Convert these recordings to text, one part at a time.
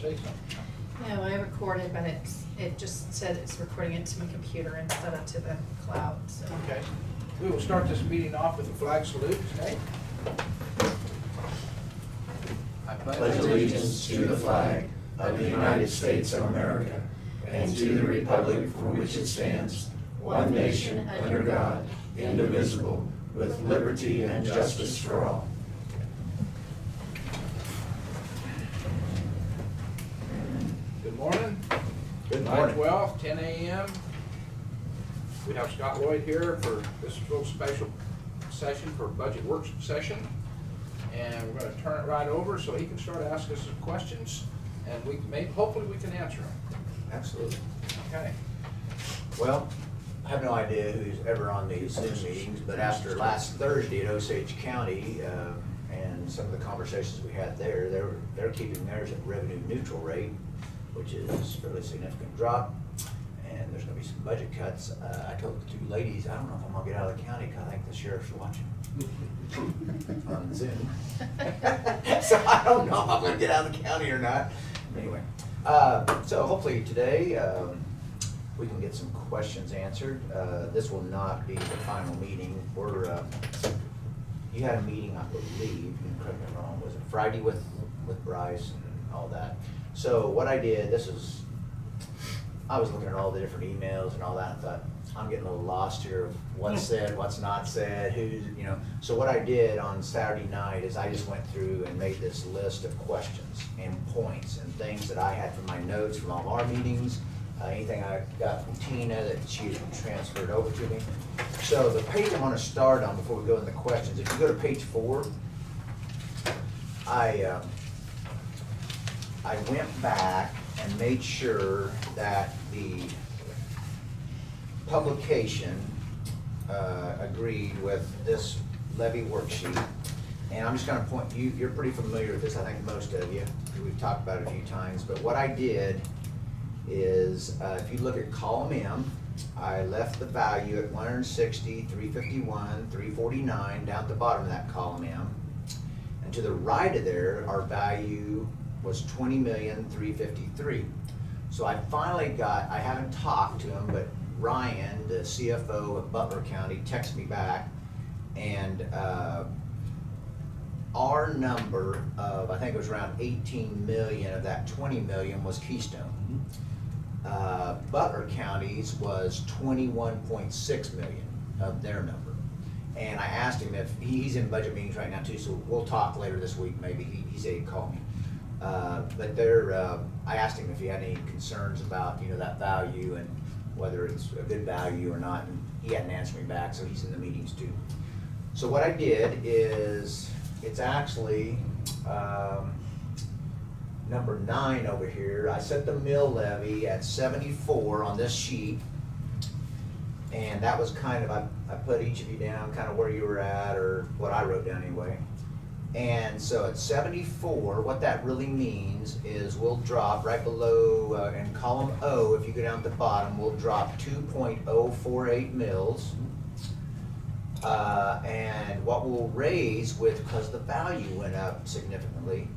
say something. No, I recorded, but it just said it's recording it to my computer instead of to the cloud, so. Okay. We will start this meeting off with a flag salute today. I Pledge allegiance to the flag of the United States of America and to the republic for which it stands, one nation under God, indivisible, with liberty and justice for all. Good morning. Good March 12th, 10 a.m. We have Scott Lloyd here for this little special session for budget work session. And we're going to turn it right over so he can start asking us some questions, and hopefully we can answer them. Absolutely. Okay. Well, I have no idea who's ever on these Zoom meetings, but after last Thursday at Osage County, and some of the conversations we had there, they're keeping theirs at revenue neutral rate, which is a fairly significant drop, and there's gonna be some budget cuts. I told the two ladies, I don't know if I'm gonna get out of the county, because I think the sheriff's watching on Zoom. So I don't know if I'm gonna get out of the county or not. Anyway, so hopefully today, we can get some questions answered. This will not be the final meeting. You had a meeting, I believe, you can correct me if I'm wrong, was it Friday with Bryce and all that? So what I did, I was looking at all the different emails and all that, and thought, I'm getting a little lost here of what's said, what's not said, who's, So what I did on Saturday night is I just went through and made this list of questions and points and things that I had from my notes from all of our meetings, anything I got from Tina that she had transferred over to me. So the page I want to start on before we go into the questions, if you go to page 4, I went back and made sure that the publication agreed with this levy worksheet. And I'm just going to point, you're pretty familiar with this, I think most of you, we've talked about it a few times, but what I did is, if you look at column M, I left the value at 160, 351, 349 down at the bottom of that column M. And to the right of there, our value was 20,353,000. So I finally I haven't talked to him, but Ryan, the CFO of Butler County, texted me back, and our number of, I think it was around 18 million of that 20 million was Keystone. Butler County's was 21.6 million of their number. And I asked him if, he's in budget meetings right now too, so we'll talk later this week, maybe, he said he'd call me. But I asked him if he had any concerns about, that value and whether it's a good value or not, and he hadn't answered me back, so he's in the meetings too. So what I did is, it's actually number 9 over here. I set the mill levy at 74 on this sheet, and that was kind of, I put each of you down kind of where you were at, or what I wrote down anyway. And so at 74, what that really means is we'll drop right below, in column O, if you go down at the bottom, we'll drop 2.048 mils. And what we'll raise because the value went up significantly,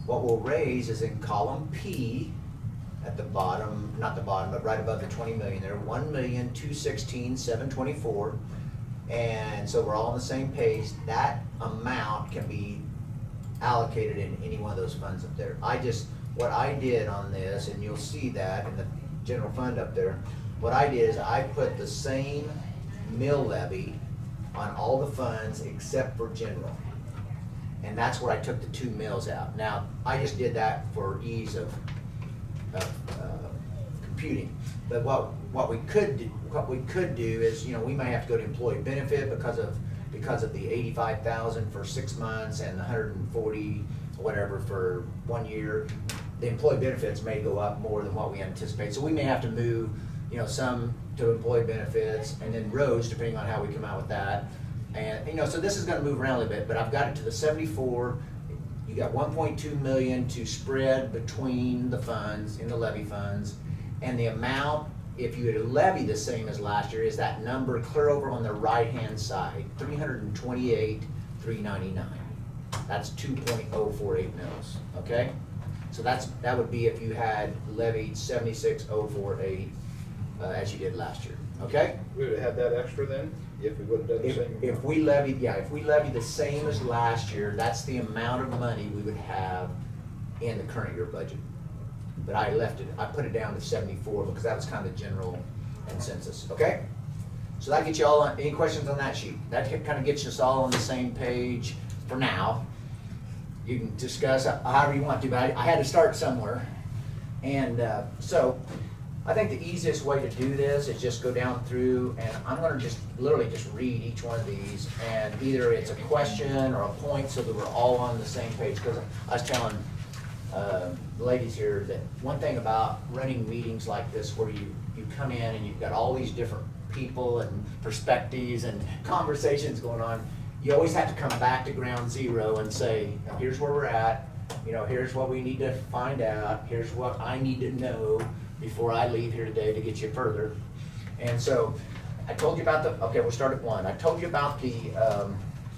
what we'll raise is in column P at the bottom, not the bottom, but right above the 20 million there, 1,216,724. And so we're all on the same page. That amount can be allocated in any one of those funds up there. What I did on this, and you'll see that in the general fund up there, what I did is I put the same mill levy on all the funds except for general. And that's where I took the 2 mills out. Now, I just did that for ease of computing. But what we could do is, we may have to go to employee benefit because of the 85,000 for 6 months and the 140 whatever for 1 year. The employee benefits may go up more than what we anticipate. So we may have to move, some to employee benefits, and then roads, depending on how we come out with that. And, so this is gonna move around a little bit, but I've got it to the 74. You got 1.2 million to spread between the funds, in the levy funds. And the amount, if you had levy the same as last year, is that number clear over on the right-hand side, 328,399. That's 2.048 mils, okay? So that would be if you had levied 76,048, as you did last year, okay? We would have had that extra then, if we would have done the same. If we levied, if we levied the same as last year, that's the amount of money we would have in the current year budget. But I put it down to 74 because that was kind of general consensus, okay? So that gets you all, any questions on that sheet? That kind of gets us all on the same page for now. You can discuss however you want to, but I had to start somewhere. And so I think the easiest way to do this is just go down through, and I'm gonna just literally just read each one of these, and either it's a question or a point so that we're all on the same page. Because I was telling the ladies here that one thing about running meetings like this where you come in and you've got all these different people and perspectives and conversations going on, you always have to come back to ground zero and say, here's where we're at, here's what we need to find out, here's what I need to know before I leave here today to get you further. And so I told you about okay, we'll start at one. I told you about the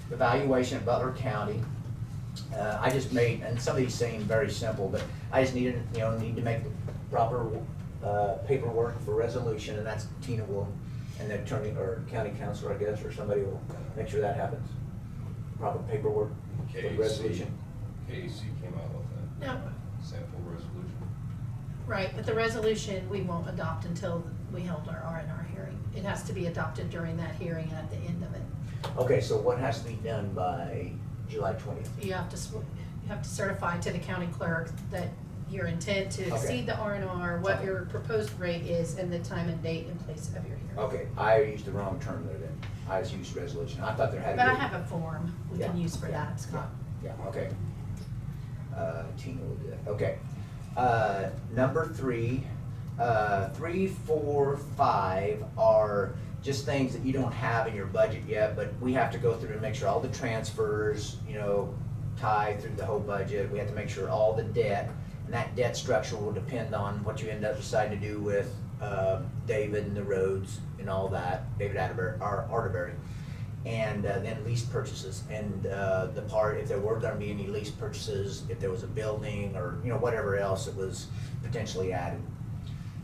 evaluation at Butler County. I just made, and some of these seem very simple, but I just need to make the proper paperwork for resolution, and that's Tina will, and the attorney or county councilor, I guess, or somebody will make sure that happens. Proper paperwork for the resolution. KAC came out with that. No, Sample resolution. right, but the resolution we won't adopt until we held our R&R hearing. It has to be adopted during that hearing and at the end of it. Okay, so what has to be done by July 20th? You have to certify to the county clerk that your intent to Okay. exceed the R&R, what your proposed rate is, and the time and date and place of your hearing. Okay, I used the wrong term there then. I just used resolution. I thought there had to be. But I have a form we can Yeah, use for yeah, that, Scott. Yeah, okay. Tina will do that, okay. Number 3, 3, 4, 5 are just things that you don't have in your budget yet, but we have to go through and make sure all the transfers, tie through the whole budget. We have to make sure all the debt, and that debt structure will depend on what you end up deciding to do with David and the roads and all that, David Arterberry. And then lease purchases, and the part, if there were gonna be any lease purchases, if there was a building or, whatever else that was potentially added.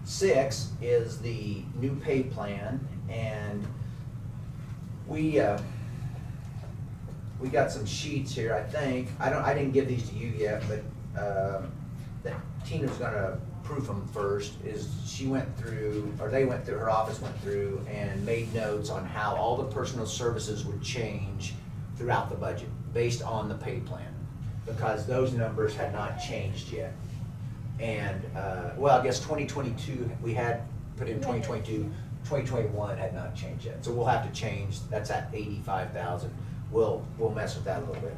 6 is the new pay plan, and we got some sheets here, I think. I didn't give these to you yet, but that Tina's gonna proof them first. Her office went through and made notes on how all the personal services would change throughout the budget based on the pay plan, because those numbers had not changed yet. And, I guess 2022, we had put in 2022, 2021 had not changed yet. So we'll have to change, that's at 85,000. We'll mess with that a little bit.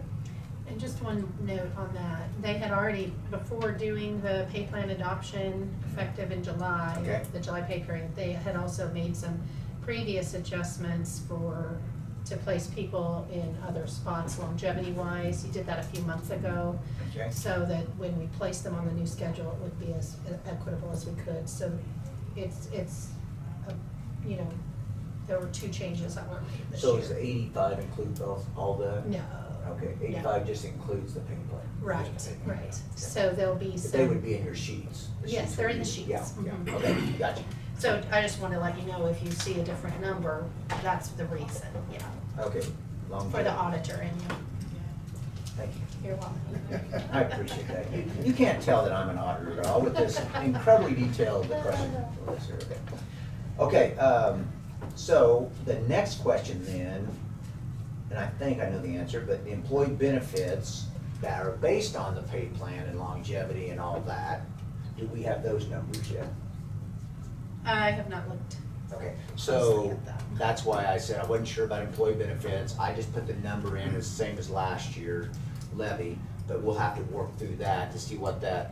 And just one note on that, they had already, before doing the pay plan adoption effective in July, Okay. the July pay period, they had also made some previous adjustments to place people in other spots longevity-wise. You did that a few months ago. Okay. So that when we place them on the new schedule, it would be as equitable as we could. So there were 2 changes that were made this year. So does the 85 include all the? No. Okay, 85 just includes the pay plan. Right, Just the pay plan. right. Okay. So there'll be But some. they would be in your sheets. Yes, sheets they're would in the be- sheets. Yeah, Mhm. okay, gotcha. So I just want to let you know, if you see a different number, that's the reason, yeah, Okay. for the auditor and you. Thank you. You're welcome. I appreciate that. You can't tell that I'm an auditor at all with this incredibly detailed question list here. Okay, so the next question then, and I think I know the answer, but the employee benefits that are based on the pay plan and longevity and all that, do we have those numbers yet? I have not looked. Okay, Closely so at that. that's why I said I wasn't sure about employee benefits. I just put the number in as the same as last year levy, but we'll have to work through that to see what that,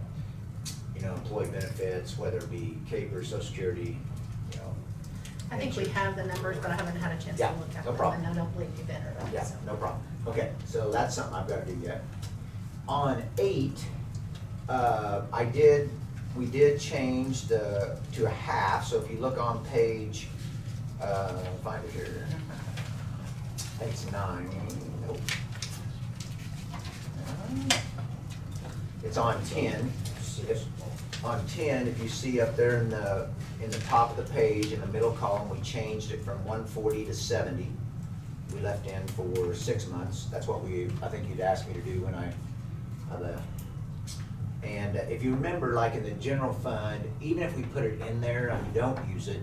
employee benefits, whether it be CAPE or Social Security, I think we have the numbers, but I haven't had a chance to Yeah, look at no them, problem. and I don't believe you've entered them, Yeah, so. no problem. Okay, so that's something I've got to do yet. On 8, we did change to a half, so if you look on page, find it here. I think it's 9, nope. It's on 10, On 10, if you see up there in the top of the page, in the middle column, we changed it from 140 to 70. We left in for 6 months. That's what I think you'd asked me to do when I left. And if you remember, like in the general fund, even if we put it in there and we don't use it,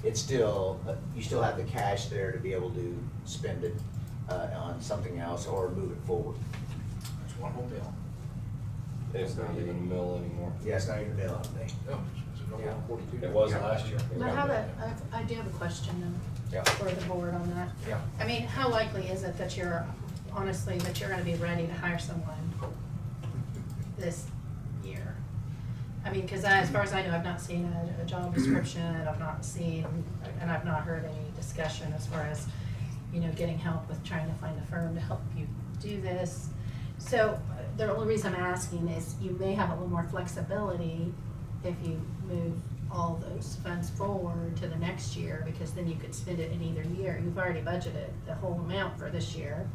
it's still, you still have the cash there to be able to spend it on something else or move it forward. That's one whole bill. It's not even a mill anymore. Yeah, it's not even a bill, I don't think. No, is it no Yeah. 42? It was Yeah. last year. I do have a question Yeah. for the board on that. Yeah. I mean, how likely is it that honestly, that you're gonna be ready to hire someone this year? I mean, cause as far as I know, I've not seen a job description, I've not seen, and I've not heard any discussion as far as, getting help with trying to find a firm to help you do this. So the only reason I'm asking is you may have a little more flexibility if you move all those funds forward to the next year, because then you could spend it in either year. You've already budgeted the whole amount for this year.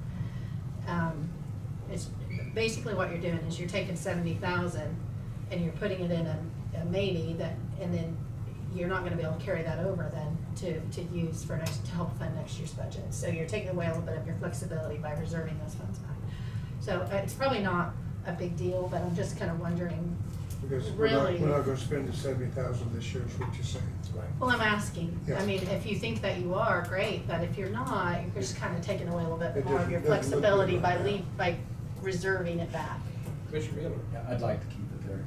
It's basically what you're doing is you're taking 70,000 and you're putting it in a maybe that, and then you're not gonna be able to carry that over then to use for to help fund next year's budget. So you're taking away a little bit of your flexibility by reserving those funds back. So it's probably not a big deal, but I'm just kind of wondering, Because really. we're not gonna spend the 70,000 this year, is what you're saying. Well, I'm asking. I Yes. mean, if you think that you are, great, but if you're not, you're just kind of taking away a little bit It more of your doesn't look flexibility good by right now. by reserving it back. Commissioner Miller? Yeah, I'd like to keep it there.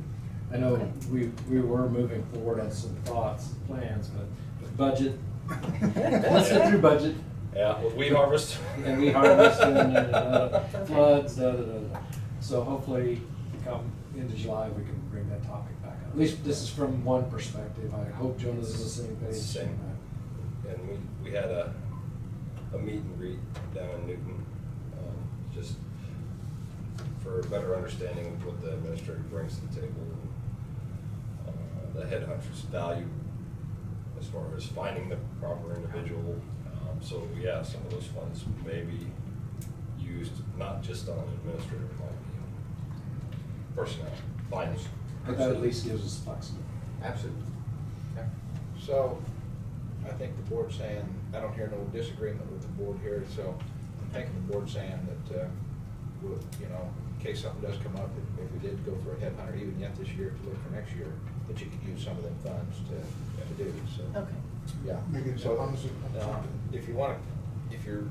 I know we were moving forward on some thoughts and plans, but with budget, let's get through budget. Yeah, with weed harvest. And we harvest and floods, So hopefully, come into July, we can bring that topic back up. At least this is from one perspective. I hope Jonas is the same page. Same. And we had a meet and greet down in Newton, just for a better understanding of what the administrator brings to the table, and the headhunter's value as far as finding the proper individual. So yeah, some of those funds may be used not just on administrative, it might be on personnel, finance. But that at least gives us flexibility. Absolutely. Yeah. So, I think the board's saying, I don't hear no disagreement with the board here, so I'm thinking the board's saying that, we'll, in case something does come up, if we did go for a headhunter even yet this year to look for next year, that you could use some of them funds to do, so. Okay. Yeah. Make it a So, deposit. if you want, if you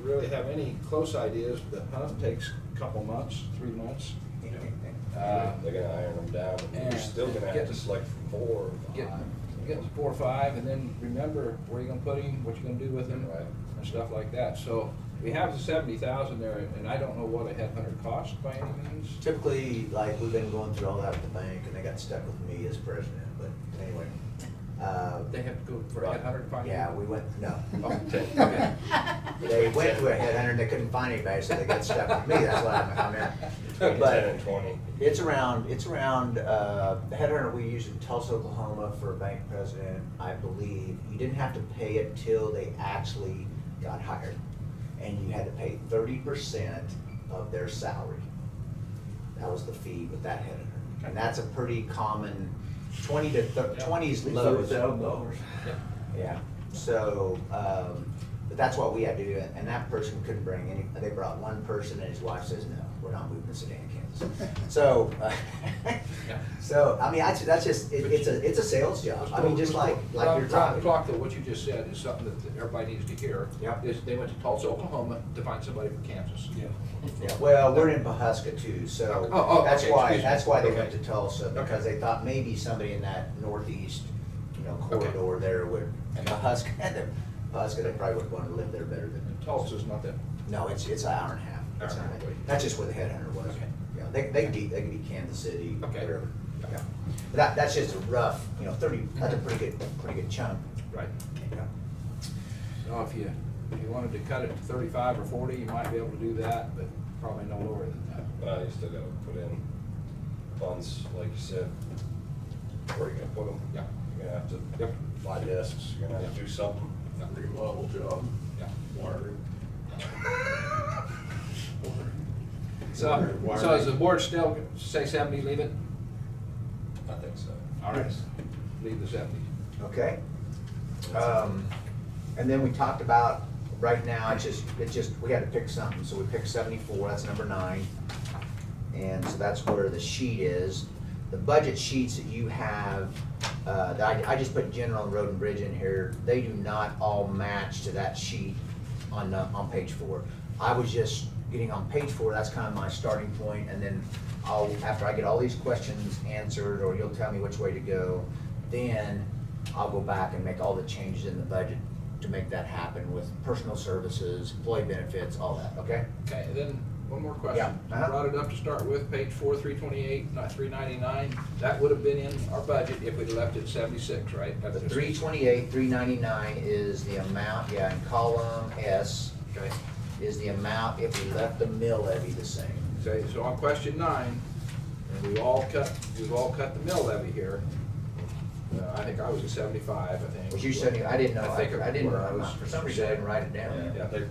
really have any close ideas, the hunt takes a couple months, 3 months. They're gonna iron them down, and you're still gonna have to select from 4 or 5. Get to 4 or 5, and then remember where you're gonna put him, what you're gonna do with him, Right. and stuff like that. So we have the 70,000 there, and I don't know what a headhunter costs by any means. Typically, like, we've been going through all that at the bank, and they got stuck with me as president, but anyway. They have to go for a headhunter to find. Yeah, we went, no. Oh, okay. They went to a headhunter and they couldn't find anybody, so they got stuck with me, that's what I meant. Took But 10 and 20. it's around, the headhunter we used in Tulsa, Oklahoma for a bank president, I believe, you didn't have to pay it till they actually got hired. And you had to pay 30% of their salary. That was the fee with that headhunter. And that's a pretty common, 20 is low. $30,000. Yeah, so, but that's what we had to do, and that person couldn't bring any, they brought one person and his wife says, no, we're not moving to Sedan, Kansas. So, so, I mean, that's just, it's a sales job, I mean, just like you're Round the talking. clock, though, what you just said is something that everybody needs to hear. Yep. Is they went to Tulsa, Oklahoma to find somebody for Kansas. Yeah. Yeah, well, we're in Pawhuska too, so Oh, that's okay, why, excuse me. that's why they Okay. went to Tulsa, because they thought maybe somebody in that northeast, corridor there would, and Pawhuska, they probably would want to live there better than. Tulsa's not that. No, it's an hour and a half. It's Hour and a not- half. That's just where the headhunter was. Okay. Yeah, they could be Kansas City, Okay. wherever. Yeah. But that's just a rough, 30, that's a pretty good chunk. Right. Yeah. So if you wanted to cut it to 35 or 40, you might be able to do that, but probably no lower than that. Well, you still gotta put in funds, like you said. Where are you gonna put them? Yeah. You're gonna have to Yep. buy desks, you're gonna have to do something. Remodel job. Yeah. Wiring. So does the board still say 70, leave it? so. All right, leave the 70s. Okay. And then we talked about, right now, it's just, we had to pick something, so we picked 74, that's number 9. And so that's where the sheet is. The budget sheets that you have, I just put general and road and bridge in here, they do not all match to that sheet on page 4. I was just getting on page 4, that's kind of my starting point, and then after I get all these questions answered, or you'll tell me which way to go, then I'll go back and make all the changes in the budget to make that happen with personal services, employee benefits, all that, okay? Okay, then one more question. Yeah, You brought it up to start with, page 4, 328, not 399. That would have been in our budget if we'd left it 76, right? The 328, 399 is the amount, yeah, in column S, Okay. is the amount if we left the mill levy the same. So on question 9, and we've all cut the mill levy here. I think I was at 75, I think. Was you saying, I didn't know, I think I didn't know, it was for some reason I didn't write it down. Yeah, I think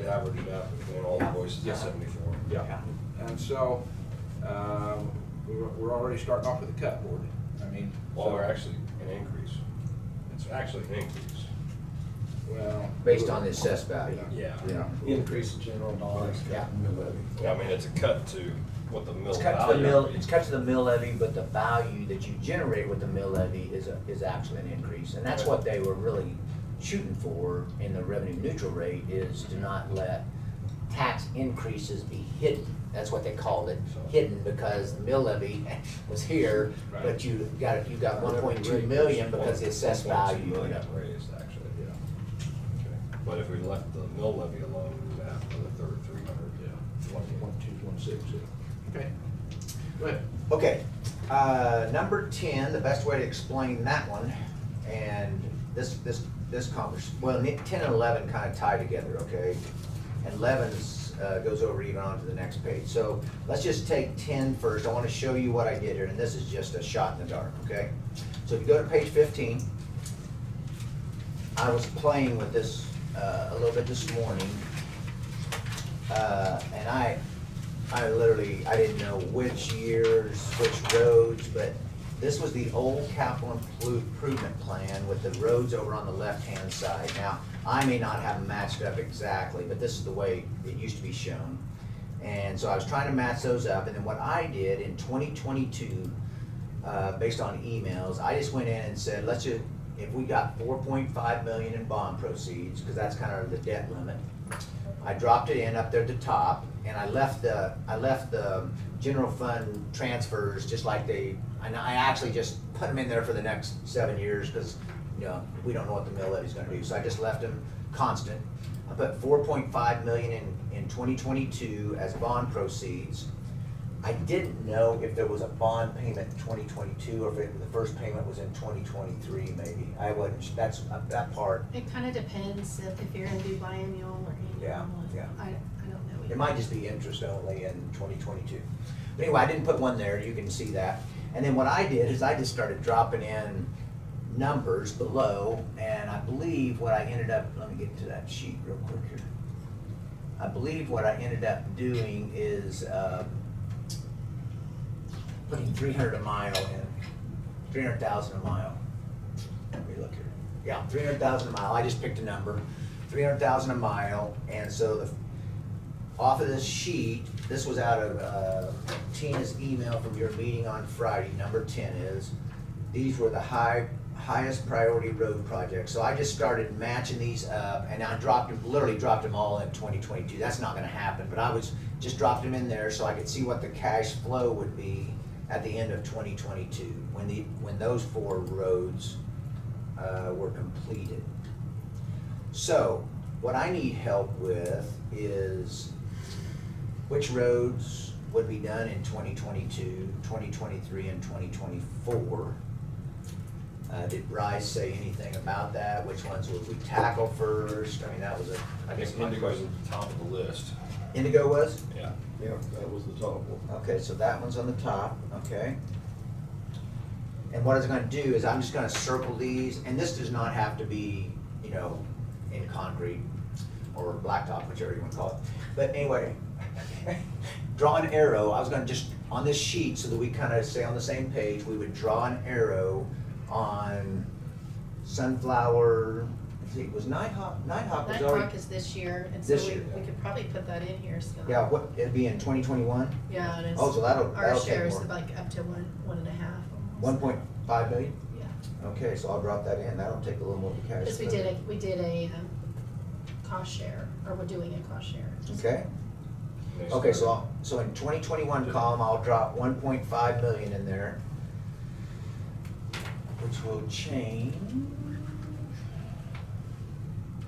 it averaged out between all the voices Yeah. at 74. Yeah, and so, we're already starting off with a cut board. I mean. Well, they're actually an increase. It's actually, An increase. well. Based on the assessed value. Yeah. Yeah. Increase in general dollars. Yeah. Mill levy. I mean, it's a cut to what the mill It's cut to the value mill, would be. it's cut to the mill levy, but the value that you generate with the mill levy is actually an increase. And that's what they were really shooting for in the revenue neutral rate, is to not let tax increases be hidden. That's what they called it, hidden, because the mill levy was here, but you got 1.2 million because the assessed 1.2 value. million raised, actually, yeah. Okay. But if we left the mill levy alone, we would have another 300. Yeah, 1.216, okay. Go ahead. Okay, number 10, the best way to explain that one, and this conversation, well, 10 and 11 kind of tie together, okay? And 11 goes over even onto the next page. So let's just take 10 first. I want to show you what I did here, and this is just a shot in the dark, okay? So if you go to page 15, I was playing with this a little bit this morning, and I didn't know which years, which roads, but this was the old capital improvement plan with the roads over on the left-hand side. Now, I may not have them matched up exactly, but this is the way it used to be shown. And so I was trying to match those up, and then what I did in 2022, based on emails, I just went in and said, if we got 4.5 million in bond proceeds, because that's kind of the debt limit, I dropped it in up there at the top, and I left the general fund transfers just like and I actually just put them in there for the next 7 years, because, you know, we don't know what the mill levy's gonna do, so I just left them constant. I put 4.5 million in 2022 as bond proceeds. I didn't know if there was a bond payment in 2022, or if the first payment was in 2023, maybe. I wasn't, that's, that part, It kind of depends if you're gonna do biennial or annual. Yeah, yeah. I don't know. it might just be interest only in 2022. But anyway, I didn't put one there, you can see that. And then what I did is I just started dropping in numbers below, and I believe what I ended up, let me get to that sheet real quick here. I believe what I ended up doing is putting 300 a mile in, 300,000 a mile. Let me look here. Yeah, 300,000 a mile, I just picked a number, 300,000 a mile, and so off of this sheet, this was out of Tina's email from your meeting on Friday, number 10 is, these were the highest priority road projects. So I just started matching these up, and I literally dropped them all in 2022. That's not gonna happen, but I was just dropped them in there so I could see what the cash flow would be at the end of 2022, when those 4 roads were completed. So what I need help with is which roads would be done in 2022, 2023, and 2024. Did Bryce say anything about that? Which ones would we tackle first? I mean, that was I guess Indigo's at the top of the list. Indigo was? Yeah. Yeah, that was the top one. Okay, so that one's on the top, okay. And what I was gonna do is I'm just gonna circle these, and this does not have to be, you know, in concrete. or blacktop, whichever you wanna call it. But anyway, draw an arrow, I was gonna just, on this sheet, so that we kinda stay on the same page, we would draw an arrow on sunflower, let's see, was Nighthawk was already. Nighthawk is this year, and so This year. we could probably put that in here still. Yeah, what, it'd be in 2021? Yeah, it is. Oh, so that'll Our take share is more. like up to one and a half. almost. 1.5 million? Yeah, Okay, so I'll drop that in, that'll take a little more to cash. because we did a cost share, or we're doing a cost share. Okay, Nice. okay, so in 2021 column, I'll drop 1.5 million in there, which will change. And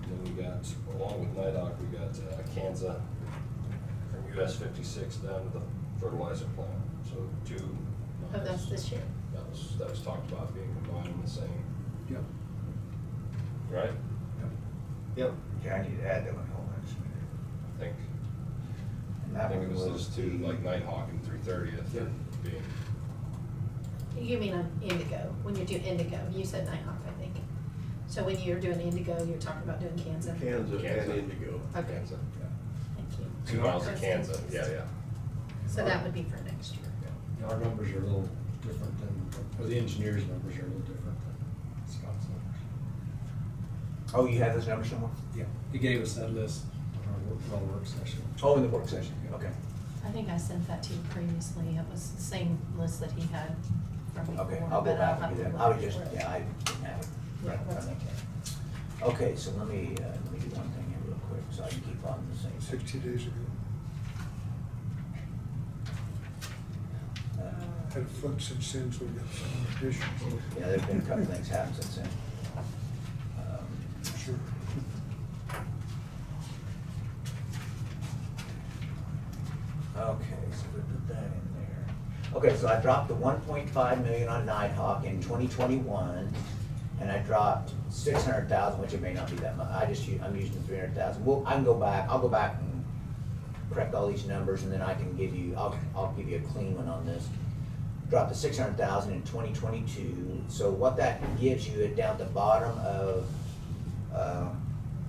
then we got, along with Nighthawk, we got Kansas from US 56 down to the fertilizer plant, so 2 Oh, that's miles. this year. That was talked about being combined in the same, Yep. right? Yep. Okay, I need to add that one, hold on just a minute. I think, And I that think it one was those two, the- like Nighthawk and 330th Yep. being, You mean on Indigo, when you do Indigo, you said Nighthawk, I think. So when you're doing Indigo, you're talking about doing Kansas? Kansas Kansas. and Indigo. Okay, Kansas. thank you. 2 miles of That's Kansas, Kansas. yeah. So that would be for next year. Our numbers are a little different than, or the engineers' numbers are a little different than Scott's numbers. Oh, you have those numbers somewhere? Yeah, he gave us that list on our work session. Oh, in the work session, okay. I think I sent that to you previously. It was the same list that he had from before. Okay, I'll go but back have and do to that. look I would for just, it. yeah, I didn't have it. Yeah, that's okay. Okay, so let me do one thing here real quick, so I can keep on the same. 60 days ago. Had a flip since then, so we got some additions. Yeah, there's been a couple things happen since then. Sure. Okay, so we put that in there. Okay, so I dropped the 1.5 million on Nighthawk in 2021, and I dropped 600,000, which it may not be that much. I'm using the 300,000. Well, I'll go back and correct all these numbers, and then I can give you, I'll give you a clean one on this. Dropped the 600,000 in 2022. So what that gives you down at the bottom of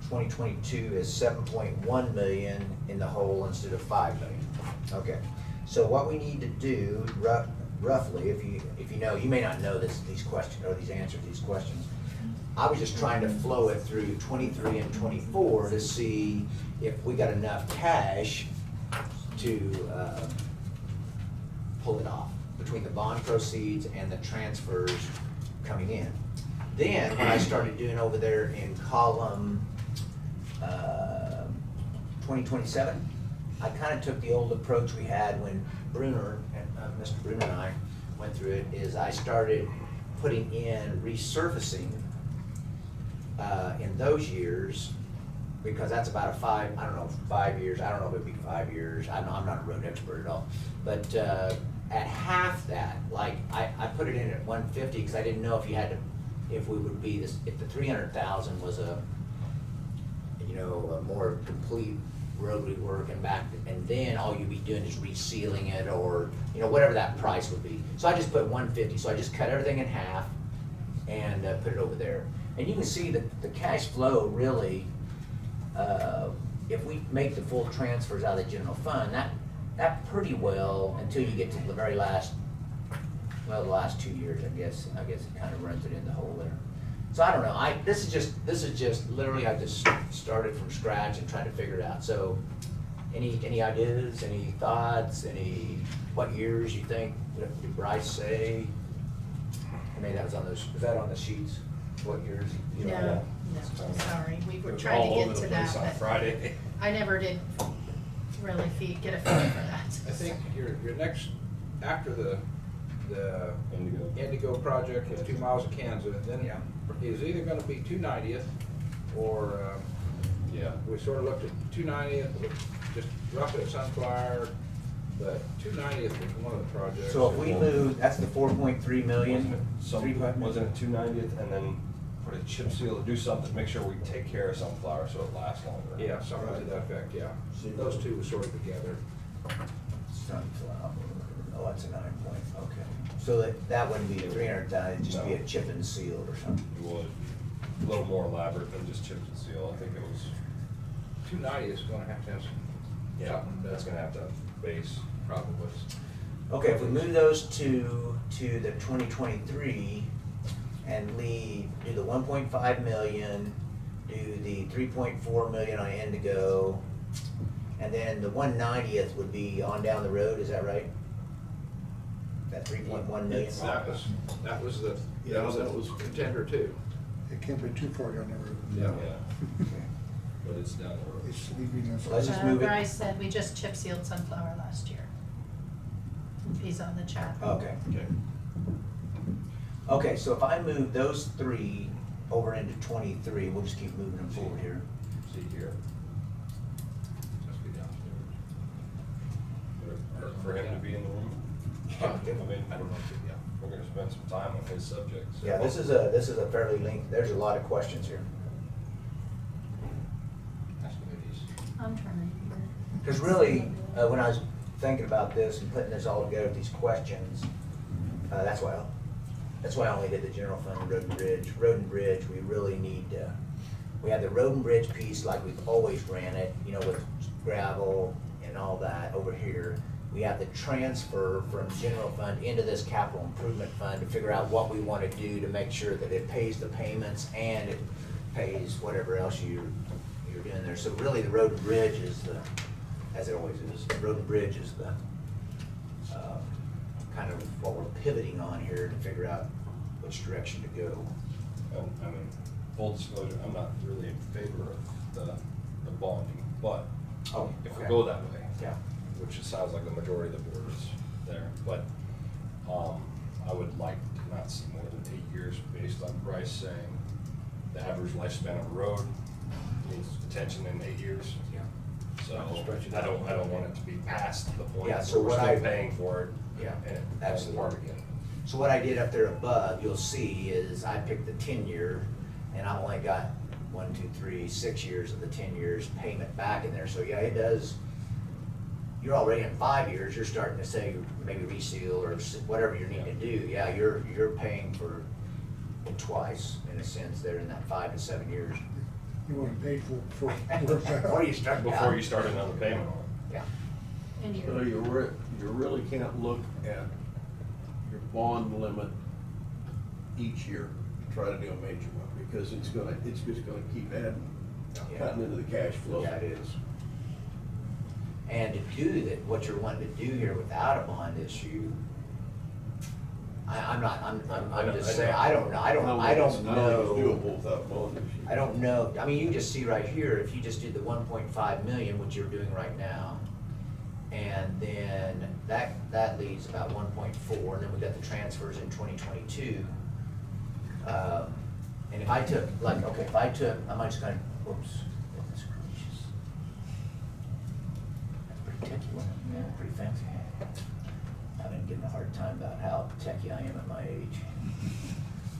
2022 is 7.1 million in the hole instead of 5 million. Okay, so what we need to do roughly, if you know, you may not know these questions or these answers to these questions. I was just trying to flow it through 23 and 24 to see if we got enough cash to pull it off between the bond proceeds and the transfers coming in. Then, when I started doing over there in column 2027, I kind of took the old approach we had when Bruner, Mr. Bruner and I went through it, is I started putting in resurfacing in those years, because that's about 5 years, I don't know if it'd be 5 years, I'm not a road expert at all, but at half that, like, I put it in at 150, because I didn't know if you had to, if we would be this, if the 300,000 was a more complete road rework and back, and then all you'd be doing is resealing it, or, whatever that price would be. So I just put 150, so I just cut everything in half and put it over there. And you can see that the cash flow really, if we make the full transfers out of the general fund, that pretty well, until you get to the very last, well, the last 2 years, I guess it kind of runs it in the hole there. So I don't know, this is just literally, I just started from scratch and trying to figure it out. So any ideas, any thoughts, what years you think, did Bryce say? I mean, that was on those, was that on the sheets? What years? You know, No, sorry, we were It was trying all to over get the to place that, on but Friday. I never did really get a feel for that. I think your next, after the Indigo project with 2 miles of Kansas, then is either gonna be 290th or, Yeah. we sort of looked at 290th, just roughly at Sunflower, but 290th was one of the projects. So if we move, that's the 4.3 million. Wasn't it 290th, and then put a chip seal, do something, make sure we take care of Sunflower so it lasts longer. Yeah, something to that effect, yeah. Those two were sort of together. Sunflower, oh, that's a 9 point, okay. So that wouldn't be 300,000, it'd just be a chip and seal or something. It would, a little more elaborate than just chip and seal, I think it was 290 is gonna have some, Yeah, something that's gonna have to base. probably. Okay, if we move those to the 2023 and do the 1.5 million, do the 3.4 million on Indigo, and then the 190th would be on down the road, is that right? That 3.1 million? That was the, Yeah, that was that the was- contender too. It can't be too far down the road. Yeah, but it's down the road. It's leaving us. Let's just move it. Bryce said we just chip sealed sunflower last year. He's on the chat. Okay. Okay. Okay, so if I move those three over into 23, we'll just keep moving them forward here. See here. Must be downstairs. For him to be in the room. I mean, I don't know, yeah. we're gonna spend some time on his subjects. Yeah, this is a fairly lengthy, there's a lot of questions here. That's committees. I'm trying. Because really, when I was thinking about this and putting this all together, these questions, that's why I only did the general fund and road and bridge. Road and bridge, we really need to, we have the road and bridge piece like we've always ran it, you know, with gravel and all that over here. We have the transfer from general fund into this capital improvement fund to figure out what we want to do to make sure that it pays the payments and it pays whatever else you're doing there. So really, the road and bridge is the, as it always is, road and bridge is the kind of what we're pivoting on here to figure out which direction to go. I mean, full disclosure, I'm not really in favor of the bonding, but Oh, if we okay. go that way, Yeah. which it sounds like the majority of the board is there, but I would like to not see more than 8 years based on Bryce saying the average lifespan of a road needs attention in 8 years. Yeah. So Not to stretch it I out. don't want it to be past the point Yeah, where so we're what still I- paying for it. Yeah, And it falls absolutely. apart again. So what I did up there above, you'll see, is I picked the 10-year, and I've only got 6 years of the 10 years payment back in there. So yeah, it does, you're already in 5 years, you're starting to say maybe reseal or whatever you need to do. Yeah, you're paying for it twice, in a sense, there in that 5 to 7 years. You want to pay for work out. Before you start. Before you start another payment on it. Yeah. And So you're, you really can't look at your bond limit each year to try to do a major one, because it's just gonna keep adding, Yeah. cutting into the cash flow. Yeah, it is. And to do that, what you're wanting to do here without a bond issue, I'm just saying, I don't it's know. doable without a bond issue. I don't know, I mean, you can just see right here, if you just did the 1.5 million, which you're doing right now, and then that leaves about 1.4, and then we got the transfers in 2022. And if I took, I might just kind of, whoops, goodness gracious. That's pretty techy, wasn't it? Yeah, pretty fancy. I've been getting a hard time about how techy I am at my age.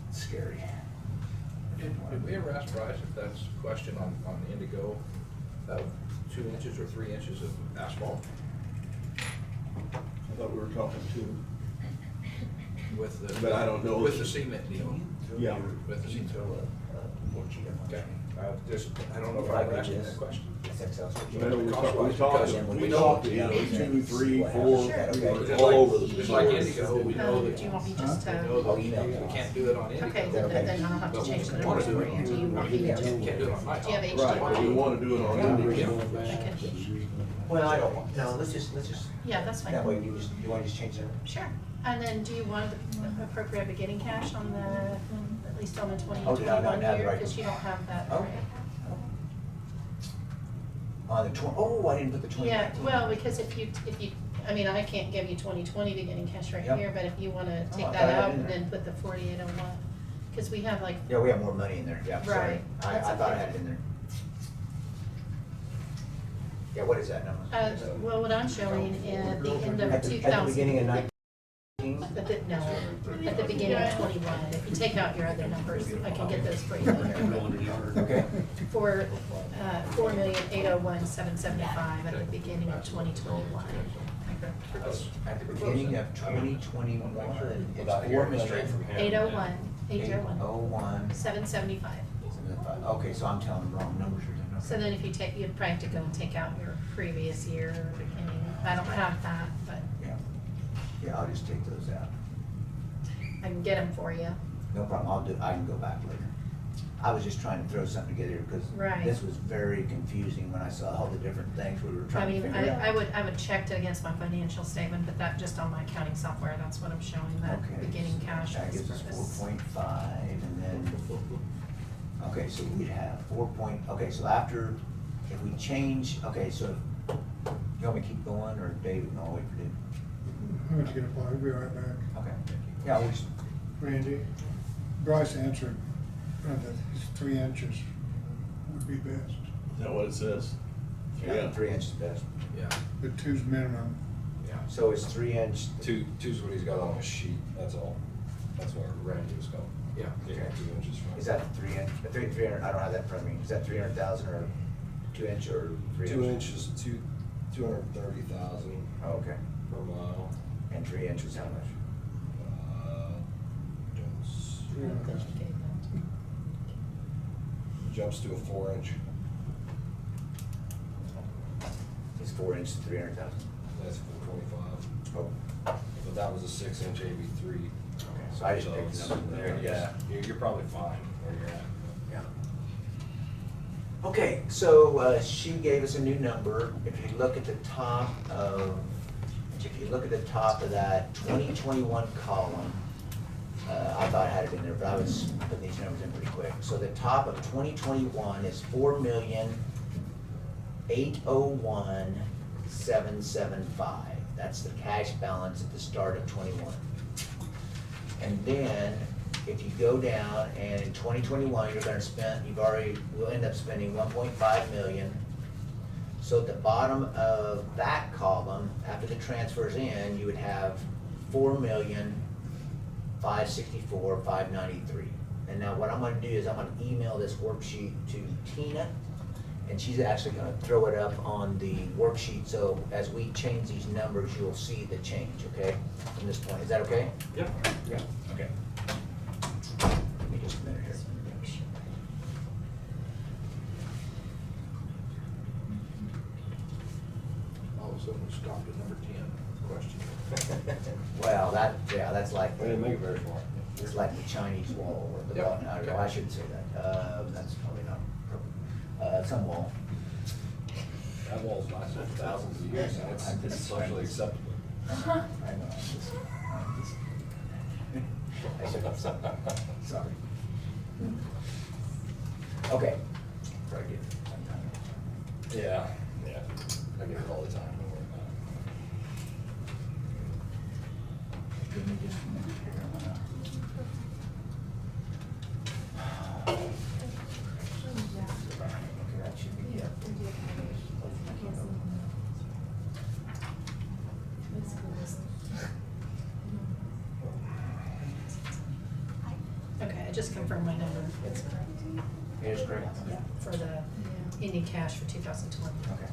It's scary. Did we ever ask Bryce if that's a question on Indigo, of 2 inches or 3 inches of asphalt I thought we were talking to, with the? But I don't know. With the cement deal. yeah. With the cement. Okay, I don't know if If I I could asked him just- that question. Well, we talked, we talked, you know, 2, 3, 4, Just all like- over the Just like board. Indigo, we know do that. you want me just We know to? Oh, that email. we can't do it on Indigo. Okay, then I'll have to But change the we wanna numbers do for it you. on- Do you want me to Can't just? do it on my Do you have top. Right, but we HDY? wanna do it on Indigo. Well, I don't want, no, let's just, Yeah, that's fine. that way you wanna just change that? Sure. And then do you want the appropriate beginning cash on the, at least on the Oh, did I not 2021 have the year? right- Because you don't have that, Oh. right? On the I didn't put the 20. Yeah, well, because if you, I mean, I can't give you 2020 beginning cash right Yep. here, but if you wanna Oh, take I that thought I had out it in and there. then put the 4801, because we have like, Yeah, we have more money in there, yeah, sorry. Right, I that's thought I okay. had it in there. Yeah, what is that number? well, what I'm showing at the end of At the beginning 2000. of 19? At the beginning of 21, if you take out your other numbers, I can get those for you later. Okay. For 4,801,775 at the beginning of 2021. At the beginning of 2021, it's Without 4 hearing it straight million. from him. 801, 801, 801. 775. 75. Okay, so I'm telling the wrong numbers here. then, So then if you take, you'd probably have to go and take out your previous year or beginning. I don't have that, but Yeah. Yeah, I'll just take those out. I can get them for you. No problem, I can go back later. I was just trying to throw something together because Right. this was very confusing when I saw all the different things we were I trying to mean, figure out. I would check it against my financial statement, but that, just on my accounting software, that's what I'm showing, that Okay. beginning cash. That gives us for this. 4.5 and then, okay, so we'd have okay, so after, if we change, okay, so you want me to keep going or David? No, I'll wait for David. I'm going to get a I'll be right back. Okay. Yeah, we'll just, Randy, Bryce answered, that his 3 inches would be best, Is that what it says? yeah, 3 inches best. Yeah, but 2's minimum. yeah. So it's 3 inch, Two's what he's got on his sheet, that's all. That's what Randy was going. Yeah. Yeah, 2 inches from. is that 3 inch, 300, I don't have that in front of me. Is that 300,000 or 2 inch or 3 inch? 2 inches, 230,000 Oh, okay. per mile. And 3 inches, how much? Jumps, I don't think you gave that. jumps to a 4 inch. It's 4 inches, 300,000. That's 425. Oh, But that was a 6 inch AB3. okay, so I just picked it up from there. Yeah, you're probably fine where you're at. Yeah. Okay, so she gave us a new number. If you look at the top of, that 2021 column, I thought I had it in there, but I was putting these numbers in pretty quick. So the top of 2021 is 4,801,775. That's the cash balance at the start of 21. And then, if you go down, and in 2021, you're gonna spend, we'll end up spending 1.5 million. So at the bottom of that column, after the transfers in, you would have 4,564,593. And now what I'm gonna do is I'm gonna email this worksheet to Tina, and she's actually gonna throw it up on the worksheet, so as we change these numbers, you'll see the change, okay? From this point, is that okay? Yep. Yeah. Okay. Give me just a minute here. All of a sudden, we stopped at number 10 question. Well, that's like, We didn't make it very far. it's like the Chinese wall, or the, Yep. wall. I don't know, I shouldn't say that, that's probably not appropriate. Some wall. That wall's lasted thousands of years, and it's socially acceptable. I know, I should have said that, sorry. Okay. Try to get it sometime. Yeah, yeah. I get it all the time, don't worry about Give me just a minute here, I'm gonna. Okay, that should be it. Okay, I just confirmed my number. It's correct. It is correct? Yeah, for the ending cash for 2020. Okay.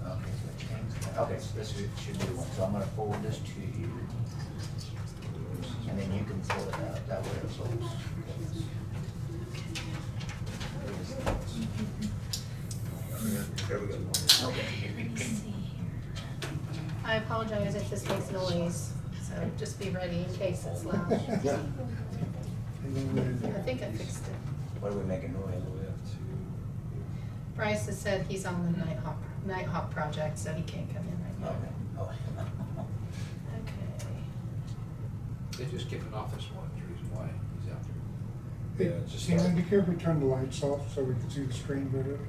Okay, so it changed that. Okay, so this should be the one, so I'm gonna forward this to you. And then you can fill it out, that way it's all. There we go. Okay. I apologize if this makes noise, so just be ready in case it's loud. I think I fixed it. What are we making noise? it. We have to. Bryce has said he's on the Nighthawk project, so he can't come in right now. Okay. Oh. Okay. They just kicked it off this morning, that's the reason why he's out there. Hey, Yeah, just Tina, start. do you care if we turn the lights off so we can see the screen better?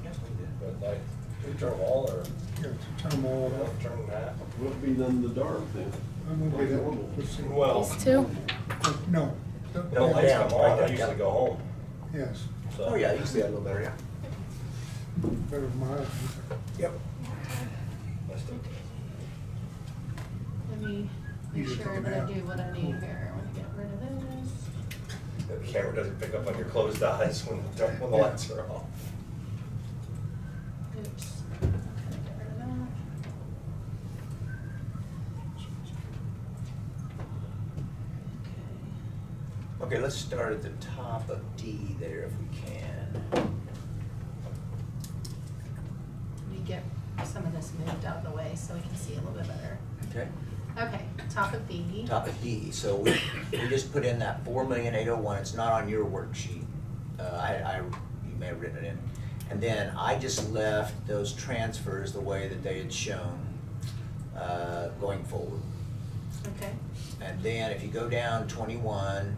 Yes, we did. But like, do we turn them all, or Yeah, turn them all off. turn them half? Will be done in the dark then. I'm gonna be that one. Let's see. Well, No. no lights come on, I usually go home, Yes, so. Oh, yeah, you can see that a little better, yeah. better than mine. Yep. I still- Let me make You sure take a that I nap. do what I need here. I want to get rid of this. The camera doesn't pick up on your closed eyes when the lights are off. Oops. Okay, get rid of that. Okay, let's start at the top of D there if we can. Let me get some of this moved out of the way so we can see a little bit better. Okay. Okay, top of D. Top of D, so we just put in that 4,801,000, it's not on your worksheet. You may have written it in. And then I just left those transfers the way that they had shown, going forward. Okay, And then if you go down 21,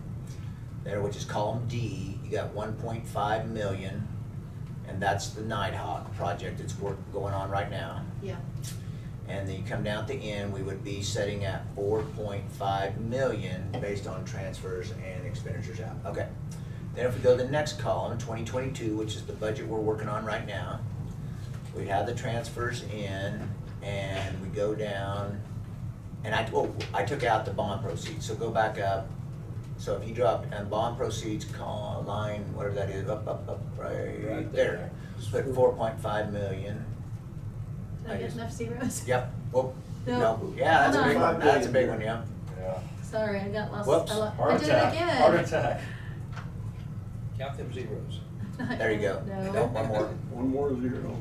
there, which is column D, you got 1.5 million, and that's the Nighthawk project that's going on right now. yeah, And then you come down at the end, we would be setting at 4.5 million based on transfers and expenditures out. Okay. Then if we go to the next column, 2022, which is the budget we're working on right now, we have the transfers in, and we go down, and I took out the bond proceeds, so go back up. So if you drop, and bond proceeds, line, whatever that is, up, right there. Just put 4.5 million. did I get enough zeros? Yep, whoop, No. no, yeah, that's a big Hold one, on. that's a big one, yeah. Yeah. Sorry, I got lost. Whoops. I did it again. Heart attack. Count them zeros. There you go. No. One more. One more zero.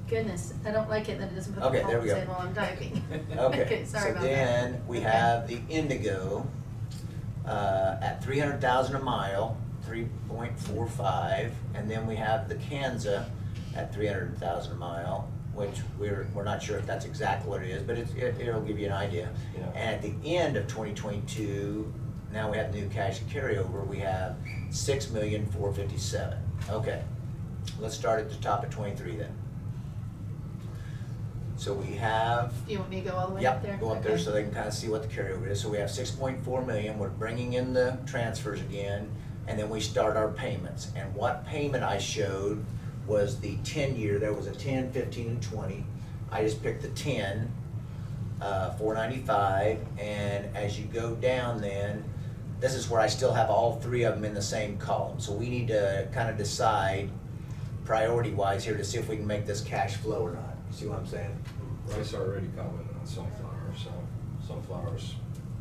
Goodness, I don't like it that it doesn't put Okay, the there we pulse go. in while I'm typing. Okay, Sorry so about that. then we Okay. have the Indigo, at 300,000 a mile, 3.45, and then we have the Kanza at 300,000 a mile, which we're not sure if that's exactly what it is, but it'll give you an idea. Yeah. And at the end of 2022, now we have new cash carryover, we have 6,457,000. Okay, let's start at the top of 23 then. So we have. Do you want me to go all the way up there? Yep, go up there Okay. so they can kind of see what the carryover is. So we have 6.4 million, we're bringing in the transfers again, and then we start our payments. And what payment I showed was the 10-year, there was a 10, 15, and 20. I just picked the 10, 495, and as you go down then, this is where I still have all three of them in the same column. So we need to kind of decide priority-wise here to see if we can make this cash flow or not. See what I'm saying? Rice already commented on sunflower, so sunflower's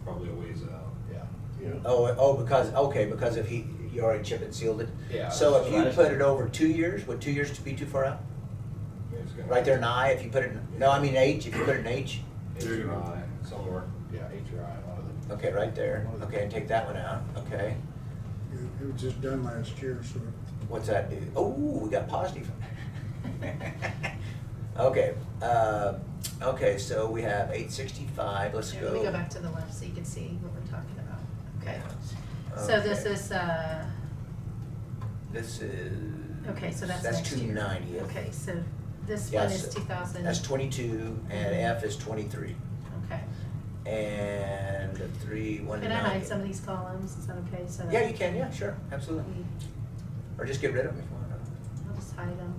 probably a ways out. Yeah. Because if you already chip and sealed it? Yeah. So if you That's- put it over 2 years, would 2 years be too far out? It's gonna- Right there in I, if you put it, no, I mean H, if you put it in H? H or I, somewhere. Yeah, H or I, one of them. Okay, right there, okay, and take that one out, okay. It was just done last year, so What's that do? Oh, we got positive. Okay, okay, so we have 865, let's Here, go. Let me go back to the left so you can see what we're talking about. Okay. So this Okay. is, This is. okay, so that's That's next year. 290. Okay, so this Yeah, one is so 2000. That's 22, and F is 23. Okay. And the 319. Can I hide some of these columns? Is that okay? So that Yeah, you can, yeah, sure, absolutely. Or just get rid of them if you want. I'll just hide them.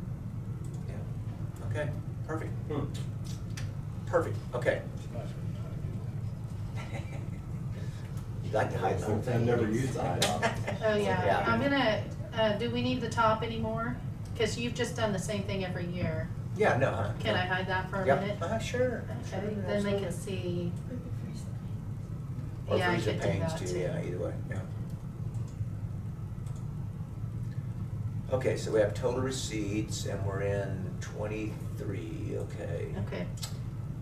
Yeah, okay, perfect. Hmm. Perfect, okay. You'd like to hide something? I've never used that. Oh, yeah. Yeah. I'm gonna, do we need the top anymore? Because you've just done the same thing every year. Yeah, no, huh? Can I hide that for a Yep, minute? sure. Okay, then they can see. Or Yeah, I freeze the could do panes that too, too. yeah, either way, yeah. Okay, so we have total receipts and we're in 23, okay. Okay.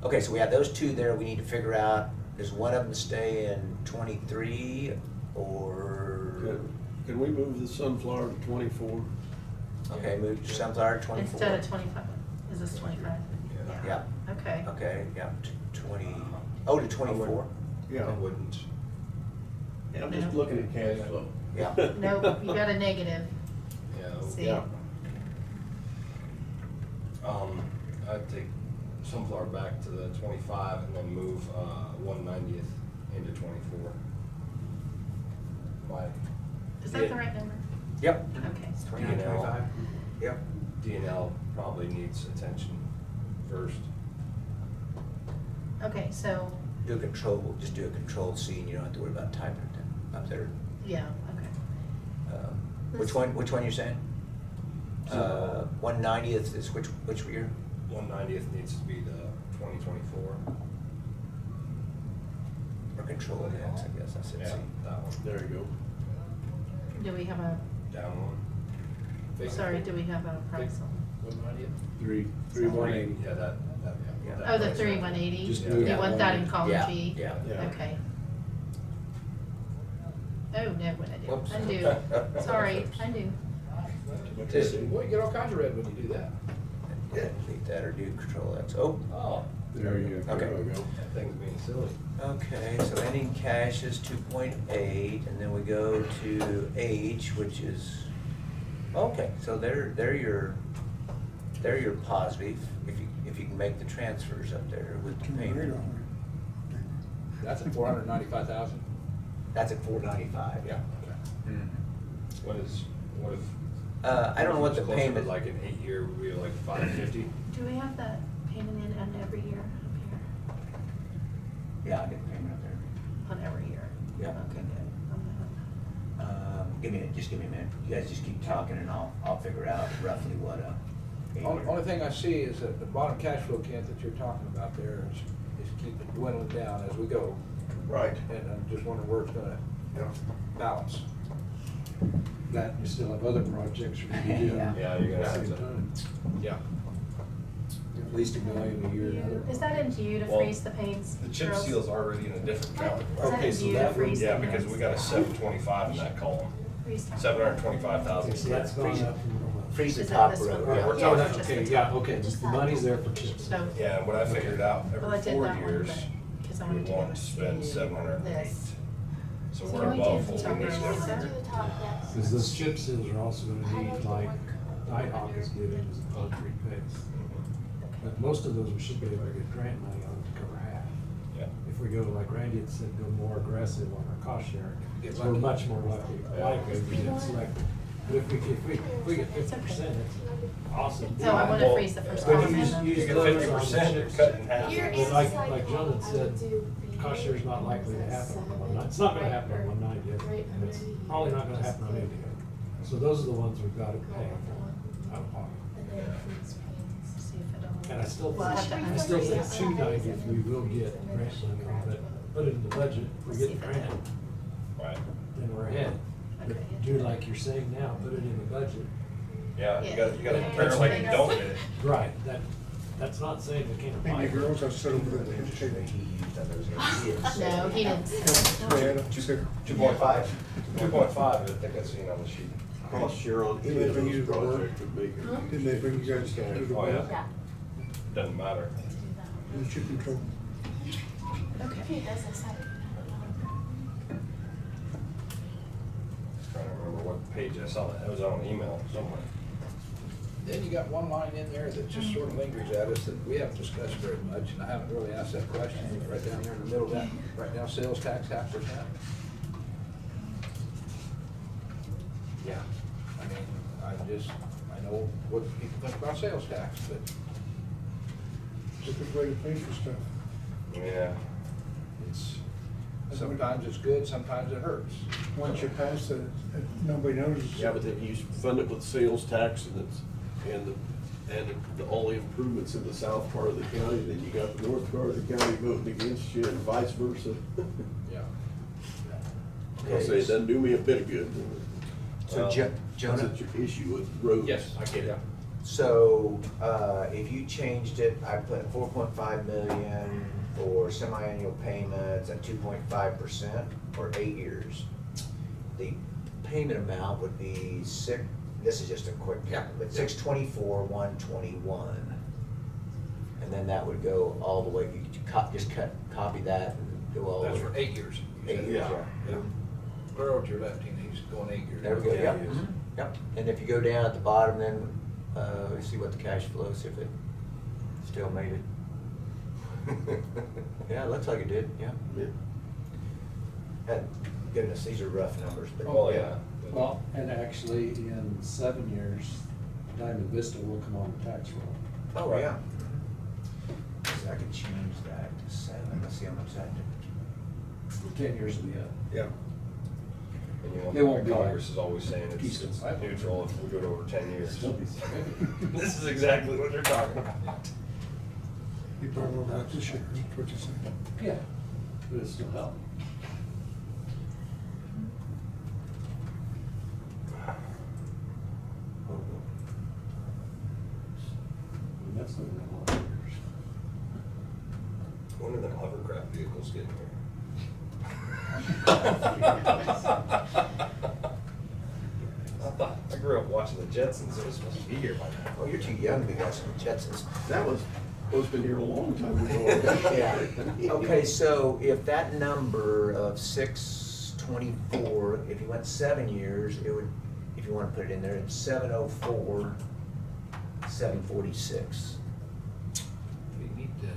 Okay, so we have those two there, we need to figure out, does one of them stay in 23 or? Can we move the sunflower to 24? Okay, move to sunflower to 24. Instead of 25. Is this 25? Yeah, Okay. okay, yeah, to 20, oh, to 24? Yeah. I wouldn't. Yeah, I'm just looking at cash flow. Yeah. No, you got a negative. Yeah. See? Yeah. I'd take sunflower back to the 25 and then move 1/90th into 24. Is that the right number? Yep. Okay. 29, 25? Yep. D&L probably needs attention first. Okay, so, Do a control, just do a control C and you don't have to worry about typing it up there. yeah, okay. Which one you're saying? 1/90th is which year? 1/90th needs to be the 2024. Or control X, I guess, I said Yeah, C. that one. There you go. Do we have a, Down one. sorry, do we have a price on? What idea? 3,180. Yeah, that. Oh, the price. 3,180? Just You move that want that one. in column Yeah, G? yeah. Okay. Oh, no, what I do? Whoops. Undo. Sorry, undo. Boy, you get all kinds of red when you do that. Yeah, delete that or do Control X. Oh, Oh. There you go. Okay. There we go. That thing's being silly. okay, so ending cash is 2.8, and then we go to H, which is, okay, so they're your positive, if you can make the transfers up there with the Turn the radar payment. on. That's at 495,000? That's at 495. Yeah. Mhm. What if? I don't know what the closer to payment. Like an 8-year, would be like 550. Do we have that payment in on every year up Yeah, I'll get the payment up there. here? On every year? Yeah. Okay, good. Just give me a minute. You guys just keep talking and I'll figure out roughly what Only thing I see is that the bottom cash flow, Kent, that you're talking about there is keeping dwindling down as we go. Right. And I'm just wondering where it's gonna, balance. That, you still have other projects you're gonna be doing. Yeah. Yeah, you're gonna have Same to. time. Yeah. At least $1 million a year. in other Is that in view to Well, freeze the paints? The chip girls? seal's already in a different column. Is that Okay, in so view to that would, freeze yeah, the because we got a paints? 725 in that column. Freeze the- 725,000. So that's gone up from what? Freeze the Is it top this row. one? Right, Yeah. we're Yeah, talking, just okay, the yeah, top. okay, the money's there for chips. So- Yeah, and what I figured out, Well, I every did 4 that one, years, but- 'cause I we wanted to want go to spend see 708. this. So So we're you only above did what top we need row. every Is that year. Because those chip seals are also gonna need, like, Nighthawk is giving as a concrete base. But most of those, we should be able to get grant money on to cover half. Yeah. If we go, like Randy had said, go more aggressive on our cost sharing, Get we're lucky. much more likely to get selected. But if we get 50%, that's awesome. So I wanna Well, freeze the first but column. use- and then- use You get those on the 50%, chips. cut in half. But like Jonathan said, cost share's not likely to happen on 190. It's not gonna happen on 190, and it's probably not gonna happen on 80. So those are the ones we've got to pay for out of pocket. See if it'll- And I still We'll have to think, I still think unfreeze. 290, if we will get grant money on it, put it in the budget, if we get the grant, Right. then we're ahead. But Okay. do like you're saying now, put it in the budget. Yeah, Yeah. you gotta Yeah. prepare like you don't get it. Right, that's not saying we can't Hey, apply. you girls, I sit over there. He used on those. No, he didn't. Brad, I said, 2.5. 2.5, I think I seen on the sheet. Cost share on any of those projects would be. didn't they bring you guys to the Oh, board? yeah? Doesn't matter. And chip control? Okay. Trying to remember what page I saw that. It was on an email somewhere. Then you got one line in there that just sort of lingers at us that we haven't discussed very much, and I haven't really asked that question. Right down there in the middle of that, right now, sales tax, 0.5%. Yeah. I mean, I know what people think about sales tax, but It's a good way to pay for stuff. Yeah. sometimes it's good, sometimes it hurts. Once you pass it, nobody notices. Yeah, but then you fund it with sales tax and all the improvements in the south part of the county, then you got the north part of the county voting against you and vice versa. Yeah. I'll say it doesn't do me a bit of good. So Jonah? That's your issue with roads. Yes, I get it. So, if you changed it, I put 4.5 million for semi-annual payments at 2.5% for 8 years. The payment amount would be this is just a quick count, but 624,121. And then that would go all the way, you could copy that and go all the way. That's for 8 years. you 8 said. years, yeah. Where to your left, he's going 8 years. There we go, Yeah, yep, it is. yep. And if you go down at the bottom, then, we see what the cash flow, see if it still made it. Yeah, it looks like it did, yeah. Yeah. And goodness, these are rough numbers, but. Oh, yeah. Well, and actually, in 7 years, Diamond Vista will come on the tax roll. Oh, yeah. So I could change that to 7, let's see how much that did. 10 years will be up. Yeah. And you know, They won't be Congress is always saying it's Keystone. neutral if we go to over 10 years. Still be significant. This is exactly what they're talking about. You probably won't have this year, that's what you're saying. Yeah, but it still help. That's been a lot of years. When are the hovercraft vehicles getting here? I grew up watching the Jetsons, it was supposed to be here by now. Oh, you're too young to be watching the Jetsons. That was supposed to be here a long time ago. Yeah. Okay, so if that number of 624, if you went 7 years, it would, if you want to put it in there, it's 704, 746. Be neat to,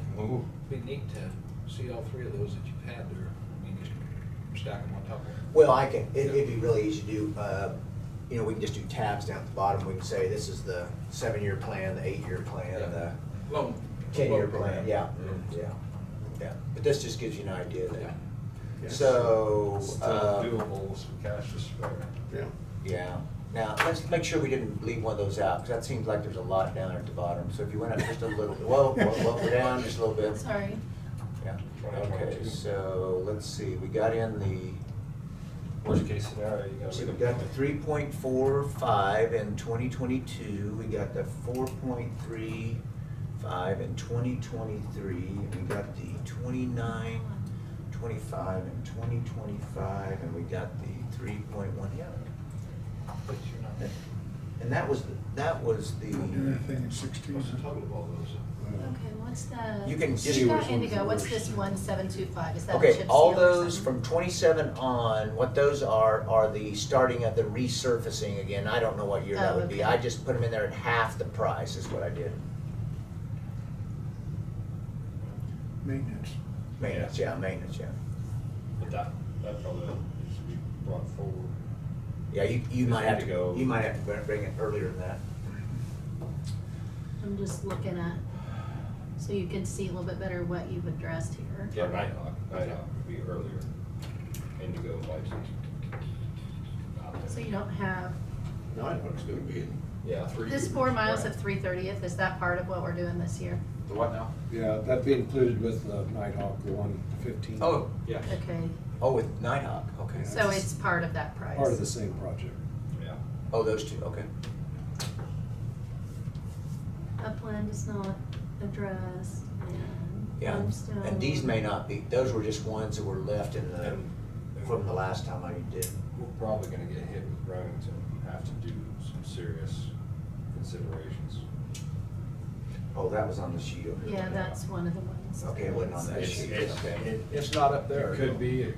be neat to see all three of those that you've had there. I mean, just stack them on top of it. Well, it'd be really easy to do, you know, we can just do tabs down at the bottom. We can say this is the 7-year plan, the 8-year plan, the Loan. 10-year loan plan, program. yeah. But this just gives you an idea Yeah. there. Yeah. So, Still doable with some cash to spare. Yeah. yeah. Now, let's make sure we didn't leave one of those out, because that seems like there's a lot down there at the bottom. So if you went up just a little, whoa, we're down just a little bit. Sorry. Yeah, okay, 2022. so let's see, we got in the, Worst case scenario, you gotta. so we got the 3.45 in 2022, we got the 4.35 in 2023, and we got the 29, 25 in 2025, and we got the 3.1, yeah. But you're not. And that was the, Don't do anything in 16. What's the total of all those? Okay, what's the? You can just- You got which one's Indigo, what's worse. this 1725, is that a okay, chip all seal or those something? from 27 on, what those are the starting of the resurfacing again. I don't know what year that Oh, would be. okay. I just put them in there at half the price is what I did. Maintenance. Maintenance, yeah. But that probably needs to be brought forward. Yeah, you might have to Indigo. you might have to bring it earlier than that. I'm just looking at, so you can see a little bit better what you've addressed here. Yeah, Nighthawk would be earlier. Indigo license. So you don't have, Nighthawk's gonna be in. Yeah, 3 this years. 4 miles Right. of 330th, is that part of what we're doing this year? The what now? Yeah, that'd be included with the Nighthawk, the 115. Oh, Yes. Okay, with Nighthawk, okay. so it's part of that price? Part of the same project. Yeah. Oh, those two, okay. Upland is not addressed, and Yeah, Limestone. and these may not be, those were just ones that were left in the, And- from the last time I did. We're probably gonna get hit with Remington, have to do some serious considerations. Oh, that was on the sheet over here. Yeah, that's one of the ones. Okay, it wasn't on that It's- sheet, it's- okay. It's not up there. It could be,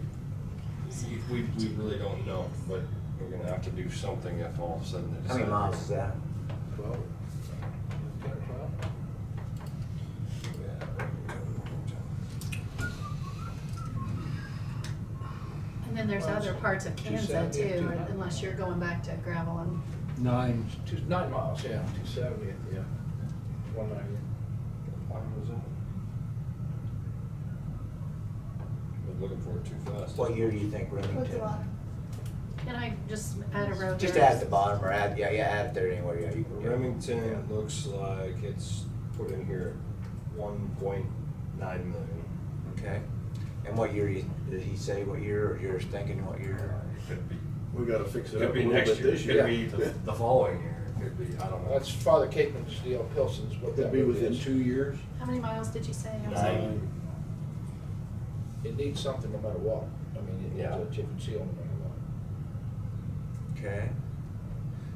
we really don't know, but we're gonna have to do something if all of a sudden they How many decide- miles is that? 12. 10 or 12? Yeah. And then there's Well, other it's parts of Kansas 270 and too, 200. unless you're going back to gravel and, 9, 9 miles, yeah, 270, yeah. 190. Why was it? Was looking for it too fast. What year do you think Remington? can I just add a road? Just there? add at the bottom, or add it there anywhere, yeah. You can- yeah. Remington Yeah. looks like it's put in here at 1.9 million. Okay. And what year, did he say what year, or you're thinking what year? Could be, We gotta fix it up could a be little next bit year, this could year. be the following year, could be, I don't know. That's Father Caitlin's deal, Pilson's, what that Could be road within is. 2 years. How many miles did you say? I'm 9. sorry. It needs something no matter what. I mean, it needs Yeah. a chip and seal no matter what. Okay.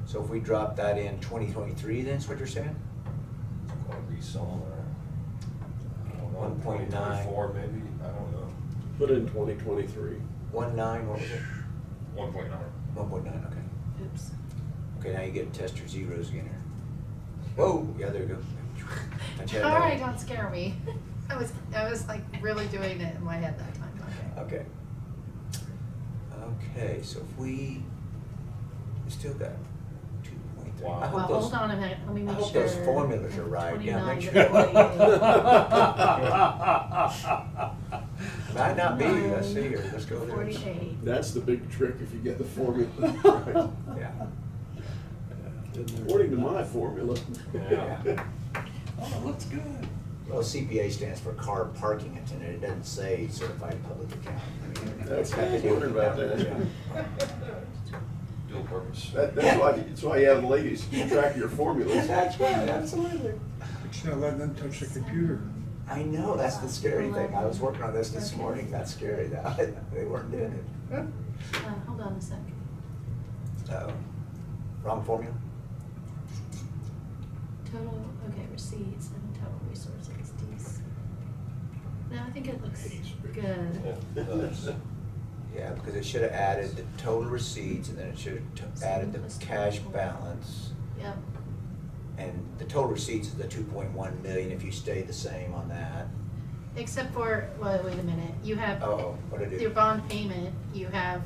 So if we drop that in 2023, then, is what you're saying? Gonna be somewhere. I don't know, 1.9. 2024 maybe, I don't know. Put in 2023. 1.9, what was it? 1.9. 1.9, okay. Oops. Okay, now you get to test your zeros again here. Whoa, yeah, there you go. That's it. All right, don't scare me. I was like really doing it in my head that time, okay. Okay. Okay, so if we still got 2.3. Wow. I Well, hope those, hold on a minute, let me I make hope sure. those formulas are right. Yeah, make 29 sure. to 48. Might not be, let's see here, let's go there. 48. That's the big trick if you get the formula right. Yeah. According to my formula. Yeah. Oh, looks good. Well, CPA stands for car parking attendant, it doesn't say certified public accountant. I mean, That's it's got to what I was do with wondering about numbers, that. yeah. Dual purpose. That's why you have ladies to keep track of your formulas. That's right, absolutely. It's not letting them touch the computer. I know, that's the scary thing. I was working on this morning. That's scary. They weren't doing it. Hold on a sec. Uh-oh. Wrong formula? Total, okay, receipts and total resources, DC. No, I think it looks good. Yeah. Yeah, because it should have added the total receipts, and then it should have added the cash balance. Yep. And the total receipts is the 2.1 million if you stay the same on that. Except for, well, wait a minute, you have, Oh, what did I do? your bond payment, you have.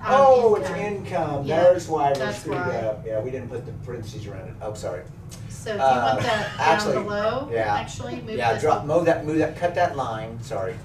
Oh, it's income. income. Yeah, There's why we're that's screwed why. up. Yeah, we didn't put the parentheses around it. Oh, sorry. So do you want that down Actually, below, yeah. actually, move Yeah, this? move that, cut that line, sorry.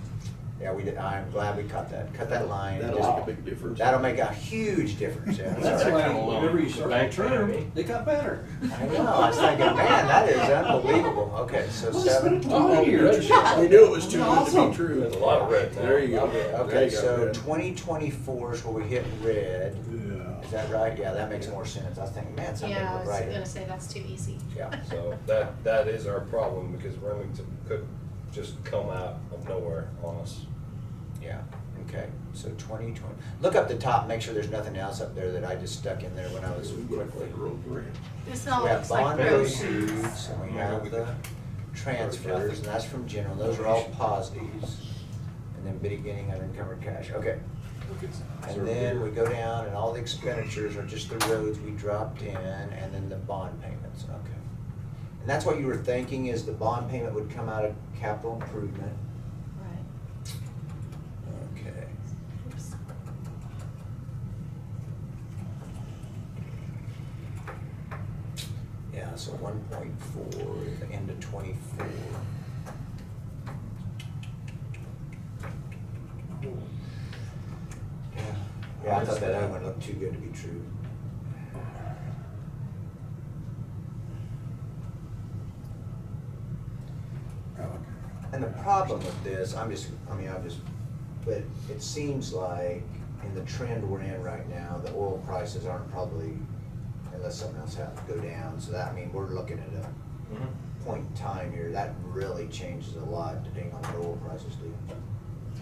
Yeah, we did, I'm glad we cut that. Cut that line. That'll make a big difference. That'll make a huge difference, yeah. That's Sorry. why whenever you start a term, they got better. I know, I was thinking, man, that is unbelievable. Okay, so Well, it's been 7. a 20 years. They knew it was too good to Awesome. be true. There's a lot of red now. There you go. Okay, There you so go. 2024 is where we hit red. Yeah. Is that right? Yeah, that makes more sense. I was thinking, man, something Yeah, I looked was right. gonna say that's too easy. Yeah. So that is our problem, because Remington could just come out of nowhere on us. Yeah, okay, so 2020. Look up the top, make sure there's nothing else up there that I just stuck in there when I was quickly. This all We have looks like bond gross. proceeds, and we have the transfers, and that's from general, those are all positives. And then beginning unencumbered cash, okay. And then we go down and all the expenditures are just the roads we dropped in, and then the bond payments, okay. And that's what you were thinking, is the bond payment would come out of capital improvement? Right. Okay. Oops. Yeah, so 1.4 at the end of 24. Yeah, I thought that other one looked too good to be true. And the problem with this, but it seems like in the trend we're in right now, the oil prices aren't probably, unless something else happens, go down. So that, I mean, we're looking at a point in time here, that really changes a lot depending on what oil prices do.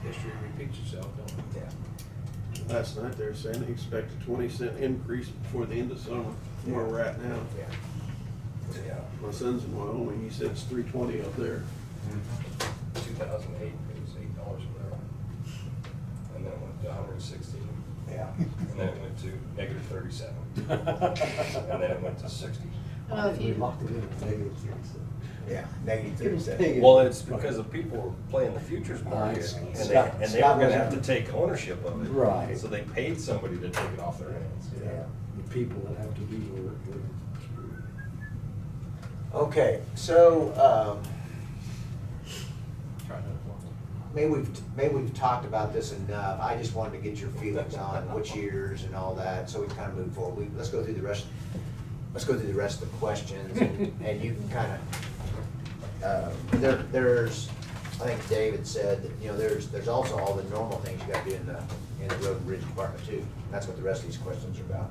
History repeats itself, don't it? Yeah. Last night they were saying they expect a 20-cent increase before the end of summer, from where we're at now. Yeah. Yeah. My son's in Wyoming, he said it's 3.20 up there. 2008, it was $8 a barrel. And then it went to 116. Yeah. And then it went to negative 37. And then it went to 60. Well, if We you, locked it in at negative 3, so. Yeah, negative 37. Well, it's because of people were playing the futures market, Nice. and Scott- they were Scott gonna was- have to take ownership of it. Right. So they paid somebody to take it off their hands. Yeah. The people that have to do the work. Okay, so, Try another formula. maybe we've talked about this enough. I just wanted to get your feelings on which years and all that, so we kind of move forward. Let's go through the rest of the questions, and you can kind of, there's, I think David said that, you know, there's also all the normal things you gotta do in the road and bridge department too. That's what the rest of these questions are about.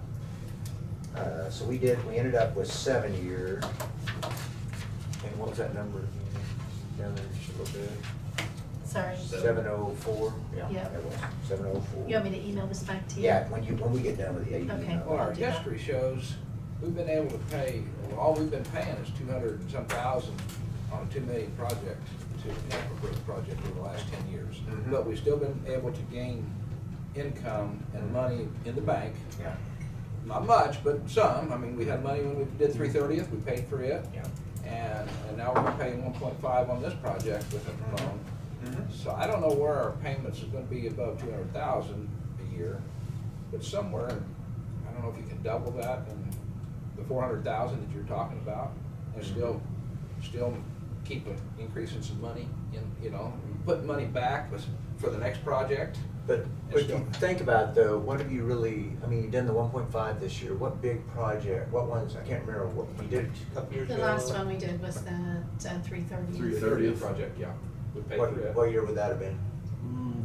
So we ended up with 7-year, and what was that number? Down there just a little bit. sorry, 704? Yeah. It was, 704. you want me to email this back to you? Yeah, when we get done with it, yeah, you Okay. can. Well, our I'll do that. history shows, we've been able to pay, all we've been paying is 200 and some thousand on a 2 million project to National Bridge project over the last 10 years. Mhm. But we've still been able to gain income and money in the bank. Yeah, Not much, but some. I mean, we had money when we did 330th, we paid for it. yeah. And now we're paying 1.5 on this project with a loan. Mhm. So I don't know where our payments are gonna be above 200,000 a year, but somewhere, I don't know if you can double that and the 400,000 that you're talking about, and still keep increasing some money in, you know, put money back for the next project. But if you think about it though, what have you really, I mean, you've done the 1.5 this year, what big project, what ones, I can't remember, what, you did it a couple years The ago? last one we did was that 330. 330th. Project, yeah. We paid for it. What year would that have been?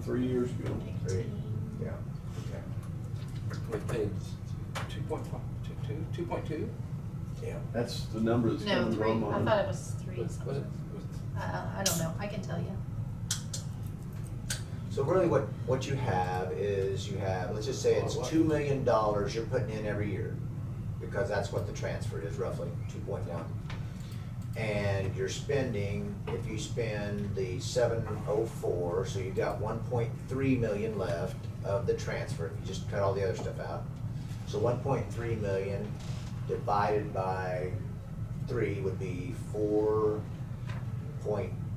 3 years ago. 18. Yeah, okay. We paid 2.2? Yeah. That's the number that's No, coming 3, from I on. thought it was 3 Was it? something. I don't know, I can tell you. So really what you have is you have, let's just say it's $2 million you're putting in every year, because that's what the transfer is roughly, 2.1. And you're spending, if you spend the 704, so you've got 1.3 million left of the transfer, if you just cut all the other stuff out. So 1.3 million divided by 3 would be 4.1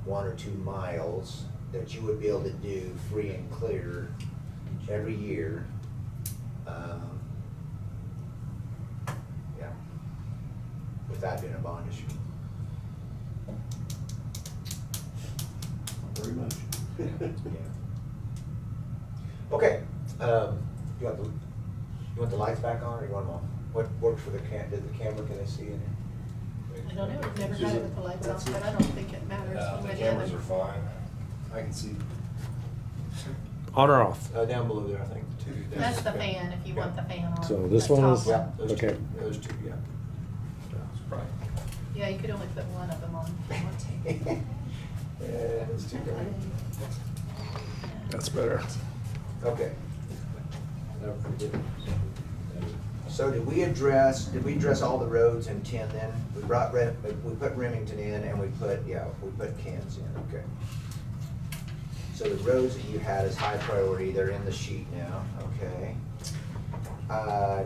or 2 miles that you would be able to do free and clear every year. Yeah, without doing a bond issue. Very much. Yeah. Okay, you want the lights back on, or you want them off? What works for did the camera, can they see in here? I don't know, I've never had it with the lights off, but I don't think it matters Yeah, one the way or the cameras other. are fine. I can see. On or off? Down below there, I think. That's the fan, if you want the fan on. So this the one top is- Yeah, those Okay. two, those two, yeah. It's probably. Yeah, you could only put one of them on. Yeah, those two, right? That's better. Okay, Never forget. so did we address all the roads in 10 then? We put Remington in and we put Ken's in, okay. So the roads that you had as high priority, they're in the sheet now, okay.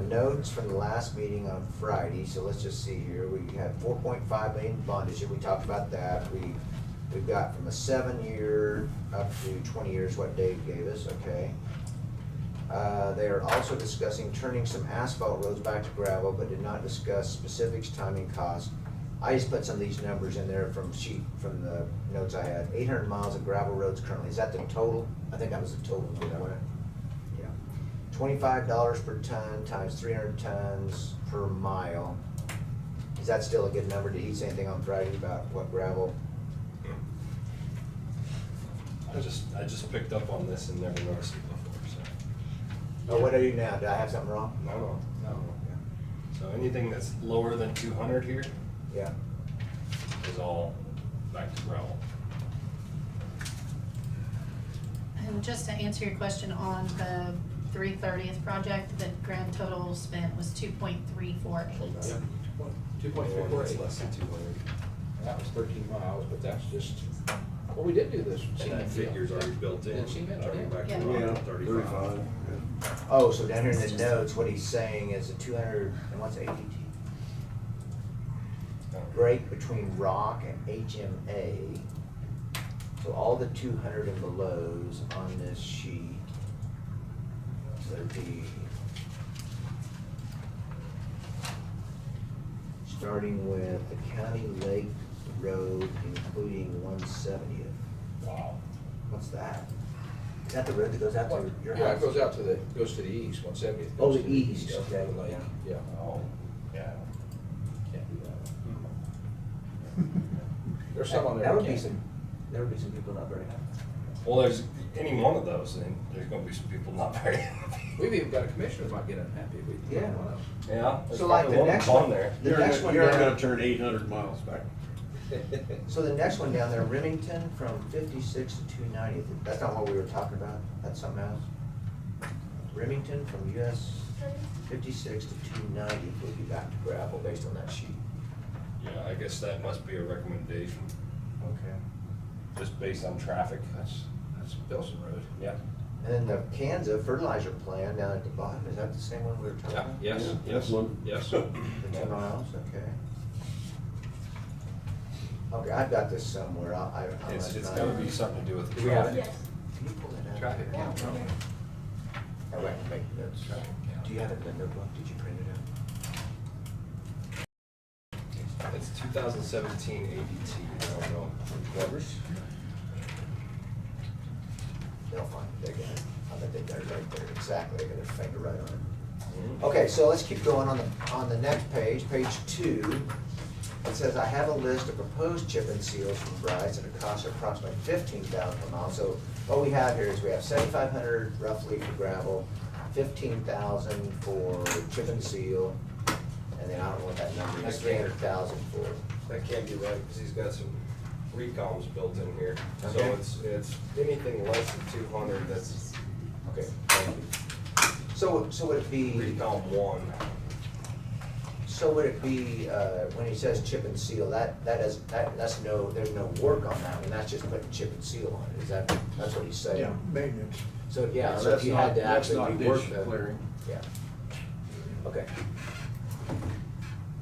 Notes from the last meeting on Friday, so let's just see here, we had 4.5 million bond issue, we talked about that. We've got from a 7-year up to 20 years what Dave gave us, okay. They are also discussing turning some asphalt roads back to gravel, but did not discuss specifics, timing, cost. I just put some of these numbers in there from the notes I had. 800 miles of gravel roads currently, is that the total? I think that was the total, wasn't it? Yeah. $25 per ton times 300 tons per mile. Is that still a good number? Did he say anything on Friday about what gravel? I just picked up on this and never noticed it before, so. Oh, what do I do now? Did I have something wrong? No. Yeah. So anything that's lower than 200 here Yeah. is all back to gravel. And just to answer your question on the 330th project, the grand total spent was 2.348. Yeah, 2.348. That's less than 200. That was 13 miles, but that's just, well, we did do this. And cement that deal. figure's already built in. Did cement, Turning yeah. back to Yeah. gravel, Yeah, 35. 35. Oh, so down here in the notes, what he's saying is a 200, and what's ADT? Break between rock and HMA. So all the 200 and belows on this sheet, so it'd be starting with the County Lake Road, including 170th. Wow. What's that? Is that the road that goes out to your house? Yeah, it goes out to goes to the east, 170th. Oh, goes the to east, of okay, the lake. yeah. Yeah. Oh, yeah. Can't do that. There's some on there. That would we be can't. there would be some people not very happy. Well, there's any one of those, and there's gonna be some people not very happy. We've even got a commissioner that might get unhappy if we do Yeah. one of them. Yeah. there's So like probably the one next on one, there. the next one You're not down, gonna turn 800 miles back. so the next one down there, Remington from 56 to 290th, that's not what we were talking about, that's something else? Remington from US 56 to 290th will be back to gravel based on that sheet. Yeah, I guess that must be a recommendation, Okay. just based on traffic. That's Bilson Road. Yeah. And then the Kansas fertilizer plant down at the bottom, is that the same one we were talking Yeah, about? yes, Yeah, yes, that's one. yes. The 2 miles, okay. Okay, I've got this somewhere, It's gotta be something to do with Do we have it? traffic. Can you pull that out? Traffic count. Oh, wait, make notes. Do you have it in the notebook? Did you print it out? It's 2017 ADT, I don't know. Numbers? They'll find it, they got it. I bet they got it right there, exactly, they got their finger right on it. Okay, so let's keep going on the next page, page 2. It says, I have a list of proposed chip and seals from Bryce at a cost of approximately $15,000 per mile. So what we have here is we have $7,500 roughly for gravel, 15,000 for chip and seal, and then I don't know what that number is, 300,000 for. That can't be right, because he's got some recoms built in here. So Okay. it's anything less than 200, that's Okay, thank you. So would it be, recom 1. so would it be, when he says chip and seal, that's no, there's no work on that one, that's just putting chip and seal on it, that's what he's saying? Yeah, maintenance. So, yeah, No, so if that's you not- had to that's actually not rework ditch the. clearing. Yeah. Okay.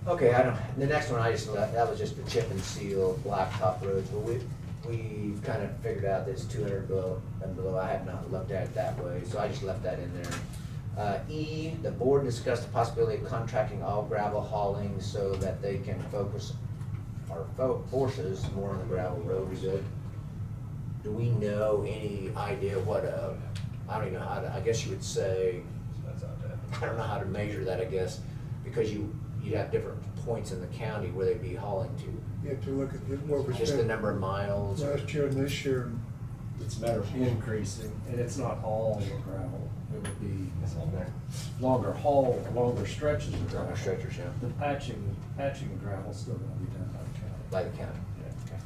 Okay, the next one I just left, that was just the chip and seal blacktop roads, but we've kind of figured out that it's 200 below and below. I have not looked at it that way, so I just left that in there. E, the board discussed the possibility of contracting all gravel hauling so that they can focus our forces more on the gravel road rebuild. Do we know any idea what I don't even know how to, I guess you would say, That's not bad. I don't know how to measure that, I guess, because you'd have different points in the county where they'd be hauling to. You have to look at what we Just the spent number of miles. or- last year and this year. It's a matter of increasing, and it's not all the gravel. It would be It's on there. longer haul, longer stretches of gravel. Longer stretchers, yeah. The patching of gravel's still gonna be done by the county. By the county. Yeah.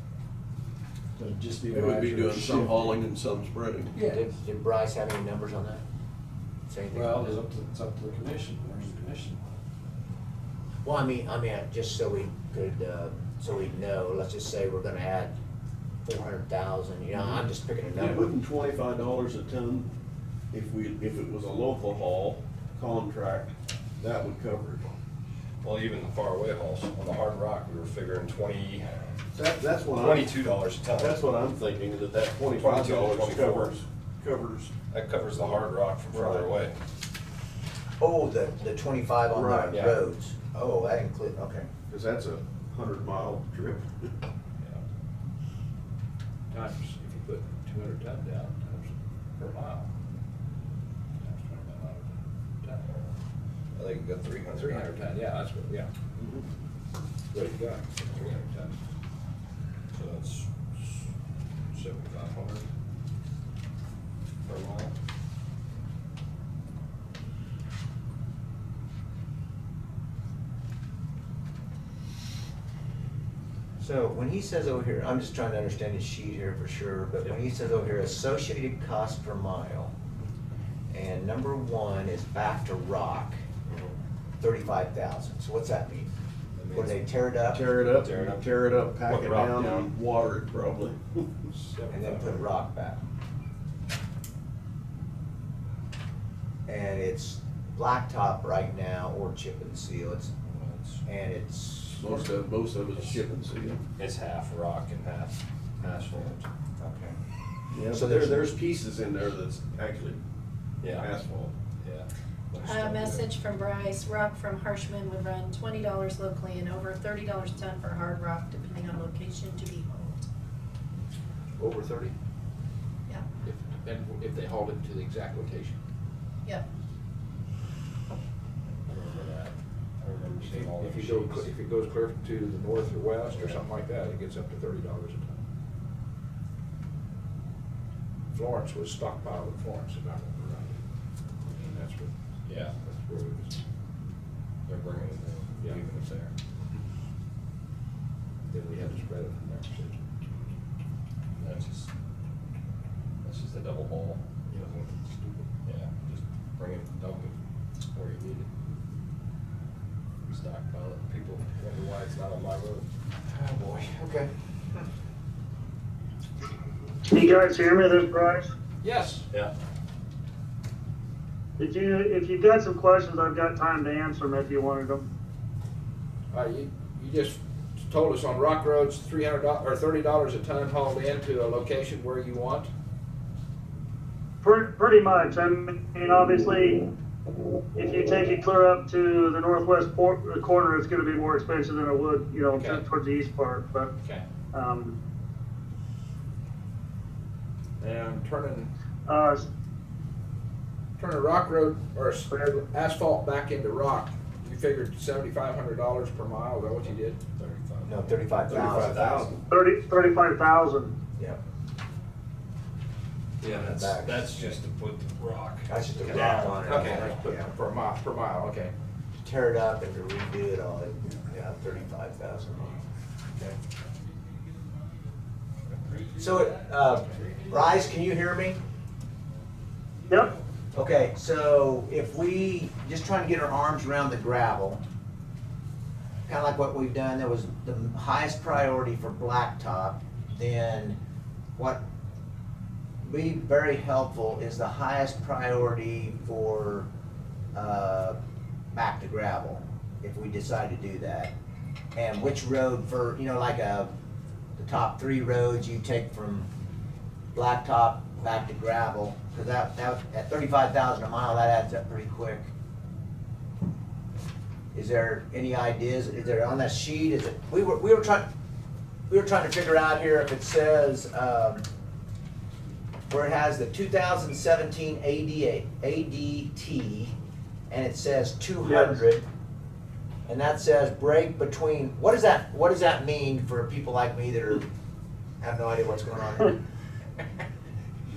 So it'd just be a It would be matter of doing some shifting. hauling and some spreading. Yeah. Did Bryce have any numbers on that? Say anything Well, on it's that? up to the commission, where's the commission? Well, I mean, just so we could, so we know, let's just say we're gonna add 400,000, you know, I'm just picking a number. Putting $25 a ton, if it was a local haul contract, that would cover it. Well, even the far away hauls, on the hard rock, we were figuring That's what $22 a ton. That's what I'm thinking, that $25 covers. That covers the hard rock from further Right. away. Oh, the 25 on Right, the yeah. roads. Oh, that include, okay. Because that's a 100-mile trip. Yeah. Times, if you put 200 ton down, times per mile. Times 25 miles a ton. I think you got 300. 300 ton, yeah, that's what, yeah. What you got, 300 ton. So that's 7,500 per mile. So when he says over here, I'm just trying to understand his sheet here for sure, but when he says over here, associated cost per mile, and number 1 is back to rock, 35,000. So what's that mean? That When they means- tear it up? Tear it up, pack Put it rock down, down. and water it probably. And then put rock back. And it's blacktop right now or chip and seal, and it's. Most of it's chip and seal. It's half rock and half asphalt. Okay. Yeah, So so there's- there's pieces in there that's actually Yeah. asphalt. Yeah. A message from Bryce, rock from Harshman would run $20 locally and over $30 a ton for hard rock, depending on location to be hauled. Over 30, Yeah, if they hauled it to the exact location. yep. I remember that. I remember seeing all If those you go, sheets. if it goes clear to the north or west or something like that, it gets up to $30 a ton. Florence was stockpiled in Florence, if I remember right. And that's what, Yeah, that's where it was. they're bringing it in, Yeah. leaving it there. Then we had to spread it from there. That's just a double haul. Yeah, just bring it, dump it where you need it. Stockpile it, people wonder why it's not on my road. Oh, boy, okay. Can you guys hear me, this Bryce? Yes. Yeah. If you've got some questions, I've got time to answer them if you wanted them. You just told us on rock roads, $300 or $30 a ton hauled into a location where you want. Pretty much. I mean, obviously, if you take it clear up to the northwest corner, it's gonna be more expensive than it would, you know, Okay. towards the east part, but, Okay. um, And turning uh, rock road or asphalt back into rock, you figured $7,500 per mile, is that what you did? 35. No, 35,000. 35,000. 35,000. Yeah. Yeah, that's just to put the rock. That's just a rock Down. on it. Okay, let's put Yeah. per mile, okay. To tear it up and to redo it all, yeah, 35,000. Okay. So, Bryce, can you hear me? Yep, Okay, so if we, just trying to get our arms around the gravel, kind of like what we've done, there was the highest priority for blacktop, then what would be very helpful is the highest priority for back to gravel, if we decide to do that. And which road for, you know, like the top 3 roads you take from blacktop back to gravel, because that at 35,000 a mile, that adds up pretty quick. Is there any ideas? Is there on that sheet? Is it? We were trying to figure out here if it says where it has the 2017 ADT, and it says 200, Yes. and that says break between. What does that mean for people like me that have no idea what's going on?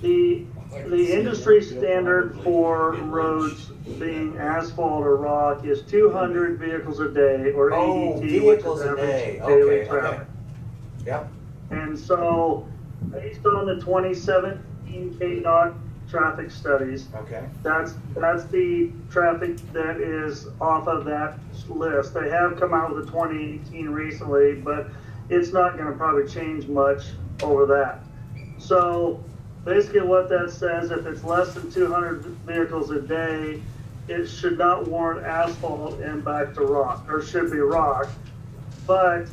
the industry standard for roads being asphalt or rock is 200 vehicles a day, or Oh, ADT, vehicles which a is day. average daily Okay, traffic. okay. Yep. And so, based on the 2017 KDOT traffic studies, Okay. that's the traffic that is off of that list. They have come out with a 2018 recently, but it's not gonna probably change much over that. So, basically what that says, if it's less than 200 vehicles a day, it should not warrant asphalt and back to rock, or should be rock. But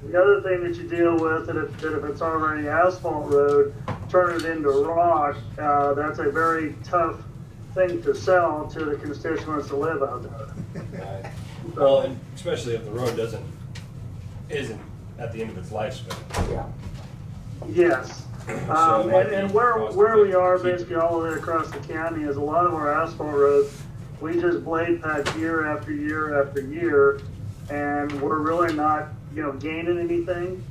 the other thing that you deal with, that if it's already asphalt road, turn it into rock, that's a very tough thing to sell to the constituents that live out there. Right. Well, and especially if the road isn't at the end of its lifespan. Yeah. Yes. So it might And be where cost we are effective to keep basically all the way across the county is a lot of our asphalt roads, we just blade patch year after year after year, and we're really not, gaining anything.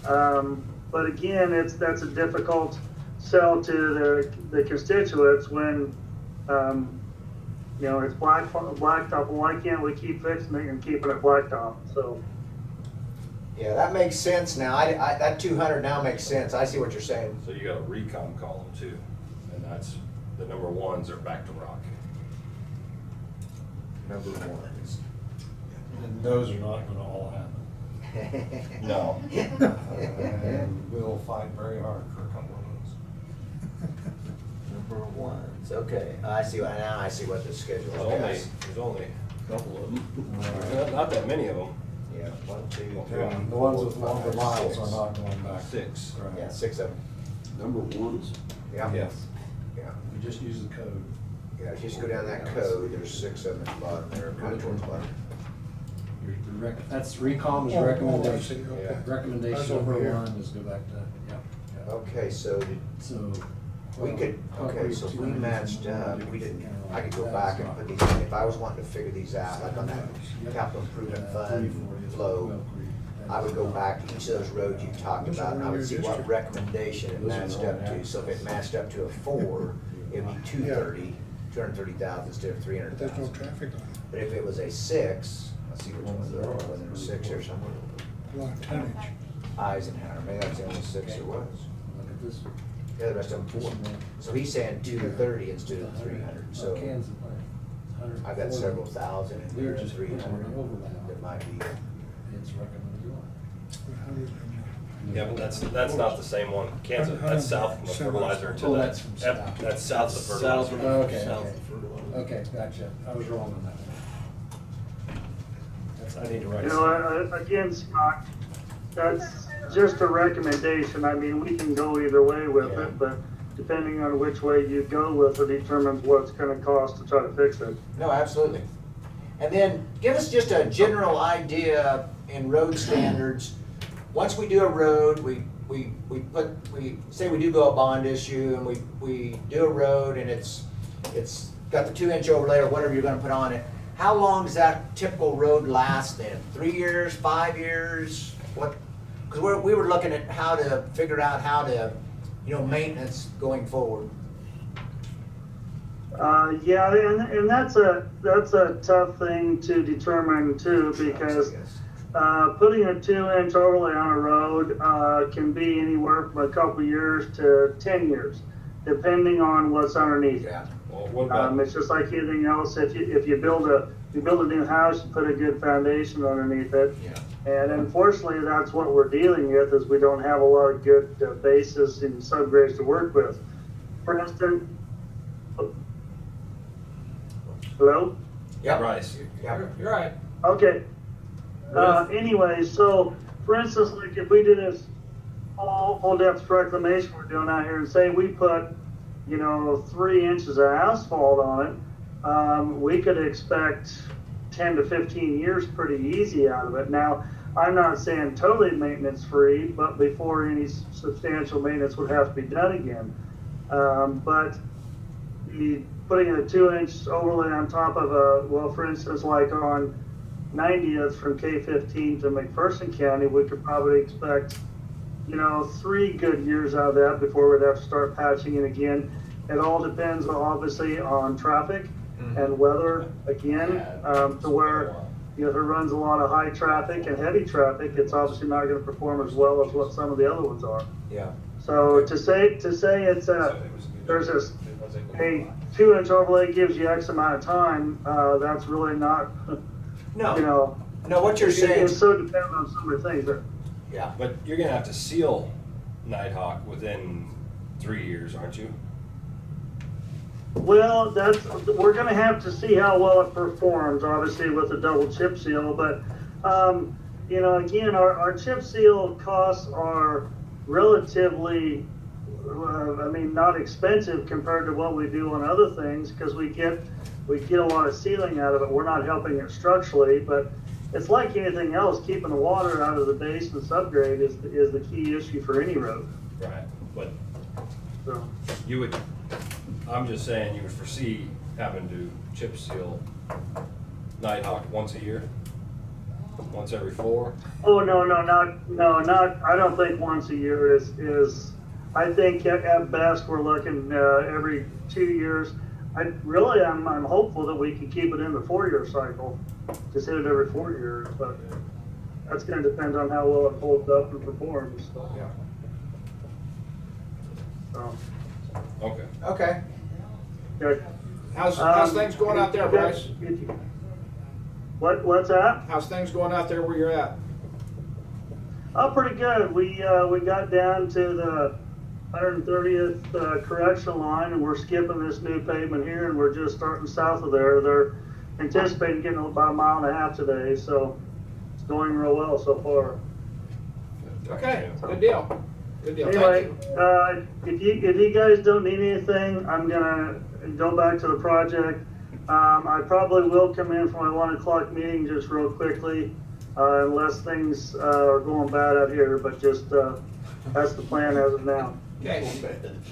But again, that's a difficult sell to the constituents when, it's blacktop. Why can't we keep fixing it and keeping it blacktop? So. Yeah, that makes sense now. That 200 now makes sense. I see what you're saying. So you got a recom column too, and that's, the number 1s are back to rock. Number 1s. And those are not gonna all happen. No. And we'll fight very hard for a couple of Number 1s. Okay, I see. Now I see what the schedule is. There's only A couple of them. not that many of them. Yeah, 1, 2, 3. those. The ones with longer 5, miles 6. are not going back. 6. Right. Yeah, 6 of them. Number 1s. Yeah. Yes. Yeah. We just use the code. Yeah, just go down that code. There's 6 of them at the bottom there, kind of towards the bottom. That's recom is Oh, recommendation. oh, I see, okay. Recommendation That's over number here. 1 is go back to, yeah. Okay, so So. we could, okay, so if we matched up, I could go back and put these, if I was wanting to figure these out, like on that capital improvement fund flow, I would go back to each of those roads you talked about, and I would see what recommendation it matched up to. So if it matched up to a 4, it'd be 230,000 instead of But there's no 300,000. traffic on But if it was a 6, let's see which ones there are, whether there's 6 here somewhere. it, a lot of tonnage. Eisenhower, maybe that's the only 6 there was. Look at this. Yeah, the rest of them 4. So he's saying 230 instead of 300, so Kansas plant. I've got several thousand in We're there, just 300, over that. that might be. It's recommended. Yeah, but that's not the same one. Kansas, that's south from the fertilizer to Oh, the. that's from south. That's south of fertilizer. Okay, okay, gotcha. I was wrong on that. I need to write. Again, Scott, that's just a recommendation. I mean, we can go either way with Yeah. it, but depending on which way you go with it determines what it's gonna cost to try to fix it. No, absolutely. And then give us just a general idea in road standards. Once we do a road, we say we do go a bond issue and we do a road and it's got the 2-inch overlay or whatever you're gonna put on it. How long does that typical road last then? 3 years, 5 years? What? Because we were looking at how to figure out how to, maintenance going forward? Yeah, and that's a tough thing to determine too, because putting a 2-inch overlay on a road can be anywhere from a couple years to 10 years, depending on what's underneath it. Yeah. Well, what about, It's just like anything else. If you build a new house, you put a good foundation underneath it. Yeah. And unfortunately, that's what we're dealing with, is we don't have a lot of good bases and subgrades to work with. For instance, hello? Yeah. Bryce? Yeah. You're right. Okay. Anyway, so for instance, like if we do this full depth reclamation we're doing out here, and say we put, 3 inches of asphalt on it, we could expect 10 to 15 years pretty easy out of it. Now, I'm not saying totally maintenance free, but before any substantial maintenance would have to be done again. But putting a 2-inch overlay on top of for instance, like on 90th from K15 to McPherson County, we could probably expect, 3 good years out of that before we'd have to start patching it again. It all depends obviously on traffic and weather again, to where, if it runs a lot of high traffic and heavy traffic, it's obviously not going to perform as well as what some of the other ones are. Yeah. So to say it's there's a 2-inch overlay gives you X amount of time, that's really not, No. No, what you're saying. It's so dependent on so many things. Yeah. But you're gonna have to seal Nighthawk within 3 years, aren't you? Well, we're gonna have to see how well it performs, obviously with the double chip seal, but, again, our chip seal costs are relatively, not expensive compared to what we do on other things, because we get a lot of sealing out of it. We're not helping it structurally, but it's like anything else, keeping the water out of the base and subgrade is the key issue for any road. Right. But So, I'm just saying, you would foresee having to chip seal Nighthawk once a year? Once every 4? oh, no, I don't think once a year is, I think at best we're looking, every 2 years. I'm hopeful that we can keep it in the 4-year cycle, just hit it every 4 years, but that's gonna depend on how well it holds up and performs. Yeah. So, Okay. Okay. good. How's things going out there, Bryce? What's that? How's things going out there where you're at? Oh, pretty good. We got down to the 130th correctional line, and we're skipping this new pavement here, and we're just starting south of there. They're anticipating getting about 1.5 miles today, so it's going real well so far. Okay, good deal. Good deal. Anyway, Thank you. if you guys don't need anything, I'm gonna go back to the project. I probably will come in for my 1 o'clock meeting just real quickly, unless things are going bad out here, but just that's the plan as of now. Okay,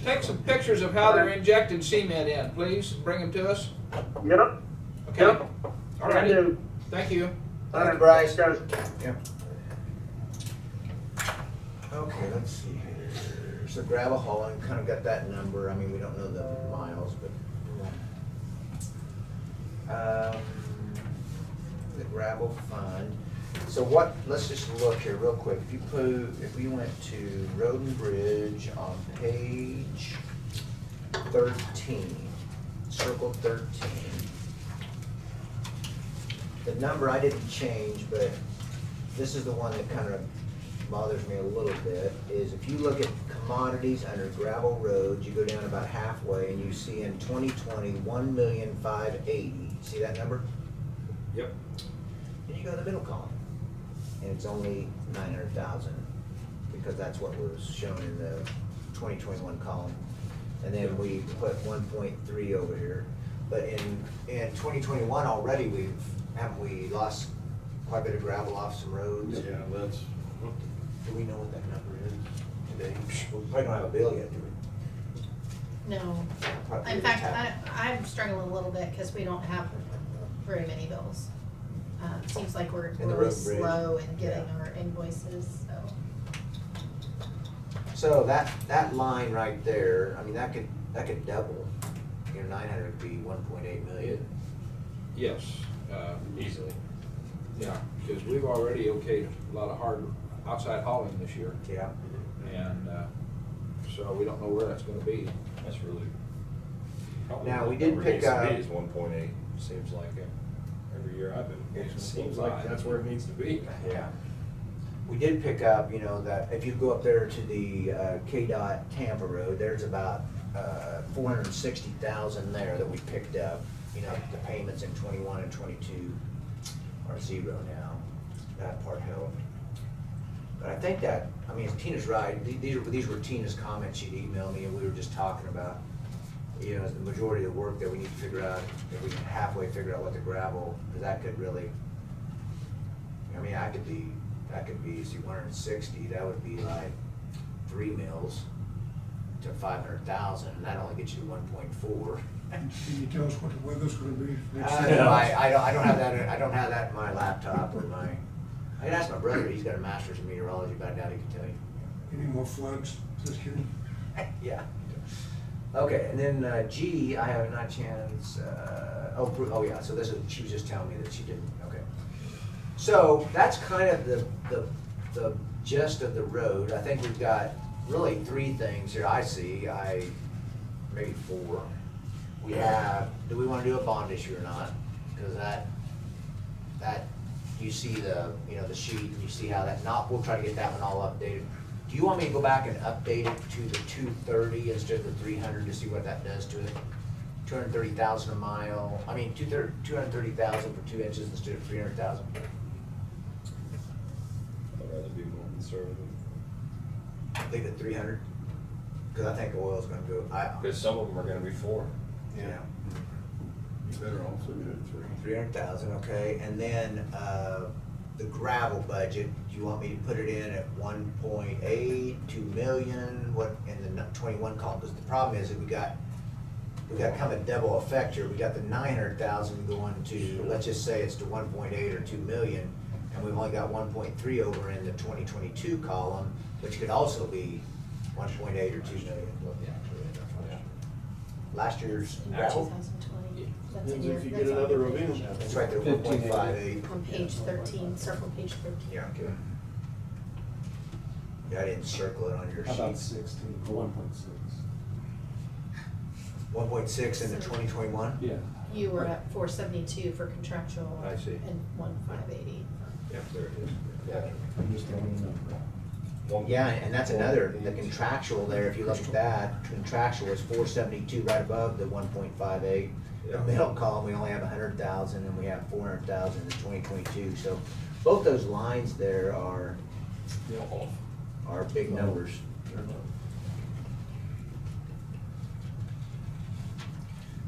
take some pictures of how they're injecting cement in, please, and bring them to us. Yep. Okay? Yep. All Can right. do. Thank you. Thank you, Bryce. Guys. Yeah. Okay, let's see here. So gravel hauling, kind of got that number. I mean, we don't know the miles, but. The gravel fund. So let's just look here real quick. If we went to Road and Bridge on page 13, circle 13. The number I didn't change, but this is the one that kind of bothers me a little bit, is if you look at commodities under gravel roads, you go down about halfway and you see in 2020, 1,580,000. See that number? Yep. Then you go to the middle column, and it's only 900,000, because that's what was shown in the 2021 column. And then we put 1.3 over here. But in 2021 already, haven't we lost quite a bit of gravel off some roads? Yeah, that's, Do we know what that number is today? We probably don't have a bill yet, do we? No. Probably In just fact, have- I'm struggling a little bit because we don't have very many bills. It seems like we're And the really road and bridge. slow in getting Yeah. our invoices, so. So that line right there, I mean, that could double. You know, 900 would be 1.8 million. Yes, Easily. yeah, because we've already okayed a lot of hard outside hauling this year. Yeah. And, so we don't know where that's gonna be. That's really. probably Now, we what did number pick needs to up- be is 1.8, seems like it. Every year I've been, It's it seems like that's where it needs to be. Yeah. We did pick up, you know, that if you go up there to the KDOT Tampa Road, there's about 460,000 there that we picked up. You know, the payments in 21 and 22 are zero now. That part helped. But I think that, I mean, Tina's right. These were Tina's comments. She'd emailed me, and we were just talking about, you know, the majority of the work that we need to figure out, if we can halfway figure out what the gravel, because that could really, I mean, that could be, see, 160, that would be like 3 mills to 500,000, and that only gets you to 1.4. Can you tell us what the weather's gonna be next I year? don't know, I don't have that, I don't have that in my laptop or my, I can ask my brother, he's got a master's in meteorology, but I doubt he can tell you. Any more floods this year? Yeah. Okay, and then G, I have not chance, oh yeah, so this is, she was just telling me that she didn't, okay. So that's kind of the gist of the road. I think we've got really 3 things here I see, maybe 4. We have, do we wanna do a bond issue or not? Because that, you see the, you know, the sheet, and you see how that, we'll try to get that one all updated. Do you want me to go back and update it to the 230 instead of the 300 to see what that does to it? 230,000 a mile, I mean, 230,000 for 2 inches instead of 300,000. I'd rather be more conservative. Leave it 300, because I think oil's gonna go, Because some of them are gonna be 4. yeah. You better also do it 300,000, okay, and then, the gravel budget, do you want me to put it in at 1.8, 2 million, what, in the 21 column? Because the problem is that we got kind of a double effect here. We got the 900,000 going to, let's just say it's to 1.8 or 2 million, and we've only got 1.3 over in the 2022 column, which could also be 1.8 or 2 million. Last year's In gravel, 2020. That's in Depends your- if you that's get on another your page. event. it's right there, 1.58. On page 13, circle page 13. Yeah, okay. Yeah, I didn't circle it on your How about sheet. 16, 1.6? 1.6 in the 2021? Yeah. You were at 472 for contractual. I see. And 1,580. Yeah, there it is. Yeah. I'm just throwing a number. Yeah, and that's another, the contractual there, if you look at that, contractual is 472 right above the 1.58. The Yeah. middle column, we only have 100,000 and we have 400,000 in 2022. So both those lines there are big numbers.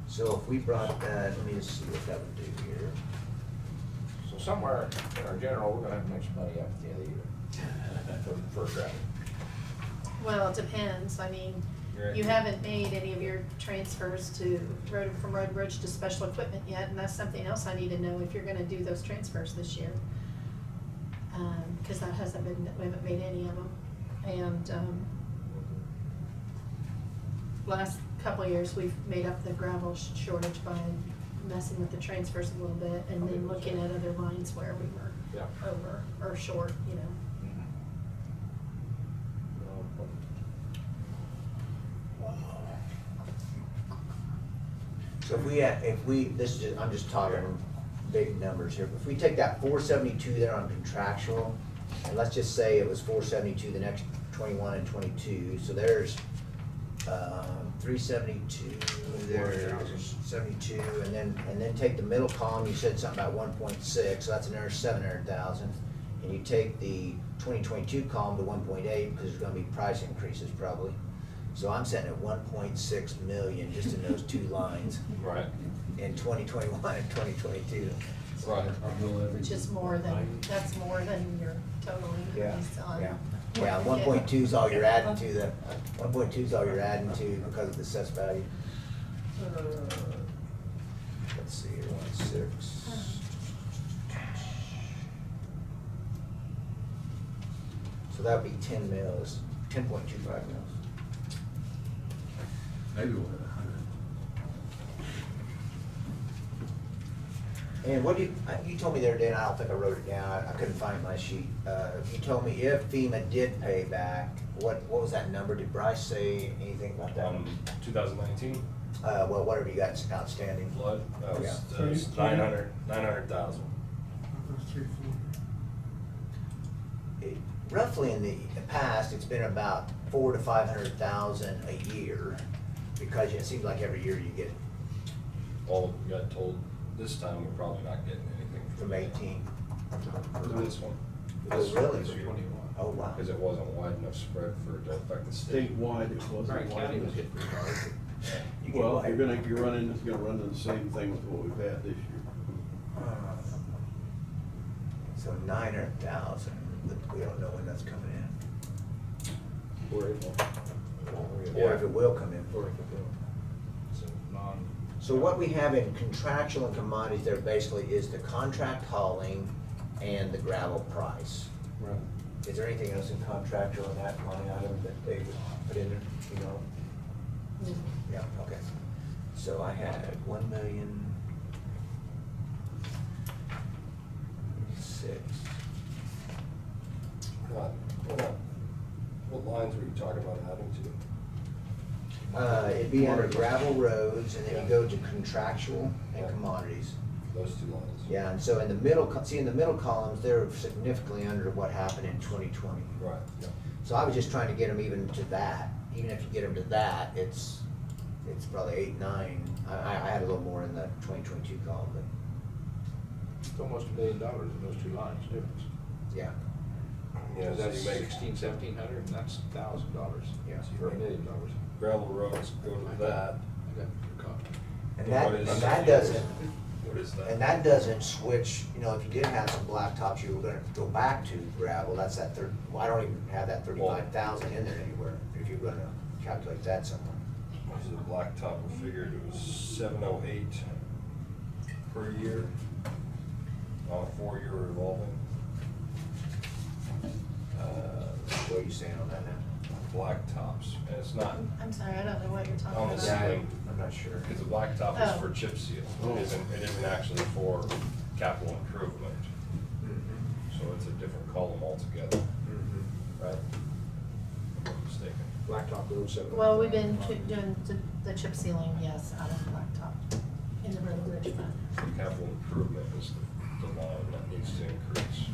So if we brought that, let me just see what that would do here. So somewhere in our general, we're gonna have to make some money after the end of the year for first round. Well, it depends. I mean, Right. you haven't made any of your transfers from road and bridge to special equipment yet, and that's something else I need to know if you're gonna do those transfers this year. Cause that hasn't been, we haven't made any of them. And, last couple of years, we've made up the gravel shortage by messing with the transfers a little bit and then looking at other lines where we were Yeah. over or short, you know. So if we, this is just, I'm just talking big numbers here, but if we take that 472 there on contractual, and let's just say it was 472 the next 21 and 22, so there's 372, there's 72, and then take the middle column, you said something about 1.6, so that's another 700,000, and you take the 2022 column to 1.8, because there's gonna be price increases probably. So I'm setting at 1.6 million just in those 2 lines Right. in 2021 and 2022. Right. Which is more than, that's more than your total Yeah, increase on. yeah. what Yeah, you 1.2 get. is all you're adding to the, 1.2 is all you're adding to because of the assessed value. Let's see here, 1.6. So that'd be 10 mils. 10.25 mils. Maybe we'll hit 100. And what do you told me the other day, and I don't think I wrote it down, I couldn't find my sheet. You told me if FEMA did pay back, what was that number? Did Bryce say anything about that? 2019 Well, whatever you got outstanding. flood, that was, Yeah. that was 900,000. Those 340. Roughly in the past, it's been about 400,000 to 500,000 a year, because it seems like every year you get All we got told this time, we're probably not getting anything from 18. for this one. Oh, really? This year. Oh, wow. Because it wasn't wide enough spread for it to affect the state. Statewide, it wasn't. Grant County was wide. hit pretty hard. You get Well, like- you're gonna run into the same thing with what we've had this year. So 900,000, but we don't know when that's coming in. Or April. Or if it will come in. Or if it will. So non. So what we have in contractual and commodities there basically is the contract hauling and the gravel price. Right. Is there anything else in contractual in that line item that they would put in there, you know? Yeah, okay. So I had 1,000,006. What lines were you talking about adding to? It'd be under gravel roads, and then you go to contractual and commodities. Those two lines? Yeah, and so in the middle, in the middle columns, they're significantly under what happened in 2020. Right, yeah. So I was just trying to get them even to that. Even if you get them to that, it's probably 8, 9. I had a little more in the 2022 column, but It's almost $1 million in those two lines difference. yeah. Yeah, so That's you make 1,700, and that's $1,000. Yeah. Or $1 million. gravel roads, go to that. I got your copy. And What that, is- and that doesn't, What is that? and that doesn't switch, you know, if you did have some blacktops, you were gonna go back to gravel, that's that well, I don't even have that 35,000 in there anywhere, if you're gonna calculate that somewhere. This is a blacktop, we figured it was 708 per year on a 4-year revolving. What are you saying on that now? Blacktops, and it's not, I'm sorry, I don't know what you're talking On the about. ceiling. I'm not sure. because the blacktop is Oh. for chip seal. Oh. It isn't actually for capital improvement, so it's a different column altogether, right? If I'm not mistaken. Blacktop Road 7. Well, we've been doing the chip sealing, yes, out of blacktop in the road bridge fund. Capital improvement is the line that needs to increase.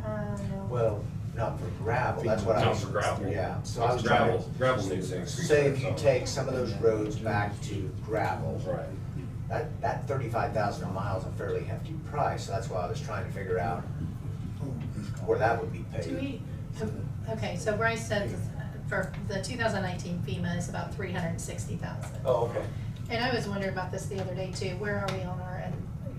No. Well, not for gravel, that's what I Not was. for gravel. Yeah, so I was trying to. Gravel needs to increase. Say if you some. take some of those roads back to gravel. Right. That 35,000 a mile is a fairly hefty price, so that's why I was trying to figure out where that would be paid. Do we, okay, so Bryce said for the 2019 FEMA is about 360,000. Oh, okay. And I was wondering about this the other day too, where are we on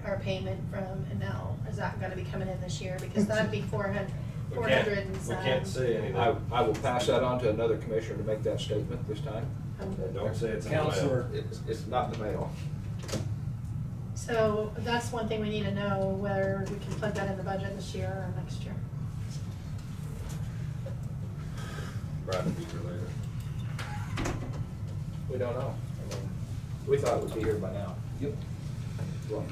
our payment from, and now, is that gonna be coming in this year? Because that'd be 400 We 400 and can't, some. we can't say anything. I will pass that on to another commissioner to make that statement this time. Don't say it's in the mail. Counselor, It's not in the mail. So that's one thing we need to know, whether we can plug that in the budget this year or next year. Brad will be here later. We don't know. I mean, we thought it would be here by now. yep. Well,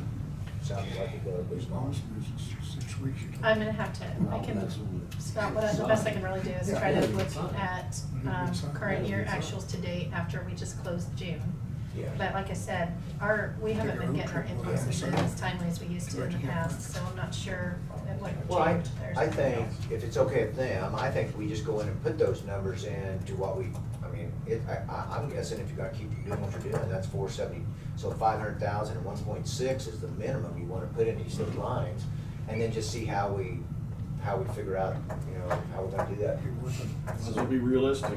sounded like it was, but it's not. Most of it's 6 weeks. I'm gonna have to, Scott, the best I can really do is try to look at, current year actuals to date after we just closed June. Yeah. But like I said, we haven't been getting our invoices in as timely as we used to in the past, so I'm not sure what Well, changed there. I think, if it's okay with them, I think we just go in and put those numbers in to what we, I mean, I'm guessing if you're gonna keep doing what you're doing, that's 470. So 500,000 and 1.6 is the minimum you wanna put in these little lines. And then just see how we figure out, you know, how we're gonna do that. This will be realistic.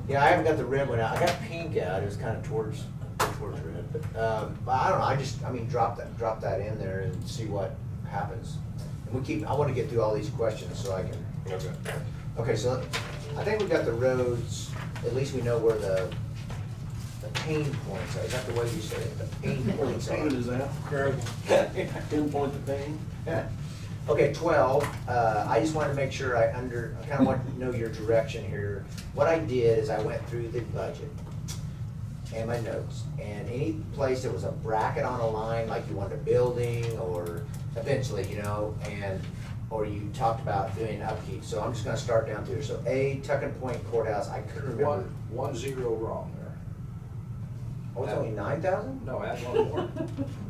Yeah, I haven't got the red one out. I got pink out. It was kind of towards red. But I don't know. I mean, drop that in there and see what happens. And I want to get through all these questions so I can. Okay. Okay, so I think we've got the roads. At least we know where the pain points are. Is that the way you say it? The pain points are. What is that? Gravel. Pinpoint the pain? Okay, 12, I just wanted to make sure I kind of want to know your direction here. What I did is I went through the budget and my notes, and any place that was a bracket on a line, like you wanted a building, or eventually, you know, or you talked about doing upkeep, so I'm just gonna start down through. So A, Tucking Point Courthouse, I couldn't remember. 1 wrong there. Oh, it's only 9,000? No, add one more.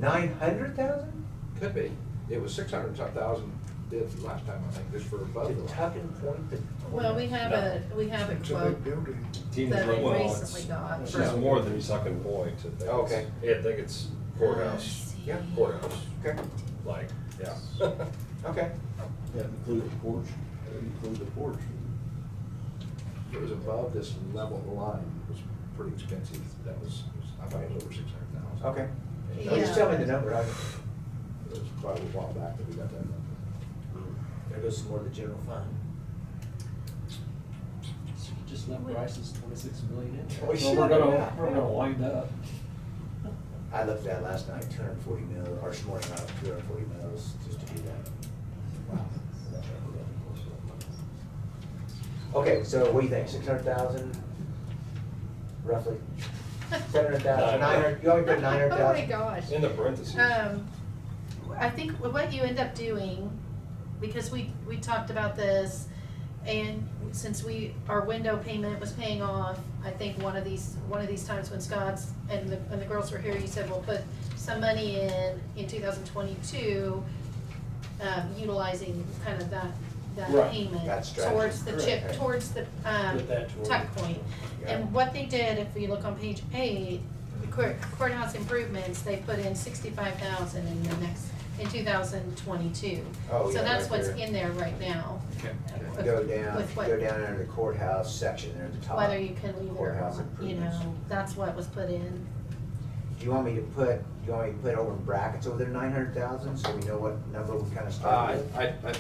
900,000? Could be. It was 600-some thousand bid last time, I think, just for above the To line. Tucking Point? Well, we have a It's a quote big building. Tina's that we looking- recently got. It's more than Tucking Point. I think it's- Okay. Yeah, I think it's courthouse. Yeah. Courthouse, Okay, like, yeah. okay. That include the porch, that include the porch. It was above this level of the line. It was pretty expensive. I thought it was over 600,000. Okay. Yeah. So just tell me the number. It was quite a while back that we got that number. There goes some more to the general fund. Just left Bryce's 26 million in there. We So should, we're gonna, yeah. we're gonna wind up. I looked at that last night, 240 mil, or this morning, 240 mils, just to do that. Wow. Okay, so what do you think, 600,000, roughly? 700,000, 900, you want me to put Oh my 900,000? gosh. In the parentheses. I think what you end up doing, because we talked about this, and since our window payment was paying off, I think one of these times when Scott's and the girls were here, you said, we'll put some money in 2022, utilizing kind of that Right. payment That strategy. towards the chip, Correct. towards the Put that toward- tuck point. Yeah. And what they did, if you look on page 8, courthouse improvements, they put in 65,000 in 2022. Oh, So yeah, that's right what's there. in there right now. With- Go down, with what- go down under the courthouse section there at the top. Whether you can leave it or Courthouse not, you improvements. know, that's what was put in. Do you want me to put over in brackets over there 900,000, so we know what number we kind of start with?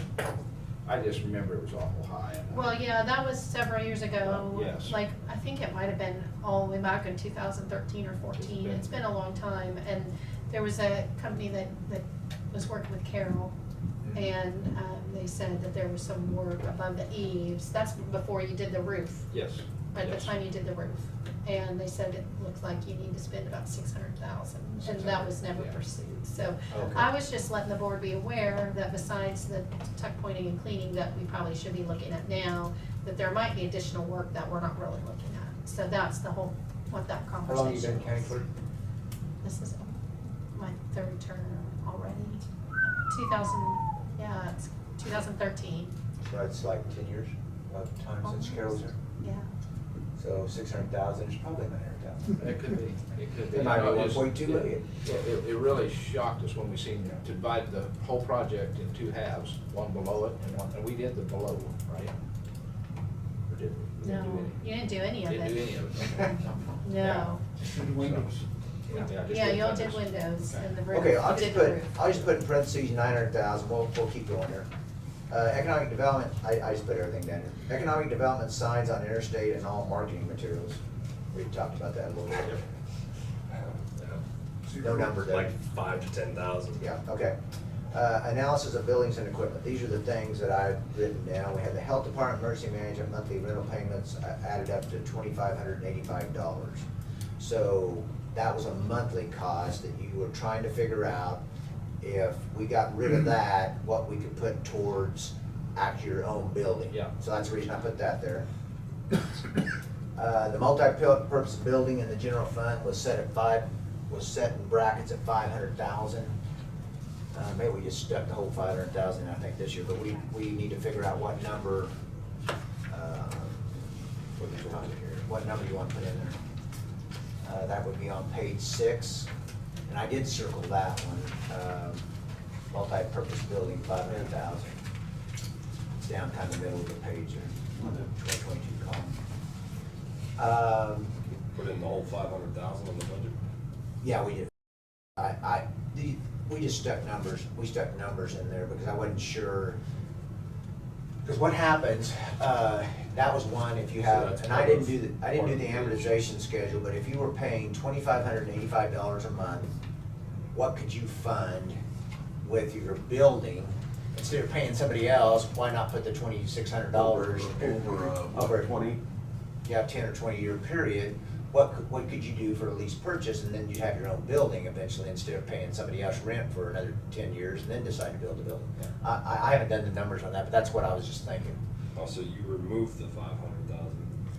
I just remember it was awful high. Well, yeah, that was several years ago. Yes. Like, I think it might have been all the way back in 2013 or 14. It's been a long time. And there was a company that was working with Carol, and they said that there was some work above the eaves. That's before you did the roof, Yes. at the yes. time you did the roof. And they said it looks like you need to spend about 600,000, and that was never Yeah. pursued. So Okay. I was just letting the board be aware that besides the tuck pointing and cleaning that we probably should be looking at now, that there might be additional work that we're not really looking at. So that's the whole, what that How conversation long you been county is. clerk? This is my third term already. it's 2013, So it's like 10 years of time since Carol was here? yeah. So 600,000 is probably 900,000. It could be, it could be. It might be You know, 1.2 million. It really shocked us when we seen to divide the whole project in two halves, one below it and one, and we did the below, right? Or did we? We didn't do No, any. you didn't do any of Didn't do it. any of it. No. And windows. just Yeah, did y'all did windows. windows Okay. and the roof. Okay, You I'll did just the put, roof. I'll just put in parentheses 900,000, we'll keep going here. Economic development, I just put everything down here. Economic development signs on interstate and all marketing materials. We talked about that a little bit. No number there. Like 5 to 10,000. Yeah, okay. Analysis of buildings and equipment, these are the things that I've written down. We had the health department, emergency management, monthly rental payments added up to $2,585. So that was a monthly cost that you were trying to figure out if we got rid of that, what we could put towards actually your own building. Yeah. So that's the reason I put that there. The multi-purpose building in the general fund was set in brackets at 500,000. Maybe we just stuck the whole 500,000 I think this year, but we need to figure out what number, what number you want to put in there. That would be on page 6, and I did circle that one. Multi-purpose building, 500,000. It's down kind of the middle of the page there, on the 2022 column. Put in the whole 500,000 in the budget. Yeah, we did. We just stuck numbers, in there because I wasn't sure. Because what happens, that was one, if you So have, that's and I didn't part do of- the amortization schedule, but if you were paying $2,585 a month, what could you fund with your building instead of paying somebody else, why not put the $2,600 Over 20. 10 or 20 year period? What could you do for a lease purchase, and then you'd have your own building eventually, instead of paying somebody else rent for another 10 years and then decide to build a building? I haven't done the numbers on that, but that's what I was just thinking. Also, you removed the 500,000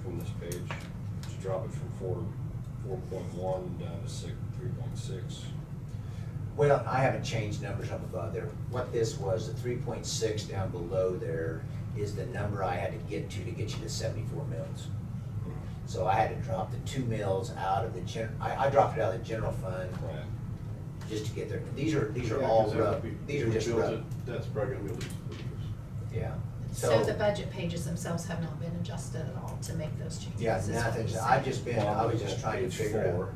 from this page to drop it from 4.1 down to 3.6. Well, I haven't changed numbers up above there. What this was, the 3.6 down below there is the number I had to get you to 74 mils. So I had to drop the 2 mils out of the I dropped it out of the general fund Right. just to get there. These are Yeah, all 'cause that rough. would be- These are we just built rough. it, that's probably gonna be a lease purchase. Yeah. So the budget pages themselves have not been adjusted at all to make those changes? Yeah, is what nothing's, you're I've saying. just been, I was just trying to Page figure 4. out.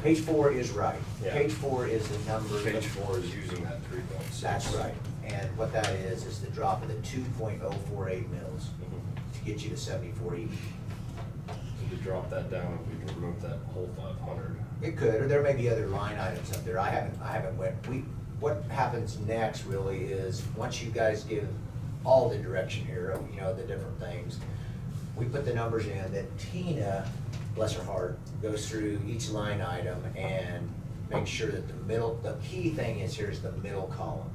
Page 4 is right. Yeah. Page 4 is the number. Page 4 is using that 3.6. That's right. And what that is the drop of the 2.048 mils to get you to 74.80. So to drop that down, we can remove that whole 500. It could, or there may be other line items up there. I haven't went, what happens next really is, once you guys give all the direction here of, the different things, we put the numbers in, then Tina, bless her heart, goes through each line item and makes sure that the key thing is here's the middle column.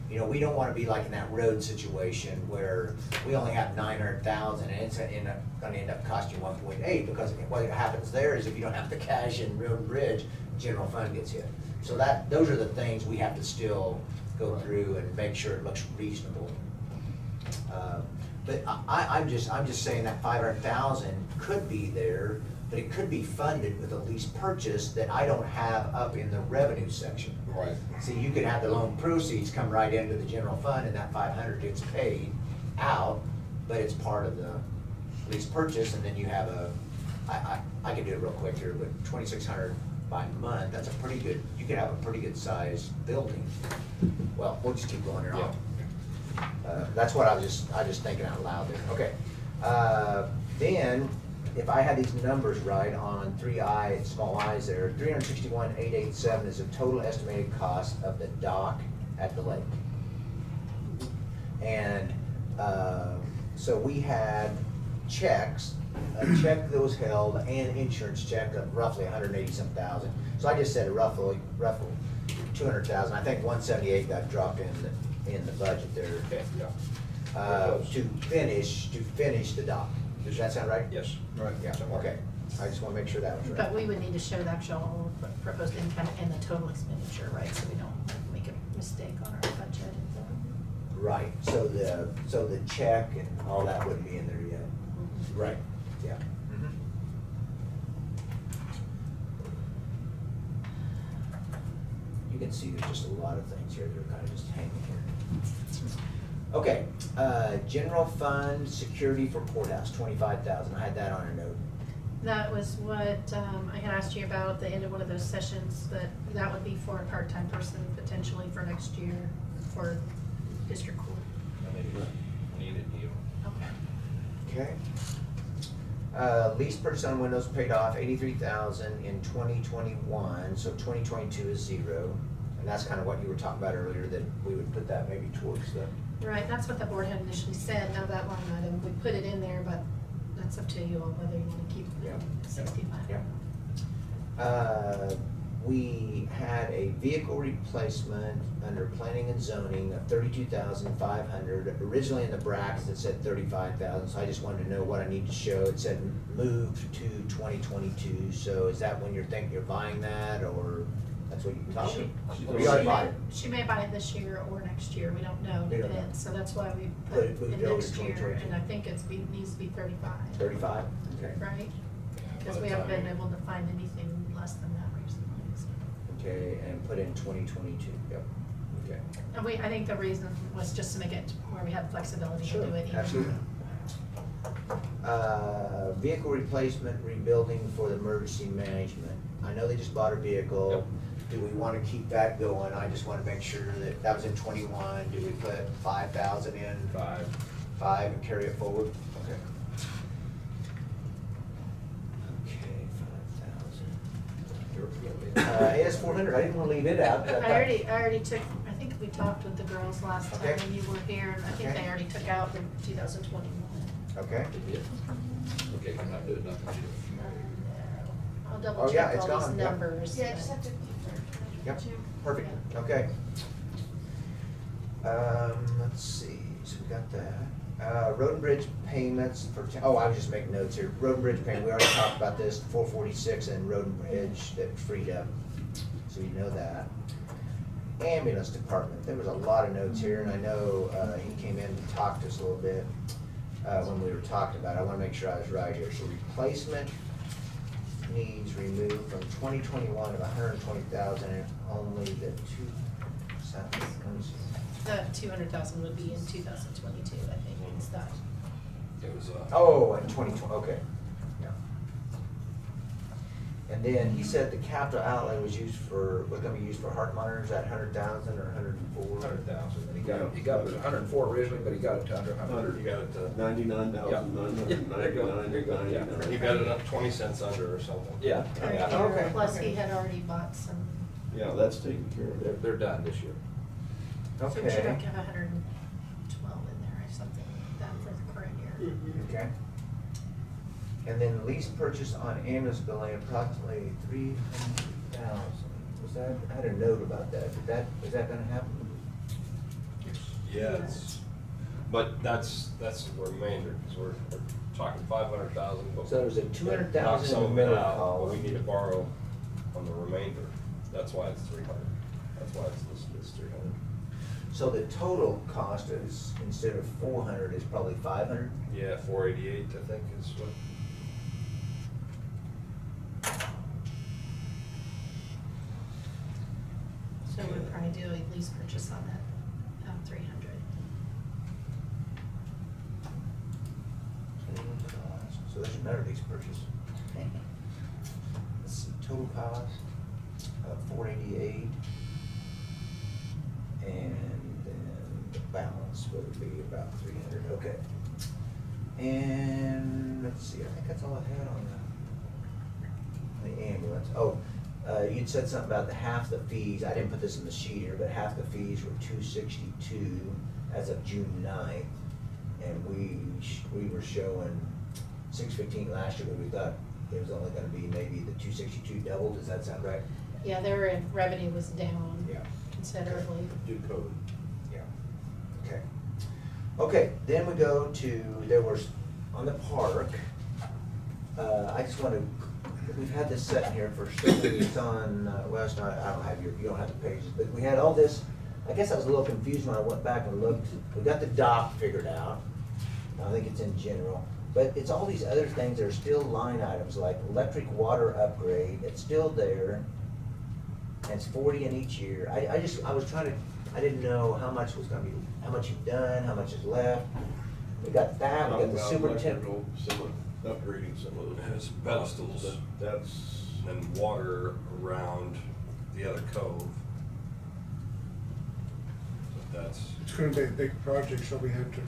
We don't wanna be like in that road situation where we only have 900,000 and it's gonna end up costing you 1.8, because what happens there is if you don't have the cash in road and bridge, general fund gets hit. So those are the things we have to still go through and make sure it looks reasonable. But I'm just saying that 500,000 could be there, but it could be funded with a lease purchase that I don't have up in the revenue section. Right. See, you could have the loan proceeds come right into the general fund and that 500 gets paid out, but it's part of the lease purchase, and then you have I could do it real quick here, but 2,600 by month, that's a pretty good, you could have a pretty good sized building. Well, we'll just keep going here. Yeah. That's what I was just thinking out loud there. Okay. Then, if I had these numbers right on 3I, small i's there, 361,887 is the total estimated cost of the dock at the lake. And so we had checks, a check that was held and insurance check of roughly 180-some thousand. So I just said roughly 200,000. I think 178 got dropped in the budget there. Okay, yeah. To finish the dock. Does that sound right? Yes. Right. Yeah, okay. I just want to make sure that was right. But we would need to show the actual proposed income and the total expenditure, right, so we don't make a mistake on our budget. Right, so the check and all that wouldn't be in there yet. Right, yeah. You can see there's just a lot of things here that are kind of just hanging here. Okay, general fund security for courthouse, 25,000. I had that on a note. That was what I had asked you about at the end of one of those sessions, that would be for a part-time person potentially for next year for district court. Needed you. Okay. Okay. Lease purchase on windows paid off 83,000 in 2021, so 2022 is zero. And that's kind of what you were talking about earlier, that we would put that maybe towards the. Right, that's what the board had initially said, now that line item, we put it in there, but that's up to you all whether you want to keep Yeah. 65. Yeah. We had a vehicle replacement under planning and zoning of 32,500. Originally in the brackets it said 35,000, so I just wanted to know what I need to show. It said move to 2022, so is that when you're thinking you're buying that, or that's what you talked about? We already bought it. She may buy it this year or next year, we don't know, We don't know. depends, so that's why we Put put it- it moved in it over next to year, 2022. and I think needs to be 35. 35? Okay. Right? Because we haven't been able to find anything less than that recently, so. Okay, and put in 2022, yep. Okay. And I think the reason was just to make it where we have flexibility to do it. even- Absolutely. Vehicle replacement, rebuilding for the emergency management. I know they just bought a vehicle. Yep. Do we want to keep that going? I just want to make sure that was in 21. Do we put 5,000 in? 5 and carry it forward? Okay. Okay, 5,000. AS 400, I didn't want to leave it out. but I thought- I already took, I think We talked with the girls last time Okay. when you were here, and I think Okay. they already took out the 2021. Okay. We did. Okay, I'm not doing nothing. I'll double Oh, yeah, check it's all these gone, yep. numbers. Yeah, just have to. Yep, perfect, okay. Let's see, so we got that. Road and bridge payments for, oh, I was just making notes here. Road and bridge payment, we already talked about this, 446 and road and bridge that freed up, so you know that. Ambulance department, there was a lot of notes here, and I know, he came in and talked to us a little bit, when we were talking about it. I wanna make sure I was right here. So replacement needs removed from 2021 of 120,000 and only the The 200,000 would be in 2022, I think, it's that. It was, Oh, in 2020, okay. Yeah. And then he said the capital outlay was gonna be used for heart monitors at 100,000 or 104? 100,000, and he got it was 104 originally, but he got it to under 100. you got it to. 99,999. You got it up 20 cents under or something. Yeah, Right yeah. here, Okay. plus he had already bought some, Yeah, that's taken care of. They're done this year. so we should Okay. have 112 in there or something like that for the current year. Okay. And then lease purchase on ambulance building approximately 300,000. Was that, I had a note about that. Is that gonna happen? Yeah, but that's the remainder, because we're talking 500,000, but. So there's a 200,000 knock some of in it the middle out, column. But we need to borrow on the remainder, that's why it's 300, that's why it's listed as 300. So the total cost is, instead of 400, is probably 500? Yeah, 488, I think is what. So we'd probably do a lease purchase on that, 300. So there's another lease purchase. Let's see, total cost of 488. And then the balance would be about 300, okay. And let's see, I think that's all I had on the ambulance. Oh, you'd said something about the half the fees, I didn't put this in the sheet here, but half the fees were 262 as of June 9th. And we were showing 615 last year, but we thought it was only gonna be maybe the 262 doubled, does that sound right? Yeah, their revenue was down Yeah. considerably. Due to COVID. Yeah. Okay. Okay, then we go to, there was, on the park, I just want to, we've had this set here for, it's on, well, it's not, I don't have you don't have the pages, but we had all this, I guess I was a little confused when I went back and looked. We got the dock figured out. I think it's in general. But it's all these other things that are still line items, like electric water upgrade, it's still there. And it's 40 in each year. I was trying to, I didn't know how much was gonna be, how much you've done, how much is left. We got that, we got the superintendent. Upgrading some of those. It's pedestals. That's. And water around the other cove. So that's, It's gonna be a big project, so we have to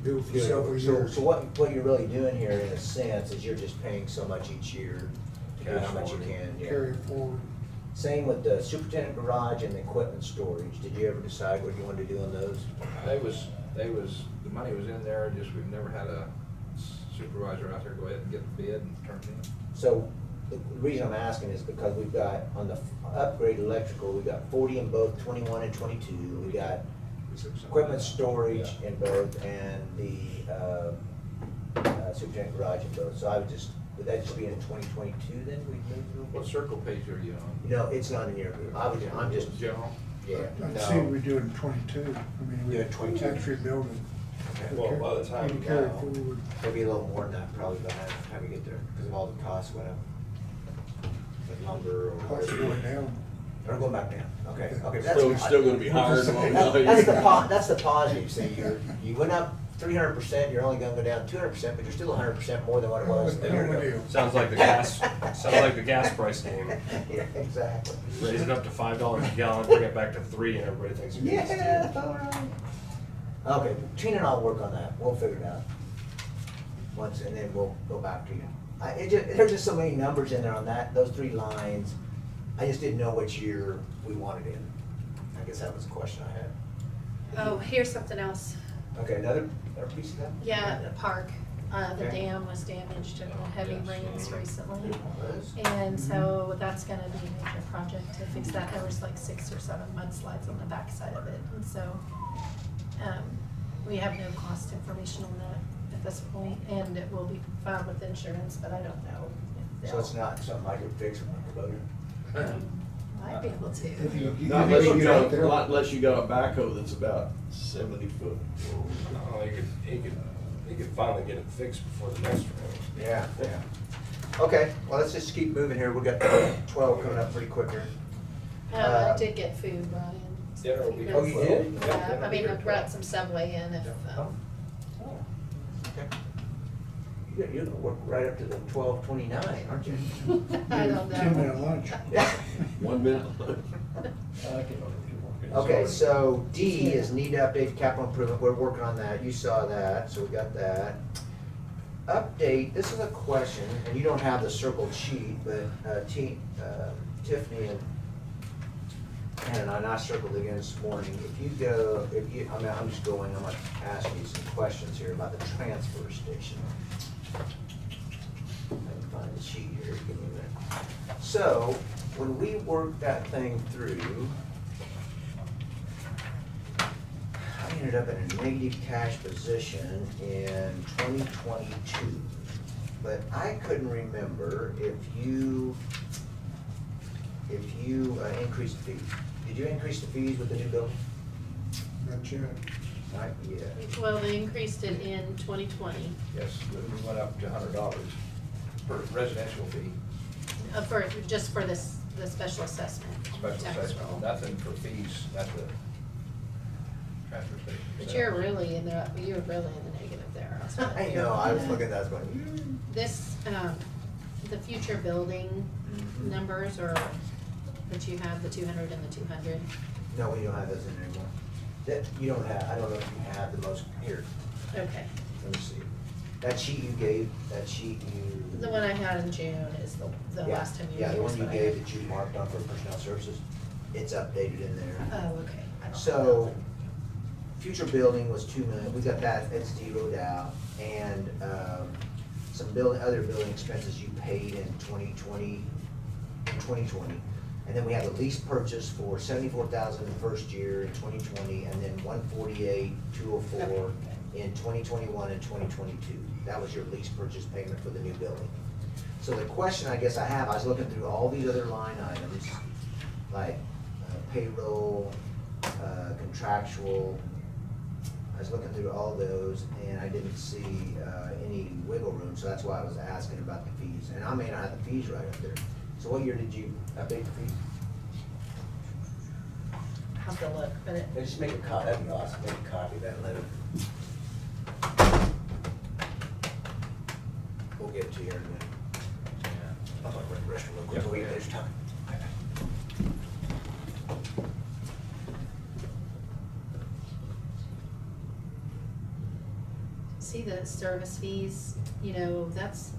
do for You know, several years. So what you're really doing here, in a sense, is you're just paying so much each year to do Cash how much you forward. can. Yeah. Carry it forward. Same with the superintendent garage and the equipment storage. Did you ever decide what you wanted to do on those? The money was in there, just we've never had a supervisor out there go ahead and get the bid and turn it in. So the reason I'm asking is because we've got, on the upgrade electrical, we've got 40 in both 21 and 22. We got equipment storage in both and the superintendent garage in both. So I would just, would that just be in 2022 then? We'd move What circle page are you on? You know, it's not in your group. I'm just, General? yeah. I'd say we do it in 22. I mean, we Yeah, 22. actually build it. Okay. well, by the time We carry it now, forward. Maybe a little more than that probably by the time we get there, because of all the costs went up. With lumber or Costs are whatever. going down. Or going back down, okay, okay. Still gonna be higher than what we got. That's the positive, see, you went up 300%, you're only gonna go down 200%, but you're still 100% more than what it was a year ago. sounds like the gas price game. Yeah, exactly. Raise it up to $5 a gallon, bring it back to 3, and everybody thinks you're getting Yeah, steal. all right. Okay, Tina and I'll work on that, we'll figure it out. Once, and then we'll go back to you. There's just so many numbers in there on that, those 3 lines. I just didn't know which year we wanted in. I guess that was the question I had. Oh, here's something else. Okay, another piece of that? Yeah, the park, the Okay. dam was damaged in the heavy rains recently. Was? And so that's gonna be a major project to fix that. There was like 6 or 7 mudslides on the backside of it. And so, we have no cost information on that at this point, and it will be filed with insurance, but I don't know if So it's not something I could fix with my Kubota? might be able If to. you Not unless you get got, out there. not unless you got a backhoe that's about 70 foot. No, he could finally get it fixed before the next rain. Yeah, yeah. Okay, well, let's just keep moving here. We've got 12 coming up pretty quick here. I did get food brought in. Dinner will be- Oh, you did? Yeah, I mean, I brought some Subway in if, Okay. You're gonna work right up to the 12:29, aren't you? I don't 10-minute know. lunch. 1 minute. Okay, so D is need to update capital improvement. We're working on that. You saw that, so we got that. Update, this is a question, and you don't have the circled sheet, but Tiffany and I circled again this morning. I mean, I'm just going, I'm gonna ask you some questions here about the transfer station. I can find the sheet here, give me a minute. So, when we worked that thing through, I ended up in a negative cash position in 2022. But I couldn't remember if you increased the fees. Did you increase the fees with the new building? Not yet. Not yet. Well, they increased it in 2020, Yes, we went up to $100 per residential fee, just for this, the special assessment. special tax assessment, roll. nothing for fees at the transfer station. But you're really in the negative there. I know, I was looking at that, I was going, This, the future building numbers are, that you have, the 200 and the 200. no, we don't have those in there anymore. That, you don't have, I don't know if you have the most, here, Okay. let me see. That sheet you gave, that sheet you. The one I had in June is the Yeah, last time you yeah, gave the us one you what I gave had. that you marked on for personnel services, it's updated in there. Oh, okay. I don't So, future building was 2 million, we got that, it's zeroed out, and, some other building expenses you paid in 2020, and then we had a lease purchase for 74,000 in the first year in 2020, and then 148,204 in 2021 and 2022. That was your lease purchase payment for the new building. So the question I guess I have, I was looking through all these other line items, like payroll, contractual. I was looking through all those and I didn't see any wiggle room, so that's why I was asking about the fees. And I may not have the fees right up there. So what year did you update the fees? I'll have to look, but it, Yeah, just make a copy, that'd be awesome, make a copy of that letter. We'll get it to you in a minute. I'm gonna run the restroom real quick, we there's time. see the service fees, you know, that's,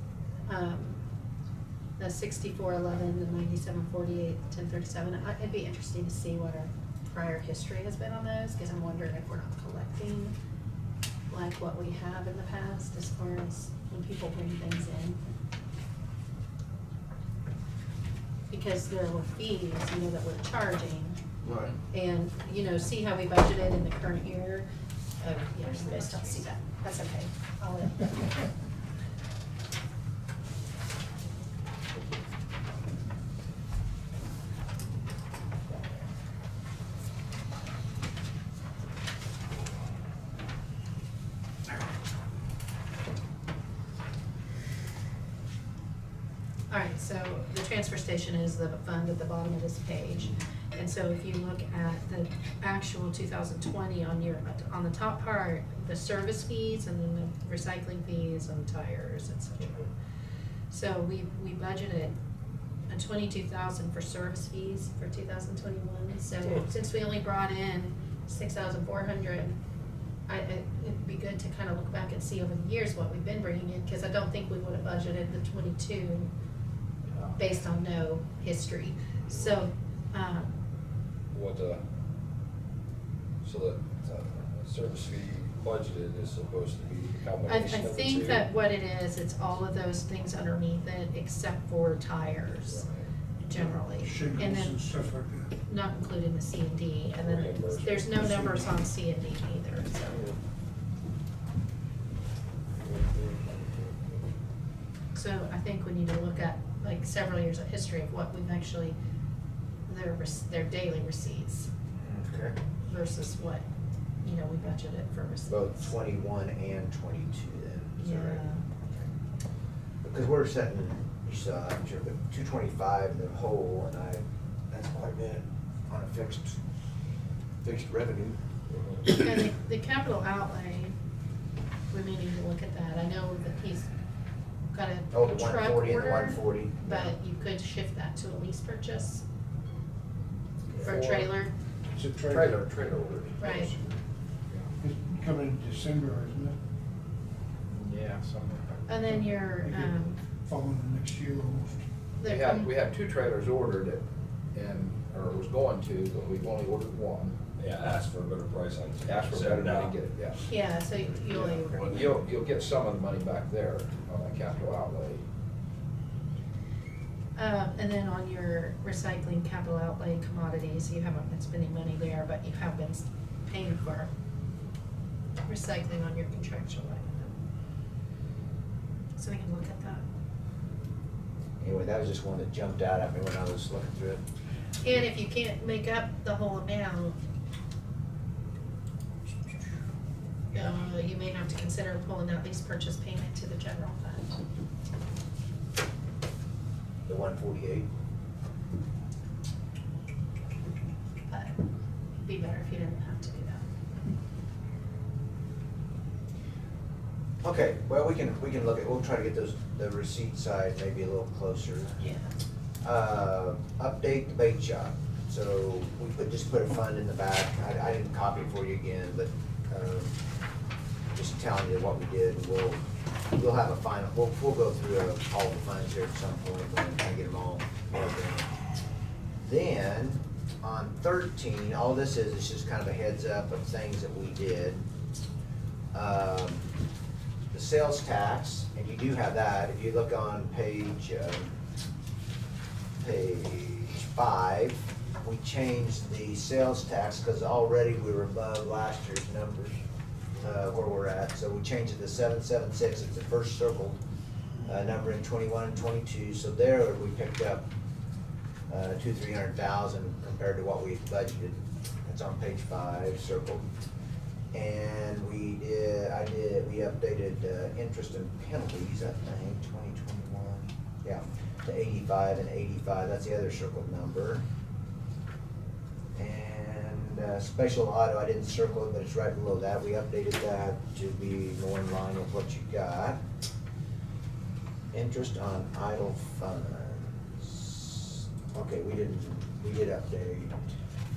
the 6411, the 9748, 1037. It'd be interesting to see what our prior history has been on those, because I'm wondering if we're not collecting like what we have in the past as far as when people bring things in. Because there were fees, you know, that we're charging, Right. and, you know, see how we budgeted in the current year. Oh, yeah, you guys don't see that. That's okay. I'll let. All right, so the transfer station is the fund at the bottom of this page. And so if you look at the actual 2020 on the top part, the service fees and then the recycling fees and tires, et cetera. So we budgeted a 22,000 for service fees for 2021. So since we only brought in 6,400, it'd be good to kind of look back and see over the years what we've been bringing in, because I don't think we would have budgeted the 22 based on no history. So, What, So the service fee budgeted is supposed to be a I combination of the two? think that what it is, it's all of those things underneath it except for tires generally. And Shingles then and stuff like that. not including the C and D, and then there's no numbers on C and D either, so. So I think we need to look at like several years of history of what we've actually, their daily receipts Okay. versus what, you know, we budgeted for receipts. Both 21 and 22 then, is that right? Yeah. Because we're setting, you saw, I'm sure, but 225 in the whole, and that's quite a bit on a fixed revenue. And the capital outlay, we may need to look at that. I know that he's got a Oh, the truck 140 and the order, 140. but you could shift that to a lease purchase for a For- trailer. It's a Trailer order. Right. It's coming in December, isn't it? Yeah, something. And then your, Following the next year almost. We had 2 trailers ordered it, or was going to, but we've only ordered 1. Yeah, ask for a better price on it. Ask for a better money, get it, yes. yeah, so You'll get some of the money back there on that capital outlay. and then on your recycling capital outlay commodities, you haven't been spending money there, but you have been paying for recycling on your contractual item. So we can look at that. Anyway, that was just one that jumped out at me when I was looking through it. And if you can't make up the whole amount, you may have to consider pulling that lease purchase payment to the general fund. The 148. But it'd be better if you didn't have to do that. Okay, well, we can look at, we'll try to get the receipt side maybe a little closer. Yeah. Update the bait shop. So we just put a fund in the back. I didn't copy it for you again, but just telling you what we did. We'll have a final, we'll go through all the funds here at some point when I get them all nailed down. Then on 13, all this is just kind of a heads up of things that we did. The sales tax, and you do have that. If you look on page 5, we changed the sales tax because already we were above last year's numbers, where we're at. So we changed it to 776. It's the first circled number in 21 and 22. So there we picked up $200,000-300,000 compared to what we budgeted. That's on page 5, circled. And we updated interest and penalties, I think, 2021, yeah, to 85 and 85. That's the other circled number. And special auto, I didn't circle it, but it's right below that. We updated that to be more in line with what you got. Interest on idle funds. Okay, we did update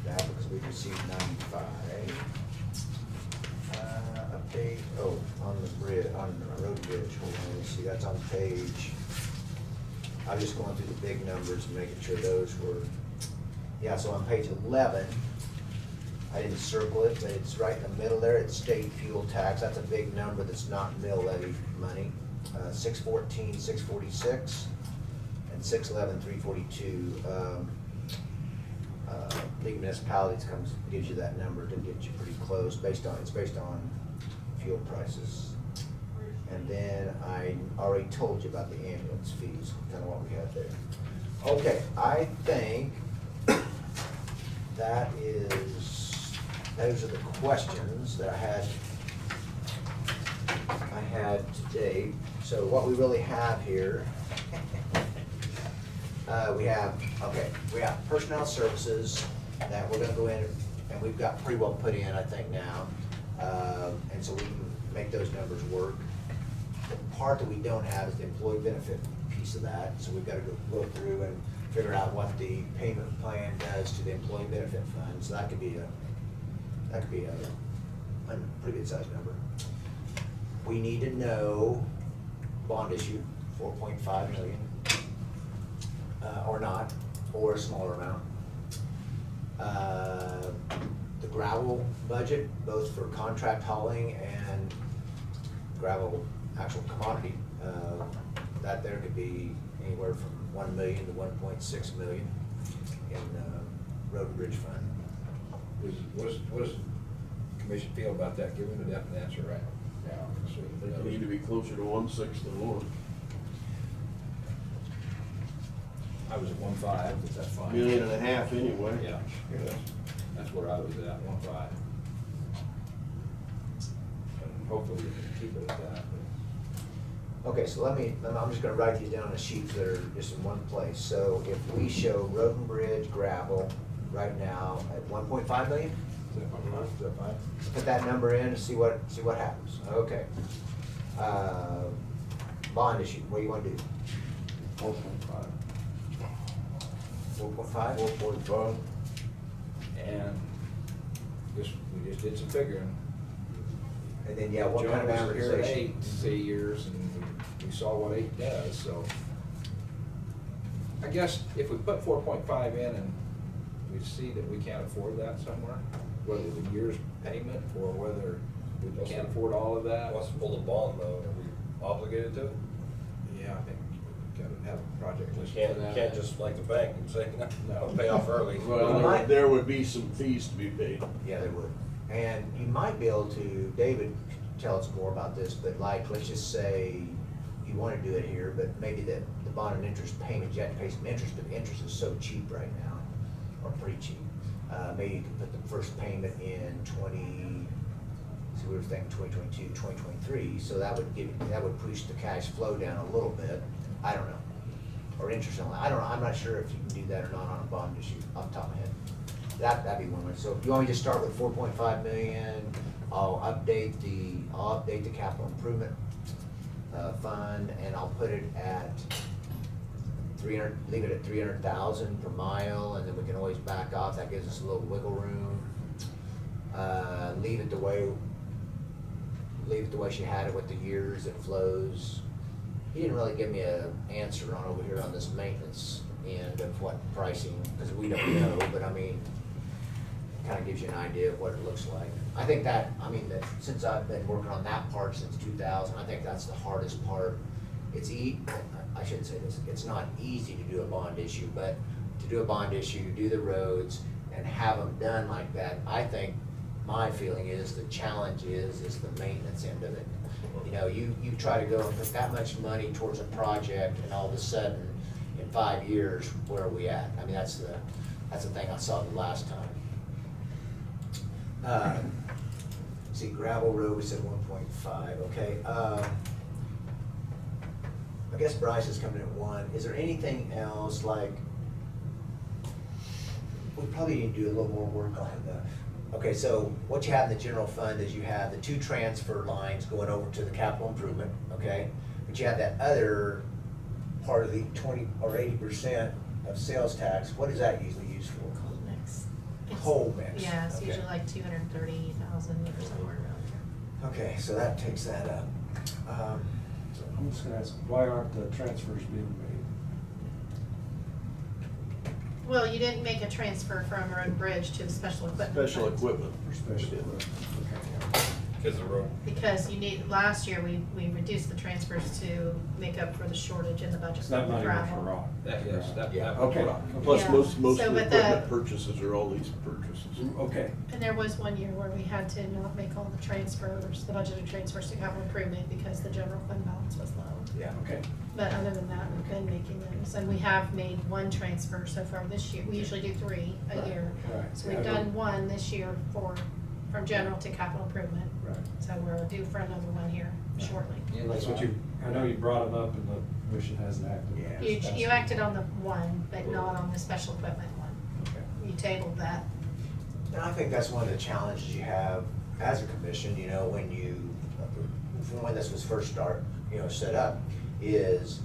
that because we received 95. Update, on the bridge, on the road bridge, hold on, let me see, that's on page, I'm just going through the big numbers and making sure those were, yeah, so on page 11, I didn't circle it, but it's right in the middle there, it's state fuel tax, that's a big number that's not mill levy money, 614, 646, and 611, 342. League Municipalities gives you that number to get you pretty close, it's based on fuel prices. And then I already told you about the ambulance fees, kind of what we had there. Okay, I think those are the questions that I had today. So what we really have here, we have personnel services that we're gonna go in, and we've got pretty well put in, I think now. And so we can make those numbers work. The part that we don't have is the employee benefit piece of that, so we've gotta go through and figure out what the payment plan does to the employee benefit fund. So that could be a pretty good sized number. We need to know bond issue, 4.5 million, or not, or a smaller amount. the gravel budget, both for contract hauling and gravel actual commodity. That there could be anywhere from 1 million to 1.6 million in road and bridge fund. What does the commission feel about that? Give them a definite answer right now. So I think we need to be closer to 1/6 than 1. I was at 1.5, but that's fine. Million and a half anyway. Yeah, that's where I was at, 1.5. And hopefully we can keep it at that. Okay, so I'm just gonna write these down on sheets that are just in one place. So if we show road and bridge gravel right now at 1.5 million, Is that 1.5? Is that fine? put that number in and see what happens. Okay. Bond issue, what do you wanna do? 4.5. 4.5? 4.5. And we just did some figuring. And then, yeah, what kind of Joe was here at amortization? 8 years, and we saw what 8 does, so. I guess if we put 4.5 in and we see that we can't afford that somewhere, whether the year's payment or whether we can't afford all of that. Wants to pull the bond though, are we obligated to? Yeah, I think we gotta have a project We listed for that. can't just like the bank and say, no, No. pay off early. Well, there would be some fees to be paid. Yeah, they would. And you might be able to, David can tell us more about this, but like, let's just say you wanna do it here, but maybe the bond and interest payments, you have to pay some interest, but the interest is so cheap right now, or pretty cheap. Maybe you can put the first payment in so we were thinking 2022, 2023, so that would push the cash flow down a little bit. I don't know. Or interest on, I don't know, I'm not sure if you can do that or not on a bond issue, off the top of my head. That'd be one way. So if you want me to just start with 4.5 million, I'll update the capital improvement fund, and I'll put it at 300, leave it at 300,000 per mile, and then we can always back off. That gives us a little wiggle room. Leave it the way she had it with the years it flows. He didn't really give me an answer on over here on this maintenance end of what pricing, because we don't know, but I mean, kind of gives you an idea of what it looks like. I think that since I've been working on that part since 2000, I think that's the hardest part. I shouldn't say this, it's not easy to do a bond issue, but to do a bond issue, do the roads, and have them done like that, I think my feeling is the challenge is the maintenance end of it. You know, you try to go and put that much money towards a project, and all of a sudden, in 5 years, where are we at? I mean, that's the thing I saw the last time. See, gravel road, we said 1.5, okay. I guess Bryce is coming at 1. Is there anything else, like, we probably need to do a little more work on okay, so what you have in the general fund is you have the 2 transfer lines going over to the capital improvement, okay? But you have that other part of the 20 or 80% of sales tax. What is that usually used for? Cold mix. Coal mix. Yeah, it's Okay. usually like 230,000 or somewhere around there. Okay, so that takes that up. I'm just gonna ask, why aren't the transfers being made? Well, you didn't make a transfer from road and bridge to the special equipment. Special fund. equipment. Especially, okay. Because the road, Because last year, we reduced the transfers to make up for the shortage in the budget. So that for money went for gravel. rock. Yeah. Okay. Plus, Yeah. most So, of the but the- equipment purchases are all these purchases. Okay. And there was one year where we had to not make all the transfers, the budgeted transfers to capital improvement because the general fund balance was low. Yeah. Okay. But other than that, we've been making those, and we have made 1 transfer so far this year. We usually do 3 a Right, year. right. So we've Yeah, I done 1 this year from general to capital improvement. Right. So we're due for another one here shortly. That's what I know you brought them up and the commission hasn't acted. Yeah. You acted on the 1, but not on the special equipment 1. Okay. You tabled that. And I think that's one of the challenges you have as a commission, you know, from when this was first set up, is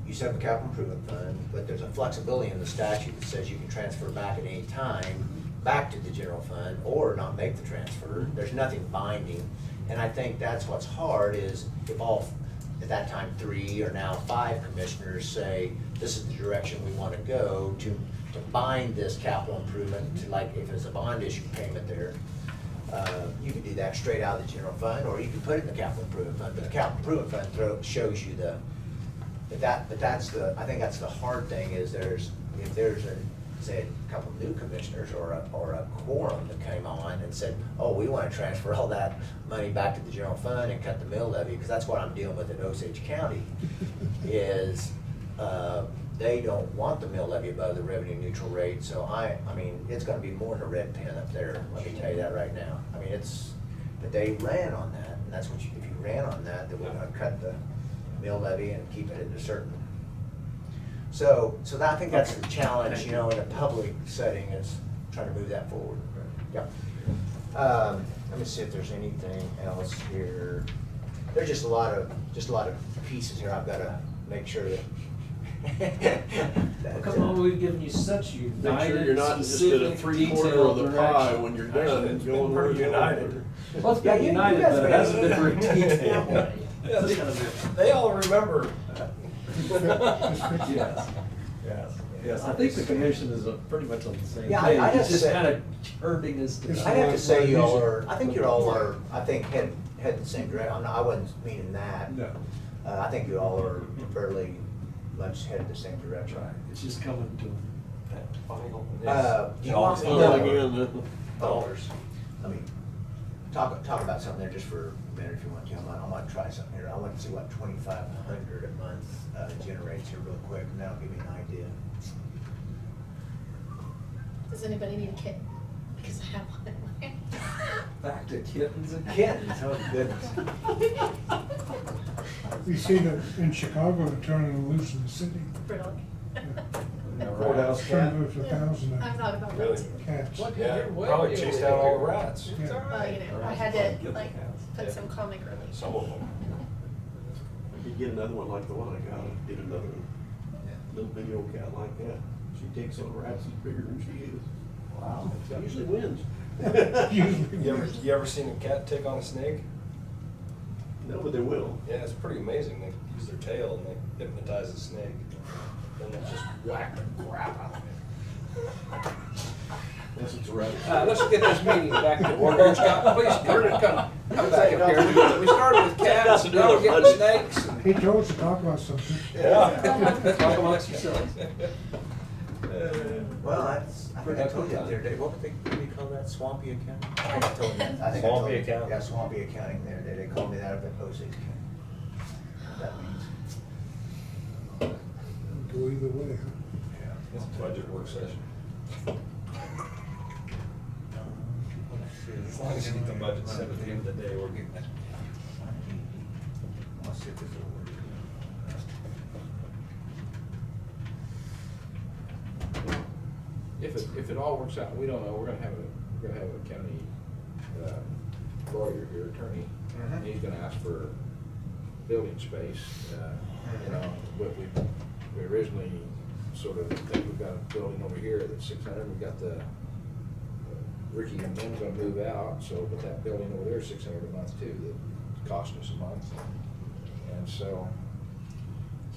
you set up a capital improvement fund, but there's a flexibility in the statute that says you can transfer back at any time back to the general fund or not make the transfer. There's nothing binding. And I think that's what's hard is if at that time 3 or now 5 commissioners say, this is the direction we want to go to bind this capital improvement to, like, if it's a bond issue payment there, you can do that straight out of the general fund, or you can put it in the capital improvement fund, but the capital improvement fund shows you but that's I think that's the hard thing is if there's say a couple of new commissioners or a quorum that came on and said, oh, we want to transfer all that money back to the general fund and cut the mill levy, because that's what I'm dealing with in Osage County, is they don't want the mill levy above the revenue neutral rate. So I mean, it's going to be more than a red pen up there. Let me tell you that right now. I mean, but they ran on that, and that's what if you ran on that, then we're going to cut the mill levy and keep it at a certain. So I think that's the challenge, in a public setting, is trying to move that forward. Yeah. Let me see if there's anything else here. There's just a lot of pieces here. I've got to make sure that. Come on, we've given you such united, Make sure you're not just at a specific, 3/4 detailed of the pie direction. when you're done and going where pretty you're united. Well, it's Yeah, been you united, guys but it made hasn't been very detailed. Yeah, they all remember. Yes, I think the commission is pretty much on the same Yeah, page. I have It's to just say- kind of herding us It's I together. have to say you all are. I think you all are. I think head the same direction. I wasn't meaning that. No, I think you all are fairly much headed the same direction. right, it's just coming to that final. Do you want me Well, to? again, Dollars. Let me talk about something there just for a minute if you want to. I want to try something here. I want to see what 2,500 a month generates here real quick, and that'll give me an idea. Does anybody need a kit? Because I have one in my house. Back to kittens again. Kittens, oh goodness. You see that in Chicago, they're turning them loose in the city. Really? Courthouse cat. Turned loose 1,000 I've thought about Really? that too. cats. What? Yeah, You're way probably over chased there. out all the rats. Yeah. I had to like put some comic relief. Some of them. you get another one like the one I got, get another one. Little video cat like that. She takes on rats as bigger than she is. Wow. She usually wins. You ever seen a cat take on a snake? No, but they will. Yeah, it's pretty amazing. They use their tail and they hypnotize the snake. Then they just whack the crap out of it. Unless it's a rat. Let's get this meeting back to order. Scott, please come back up here. We started with cats, and now we're getting snakes. He told us to talk about something. Yeah. Talk amongst yourselves. Well, I think I told you the other day, what do they call that, swampy accounting? I think I told you that. I think I told Swampy you. accounting. Yeah, swampy accounting there, they called me that up at Osage County. What that means. Go either way, huh? Budget work session. As long as you get the budget set at the end of the day, we're good. Let's see if this will work. If it all works out, we don't know, we're gonna have a county lawyer, your attorney, and he's gonna ask for building space. We originally sort of think we've got a building over here that's 600, we've got the Ricky and them gonna move out, so, but that building over there is 600 a month too, that cost us a month. And so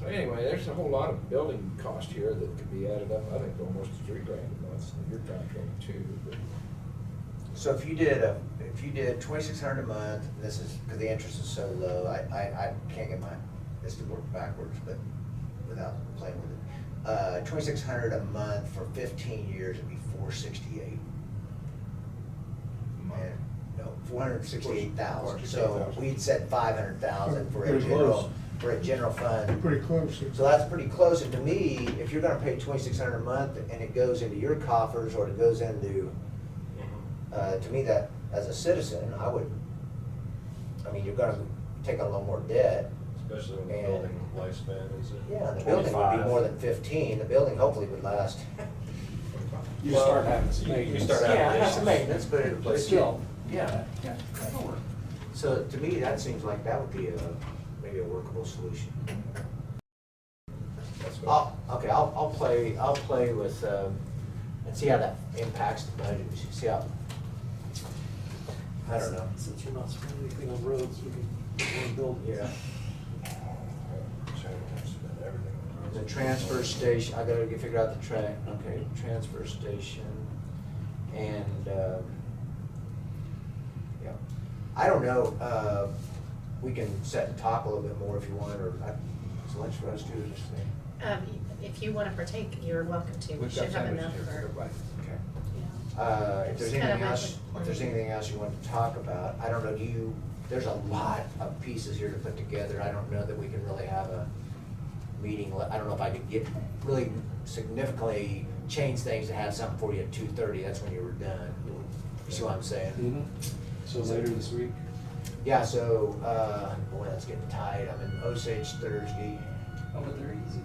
anyway, there's a whole lot of building cost here that could be added up, I think almost $3,000 a month, you're trying to 22, but. So if you did 2,600 a month, this is, because the interest is so low, I can't get this to work backwards, but without playing with it. 2,600 a month for 15 years would be 468. And, no, 468,000. So we'd said 500,000 for a Pretty general, close. for a general fund. Pretty close. So that's pretty close, and to me, if you're gonna pay 2,600 a month and it goes into your coffers or it goes into, to me, that, as a citizen, you're gonna take on a little more debt. Especially when the And- building lifespan is. Yeah, the building would be 25. more than 15, the building hopefully would last. You start having some maintenance. start having Yeah, it has issues. some maintenance, but But still. Yeah. Yeah. that'll work. So to me, that seems like that would be maybe a workable solution. That's good. I'll play with, and see how that impacts the budget, see how, I don't know. Since you're not spending anything on roads, we can build. Yeah. the transfer station, I gotta figure out the track, okay, transfer station, and, yeah. I don't know, we can sit and talk a little bit more if you want, or, it's lunch for us too, just think. If you wanna partake, you're welcome to. We We've should got have sandwiches enough here for for, everybody. Okay. If there's It's kind of anything like else, with if there's anything else you want to talk about, I don't know, there's a lot of pieces here to put together. I don't know that we can really have a meeting. I don't know if I could get, really significantly change things to have something for you at 2:30. That's when you were done. You see what I'm saying? Mm-hmm. So later this week? Yeah, so, boy, that's getting tight. I'm in Osage Thursday. Oh, but they're easy.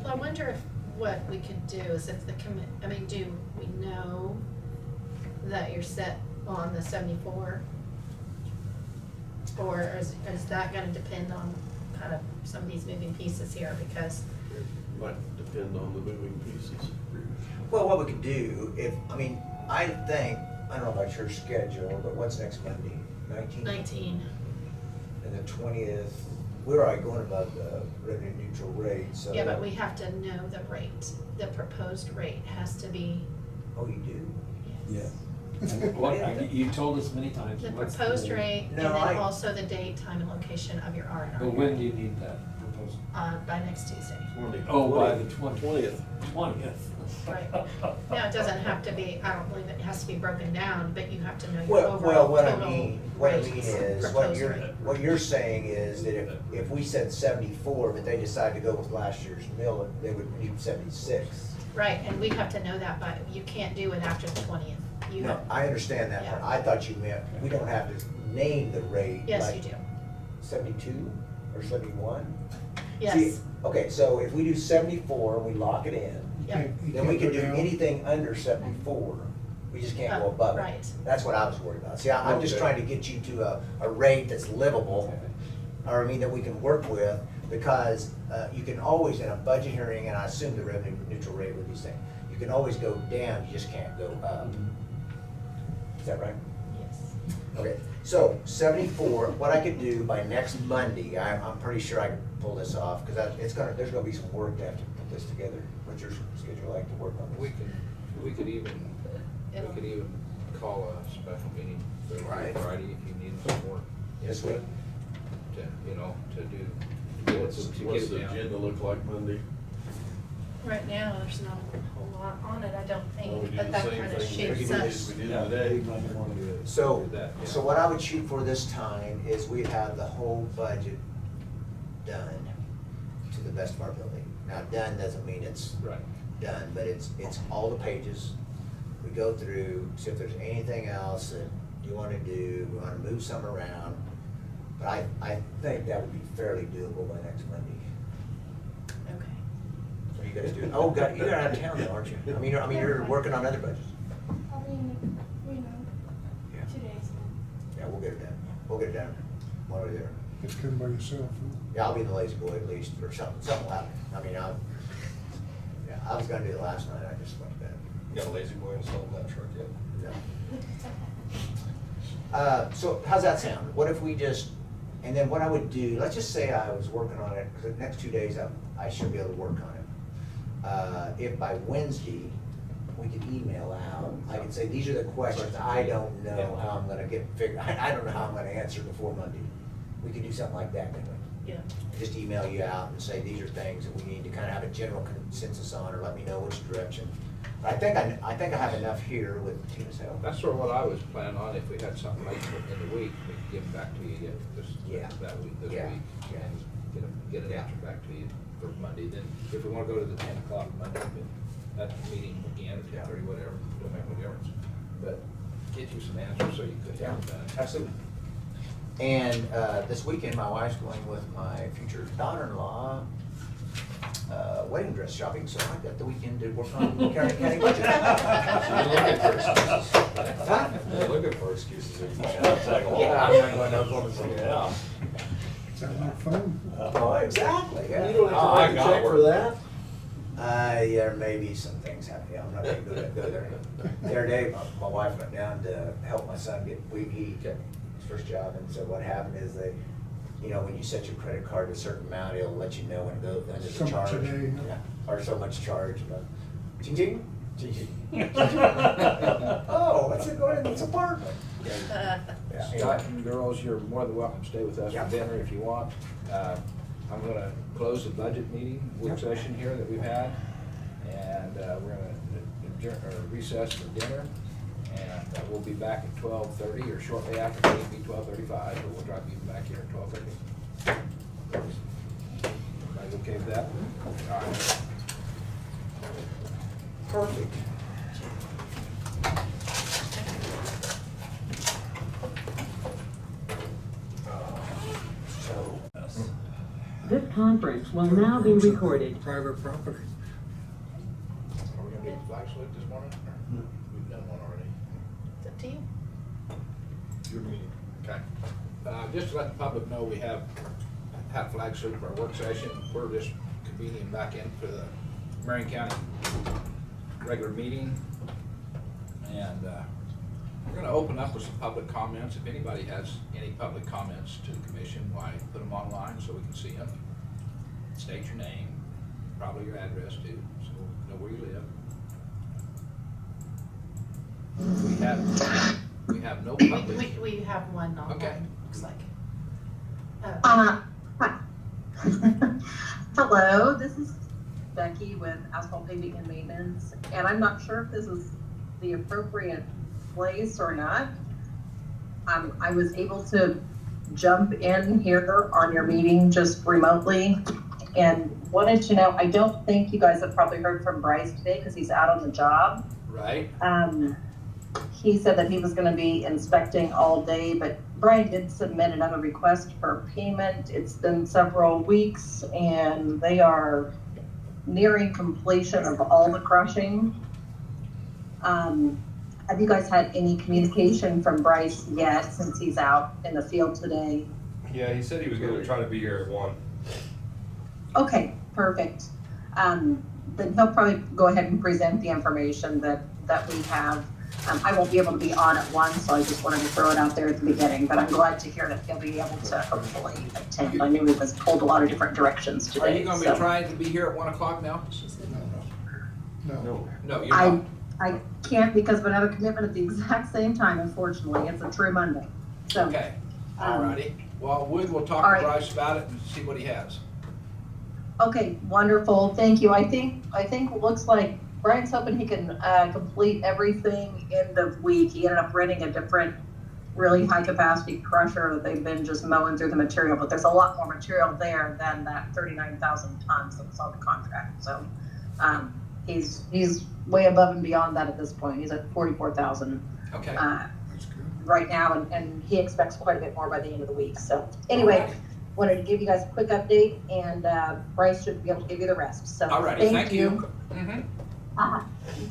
well, I wonder if what we could do is if the do we know that you're set on the 74? Or is that gonna depend on kind of some of these moving pieces here, because, It might depend on the moving pieces. Well, what we could do, I think, I don't know about your schedule, but what's next Monday? 19th? 19, And the 20th, we're already going above the revenue neutral rate, so. yeah, but we have to know the rate. The proposed rate has to be, Oh, you do? Yeah. And what, you told us many times. the what's proposed rate, and No, then I- also the date, time, and location of your R&R. But when do you need that proposal? By next Tuesday. Oh, by the 20th. 20th. Right. Now, it doesn't have to be, I don't believe it has to be broken down, but you have to know your Well, overall what I total mean rates, is, proposed rate. what you're saying is that if we said 74, but they decide to go with last year's mill, they would need 76. Right, and we have to know that, but you can't do it after the 20th. You No, have, I understand that part. Yeah. I thought you meant, we don't have to name the rate. yes, like you do. 72 or 71? Yes, See, okay, so if we do 74 and we lock it in, yeah, then we can do go down. anything under 74. We just can't go above it. Right. That's what I was worried about. See, I'm just Okay. trying to get you to a rate that's livable, or that we can work with, because you can always, in a budget hearing, and I assume the revenue neutral rate with these things, you can always go down, you just can't go up. Is that right? yes. Okay, so 74, what I could do by next Monday, I'm pretty sure I can pull this off, because there's gonna be some work to have to put this together. What's your schedule like to work on this? We could even call a special meeting Thursday, Right. Friday if you need some more This week? to get What's it the down. agenda look like Monday? Right now, there's not a whole lot on it, I don't Well, we think, do but the that same kind of thing shapes next Monday as us. we did Yeah, today. we might want to do it. So, that, yeah. so what I would shoot for this time is we have the whole budget done to the best of our ability. Now, done doesn't mean it's Right. done, but it's all the pages. We go through, see if there's anything else that you wanna do, we wanna move some around. But I think that would be fairly doable by next Monday. Okay. What are you guys doing? Oh, God, you're out of town though, aren't you? You're working on other budgets. I'll be in, Yeah. 2 days. Yeah, we'll get it done. We'll get it done one way or the other. Just come by yourself, huh? Yeah, I'll be in the lazy boy at least, or something will happen. I was gonna do it last night, I just went to bed. You got a lazy boy installed in that truck yet? Yeah. So how's that sound? What if we just, and then what I would do, let's just say I was working on it, because the next 2 days I should be able to work on it. If by Wednesday, we could email out, I could say, these are the questions, I don't know how I'm gonna I don't know how I'm gonna answer before Monday. We could do something like that, couldn't we? Yeah. Just email you out and say, these are things that we need to kind of have a general consensus on, or let me know which direction. But I think I have enough here with Tina's help. That's sort of what I was planning on, if we had something like in the week, we could get it back to you Yeah. that week, this Yeah. week. Yeah. And get an Yeah. answer back to you for Monday. Then if we wanna go to the 10 o'clock Monday, that meeting again, 10:30, whatever, don't make no difference. But get you some answers so you could have it done. Absolutely. And this weekend, my wife's going with my future daughter-in-law wedding dress shopping, so I've got the weekend to work on county budget. You're looking for excuses. Yeah, I'm not going to Oklahoma City. Yeah. Sound like fun? Oh, exactly. Yeah. You don't have to I write a got check for work. that? There may be some things happening. I'm not gonna go there. The other day, my wife went down to help my son he his first job, and so what happened is you know, when you set your credit card to a certain amount, it'll let you know when it goes, when there's So a much charge. a day, Yeah, or so much charge, ching ching, ching ching. Oh, what's it going in this apartment? Yeah, Scott anyway. and girls, you're more than welcome to stay with us Yeah. for dinner if you want. I'm gonna close the budget meeting, work session here that we've had, and we're gonna adjourn, or recess for dinner. And we'll be back at 12:30, or shortly after, maybe 12:35, but we'll try to be back here at 12:30. Everybody okay with that? All right. Perfect. So, This conference will now be recorded. Private property. Are we gonna do the flag salute this morning? Or we've done one already. It's up to you. Your meeting. Okay. Just to let the public know, we have flag salute for our work session. We're just convening back in for the Marion County regular meeting. And we're gonna open up with some public comments. If anybody has any public comments to the commission, why, put them online so we can see them. State your name, probably your address too, so we'll know where you live. We have no public. We have one online, Okay. looks like. Hi. Hello, this is Becky with Asphalt Paving and Maintenance, and I'm not sure if this is the appropriate place or not. I was able to jump in here on your meeting just remotely and wanted to know, I don't think you guys have probably heard from Bryce today because he's out on the job. Right. He said that he was gonna be inspecting all day, but Brian did submit another request for payment. It's been several weeks and they are nearing completion of all the crushing. Have you guys had any communication from Bryce yet since he's out in the field today? Yeah, he said he was gonna try to be here at 1. Okay, perfect. Then he'll probably go ahead and present the information that we have. I won't be able to be on at 1, so I just wanted to throw it out there at the beginning, but I'm glad to hear that he'll be able to hopefully attend. I knew he was pulled a lot of different directions Are today. you gonna be so. trying to be here at 1 o'clock now? She said No. No, you're not. I can't because of another commitment at the exact same time, unfortunately. It's a true Monday. So, Okay, alrighty. Well, we will talk all to right. Bryce about it and see what he has. okay, wonderful. Thank you. I think it looks like Brian's hoping he can complete everything end of week. He ended up renting a different really high capacity crusher that they've been just mowing through the material, but there's a lot more material there than that 39,000 tons that was on the contract. So he's way above and beyond that at this point. He's at 44,000 Okay. That's good. right now, and he expects quite a bit more by the end of the week. So anyway, wanted to give you guys a quick update, and Bryce should be able to give you the rest. So Alrighty, thank you. Mm-hmm.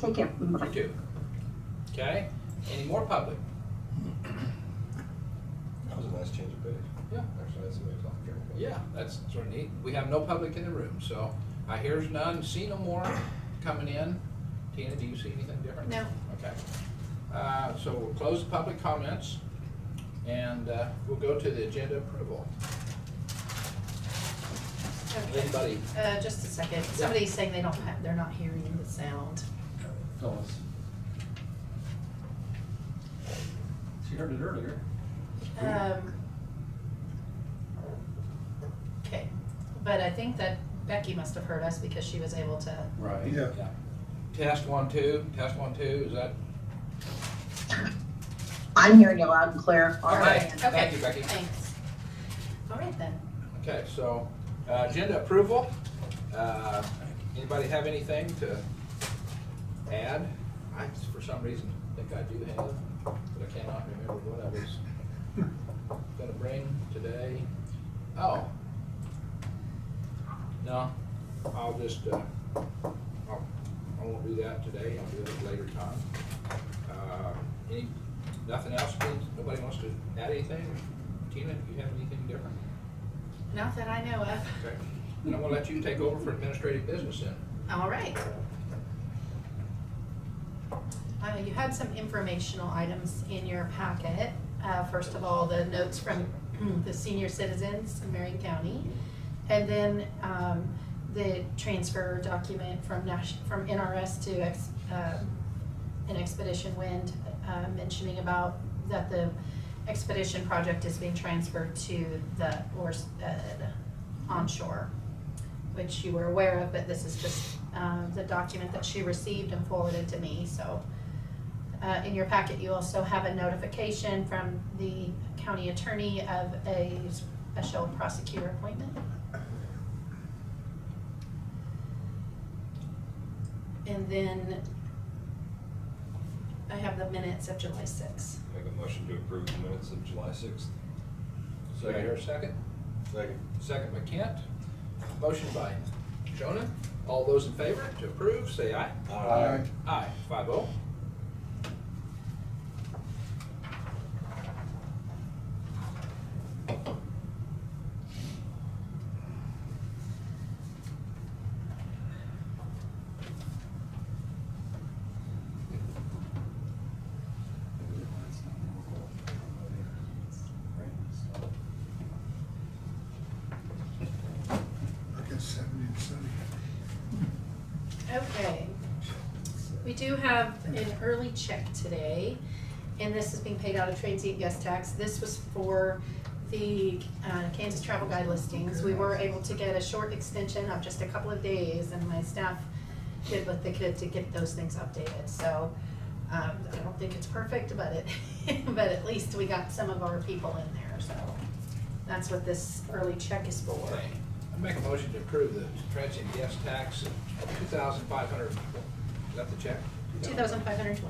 Take care. You too. Okay, any more public? That was a nice change of pace. Yeah. Actually, that's somebody talking. Yeah, that's sort of neat. We have no public in the room, so I hears none, see no more coming in. Tina, do you see anything different? No. Okay. So we'll close the public comments, and we'll go to the agenda approval. Okay. Anybody? Just a second. Somebody's saying they're not hearing the sound. Phyllis. She heard it earlier. Okay, but I think that Becky must have heard us because she was able to. Right. Yeah. Test 1, 2, test 1, 2, is that? I'm hearing you loud and clear. All right. Okay, Thank you, Becky. Thanks. All right then. Okay, so, agenda approval. Anybody have anything to add? I, for some reason, think I do have, but I cannot remember what I was gonna bring today. Oh. No, I'll just, I won't do that today, I'll do it at a later time. Nothing else, please? Nobody wants to add anything? Tina, do you have anything different? Not that I know of. Okay, then I'm gonna let you take over for administrative business then. All right. You had some informational items in your packet. First of all, the notes from the senior citizens in Marion County. And then the transfer document from NRS to an Expedition Wind, mentioning about that the Expedition project is being transferred to the onshore, which you were aware of, but this is just the document that she received and forwarded to me. So in your packet, you also have a notification from the county attorney of a special prosecutor appointment. And then I have the minutes of July 6th. Make a motion to approve the minutes of July 6th. Do I hear a second? Second. Second by Kent. Motion by Jonah. All those in favor to approve, say aye. Aye. Aye, 5-0. I guess 70 and 70. Okay. We do have an early check today, and this is being paid out of transient guest tax. This was for the Kansas Travel Guide listings. We were able to get a short extension of just a couple of days, and my staff did what they could to get those things updated. So I don't think it's perfect, but but at least we got some of our people in there. So that's what this early check is for. Okay. I make a motion to approve the transient guest tax of $2,500. Is that the check? $2,520.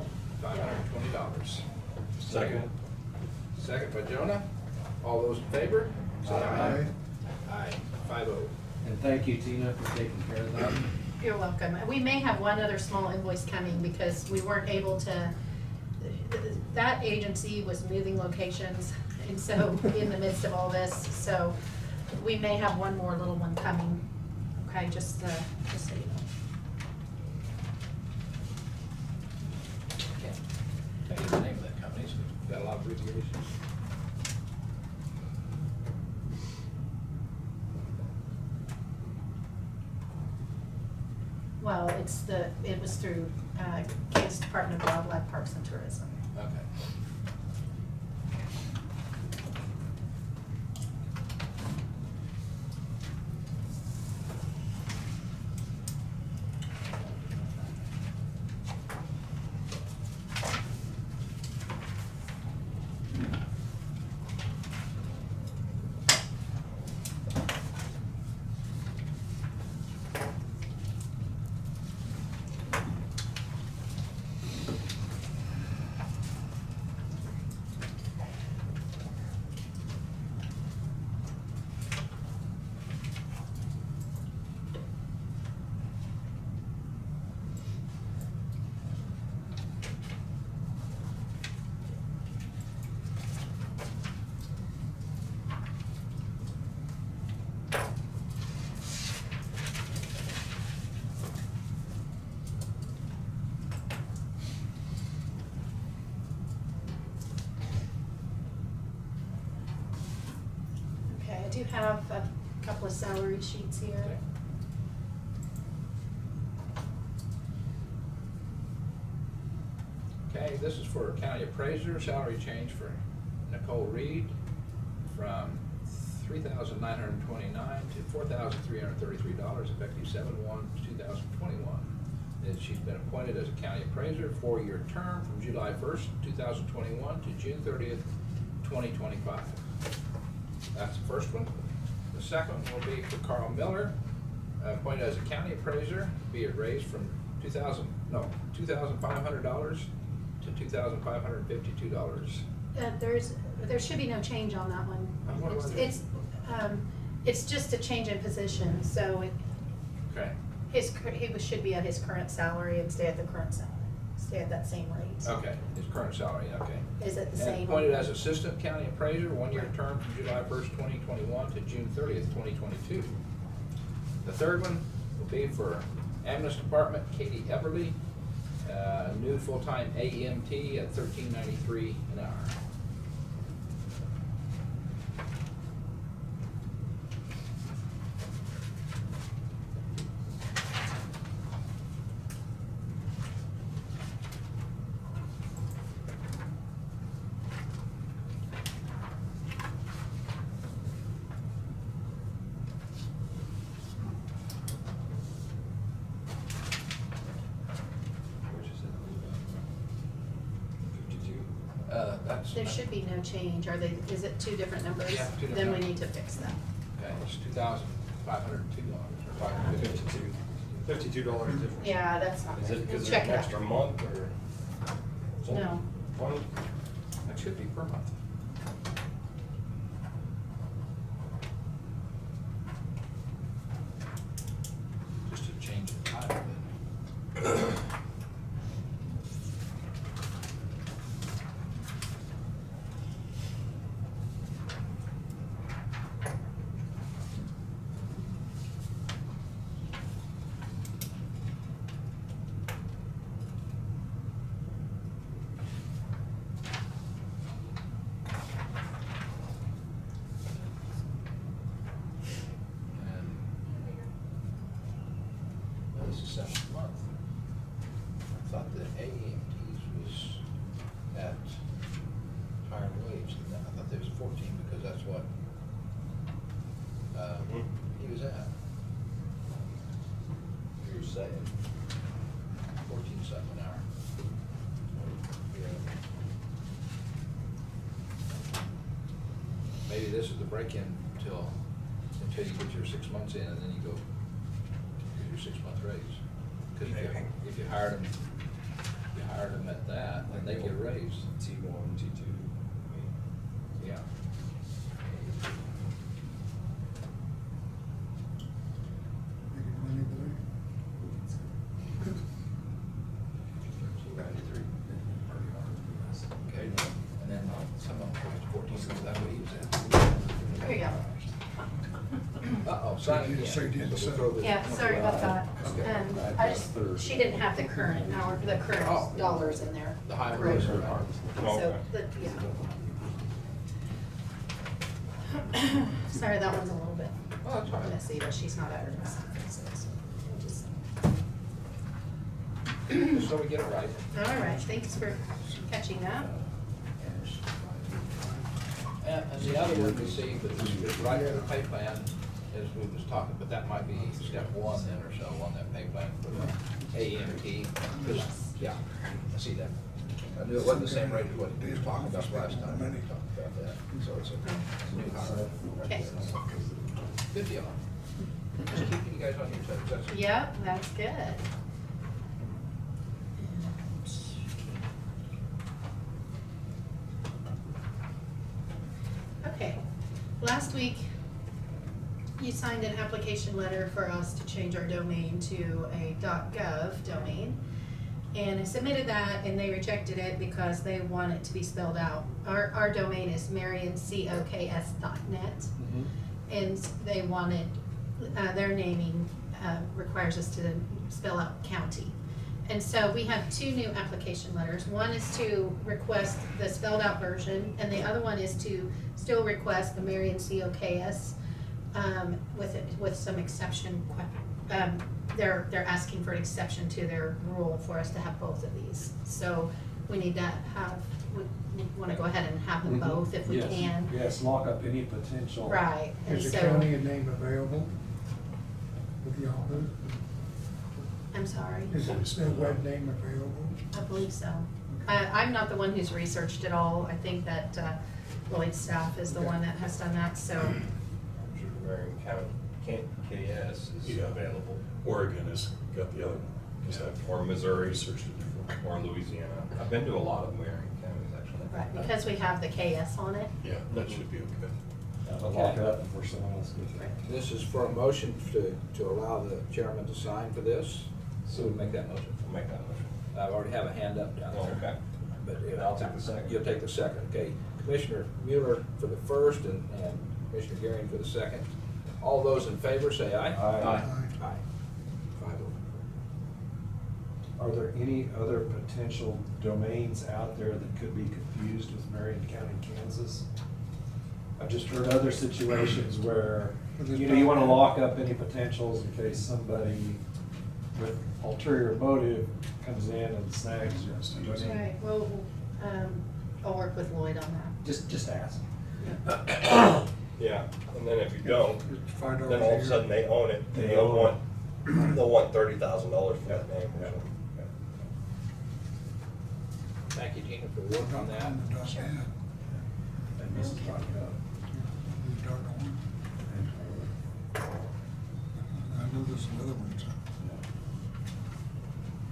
$520. Second. Second by Jonah. All those in favor? Say aye. Aye. Aye, 5-0. And thank you, Tina, for taking care of that. You're welcome. We may have one other small invoice coming because we weren't able to, that agency was moving locations, and so in the midst of all this, so we may have one more little one coming. Okay, just so you know. Can't tell you the name of that company, so we've got a lot of abbreviations. Well, it was through Kansas Department of Wildlife, Parks and Tourism. Okay. Okay, I do have a couple of salary sheets here. Okay, this is for county appraiser, salary change for Nicole Reed from $3,929 to $4,333 effective 7/1/2021. And she's been appointed as a county appraiser, 4-year term from July 1st, 2021 to June 30th, 2025. That's the first one. The second one will be for Carl Miller, appointed as a county appraiser, be it raised from $2,500 to $2,552. There should be no change on that one. What was it? It's just a change in position, so Okay. he should be at his current salary and stay at the current salary, stay at that same rate. Okay, his current salary, okay. Is it the And same? appointed as assistant county appraiser, 1-year term from July 1st, 2021 to June 30th, 2022. The third one will be for ambulance department, Katie Everly, new full-time AEMT at $13.93 an hour. that's. There should be no change, are they, is it two different numbers? Yeah, two different Then we numbers. need to fix that. Okay, it's $2,502 or $552. $52 difference. Yeah, that's not Is right. it because Check there's an it extra out. month or? No. One? That should be per month. Just to change the title of it. Well, this is 7th month. I thought that AEMTs was at higher wage than that. I thought there was 14 because that's what he was at. You're saying? 14 something an hour. Maybe this is the break-in until you get your 6 months in, and then you go get your 6-month raise. Because if you hired them at that, then they get a raise. T1, T2. Yeah. Making money today. Okay, and then some of them was 14, because that's what he was at. There you go. Uh-oh, sign again. So you did the same. Yeah, sorry about that. I just, she didn't have the current hour, the Oh. current dollars in there. The high Right. raise. So, yeah. Sorry, that one's a little bit Oh, that's all right. messy, but she's not at her desk. So we'll just- Just so we get it right. All right, thanks for catching that. And the other one we see that is right in the pay plan, as we was talking, but that might be step 1 then or so on that pay plan for the AEMT. 'Cause, yeah, I see that. I knew it wasn't the same rate as what he was talking about last time when we talked about that, so it's a new hire. Okay. Good deal. Just keeping you guys on your toes, that's. Yep, that's good. Okay, last week, you signed an application letter for us to change our domain to a .gov domain. And I submitted that and they rejected it because they want it to be spelled out. Our domain is marioncoks.net. And they wanted, their naming requires us to spell out county. And so we have 2 new application letters. One is to request the spelled out version, and the other one is to still request the Marion COKS with some exception. They're asking for an exception to their rule for us to have both of these. So we need to have, we want to go ahead and have them both if we Yes. can. Yes, lock up any potential. Right, and Is the so, county and name available with Yahoo? I'm sorry. Is the web name available? I believe so. I'm not the one who's researched it all. I think that Lloyd's staff is the one that has done that, so. I'm sure Marion County, KS is Yeah. available. Oregon has got the other one. Is that Or Missouri, researched it before? or Louisiana. I've been to a lot of Marion counties, actually. Right, because we have the KS on it. Yeah, that should be okay. But lock it up before someone else gets it. This is for a motion to allow the chairman to sign for this. So we make that motion. I'll make that motion. I already have a hand up down Oh, there. okay. But I'll take the second. You'll take the second, okay. Commissioner Mueller for the first and Commissioner Gearing for the second. All those in favor say aye. Aye. Aye. 5-0. Are there any other potential domains out there that could be confused with Marion County, Kansas? I've just heard other situations where, you want to lock up any potentials in case somebody with ulterior motive comes in and snags your domain. Right, well, I'll work with Lloyd on that. Just ask. Yeah, and then if you don't, It's $5 then all of a a year. sudden they own it, and they'll want $30,000 for that name or something. Thank you, Gina, for working on that. Sure. And Mrs. Bobcat. I know there's another one.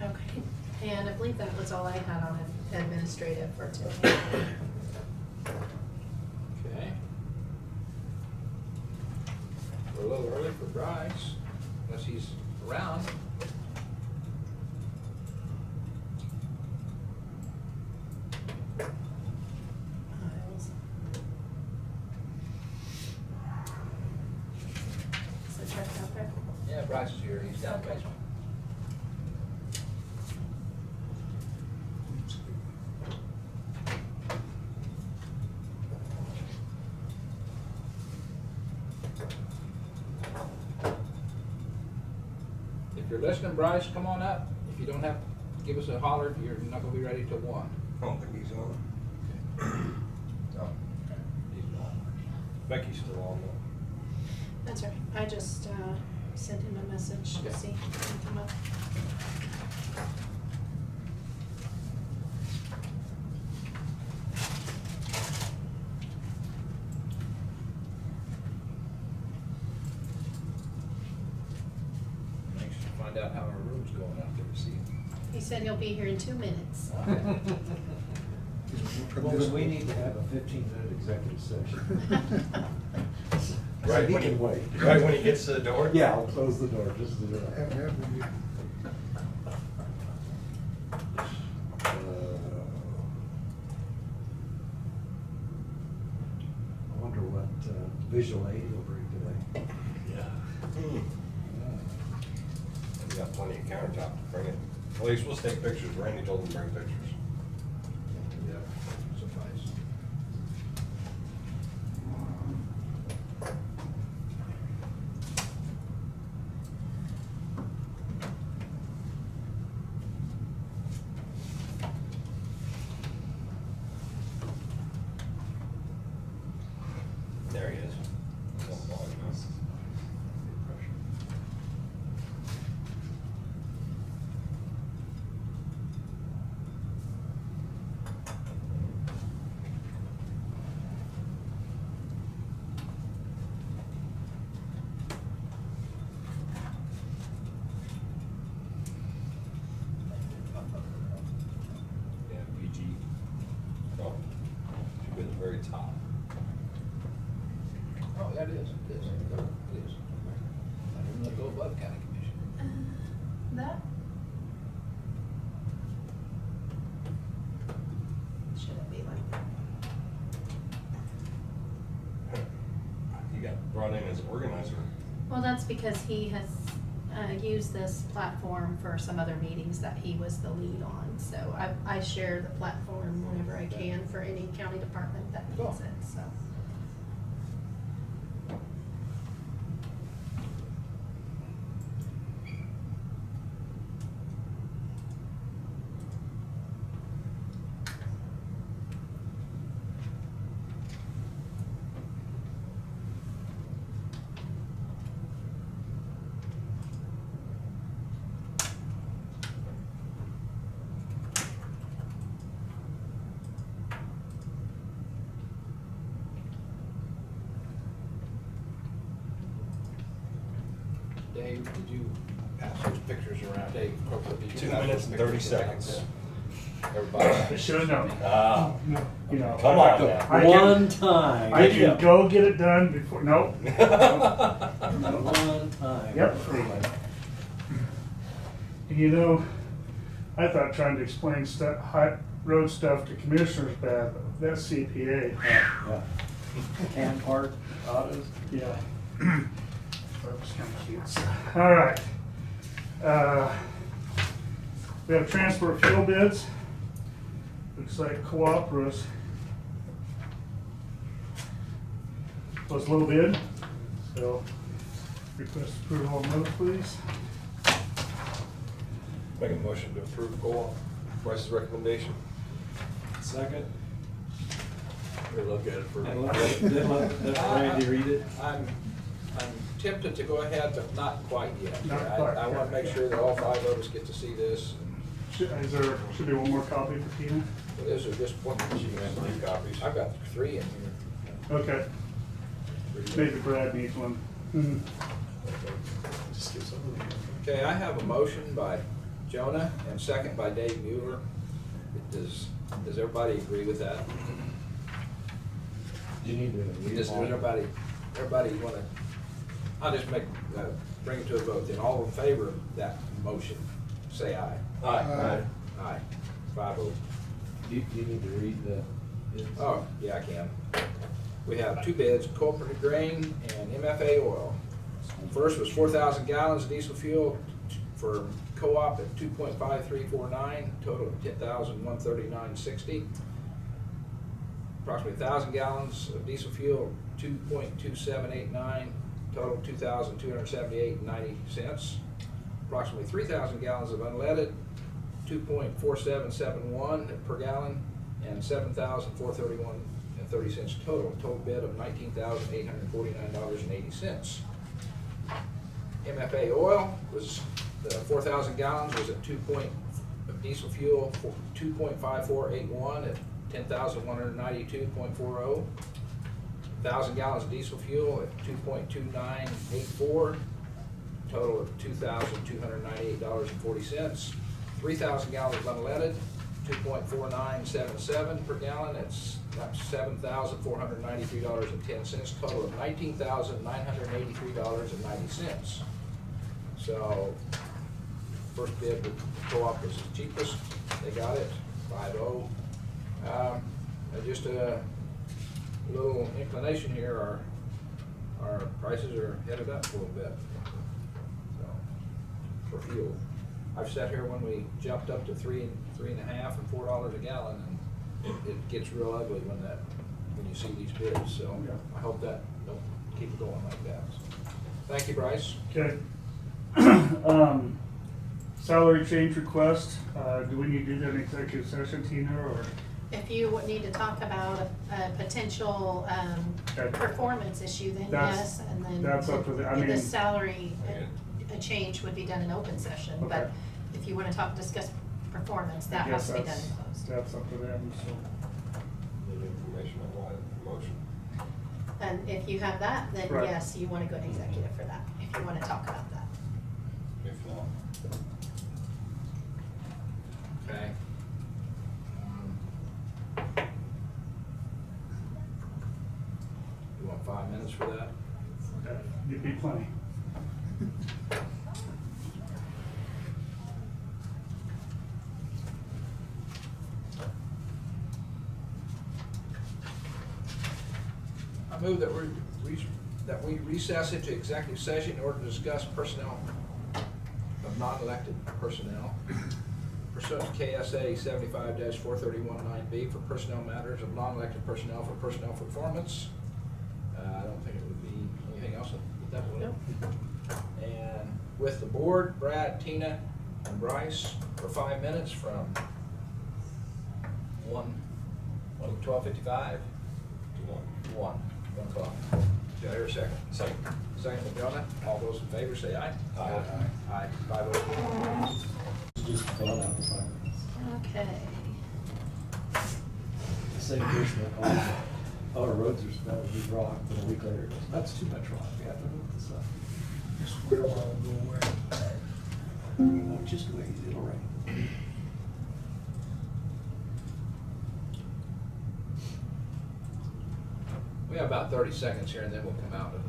Okay, and I believe that was all I had on administrative for today. Okay. We're a little early for Bryce, unless he's around. So check out there. Yeah, Bryce is here, he's down in the basement. If you're listening, Bryce, come on up. If you don't have, give us a holler, you're not gonna be ready till 1. I don't think he's on. No. He's not. Becky's still on though. That's all right, I just sent him a message to see if he can come up. Anxious to find out how our room's going out there, see. He said he'll be here in 2 minutes. Well, then we need to have a 15-minute executive session. Right He when can he- wait. Right when he gets to the door? Yeah, I'll close the door just to do it. I wonder what visual aid he'll bring today. Yeah. We got plenty of countertop to bring it. At least we'll take pictures. Randy told him to bring pictures. Yeah, suffice. There he is. Yeah, PG. Oh, should be at the very top. Oh, yeah, it is, it is, it is. I didn't let go above county commission. That? Should it be like that? You got brought in as organizer. Well, that's because he has used this platform for some other meetings that he was the lead on. So I share the platform whenever I can for any county department that needs it, so. Dave, did you pass those pictures around? Dave, did you 2 pass minutes those and 30 pictures around seconds. to Everybody. I should know. Ah, You know. come on now. I can- One time. I can go get it done before, nope. One time. Yep. And you know, I thought trying to explain road stuff to commissioners bad, but that's CPA. Yeah. And park autos. Yeah. That was kind of cute. So, all right. We have transport fuel bids. Looks like Coopera's was low bid. So request approval on those, please. Make a motion to approve co-op Bryce's recommendation. Second. We'll look at it for. Let Randy read it. I'm tempted to go ahead, but not quite yet. Not quite, I want to make yeah. sure that all 5 of us get to see this. should be one more copy for Tina? Those are just one. You have 3 copies. I've got 3 in here. Okay, maybe Brad needs one. Just give some of them. Okay, I have a motion by Jonah and second by Dave Mueller. Does everybody agree with that? You need to. Does everybody want to, I'll just bring it to a vote then. All in favor of that motion, say aye. Aye. Aye. 5-0. Do you need to read the? Oh, yeah, I can. We have 2 bids, Cooperative Grain and MFA Oil. First was 4,000 gallons of diesel fuel for co-op at 2.5349, total of 10,139.60. Approximately 1,000 gallons of diesel fuel, 2.2789, total of 2,278.90. Approximately 3,000 gallons of unleaded, 2.4771 per gallon, and 7,431.30 total. Total bid of $19,849.80. MFA Oil was the 4,000 gallons was at of diesel fuel, 2.5481 at 10,192.40. 1,000 gallons of diesel fuel at 2.2984, total of $2,298.40. 3,000 gallons of unleaded, 2.4977 per gallon. That's $7,493.10. Total of $19,983.90. So, first bid with co-op was the cheapest. They got it, 5-0. Just a little inclination here. Our prices are headed up a little bit. So, for fuel, I've sat here when we jumped up to $3.50 and $4 a gallon, and it gets real ugly when you see these bids. So I hope that don't keep it going like that. So, thank you, Bryce. Okay. Salary change request, do we need to do that in executive session, Tina, or? If you would need to talk about a potential Okay. performance issue, then That's- yes, and then that's up to the- I mean- the salary, a change would be done in open session. Okay. But if you want to discuss performance, that Yes, has to be done that's- in closed. That's up to them, so. Need information on what motion. And if you have that, then Right. yes, you want to go to executive for that, if you want to talk about that. If not, Okay. You want 5 minutes for that? You'd be plenty. I move that we recess into executive session in order to discuss personnel of non-elected personnel pursuant to KSA 75-4319B for personnel matters of non-elected personnel for personnel performance. I don't think it would be anything else with that one. Nope. And with the board, Brad, Tina, and Bryce for 5 minutes from 12:55 to 1 o'clock. Do I hear a second? second. Second from Jonah. All those in favor say aye. Aye. Aye. 5-0. Just fill it out the 5 minutes. Okay. Same person that calls, oh, our roads are supposed to be rock, but a week later, it goes, that's too much rock, we have to move this up. Just where I wanna go where. Oh, just wait, it'll rain. We have about 30 seconds here, and then we'll come out of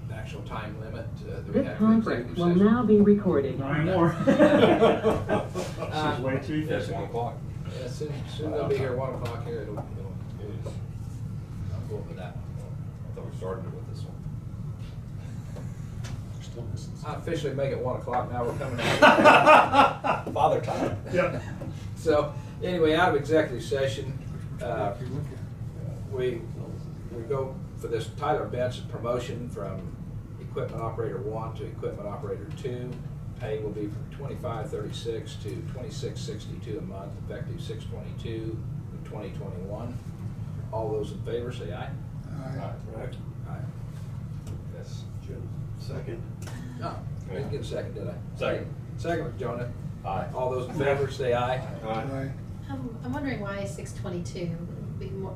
the actual time limit that we This have for conference executive will session. now be recorded. 9 more. Uh, She's way too Yes, efficient. 1 o'clock. Yeah, soon they'll be here 1 o'clock here. I'm going with that. I thought we started it with this one. We're still missing some. I officially make it 1 o'clock now. We're coming out. Father time. Yep. So anyway, out of executive session, we go for this Tyler Benson promotion from equipment operator 1 to equipment operator 2. Pay will be from $25.36 to $26.62 a month, effective 6/22/2021. All those in favor say aye. Aye. Right. Aye. Yes, Jim. Second. No, I didn't get a second, did I? Second. Second with Jonah. Aye. All those in favor, say aye. Aye. I'm wondering why 6/22 would be more,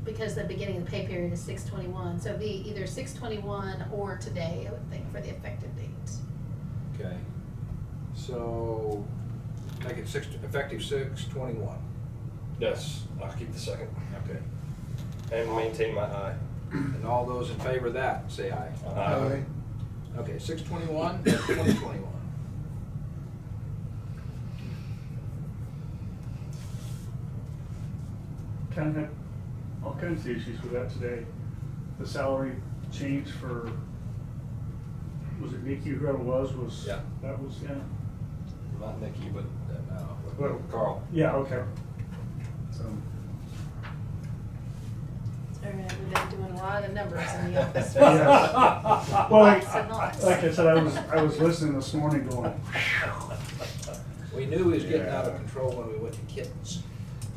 because the beginning of the pay period is 6/21, so it'd be either 6/21 or today, I would think, for the effective date. Okay. So, make it effective 6/21. Yes, I'll keep the second. Okay. And maintain my eye. And all those in favor of that, say aye. Aye. Okay, 6/21, 2021. Kind of had all kinds of issues with that today. The salary change for, was it Nikki, whoever it was, Yeah. that was, yeah. Not Nikki, but Well, Carl. Yeah, okay. So, All right, we've been doing a lot of numbers in the office. yeah. Well, Lots and lots. like I said, I was listening this morning going, We knew he was getting out of control when we went to kittens.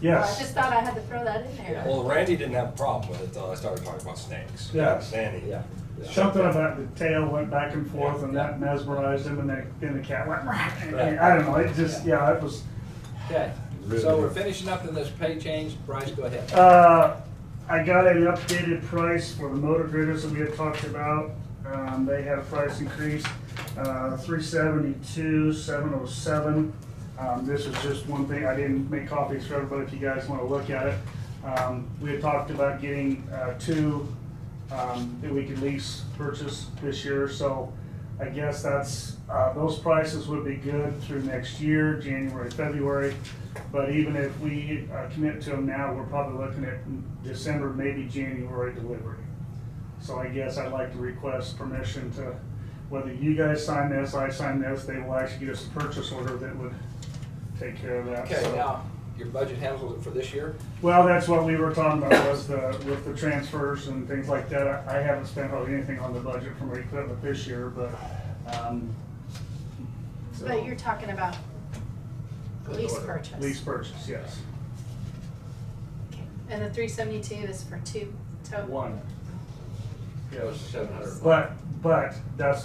Well, I yes. just thought I had to throw that in there. Well, Randy didn't have a problem with it until I started talking about snakes. Yeah. Sandy. Yeah. Something about the tail went back and forth and that mesmerized him and then the cat went, and I don't know, it just, yeah, it was. Okay, so we're finishing up in this pay change. Bryce, go ahead. I got an updated price for the motor graders that we had talked about. They had a price increase, $372,707. This is just one thing, I didn't make copies for everybody if you guys want to look at it. We had talked about getting two that we could lease purchase this year, so I guess that's, those prices would be good through next year, January, February. But even if we commit to them now, we're probably looking at December, maybe January delivery. So I guess I'd like to request permission to, whether you guys sign this, I sign this, they will actually get us a purchase order that would take care of that. Okay, So- now, your budget handles it for this year? Well, that's what we were talking about, was with the transfers and things like that. I haven't spent hardly anything on the budget from equipment this year, but, so- But you're talking about lease purchase. Lease purchase, yes. Okay. And the 372 is for two total? One. It was 700. But that's that's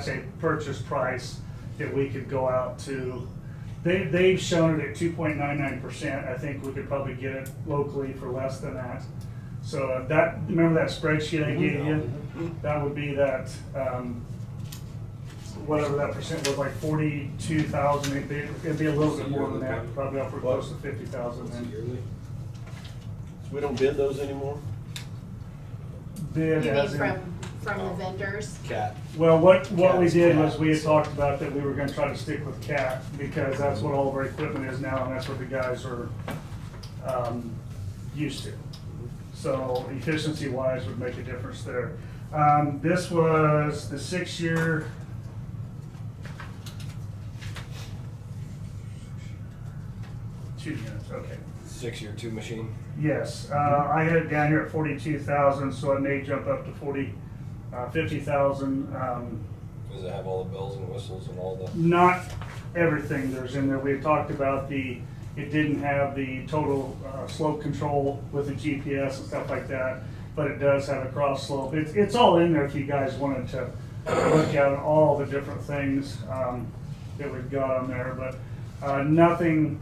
a purchase price that we could go out to. They've shown it at 2.99%. I think we could probably get it locally for less than that. So that, remember that spreadsheet I gave you? That would be that, whatever that percent was, like 42,000. It'd be a little bit more than that, probably up for close to 50,000 then. Yearly? So we don't bid those anymore? Bid You as mean in- from the vendors? Cat. Well, what we Cat's did cat. was we had talked about that we were gonna try to stick with CAT because that's what all of our equipment is now and that's what the guys are, used to. So efficiency wise would make a difference there. This was the 6-year. Two units, okay. 6-year 2 machine. Yes, I had it down here at 42,000, so it may jump up to 50,000. Does it have all the bells and whistles and all the? Not everything there's in there. We had talked about it didn't have the total slope control with the GPS and stuff like that, but it does have a cross slope. It's all in there if you guys wanted to look at all the different things that we've got on there, but nothing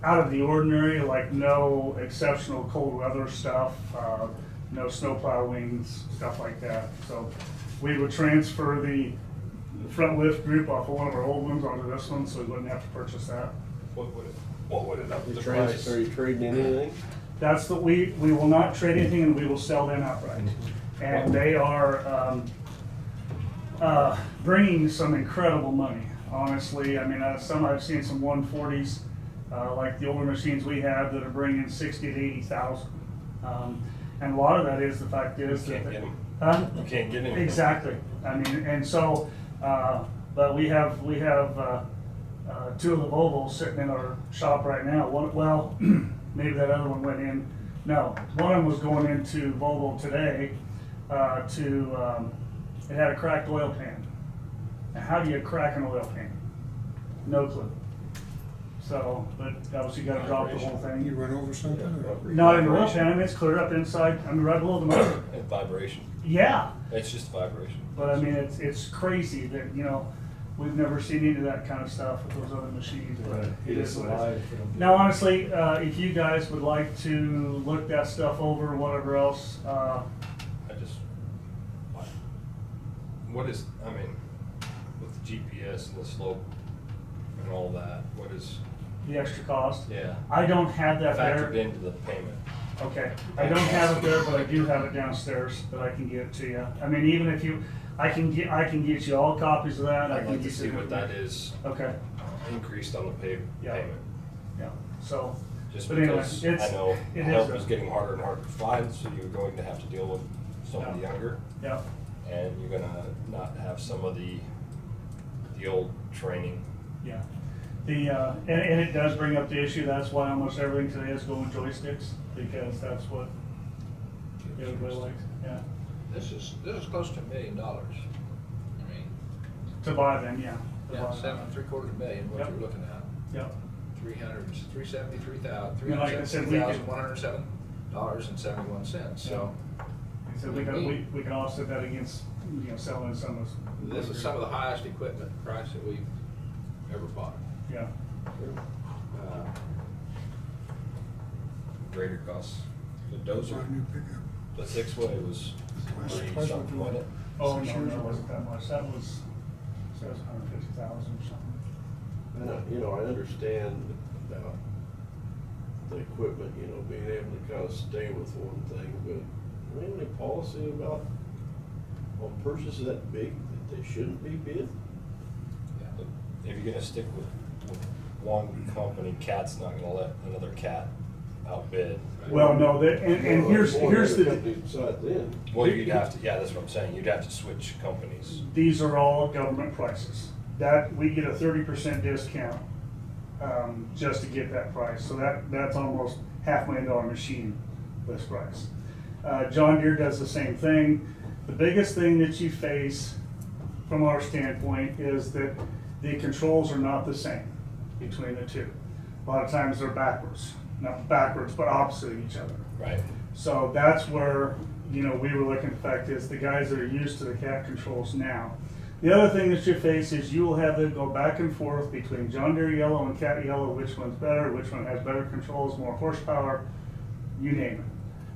out of the ordinary, like no exceptional cold weather stuff, no snowplow wings, stuff like that. So we would transfer the front lift group off of one of our old ones onto this one, so we wouldn't have to purchase that. What would it up Are the price? you trading in anything? That's we will not trade anything and we will sell them outright. And they are bringing some incredible money, honestly. I mean, I've seen some 140s, like the older machines we have that are bringing 60 to 80,000. And a lot of that is the fact is You can't that get them. Huh? You can't get them. Exactly. I mean, and so, but we have two of the Volvos sitting in our shop right now. Well, maybe that other one went in. No, one of them was going into Volvo today. It had a cracked oil pan. Now, how do you crack an oil pan? No clue. So, but obviously you got to drop the whole You thing. run over something? Or? Not in the oil pan. I mean, it's cleared up inside. I mean, right below the motor. And vibration. Yeah. It's just vibration. But I mean, it's crazy that, we've never seen any of that kind of stuff with those other machines, but Right. it is what it is. alive. Now, honestly, if you guys would like to look that stuff over, whatever else, I just, what is, I mean, with the GPS and the slope and all that, what is, the extra cost. yeah, I don't have that factored there. into the payment? Okay, I don't have it there, but I do have it downstairs that I can get to you. I mean, even if you, I can get you all copies of that. I I'd can like to get see you- what that is Okay, increased on the Yeah. payment. yeah, so, Just but anyway, because it's, I know it help is is getting harder and harder to find, so you're going to have to deal with someone Yeah. younger, yeah, and you're gonna not have some of the old training. yeah. The, and it does bring up the issue, that's why almost everything today is going joysticks, because that's what everybody likes, yeah. This is close to $1 million. I mean, To buy them, yeah. To yeah, buy them. 7.75 million, what Yep. you're looking at. Yep, $373,000, And like I said, we could- $373,107.71, so. so we can offset that against, selling some of. This is some of the highest equipment price that we've ever bought. Yeah, Greater costs. The dozer, Brand new pickup. the 6-way was Twice 30 something, what wasn't it? oh, Six no, years that ago. wasn't that much, that was 150,000 or something. And I understand about the equipment, being able to kind of stay with one thing, but do we have any policy about on purchases that big that they shouldn't be bid? Yeah, but if you're gonna stick with one company, CAT's not gonna let another CAT outbid. Well, no, and here's the, Decide then. Well, you'd have to, yeah, that's what I'm saying, you'd have to switch companies. these are all government prices. That, we get a 30% discount, just to get that price, so that's almost $500,000 machine list price. John Deere does the same thing. The biggest thing that you face from our standpoint is that the controls are not the same between the two. A lot of times they're backwards, not backwards, but opposite of each other. Right. So that's where, we were looking at the fact is the guys that are used to the cat controls now. The other thing that you face is you will have them go back and forth between John Deere yellow and cat yellow, which one's better, which one has better controls, more horsepower, you name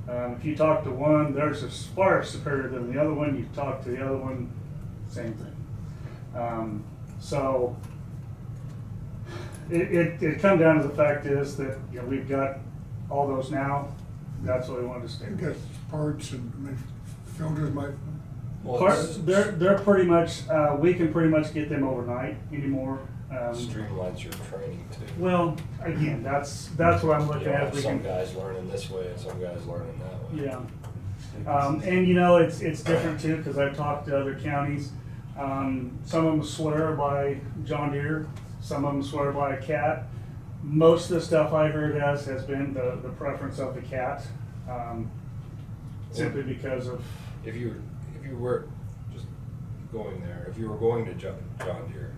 it. If you talk to one, theirs is far superior than the other one. You talk to the other one, same thing. So it comes down to the fact is that we've got all those now. That's what we wanted to stay I with. guess parts and maybe filters might, Well, Parts, they're pretty much, we can pretty much get them overnight anymore. Streamlines your training too. Well, again, that's what I'm You looking don't at. have We some can- guys learning this way and some guys learning that way. Yeah. And it's different too, because I've talked to other counties. Some of them swear by John Deere, some of them swear by a cat. Most of the stuff I heard has been the preference of the cat, simply because of, If you were just going there, if you were going to John Deere,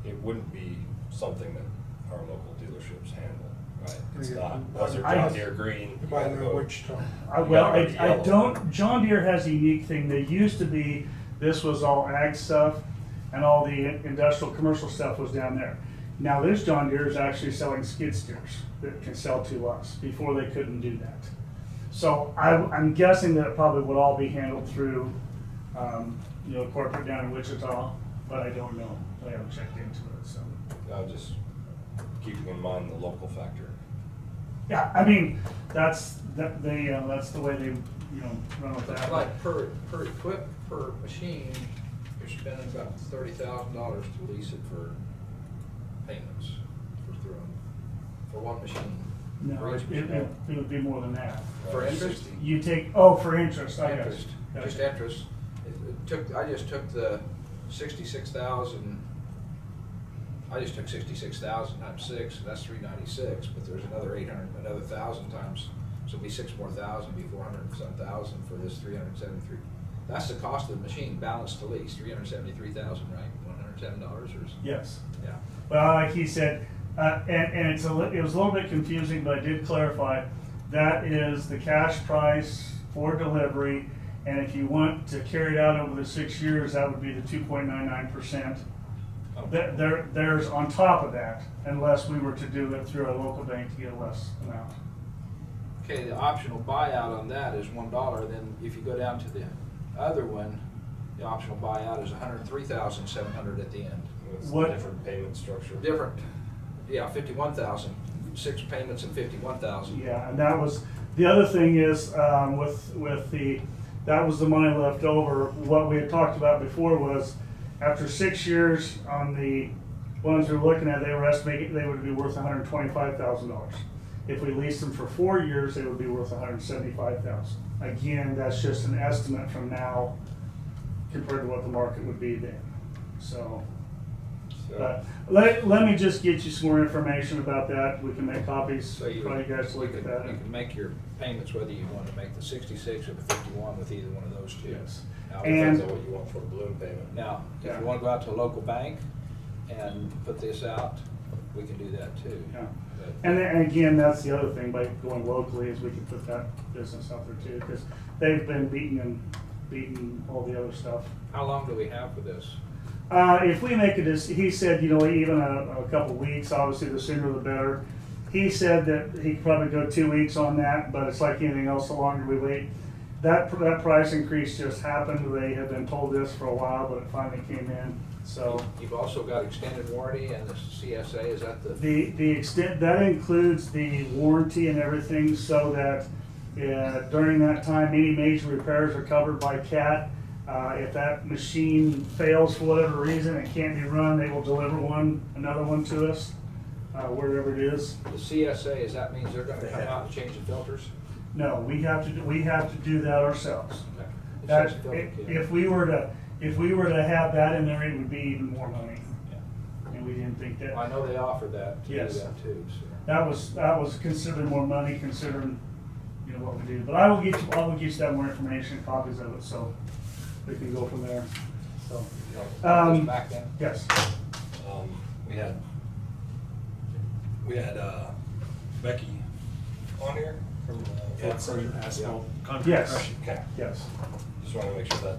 it wouldn't be something that our local dealerships handle, right? It's Yeah. not, was there I- John Deere green? you might know which to. I don't, John Deere has a unique thing. They used to be, this was all ag stuff and all the industrial commercial stuff was down there. Now this John Deere is actually selling skid steers that can sell to us. Before they couldn't do that. So I'm guessing that it probably would all be handled through, corporate down in Wichita, but I don't know. I haven't checked into it, so. Just keeping in mind the local factor. Yeah, I mean, that's the way they, run with that. Like per machine, you're spending about $30,000 to lease it for payments for one machine. No, For each it machine. would be more than that. For interest? You take, for interest, I guess. Interest, just interest. I just took the 66,000. I just took 66,000 times 6, and that's 396. But there's another 1,000 times, so it'll be 6 more thousand, be 400 and some thousand for this 373. That's the cost of the machine, balance to lease, 373,000, right? $107 or? Yes. Yeah. Well, like he said, and it was a little bit confusing, but I did clarify, that is the cash price for delivery, and if you want to carry it out over the 6 years, that would be the 2.99% There's on top of that, unless we were to do it through a local bank to get a less amount. Okay, the optional buyout on that is $1, then if you go down to the other one, the optional buyout is $103,700 at the end. It's What- a different payment structure. Different, yeah, 51,000, 6 payments and 51,000. Yeah, and that was, the other thing is, with the, that was the money left over. What we had talked about before was, after 6 years on the ones we were looking at, they were estimating they would be worth $125,000. If we leased them for 4 years, they would be worth $175,000. Again, that's just an estimate from now compared to what the market would be then. So, but let me just get you some more information about that. We can make copies So for you guys to look at that. You can make your payments whether you want to make the 66 or the 51 with either one of those two. Yes. Now, And- Depends on what you want for a balloon payment. Now, if Yeah. you want to go out to a local bank and put this out, we can do that too. Yeah. But- And then, and again, that's the other thing, by going locally, is we can put that business out there too, because they've been beating all the other stuff. How long do we have for this? If we make it, he said, you know, even a couple weeks, obviously the sooner the better. He said that he could probably go 2 weeks on that, but it's like anything else, the longer we wait. That price increase just happened. They had been told this for a while, but it finally came in, so. You've also got extended warranty and the CSA, is that the? The extent, that includes the warranty and everything, so that during that time, any major repairs are covered by CAT. If that machine fails for whatever reason, it can't be run, they will deliver another one to us, wherever it is. The CSA, is that means they're gonna come out and change the filters? No, we have to do that ourselves. Okay. It's That, just a filter kit. if we were to have that in there, it would be even more money. Yeah. And we didn't think that. I know they offer that, to do Yes. that too, so. That was considerably more money considering, you know, what we do. But I will get you that more information, copies of it, so we can go from there. So, Just back then? yes. We had Becky on here from From asphalt concrete Yes. crushing. Okay, Yes. just wanted to make sure that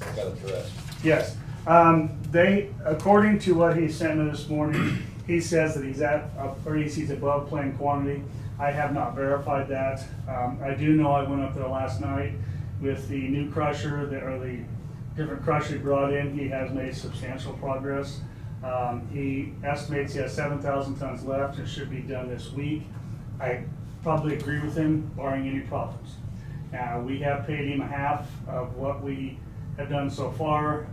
I got it addressed. Yes. They, according to what he sent me this morning, he says that he's above planned quantity. I have not verified that. I do know I went up there last night with the new crusher, or the different crusher he brought in. He has made substantial progress. He estimates he has 7,000 tons left and should be done this week. I probably agree with him, barring any problems. We have paid him half of what we have done so far.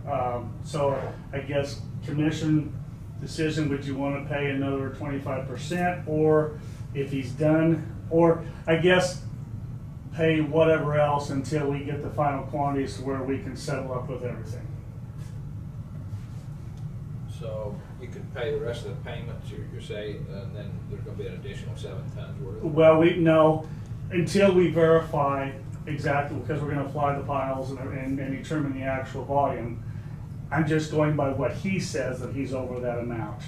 So I guess commission decision, would you want to pay another 25%, or if he's done, or I guess pay whatever else until we get the final quantities to where we can settle up with everything. So you could pay the rest of the payments, you're saying, and then there's gonna be an additional 7 tons worth? Well, no, until we verify exactly, because we're gonna fly the piles and determine the actual volume. I'm just going by what he says, that he's over that amount.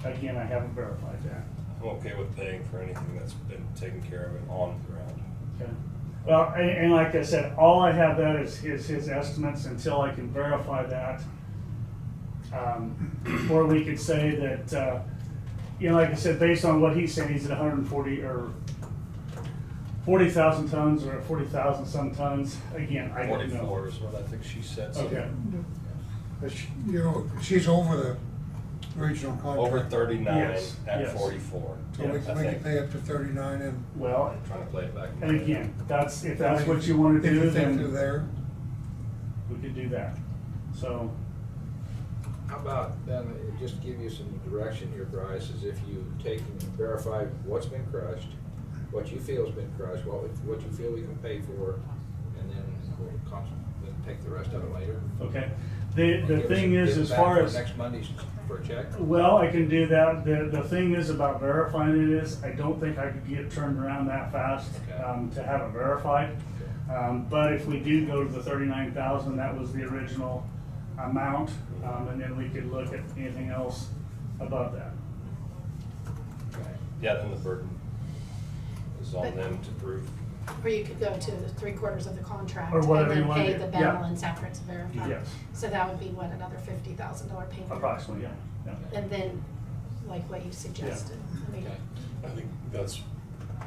Again, I haven't verified that. I'm okay with paying for anything that's been taken care of and on the ground. Okay. Well, and like I said, all I have that is his estimates until I can verify that. Or we could say that, you know, like I said, based on what he's saying, he's at 140 or 40,000 tons or 40,000 some tons. Again, I don't know. 44 is what I think she said. so Okay. But you know, she's over the original contract. Over 39 Yes, at yes. 44. So we I can think. pay up to 39 and Well, I'm trying to play it back. in my and head. again, if that's what you want to if do, you think they're then there. we could do that. So, How about then, just to give you some direction here, Bryce, is if you take and verify what's been crushed, what you feel has been crushed, what you feel we can pay for, and then we'll then take the rest of it later. okay. The Give us thing a- is, give it as back far for as, next Monday's for a check. well, I can do that. The thing is about verifying it is, I don't think I could get turned around that fast, Okay. to have it verified. But if we do go to the 39,000, that was the original amount, and then we could look at anything else above that. Okay. Yeah, then the burden is on But- them to prove Or you could go to the 3/4 of the contract Or and whatever you then wanna pay do. the Yeah. balance after it's verified. Yes. So that would be what, another $50,000 payment? Approximately, yeah. And then, like what you suggested, I mean, Okay. I think that's,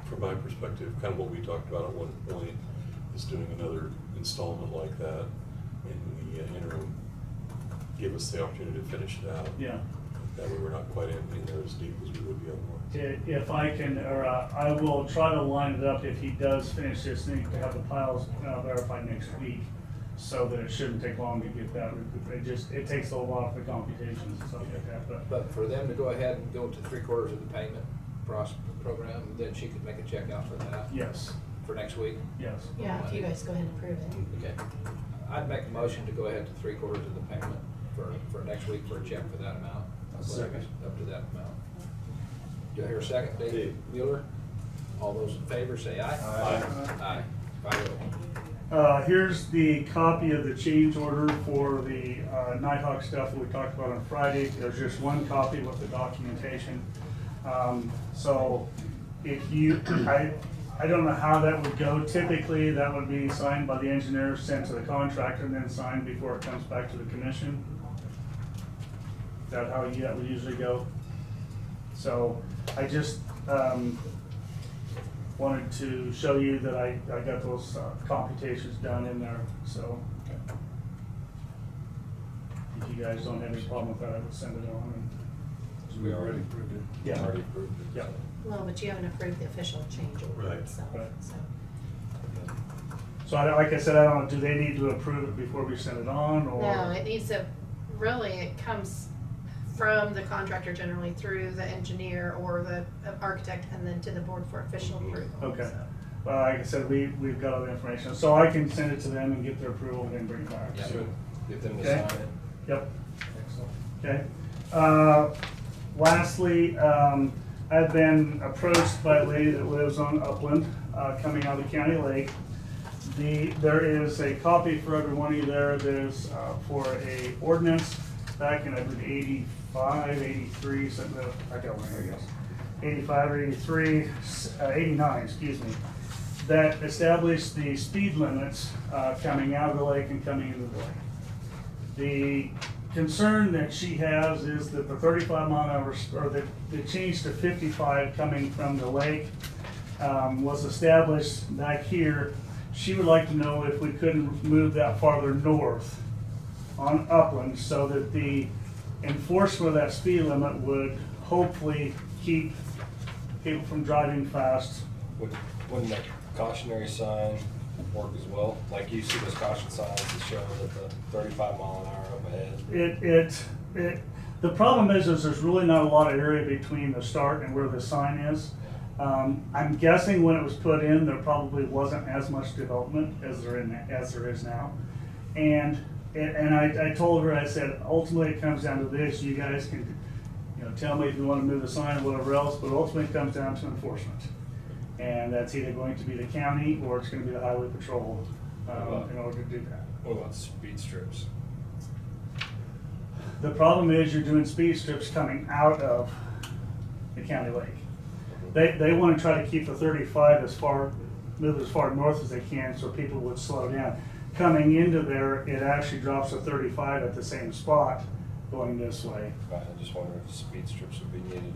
from my perspective, kind of what we talked about at one point, is doing another installment like that in the interim. Give us the opportunity to finish it out. Yeah. That way we're not quite in there as deep as we would be otherwise. If I can, or I will try to line it up if he does finish this, need to have the piles verified next week, so that it shouldn't take long to get that. It takes a while for the computations and stuff like that, But for them to go ahead and go to 3/4 of the payment program, then she could make a check out for that? Yes. For next week? Yes. yeah, if you guys go ahead and approve it. Okay. I'd make a motion to go ahead to 3/4 of the payment for next week for a check for that amount. Second. Up to that amount. Do I hear a second? Dave Mueller? All those in favor say aye. Aye. Aye. 5-0. Here's the copy of the change order for the Nighthawk stuff that we talked about on Friday. There's just one copy with the documentation. So if you, I don't know how that would go. Typically, that would be signed by the engineer, sent to the contractor, and then signed before it comes back to the commission. Is that how that would usually go? So I just wanted to show you that I got those computations done in there, so. If you guys don't have any problem with that, I would send it on. We already approved it. Yeah. Already approved it. Yeah. Well, but you haven't approved the official change order Right. itself, Right. so. So like I said, I don't know, do they need to approve it before we send it on, or? No, it needs to, really, it comes from the contractor generally through the engineer or the architect and then to the board for official approval. Okay. so. Well, like I said, we've got all the information, so I can send it to them and get their approval and then bring it back. Yeah. So- Get them to Okay. sign it. Yep. Okay. Lastly, I've been approached by a lady that lives on Upland, coming out of the county lake. There is a copy for every one of you there. There's for a ordinance back in, I believe, 85, 83, something, I got one here, yes. 85 or 83, 89, excuse me, that established the speed limits coming out of the lake and coming into the lake. The concern that she has is that the 35-mile-an-hour, or the change to 55 coming from the lake was established back here. She would like to know if we couldn't move that farther north on Upland so that the enforcement of that speed limit would hopefully keep people from driving fast. Wouldn't that cautionary sign work as well? Like you see those caution signs that show that the 35-mile-an-hour up ahead? The problem is there's really not a lot of area between the start and where the sign is. I'm guessing when it was put in, there probably wasn't as much development as there is now. And I told her, I said, ultimately it comes down to this. You guys can, tell me if you want to move the sign or whatever else, but ultimately it comes down to enforcement. And that's either going to be the county or it's going to be the highway patrol in order to do that. What about speed strips? The problem is you're doing speed strips coming out of the county lake. They want to try to keep the 35 move as far north as they can so people would slow down. Coming into there, it actually drops to 35 at the same spot going this way. Right, I just wonder if speed strips would be needed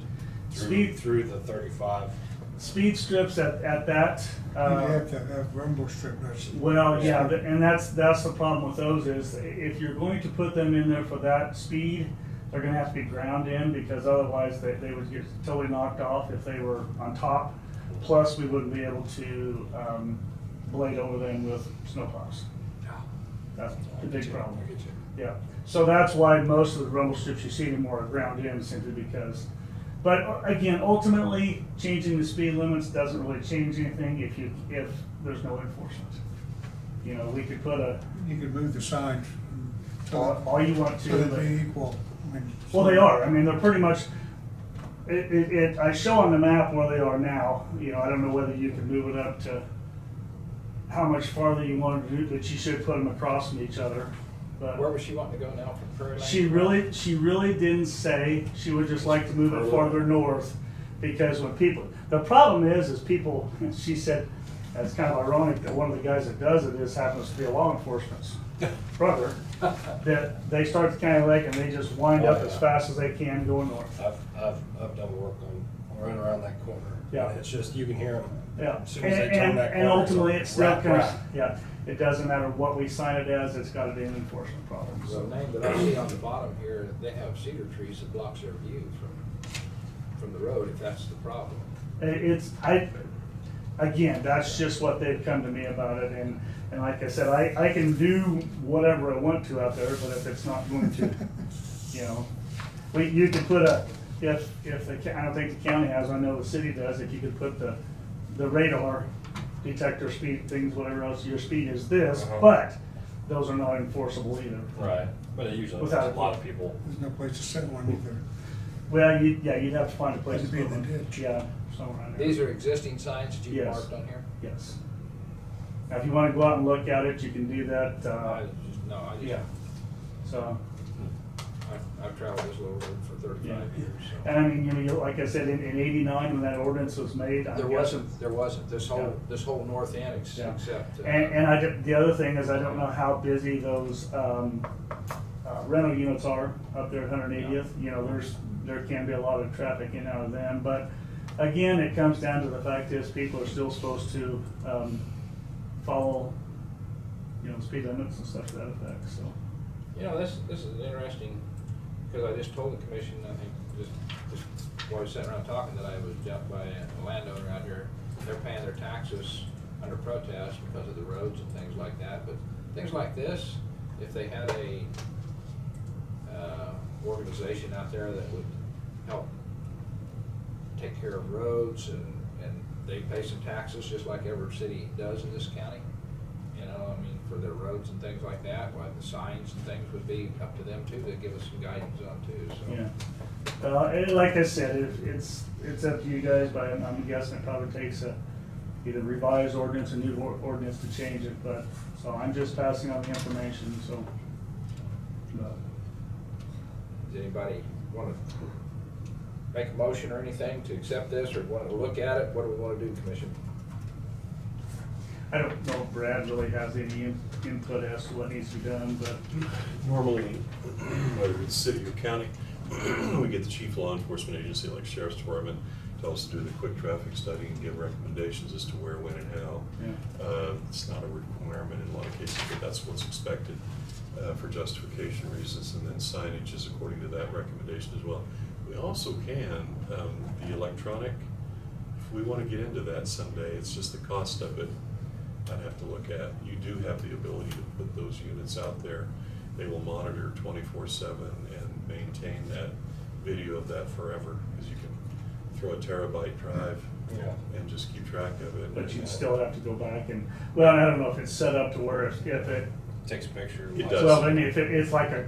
Speed- through the 35. Speed strips at that. You have to have rumble strip, that's. Well, yeah, and that's the problem with those is if you're going to put them in there for that speed, they're gonna have to be ground in because otherwise they would get totally knocked off if they were on top. Plus, we wouldn't be able to blade over them with snowplows. That's the big problem. I get you. Yeah, so that's why most of the rumble strips you see anymore are ground in simply because. But again, ultimately, changing the speed limits doesn't really change anything if there's no enforcement. We could put You could move the signs. all you want to. So but- they'd be equal. I mean, Well, they are. I mean, they're pretty much. I show on the map where they are now. I don't know whether you can move it up to how much farther you wanted to do, but you should put them across from each other. But Where was she wanting to go now from Prairie Lane? she really didn't say. She would just like to move it farther north because when people. The problem is people. She said, it's kind of ironic that one of the guys that does it happens to be a law enforcement's brother, that they start the county lake and they just wind up as fast as they can going north. I've done work on, right around that corner. Yeah. It's just, you can hear them. Yeah, As soon as they turn that and corner, ultimately it it's still rap, comes, rap. yeah, it doesn't matter what we sign it as, it's gotta be an enforcement problem, The so. name that I see on the bottom here, they have cedar trees that blocks their view from the road, if that's the problem. Again, that's just what they've come to me about it, and like I said, I can do whatever I want to out there, but if it's not going to, you know, you could put if I don't think the county has, I know the city does, if you could put the radar detector speed things, whatever else, your speed is this, but those are not enforceable either. Right, but it usually, Without a lot of people. There's no place to set one either. Well, you'd have to find a place to Had to be put in the one. ditch. Yeah, somewhere in there. These are existing signs that you Yes. marked on here? Yes. Now, if you want to go out and look at it, you can do that. Yeah. So, I've traveled this little road for 35 Yeah. years, so. and I mean, you know, like I said, in '89 when that ordinance was made, There wasn't, this whole north end Yeah. except. The other thing is, I don't know how busy those rental units are up there at 180th. You know, there can be a lot of traffic in and out of them, but again, it comes down to the fact is people are still supposed to follow, you know, speed limits and stuff to that effect, so. You know, this is interesting, because I just told the commission, I think, just while we were sitting around talking, that I was jumped by a landowner out here. They're paying their taxes under protest because of the roads and things like that, but things like this, if they had a organization out there that would help take care of roads and they pay some taxes just like every city does in this county, you know, I mean, for their roads and things like that, why the signs and things would be up to them too, to give us some guidance on too, so. Yeah. Like I said, it's up to you guys, but I'm guessing it probably takes either revised ordinance, a new ordinance to change it, but, so I'm just passing on the information, so. Does anybody want to make a motion or anything to accept this, or want to look at it? What do we want to do, Commission? I don't know if Brad really has any input as to what needs to be done, but. Normally, whether it's city or county, we get the chief law enforcement agency like Sheriff's Department to also do the quick traffic study and give recommendations as to where, when, and how. Yeah. It's not a requirement in a lot of cases, but that's what's expected for justification reasons, and then signage is according to that recommendation as well. We also can, the electronic, if we want to get into that someday, it's just the cost of it I'd have to look at. You do have the ability to put those units out there. They will monitor 24/7 and maintain that video of that forever, because you can throw a terabyte drive and just keep track of it. But you'd still have to go back and, well, I don't know if it's set up to where if it. Takes a picture. It does. Well, I mean, if it's like a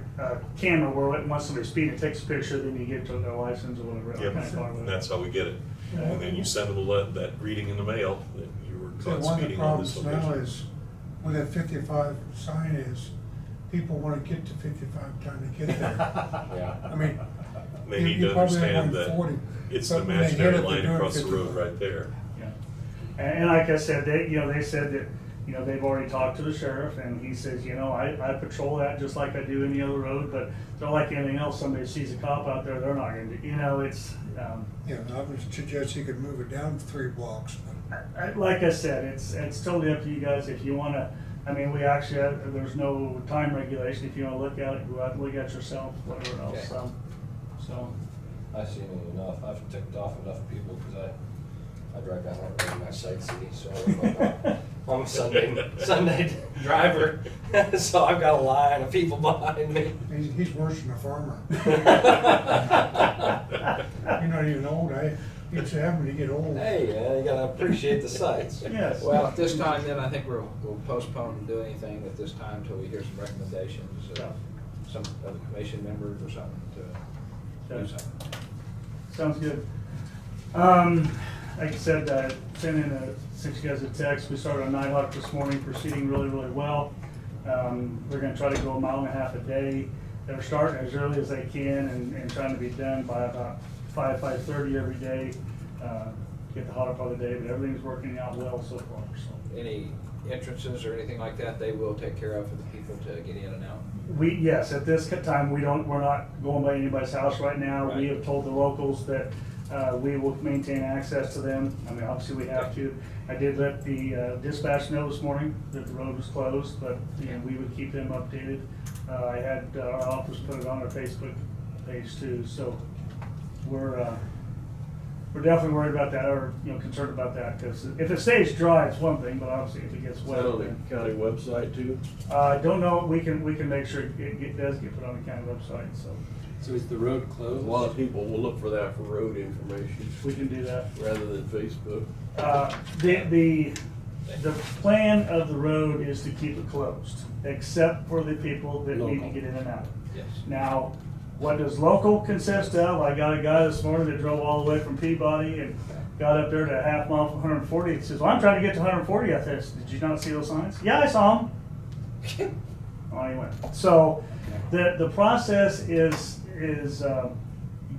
camera where once somebody's speeding, it takes a picture, then you get to their license or whatever. Yep, kind of car with it. that's how we get it. And then you send them that greeting in the mail that you were So caught one of the speeding on this problems now location. is, where that 55 sign is, people want to get to 55 trying to get there. Yeah. I mean. They need you to probably have understand that 140, it's but an when they hit imaginary it, they're line doing across the road 55. right there. Yeah. And like I said, they said that, you know, they've already talked to the sheriff, and he says, you know, I patrol that just like I do any other road, but they're like anything else, somebody sees a cop out there, they're not gonna do, you know, it's, Yeah, I would suggest you could move it down 3 blocks, but like I said, it's totally up to you guys if you wanna, I mean, we actually have, there's no time regulation, if you wanna look at it, go out and look at it yourself, whatever else, so. I've seen it enough. I've ticked off enough people because I drive down that road and I sightsee, so I'm a Sunday driver, so I've got a line of people behind me. he's worse than a farmer. You're not even old, it's happening to get old. Hey, you gotta appreciate the sights. Yes. Well, at this time then, I think we'll postpone to do anything at this time until we hear some recommendations, some of the commission members or something to do something. Sounds good. Like I said, sent you guys a text. We started on 9 o'clock this morning, proceeding really, really well. We're gonna try to go 1.5 miles a day. They're starting as early as they can and trying to be done by about 5:30 every day. get the hotter part of the day, but everything's working out well so far, so. Any entrances or anything like that, they will take care of for the people to get in and out? Yes, at this time, we're not going by anybody's house right now. We Right. have told the locals that we will maintain access to them. I mean, obviously, we have to. I did let the dispatch know this morning that the road was closed, but, you know, we would keep them updated. I had our office put it on our Facebook page too, so we're definitely worried about that, or, you know, concerned about that, because if it stays dry, it's one thing, but obviously if it gets Is wet. that on then- the county website too? I don't know, we can make sure it does get put on the county website, so So is the road A closed? lot of people will look for that for road information we can do that. rather than Facebook. The plan of the road is to keep it closed, except for the people that need to Local. get in and out. Yes. Now, what does local consist of? I got a guy this morning that drove all the way from Peabody and got up there to a half mile from 140. He says, well, I'm trying to get to 140. I said, did you not see those signs? Yeah, I saw them. Oh, he went. So the process is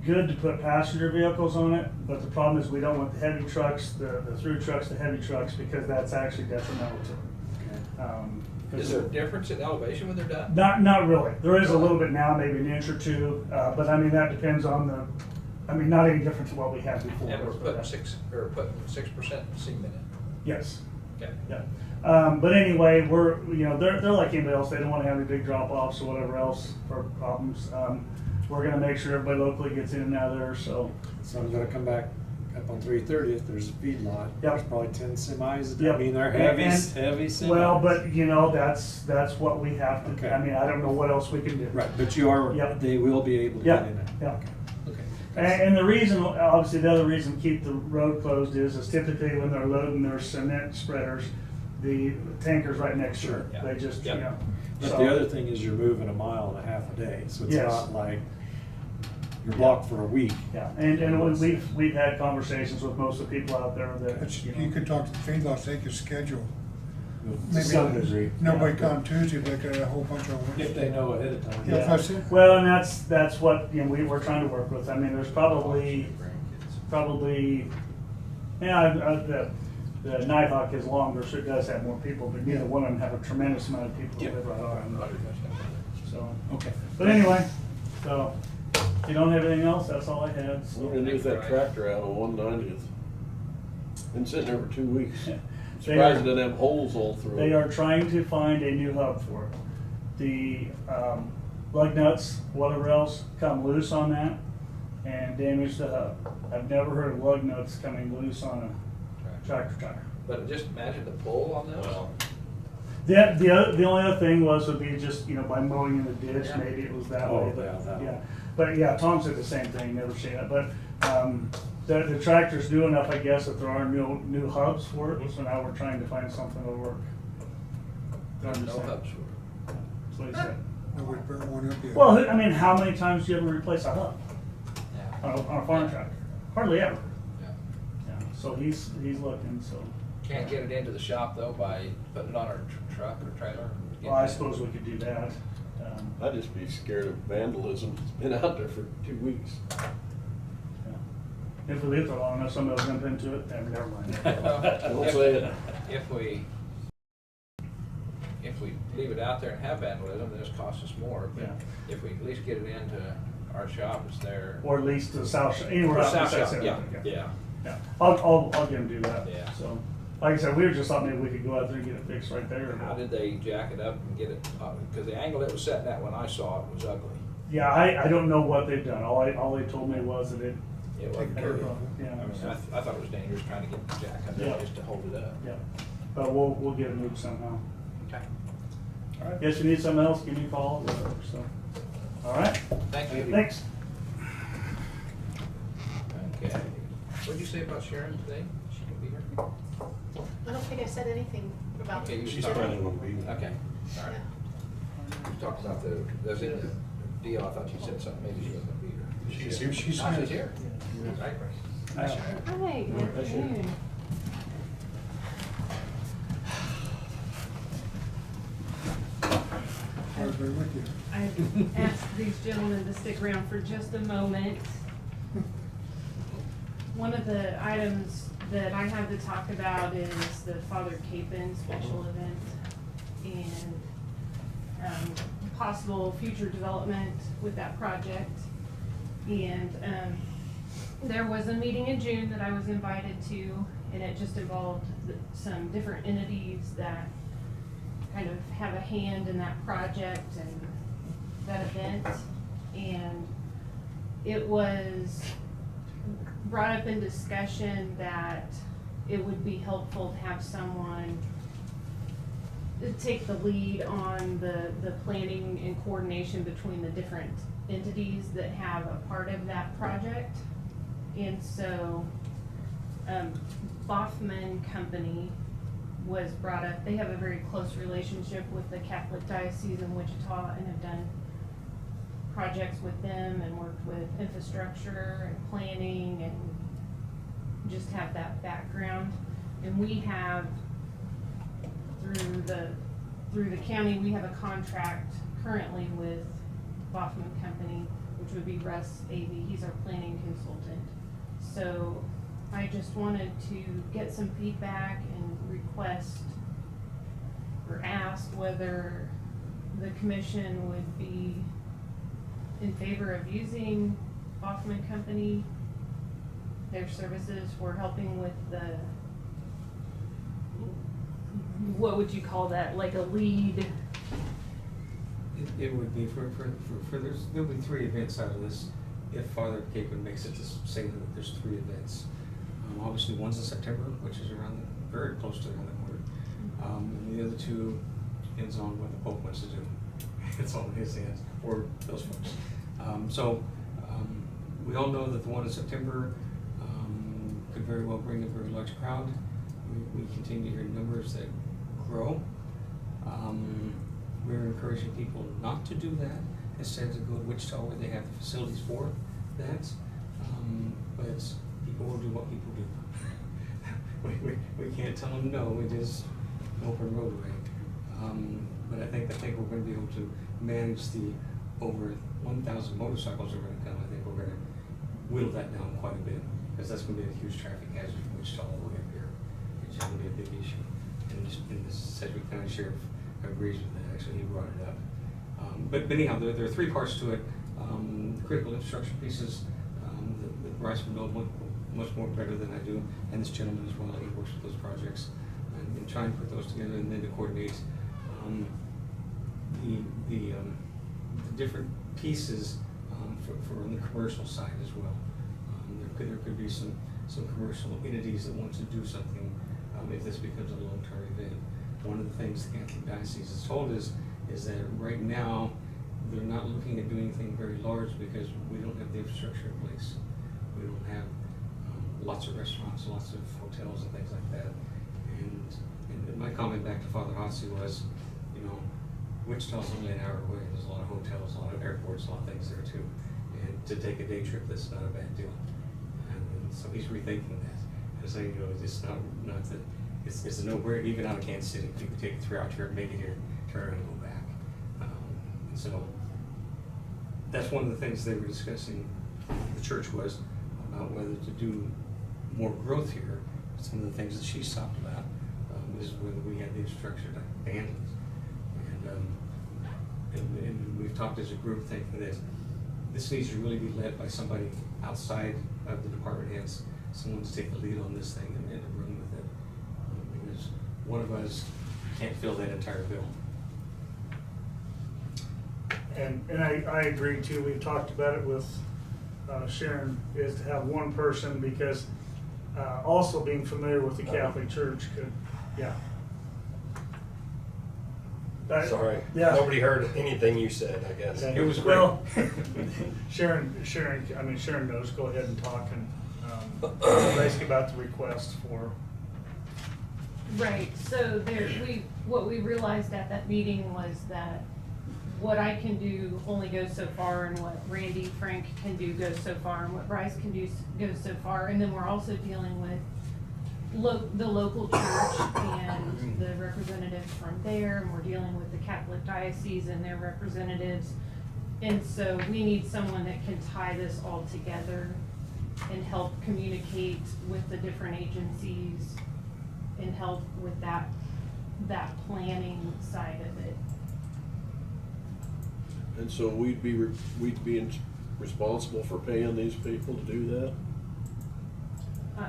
good to put passenger vehicles on it, but the problem is we don't want the heavy trucks, the through trucks, the heavy trucks, because that's actually detrimental to them. Is there a difference in elevation when they're done? Not really. There is a little bit now, maybe an inch or two, but I mean, that depends on not any different to what we had before. And we're putting 6% cement in? Yes. Okay. Yeah. But anyway, they're like anybody else. They don't want to have any big drop-offs or whatever else for problems. We're gonna make sure everybody locally gets in and out of there, so. So I'm gonna come back up on 330th, there's a feed lot. Yep. There's probably 10 semis. Yep. I mean, they're And- heavy semis. Well, but that's what we have to, Okay. I mean, I don't know what else we can do. Right, but you are, Yep. they will be able to Yeah, get in it. yeah. Okay. And the reason, obviously, the other reason to keep the road closed is typically when they're loading their cement spreaders, the tanker's right next to it. Sure. They just, Yeah. you know. But so- the other thing is you're moving 1.5 miles a day, so it's Yes. not like you're blocked for a week. Yeah, and we've had conversations with most of the people out there that, But you you know. could talk to the feedlots, they could schedule. To some degree. Nobody come Tuesday, they got a whole bunch of. If they know ahead of time. Yeah, that's it. Well, and that's what, you know, we're trying to work with. I mean, there's probably, the Nighthawk is longer, so it does have more people, but neither one of them have a tremendous amount of people that live right on it. So, Okay. but anyway, so, if you don't have anything else, that's all I had. so. What are we gonna do with that tractor out on 190th? Been sitting there for 2 weeks. They Surprised are- it doesn't have holes all through They it. are trying to find a new hub for it. The lug nuts, whatever else, come loose on that and damage the hub. I've never heard of lug nuts coming loose on a tractor tire. But just imagine the pull on those. The only other thing would be just, you know, by mowing in the ditch, Yeah. maybe it was that Oh, way. yeah, that Yeah, one. but yeah, Tom said the same thing, never seen it, but the tractor's new enough, I guess, that there are new hubs for it, so now we're trying to find something that'll work. There's I'm no just saying. hubs for it. That's what he said. Nobody put one up yet. Well, I mean, how many times do you ever replace a hub Yeah. on a farm tractor? Hardly ever. Yeah. Yeah, so he's looking, so. Can't get it into the shop though by putting it on our truck or trailer? Well, I suppose we could do that. I'd just be scared of vandalism. It's been out there for 2 weeks. If we leave it long enough, somebody will jump into it, never mind. Don't say it. If we leave it out there and have vandalism, then it costs us more. But Yeah. if we at least get it into our shop, it's there. Or at least the south, anywhere Or else south besides shop, there. yeah. Yeah, I'll get him to do that. Yeah. So, like I said, we were just thought maybe we could go out there and get it fixed right there. How did they jack it up and get it, because the angle it was setting at when I saw it was ugly. Yeah, I don't know what they've done. All they told me was that it. It wasn't had a good. problem. Yeah. I mean, I thought it was dangerous trying to get the jack up there Yeah. just to hold it up. Yeah, but we'll get it moved somehow. Okay. All right. Guess you need something else, give me a call, whatever, so. All right. Thank you. Thanks. Okay. What'd you say about Sharon today? She can be here? I don't think I said anything about. Okay, you She's talked- planning on being. Okay, all right. You talked about that's in the deal, I thought you said something, maybe she wasn't gonna be here. She's here. She's Oh, here. she's here. Right. Hi, Sharon. Hi, good afternoon. Everybody with you. I asked these gentlemen to stick around for just a moment. One of the items that I have to talk about is the Father Capon special event and possible future development with that project. And there was a meeting in June that I was invited to, and it just involved some different entities that kind of have a hand in that project and that event. And it was brought up in discussion that it would be helpful to have someone to take the lead on the planning and coordination between the different entities that have a part of that project. And so Boffman Company was brought up. They have a very close relationship with the Catholic Diocese in Wichita and have done projects with them and worked with infrastructure and planning and just have that background. And we have, through the county, we have a contract currently with Boffman Company, which would be Russ Avey. He's our planning consultant. So I just wanted to get some feedback and request or ask whether the commission would be in favor of using Boffman Company, their services for helping with the, what would you call that, like a lead? It would be there'll be 3 events out of this if Father Capon makes it to say that there's 3 events. Obviously one's in September, which is very close to around the corner. And the other 2 depends on what the Pope wants to do. It's all in his hands, or those folks. We all know that the one in September could very well bring a very large crowd. We continue to hear numbers that grow. We're encouraging people not to do that, instead to go to Wichita where they have the facilities for that. But people will do what people do. we can't tell them no, it is an open roadway. But I think we're going to be able to manage the over 1,000 motorcycles are going to come. I think we're going to whittle that down quite a bit, because that's going to be a huge traffic hazard from Wichita all the way up here. It's going to be a big issue. And the Sedgwick County Sheriff agrees with that. Actually, he brought it up. But anyhow, there are 3 parts to it. The critical infrastructure pieces that Bryce would know much more better than I do, and this gentleman as well. He works with those projects and trying to put those together, and then to coordinate the different pieces for the commercial side as well. There could be some commercial entities that want to do something if this becomes a long-term event. One of the things the Catholic Diocese has told us is that right now they're not looking at doing anything very large because we don't have the infrastructure in place. We don't have lots of restaurants, lots of hotels and things like that. And my comment back to Father Hossie was, Wichita's only an hour away. There's a lot of hotels, a lot of airports, a lot of things there too. And to take a day trip, that's not a bad deal. And so he's rethinking that. And saying, it's not that, it's a no-brainer. Even out of Kansas City, you can take a 3-hour trip, make it here, turn around and go back. And so that's one of the things they were discussing, the church was, about whether to do more growth here. Some of the things that she's talked about is whether we have the infrastructure to handle it. And we've talked as a group thinking that this needs to really be led by somebody outside of the department heads, someone to take the lead on this thing and to run with it. Because one of us can't fill that entire bill. And I agree too. We've talked about it with Sharon, is to have one person, because also being familiar with the Catholic Church could, yeah. Sorry, yeah. Nobody heard anything you said, I guess. Okay. It was great. Well, Sharon knows. Go ahead and talk and basically about the request for. Right, so what we realized at that meeting was that what I can do only goes so far, and what Randy Frank can do goes so far, and what Bryce can do goes so far, and then we're also dealing with the local church and the representatives from there, and we're dealing with the Catholic Diocese and their representatives. And so we need someone that can tie this all together and help communicate with the different agencies and help with that planning side of it. And so we'd be responsible for paying these people to do that?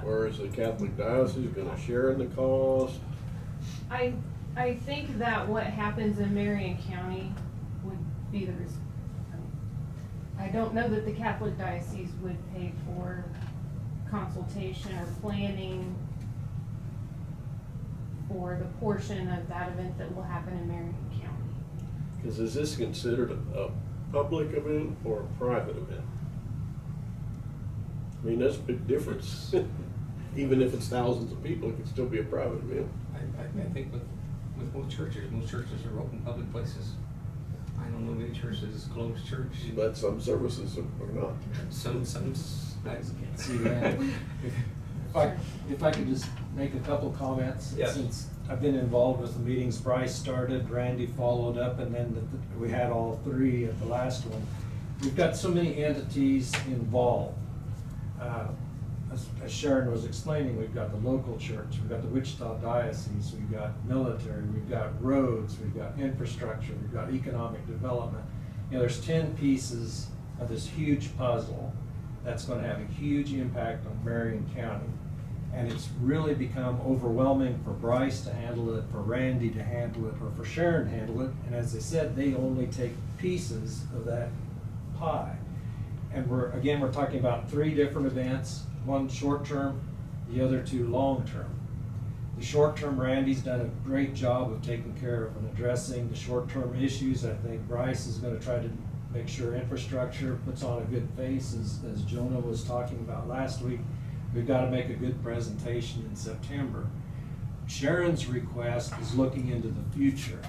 Or is the Catholic diocese gonna share in the cost? I think that what happens in Marion County would be I don't know that the Catholic diocese would pay for consultation or planning for the portion of that event that will happen in Marion County. Because is this considered a public event or a private event? I mean, that's a big difference. Even if it's thousands of people, it could still be a private event. I think with most churches are open public places. I don't know many churches close church. But some services are not. Some, I can't see that. If I could just make a couple comments. Yes. Since I've been involved with the meetings, Bryce started, Randy followed up, and then we had all three at the last one. We've got so many entities involved. As Sharon was explaining, we've got the local church, we've got the Wichita Diocese, we've got military, we've got roads, we've got infrastructure, we've got economic development. You know, there's 10 pieces of this huge puzzle that's going to have a huge impact on Marion County. And it's really become overwhelming for Bryce to handle it, for Randy to handle it, or for Sharon to handle it. And as I said, they only take pieces of that pie. And we're talking about 3 different events, one short-term, the other 2 long-term. The short-term, Randy's done a great job of taking care of and addressing the short-term issues. I think Bryce is going to try to make sure infrastructure puts on a good face, as Jonah was talking about last week. We've got to make a good presentation in September. Sharon's request is looking into the future.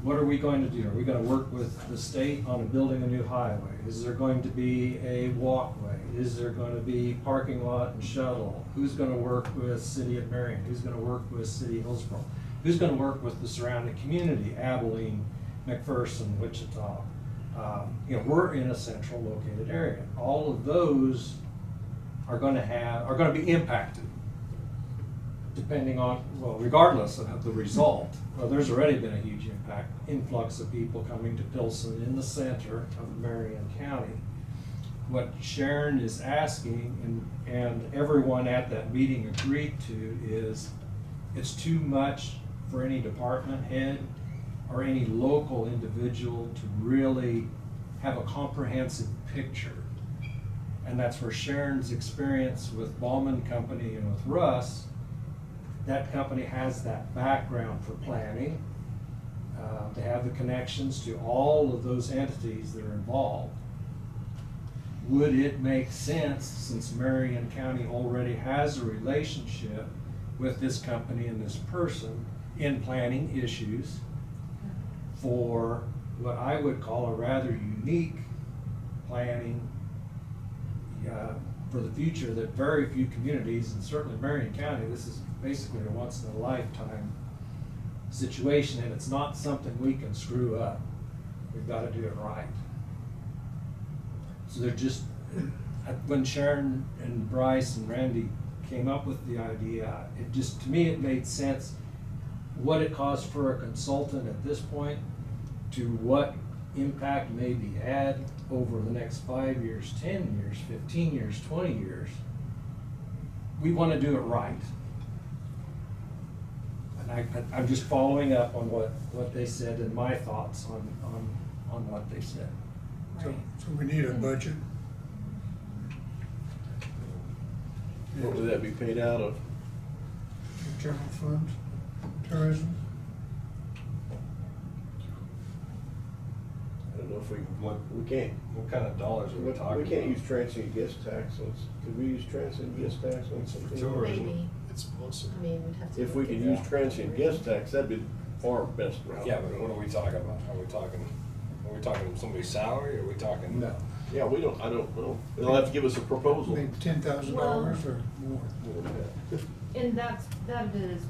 What are we going to do? Are we going to work with the state on building a new highway? Is there going to be a walkway? Is there going to be parking lot and shuttle? Who's going to work with City of Marion? Who's going to work with City of Hillsborough? Who's going to work with the surrounding community, Abilene, McPherson, Wichita? You know, we're in a central located area. All of those are going to be impacted, depending on, well, regardless of the result. Well, there's already been a huge impact, influx of people coming to Pilsen in the center of Marion County. What Sharon is asking, and everyone at that meeting agreed to, is it's too much for any department head or any local individual to really have a comprehensive picture. And that's where Sharon's experience with Ballman Company and with Russ, that company has that background for planning. They have the connections to all of those entities that are involved. Would it make sense, since Marion County already has a relationship with this company and this person in planning issues, for what I would call a rather unique planning for the future that very few communities, and certainly Marion County, this is basically a once in a lifetime situation, and it's not something we can screw up. We've got to do it right. So they're just, when Sharon and Bryce and Randy came up with the idea, it just, to me, it made sense what it costs for a consultant at this point to what impact may be had over the next 5 years, 10 years, 15 years, 20 years. We want to do it right. And I'm just following up on what they said and my thoughts on what they said. So we need a budget. What would that be paid out of? General funds, tourism. I don't know if we can't. What kind of dollars are we talking about? We can't use transient guest tax. Could we use transient guest tax on something? tourism. Maybe. It's possible. I mean, we'd have to. If we look could at use that. transient guest tax, that'd be far best route. Yeah, but what are we talking about? Are we talking somebody's salary, or are we talking? No. Yeah, I don't know. They'll have to give us a proposal. Maybe $10,000 or more. More than that. And that is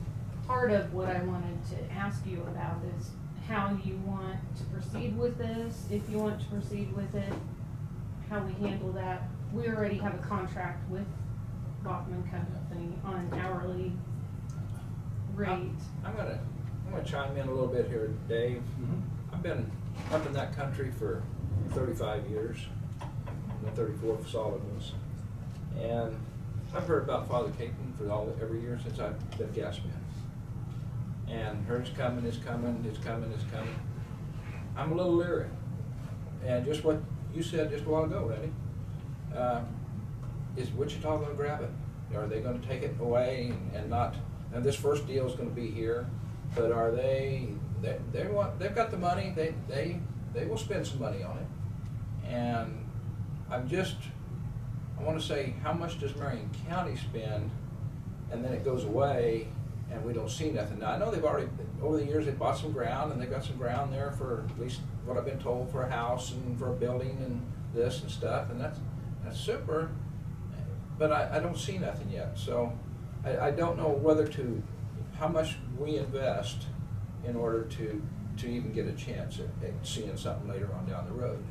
part of what I wanted to ask you about, is how you want to proceed with this, if you want to proceed with it, how we handle that we already have a contract with Bachman Company on an hourly rate. I'm gonna chime in a little bit here, Dave. I've been up in that country for 35 years, the 34th solid ones, and I've heard about Father Caton for every year since I've been gas man. And her it's coming, it's coming, it's coming, it's coming. I'm a little leery. And just what you said just a while ago, Eddie, is Wichita going to grab it? Are they going to take it away and not? And this first deal is going to be here, but are they've got the money. They will spend some money on it. And I want to say, how much does Marion County spend? And then it goes away, and we don't see nothing. Now I know they've already, over the years, they bought some ground, and they've got some ground there for, at least what I've been told, for a house and for a building and this and stuff, and that's super. But I don't see nothing yet, so I don't know how much we invest in order to even get a chance at seeing something later on down the road.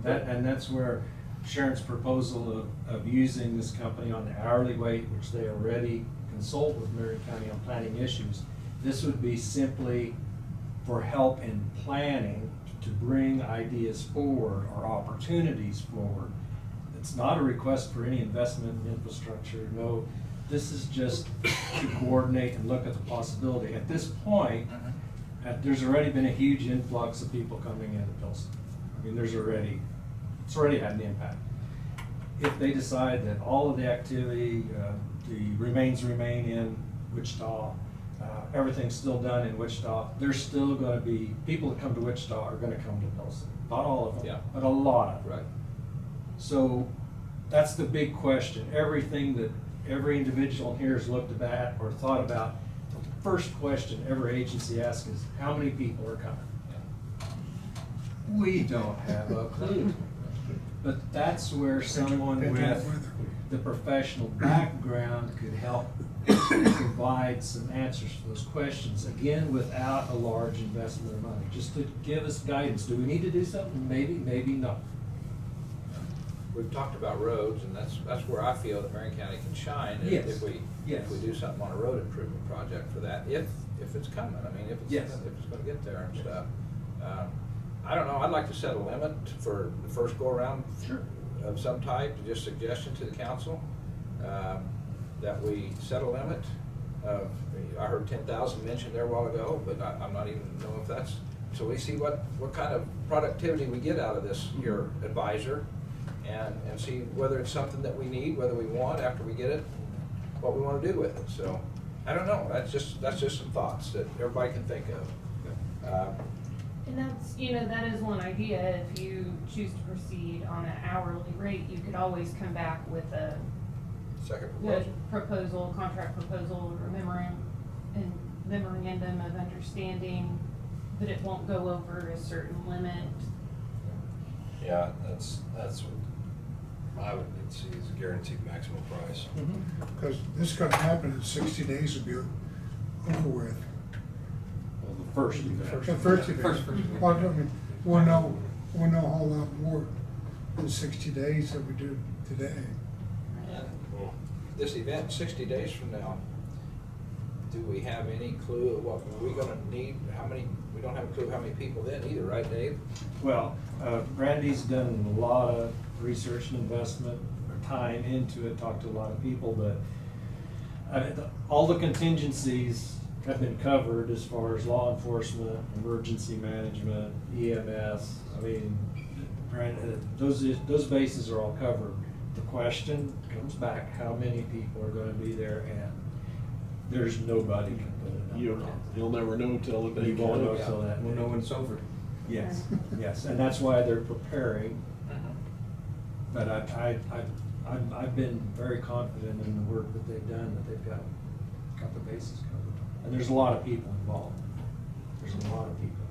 And that's where Sharon's proposal of using this company on the hourly rate, which they already consult with Marion County on planning issues. This would be simply for help in planning to bring ideas forward or opportunities forward. It's not a request for any investment in infrastructure. No, this is just to coordinate and look at the possibility. At this point, there's already been a huge influx of people coming into Pilsen. I mean, it's already had an impact. If they decide that all of the activity, the remains remain in Wichita, everything's still done in Wichita, there's still going to be, people that come to Wichita are going to come to Pilsen. Not all of them, yeah, but a lot of them. Right. So that's the big question. Everything that every individual here has looked at or thought about, the first question every agency asks is, how many people are coming? We don't have a clue. But that's where someone with the professional background could help provide some answers to those questions, again, without a large investment of money, just to give us guidance. Do we need to do something? Maybe, maybe not. We've talked about roads, and that's where I feel that Marion County can shine, Yes. if we do something on a road improvement project for that, if it's coming. I mean, if it's going to get there and stuff. I don't know. I'd like to set a limit for the first go around of some type. Just suggestion to the council that we set a limit of. I heard 10,000 mentioned there a while ago, but I'm not even know if that's. So we see what kind of productivity we get out of this here advisor. And see whether it's something that we need, whether we want after we get it, what we want to do with it. So I don't know. That's just some thoughts that everybody can think of. And that's, that is one idea. If you choose to proceed on an hourly rate, you could always come back with a second proposal, contract proposal, or memorandum of understanding, but it won't go over a certain limit. Yeah, that's what I would need to see is a guaranteed maximum price. Because this is gonna happen in 60 days to be over with. Well, the first event. The first event. Well, I mean, we'll know a whole lot more in 60 days than we do today. And this event, 60 days from now, do we have any clue of what we're going to need? How many? We don't have a clue how many people then either, right, Dave? Well, Randy's done a lot of research and investment or time into it, talked to a lot of people, but all the contingencies have been covered as far as law enforcement, emergency management, EMS. I mean, those bases are all covered. The question comes back, how many people are going to be there, and there's nobody can put a number on. You'll never know till the day. You won't know comes. till that. We'll know when it's over. Yes, yes, and that's why they're preparing. But I've been very confident in the work that they've done, that they've got the bases covered. And there's a lot of people involved. There's a lot of people.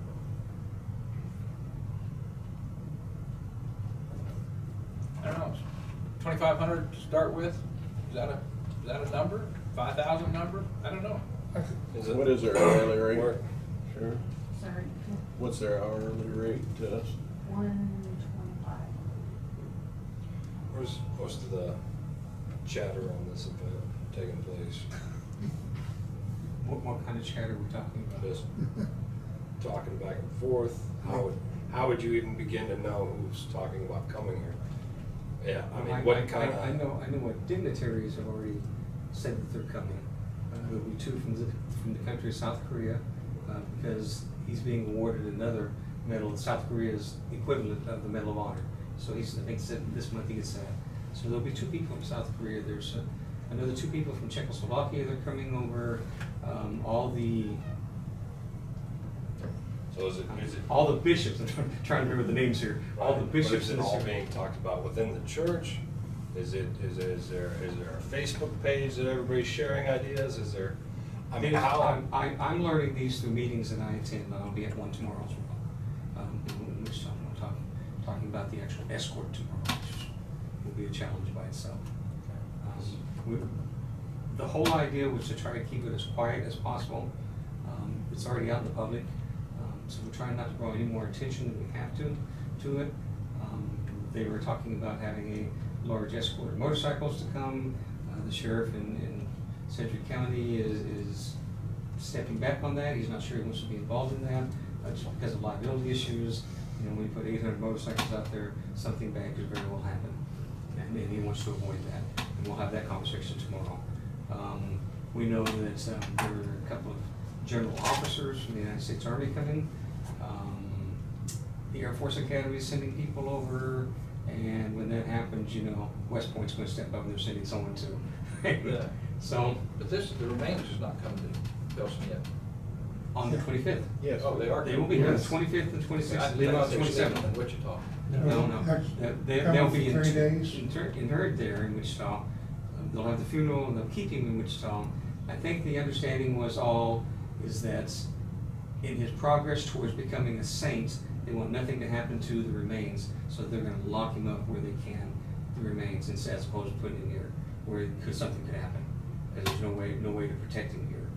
I don't know. 2,500 to start with. Is that a number? 5,000 number? I don't know. What is their hourly rate? Sure. Sorry. What's their hourly rate to us? 125. where's most of the chatter on this event taking place? What kind of chatter are we talking about? Just talking back and forth. How would you even begin to know who's talking about coming here? Yeah, I mean, what kind of? I know what dignitaries have already said that they're coming. There'll be two from the country of South Korea, because he's being awarded another medal, South Korea's equivalent of the Medal of Honor. So I think this month he gets that. So there'll be two people from South Korea. There's another two people from Czechoslovakia. They're coming over. So is it all the bishops? I'm trying to remember the names here. Right. All the bishops. But is it all being talked about within the church? Is there a Facebook page that everybody's sharing ideas? Is there? I mean, how? I'm learning these through meetings that I attend, and I'll be at one tomorrow as well. In which I'm talking about the actual escort tomorrow, which will be a challenge by itself. The whole idea was to try to keep it as quiet as possible. It's already out in the public, so we're trying not to draw any more attention than we have to it. They were talking about having a large escort of motorcycles to come. The sheriff in Sedgwick County is stepping back on that. He's not sure he wants to be involved in that, just because of liability issues. You know, when you put 800 motorcycles out there, something bad could very well happen, and he wants to avoid that. And we'll have that conversation tomorrow. We know that there are a couple of general officers from the United States Army coming. The Air Force Academy is sending people over, and when that happens, you know, West Point's going to step up and they're sending someone too. Yeah. So, But the remains is not coming to Pilsen yet. on the 25th. Yes. Oh, they are. They will be here on the Yes. 25th and I 26th, leave out think they're staying 27th. in Wichita. No. They'll Coming be for 3 days. interred there in Wichita. They'll have the funeral and they'll keep him in Wichita. I think the understanding is that in his progress towards becoming a saint, they want nothing to happen to the remains, so they're going to lock him up where they can, the remains, as opposed to putting him here where something could happen, because there's no way to protect him here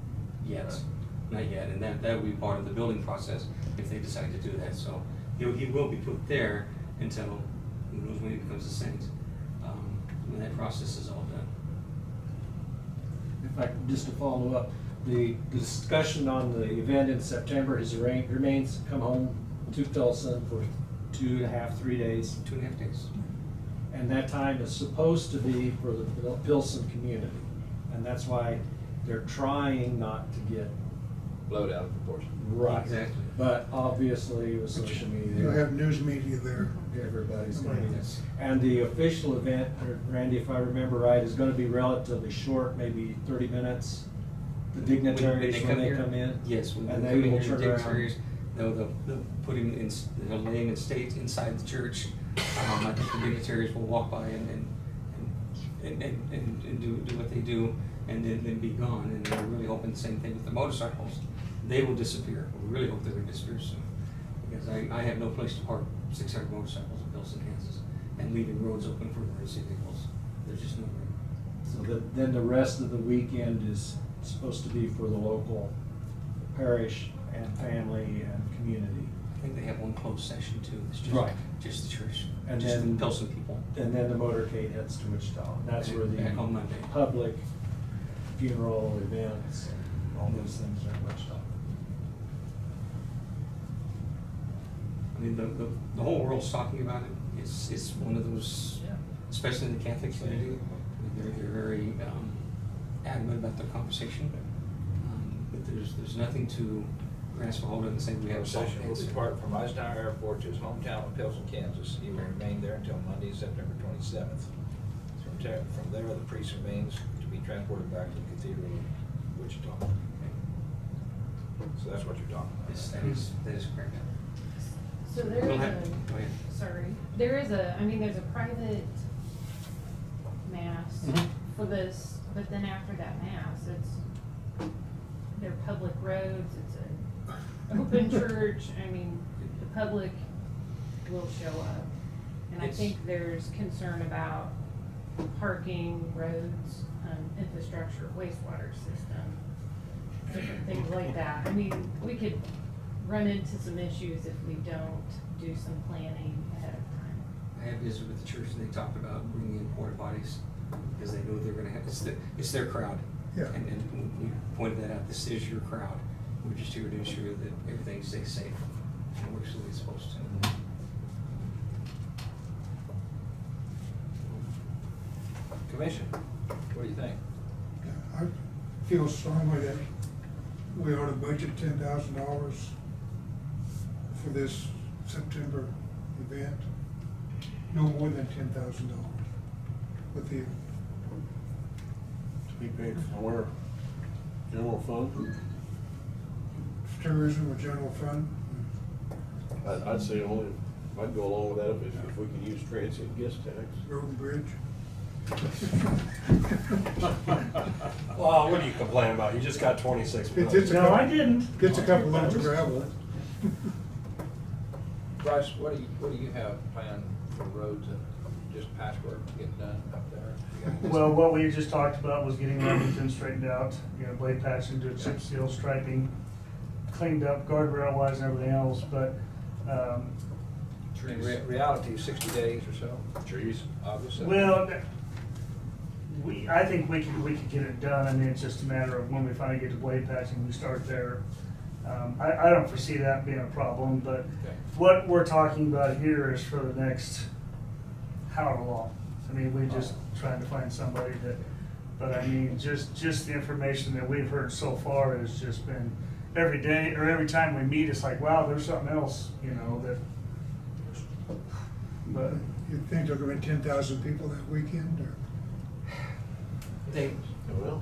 yet, not yet, and that would be part of the building process if they decide to do that. So he will be put there until who knows when he becomes a saint, when that process is all done. If I could, just to follow up, the discussion on the event in September, his remains come home to Pilsen for 2.5, 3 days. 2.5 days. And that time is supposed to be for the Pilsen community. And that's why they're trying not to get Blowed out of proportion. right. Exactly. But obviously with social media. You'll have news media there. Everybody's going to be Yes. And the official event, Randy, if I remember right, is going to be relatively short, maybe 30 minutes. The dignitaries when they come in. Yes, when And they they come in will here, turn around. dignitaries, they'll put him in, they'll lay him in state inside the church. I think the dignitaries will walk by and do what they do, and then be gone. And we're really hoping the same thing with the motorcycles. They will disappear. We really hope they're going to disappear soon, because I have no place to park 600 motorcycles in Pilsen, Kansas, and leaving roads open for emergency vehicles. There's just no room. So then the rest of the weekend is supposed to be for the local parish and family and community. I think they have one closed session too. It's just the church, And just then the Pilsen people. And then the motorcade heads to Wichita. And that's where the Back on Monday. public funeral events and all those things are in Wichita. I mean, the whole world's talking about it. It's one of those, especially in the Catholic community, they're very adamant about their conversation. But there's nothing to grasp a hold of and say we have a Session will answer. depart from Eisenhower Airport to his hometown of Pilsen, Kansas. He will remain there until Monday, September 27th. From there, the priest remains to be transported back to the Cathedral of Wichita. So that's what you're talking about. Yes, that is correct. So there Go is ahead. there's a private mass Mhm. for this, but then after that mass, they're public roads, it's an open church. I mean, the public will show up. And I think there's concern about parking, roads, infrastructure, wastewater system, different things like that. I mean, we could run into some issues if we don't do some planning ahead of time. I had visited with the church and they talked about bringing in porta potties because they know they're gonna have, it's their crowd. Yeah. And we pointed that out, this is your crowd. We're just here to ensure that everything stays safe and works the way it's supposed to. Commission, what do you think? I feel strongly that we ought to budget $10,000 for this September event. No more than $10,000 with the, To be paid from where? General fund? tourism or general fund. I'd say only, I'd go along with that if we can use transient guest tax. Road and bridge. Well, what are you complaining about? You just got 26 It's million. a No, couple- I didn't. Gets a couple loads of gravel. Bryce, what do you have planned for road to just patchwork get done up there? You got- Well, what we just talked about was getting everything straightened out, blade patching, do chip seal, striping, cleaned up guardrail wise and everything else, but, In reality, 60 days or so. Trees. Obviously. well, I think we could get it done. I mean, it's just a matter of when we finally get to blade patching, we start there. I don't foresee that being a problem, but Okay. what we're talking about here is for the next however long. I mean, we just trying to find somebody that, but I mean, just the information that we've heard so far has just been every day or every time we meet, it's like, wow, there's something else, that, but. You think there'll be 10,000 people that weekend, or? They, Well,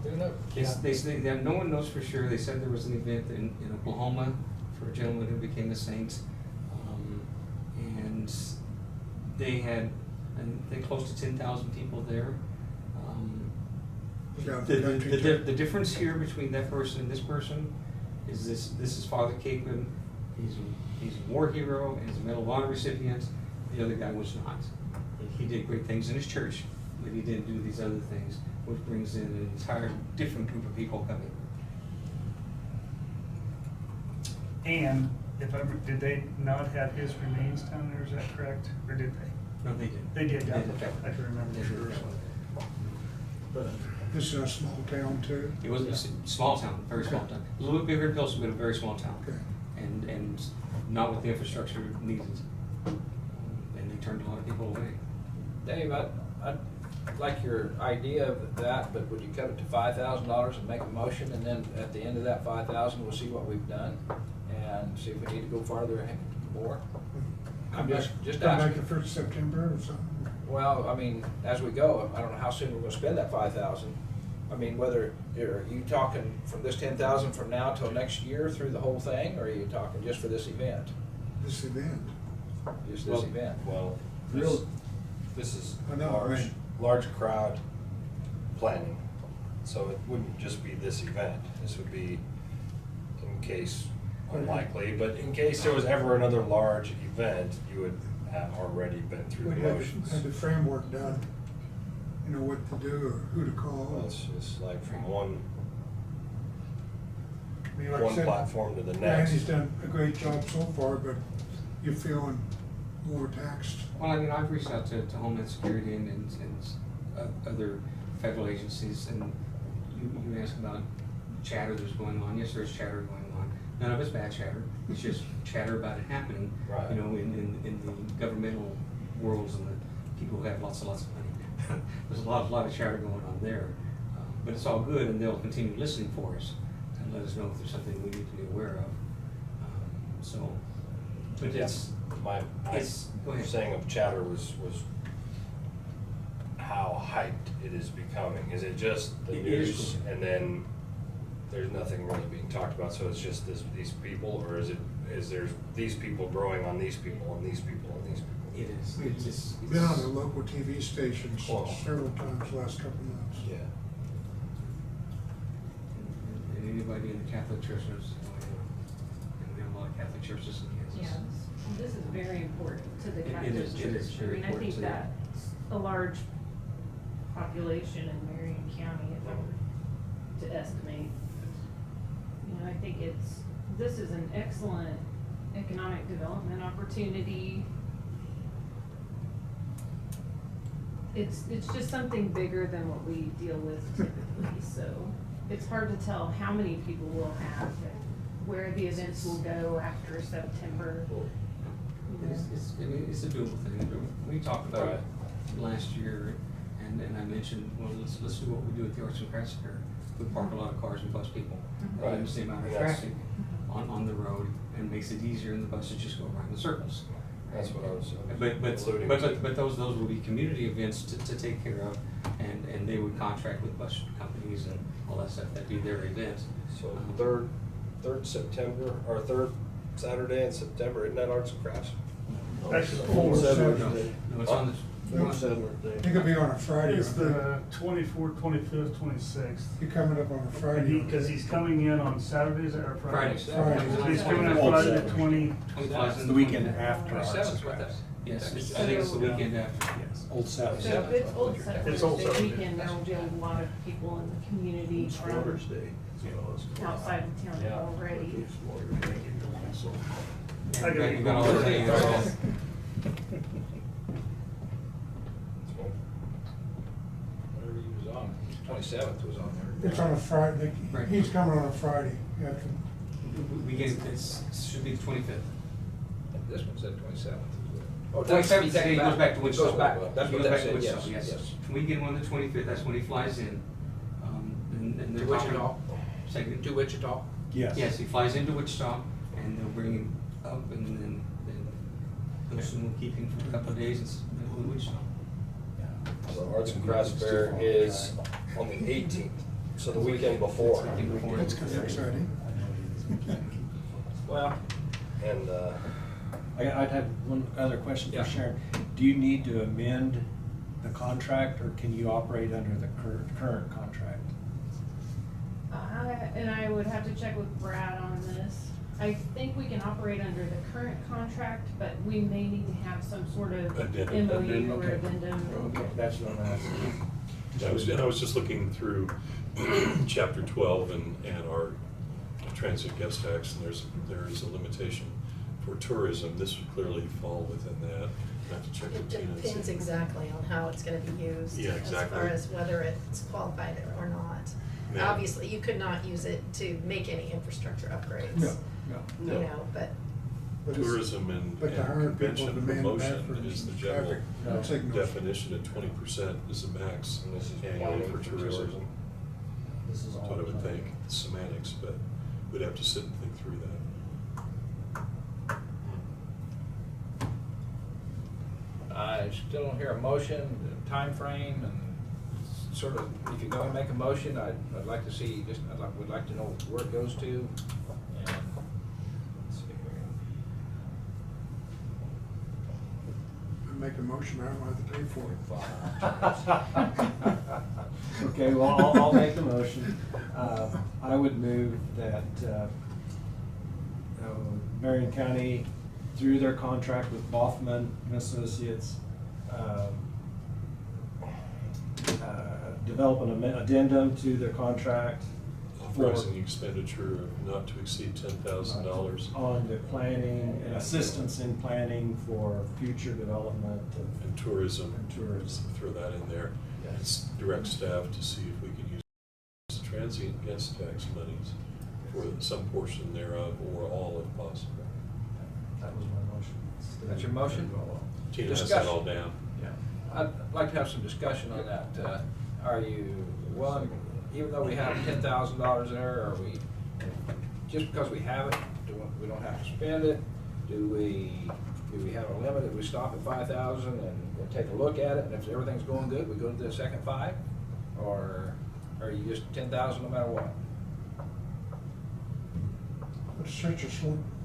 they say that no one knows for sure. They said there was an event in Oklahoma for a gentleman who became a saint. And they had, I think, close to 10,000 people there. Yeah, the country too. The difference here between that person and this person is this is Father Capon. He's a war hero and he's a Medal of Honor recipient. The other guy was not. He did great things in his church, but he didn't do these other things, which brings in an entire different group of people coming. And if ever, did they not have his remains down there, is that correct? Or did they? No, they didn't. They did, yeah. They did. I can remember They for did. sure. But, This is a small town too. It was a small town, very small town. A little bit bigger than Pilsen, but a very small town. Okay. And not with the infrastructure needed. And they turned a lot of people away. Dave, I'd like your idea of that, but would you cut it to $5,000 and make a motion, and then at the end of that 5,000, we'll see what we've done and see if we need to go farther and more? I'm just Come back asking. the 1st of September or something. Well, I mean, as we go, I don't know how soon we're gonna spend that 5,000. I mean, are you talking from this 10,000 from now till next year through the whole thing, or are you talking just for this event? This event. Just this event? Well, Real- this is I know, large, right. large crowd planning. So it wouldn't just be this event. This would be in case, unlikely, but in case there was ever another large event, you would have already been through the We'd motions. have the framework done, what to do or who to call. Well, it's like from one I mean, like I one said, platform to the next. Randy's done a great job so far, but you're feeling more taxed. Well, I mean, I've reached out to Homeland Security and other federal agencies, and you asked about chatter that's going on. Yes, there's chatter going on. None of it's bad chatter. It's just chatter about it happening. Right. In the governmental worlds and the people who have lots and lots of money. There's a lot of chatter going on there, but it's all good, and they'll continue listening for us and let us know if there's something we need to be aware of. But Yes, my go ahead. saying of chatter was how hyped it is becoming. Is it just the It news is. and then there's nothing really being talked about, so it's just these people, or is there these people growing on these people and these people and these people? It is. It's been on the local TV stations Wow. several times the last couple of months. Yeah. And anybody in the Catholic Church knows what's going on. And we have a lot of Catholic churches in Kansas. Yes, this is very important to the It Catholic is- Church. it is very I mean, I important think to them. that's a large population in Marion County, if I were to estimate. I think this is an excellent economic development opportunity it's just something bigger than what we deal with typically, so it's hard to tell how many people we'll have and where the events will go after September. I mean, it's a doable thing. We talked about it last year, and I mentioned, well, let's do what we do at the Arts and Crafts Fair. We park a lot of cars and bus people. Right. Reduce the amount of Yes. traffic on the road and makes it easier, and the buses just go around in circles. That's what I was alluding But to. those will be community events to take care of, and they would contract with bus companies and all that stuff. That'd be their event. So third September, or third Saturday in September, isn't that Arts and Crafts? Actually, Fourth Saturday. No, it's on the. It could be on a Friday. It's the 24th, 25th, 26th. You're coming up on a Friday. Because he's coming in on Saturdays or Fridays? Friday. So he's coming in Friday the 20. It's the weekend after Arts and 27th, what Crafts. Yes, I think it's the weekend after. Yes, Old So Saturday. if it's Old Saturday It's Old Saturday. weekend, there will be a lot of people in the community from Waters Day. outside of town already. I gotta You got all the things. Whatever he was on, 27th was on there. It's on a Friday. Right. He's coming on a Friday. You have to, We get, it should be the 25th. This one said 27th. Oh, 27th, that's- he goes back to Wichita. Goes back, that's He what goes that back to said, Wichita, yes, yes. We get him on the 25th, that's when he flies in. And To they're Wichita? Second. To Wichita? Yes. Yes, he flies into Wichita, and they'll bring him up, and then Wilson will keep him for a couple of days in Wichita. So Arts and Crafts Fair is on the 18th, so the weekend before. that's kind of exciting. Well, And, I'd have one other question Yeah. for Sharon. Do you need to amend the contract, or can you operate under the current contract? And I would have to check with Brad on this. I think we can operate under the current contract, but we may need to have some sort of Addendum. MOU or Okay. addendum. Okay, that's what I'm asking. I was just looking through chapter 12 and our transit guest tax, and there is a limitation for tourism. This would clearly fall within that. I have to check It with Tina and see. depends exactly on how it's gonna be used. Yeah, exactly. As far as whether it's qualified or not. Yeah. Obviously, you could not use it to make any infrastructure upgrades. No, no. You know, but Tourism and But to hire people convention to man promotion bathrooms is the and general traffic signals. definition, and 20% is the max and this is annually planning for tourism. This is That's all. what I would think, semantics, but we'd have to sit and think through that. I still don't hear a motion, time frame, and sort of, if you're gonna make a motion, I'd like to see, would like to know where it goes to. And, let's see here. Make a motion, I don't have to pay for it. Okay, well, I'll make the motion. I would move that Marion County, through their contract with Bothman and Associates, develop an addendum to their contract for Authorizing expenditure of not to exceed $10,000. on the planning and assistance in planning for future development of And tourism. tourism. Throw that in there. It's direct staff to see if we can use the transient guest tax monies for some portion thereof or all if possible. That was my motion. That's your motion? Tina has that Discussion. all down. Yeah, I'd like to have some discussion on that. Are you willing, even though we have $10,000 there, are we, just because we have it, we don't have to spend it? Do we have a limit, if we stop at 5,000 and take a look at it, and if everything's going good, we go to the second 5? Or are you just 10,000 no matter what? It's such a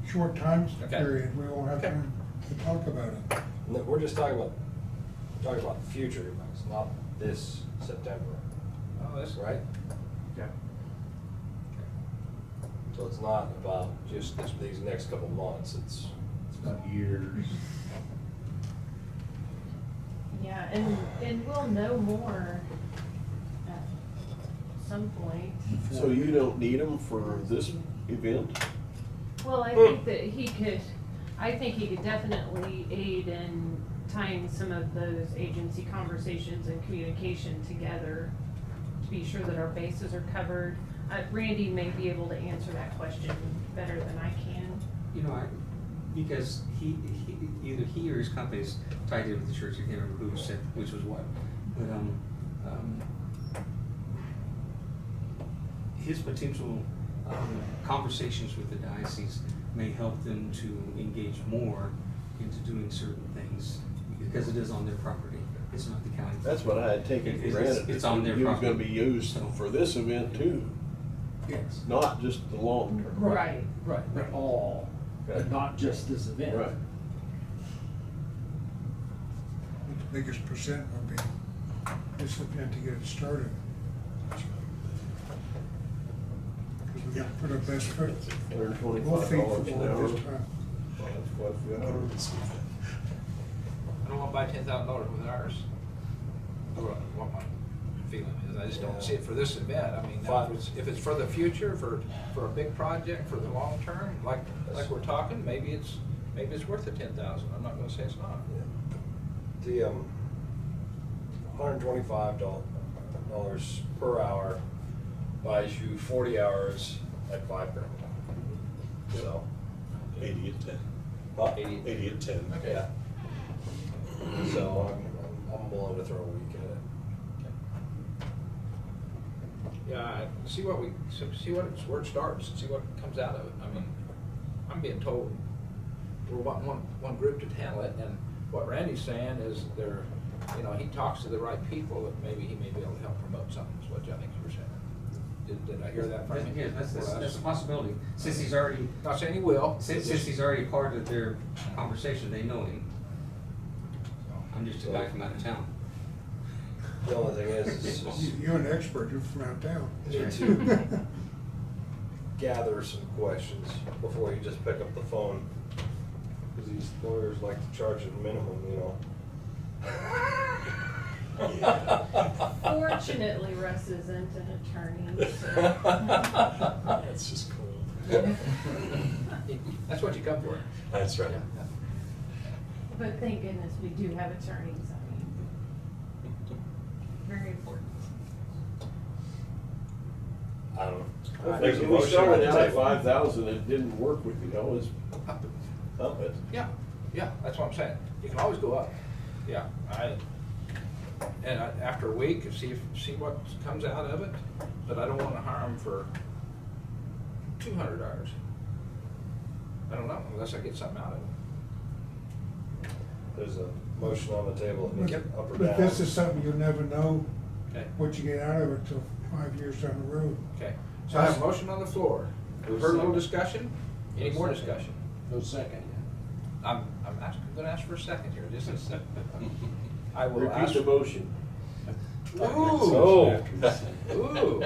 short time Okay. period, we won't have Okay. time to talk about it. No, we're just talking about the future events, not this September, Oh, that's right? Yeah. So it's not about just these next couple months, it's About years. Yeah, and we'll know more at some point. So you don't need them for this event? Well, I think that I think he could definitely aid in tying some of those agency conversations and communication together to be sure that our bases are covered. Randy may be able to answer that question better than I can. You know, because either he or his company is tied in with the church. I can't remember who said which was what, but his potential conversations with the diocese may help them to engage more into doing certain things because it is on their property. It's not the county. That's what I had taken for granted. It's on their It was property. gonna be used for this event too, Yes. not just the long term. Right. Right, but all, Okay. not just this event. Right. The biggest percent will be this event to get it started. Because we gotta put our best foot, $125 both feet an forward hour. this time. Well, that's quite a few hours. I don't wanna buy $10,000 with ours. What my feeling is, I just don't see it for this event. I mean, now if it's for the future, for a big project, for the long term, like we're talking, maybe it's worth the 10,000. I'm not gonna say it's not. The $125 per hour buys you 40 hours at $5,000. So 80 at 10. 80 at 10. Okay. Yeah. So I'm willing to throw a week at it. Yeah, see where it starts, and see what comes out of it. I mean, I'm being told we're wanting one group to handle it, and what Randy's saying is he talks to the right people, that maybe he may be able to help promote something, is what I think you were saying. Did I hear that from you? Yeah, that's a possibility. Since he's already, Not saying he will. since he's already part of their conversation, they know him. I'm just a guy from out of town. The only thing is You're an expert, you're from out of town. need to gather some questions before you just pick up the phone. Because these lawyers like to charge a minimum, you know. Fortunately, Russ isn't an attorney, so. That's just cool. That's what you come for. That's right. But thank goodness we do have attorneys, I mean, very important. I don't know. I There's think a if we motion on started the out at table. 5,000, it didn't work, we could always up it. Yeah, that's what I'm saying. You can always go up. Yeah, after a week, see what comes out of it, but I don't wanna hire them for 200 hours. I don't know, unless I get something out of it. There's a motion on the table that needs up or down. But this is something you'll never know Okay. what you get out of it till 5 years down the road. Okay, so I have a motion on the floor. We've heard a little discussion. Any more discussion? No second. I'm gonna ask for a second here, just a second. I will Repeat ask. the motion. Ooh. Ooh.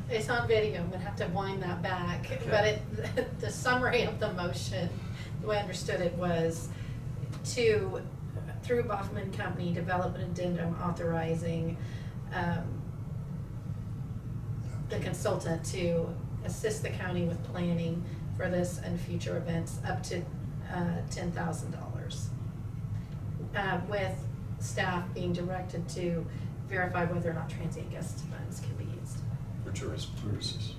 It's on video, I'm gonna have to wind that back, but the summary of the motion, the way I understood it was to, through Baughman Company, develop an addendum authorizing, the consultant to assist the county with planning for this and future events up to, $10,000. With staff being directed to verify whether or not transient guest funds can be used. For tourist purposes.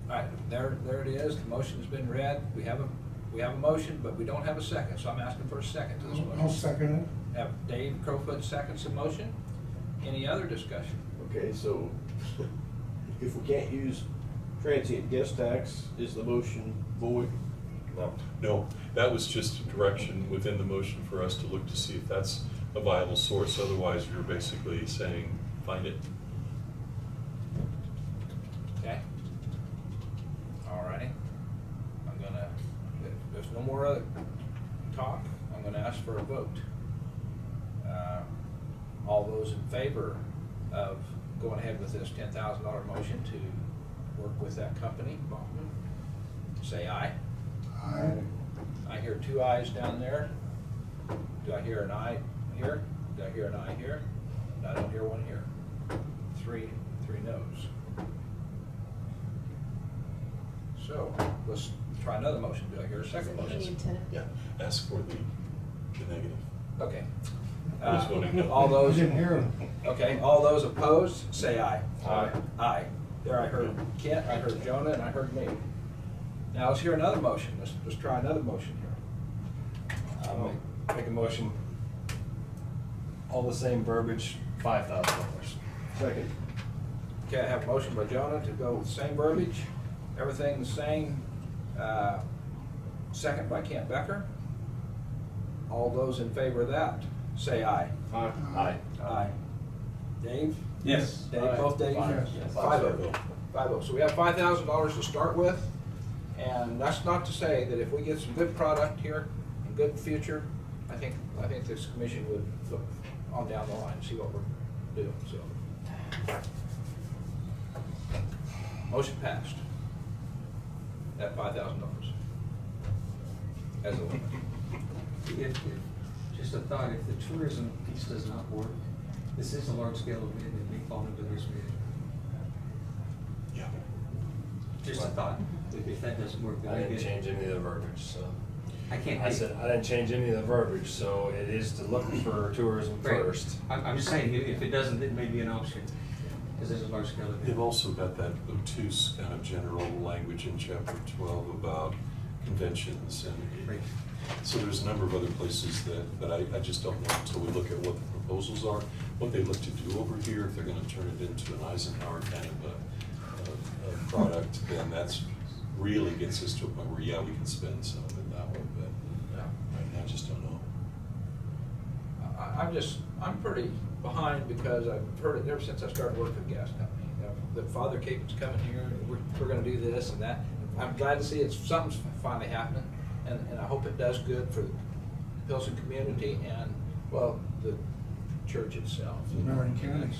All right, there it is. The motion's been read. We have a motion, but we don't have a second, so I'm asking for a second to this motion. I'll second it. Have Dave Crowfoot seconds the motion. Any other discussion? Okay, so if we can't use transient guest tax, is the motion void? No, that was just a direction within the motion for us to look to see if that's a viable source. Otherwise, you're basically saying, find it. Okay. All righty. If there's no more other talk, I'm gonna ask for a vote. All those in favor of going ahead with this $10,000 motion to work with that company, Baughman, say aye. Aye. I hear 2 ayes down there. Do I hear an aye here? Do I hear an aye here? I don't hear one here. Three noes. So let's try another motion. Do I hear a second We motion? need to, Yeah, ask for the The negative. Okay. I was voting no. All those. I didn't hear him. Okay, all those opposed, say aye. Aye. Aye. There I heard Kent, I heard Jonah, and I heard me. Now let's hear another motion. Let's try another motion here. I'll make a motion, all the same verbiage, $5,000. Second. Okay, I have a motion by Jonah to go with the same verbiage, everything the same. Second by Kent Becker. All those in favor of that, say aye. Aye. Aye. Aye. Dave? Yes. Dave, Aye. both Dave? Yes. 5-0. 5-0. So we have $5,000 to start with, and that's not to say that if we get some good product here and good future, I think this commission would look on down the line and see what we're doing, so. Motion passed at $5,000 as a limit. Just a thought, if the tourism piece does not work, this is a large scale event, it may fall into this bid. Yeah. Just a thought, if that doesn't work, then I we didn't get. change any of the verbiage, so. I can't. I said, I didn't change any of the verbiage, so it is to look for tourism Right. first. I'm just saying, if it doesn't, it may be an option, because it's a large scale event. They've also got that obtuse kind of general language in chapter 12 about conventions and, Right. so there's a number of other places that I just don't know until we look at what the proposals are, what they look to do over here, if they're gonna turn it into an Eisenhower kind of a product, then that's really gets us to a point where, yeah, we can spend some of it that way, but right now I just don't know. I'm pretty behind because I've heard it ever since I started working with the gas company. You know, that Father Capet's coming here, and we're gonna do this and that. I'm glad to see something's finally happening, and I hope it does good for the Pilsen community and, well, the church itself. Marion County.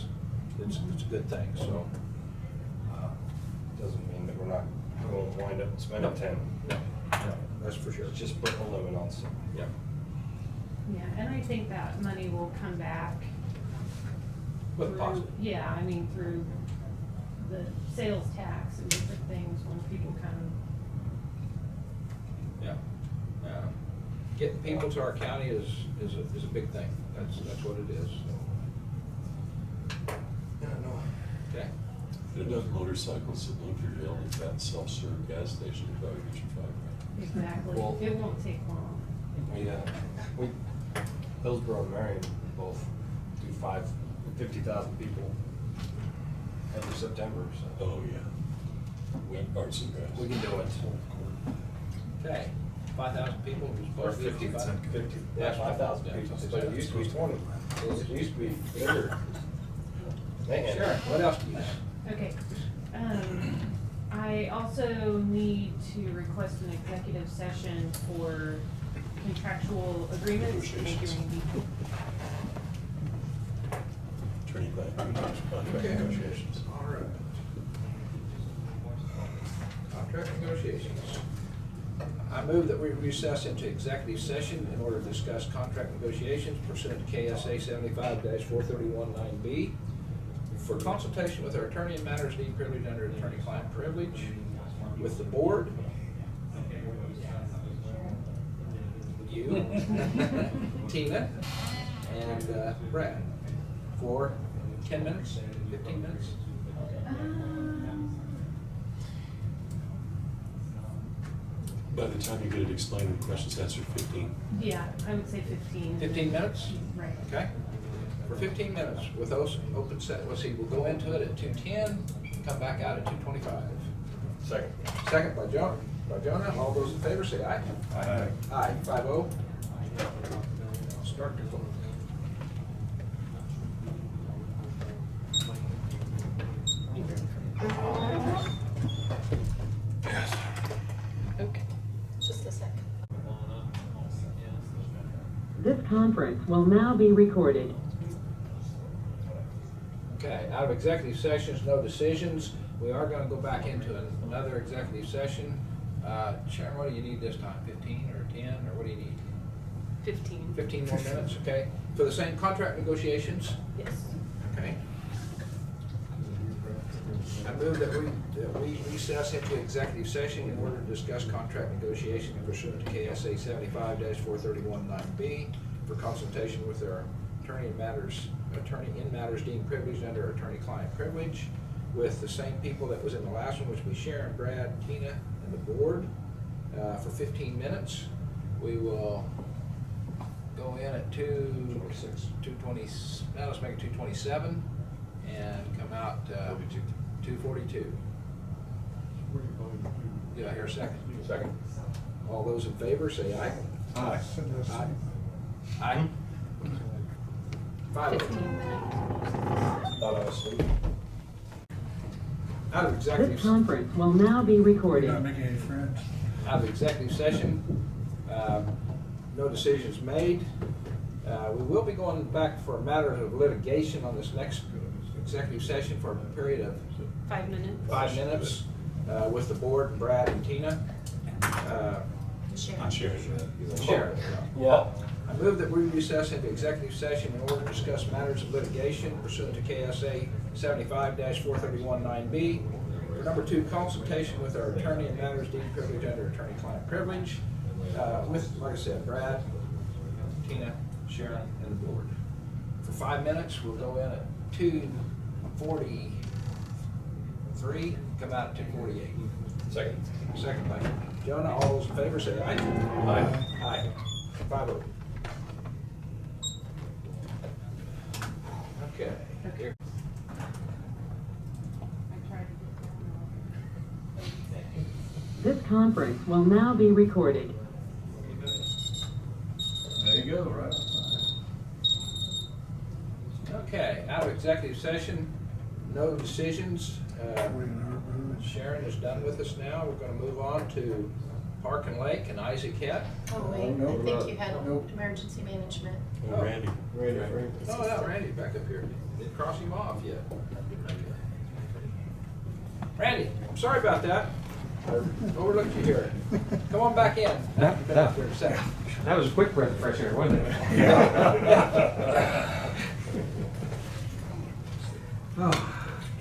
It's a good thing, so. Doesn't mean that we're not going to wind up spending 10. No, that's for sure. It's just putting a limit on some. Yeah. Yeah, and I think that money will come back. With through- positive. Yeah, I mean, through the sales tax and different things when people come. Yeah. Getting people to our county is a big thing. That's what it is. Yeah, no. Okay. There are enough motorcycles at Lincolnville, if that self-serve gas station, you probably get your $5,000. Exactly. Well- It won't take long. We Hillsborough and Marion both do 50,000 people every September, so. Oh, yeah. Arts and crafts. We can do it. Okay, 5,000 people, it was Or supposed to be 50, 55. yeah, 5,000 people, but it used to be 20. It used to be bigger. Man. Sharon, what else do you have? Okay, I also need to request an executive session for contractual agreements. Thank you, Randy. Attorney-client contract Okay. negotiations. All right. Contract negotiations. I move that we recess into executive session in order to discuss contract negotiations pursuant to KSA 75-4319B for consultation with our attorney in matters deemed privileged under attorney-client privilege with the board, you, Tina, and Brad for 10 minutes, 15 minutes. By the time you get it explained and questions answered, 15. Yeah, I would say 15. 15 minutes? Right. Okay. For 15 minutes with those open set, let's see, we'll go into it at 2:10, come back out at 2:25. Second. Second by Jonah. All those in favor say aye. Aye. Aye, 5-0. Start to vote. Okay, just a second. This conference will now be recorded. Okay, out of executive sessions, no decisions. We are gonna go back into another executive session. Sharon, what do you need this time, 15 or 10, or what do you need? 15. 15 more minutes, okay? For the same contract negotiations? Yes. Okay. I move that we recess into executive session in order to discuss contract negotiations pursuant to KSA 75-4319B for consultation with their attorney in matters deemed privileged under attorney-client privilege, with the same people that was in the last one, which was Sharon, Brad, Tina, and the board, for 15 minutes. We will go in at 2:20. Now let's make it 2:27, and come out 2:42. Do I hear a second? Second. All those in favor say aye. Aye. Aye. Aye. 15 minutes. Thought I was asleep. Out of This executive, conference will now be recorded. Not making any friends. out of executive session, no decisions made. We will be going back for matters of litigation on this next executive session for a period of 5 minutes. 5 minutes with the board and Brad and Tina. I'm sharing. Sharon. Yeah. I move that we recess into executive session in order to discuss matters of litigation pursuant to KSA 75-431-9B. For number 2, consultation with our attorney in matters deemed privileged under attorney-client privilege, with, like I said, Brad, Tina, Sharon, and the board. For 5 minutes, we'll go in at 2:43, come out at 2:48. Second. Second by Jonah. All those in favor say aye. Aye. Aye. 5-0. Okay. Here. This conference will now be recorded. There you go, right? Okay, out of executive session, no decisions. Sharon is done with us now. We're going to move on to Park and Lake and Isaac Het. Oh, wait, I think you had emergency management. Oh. Randy. Oh, yeah, Randy, back up here. Didn't cross him off yet. Randy, I'm sorry about that. I overlooked you here. Come on back in. You've been out there a second. That was a quick breath of fresh air, wasn't it?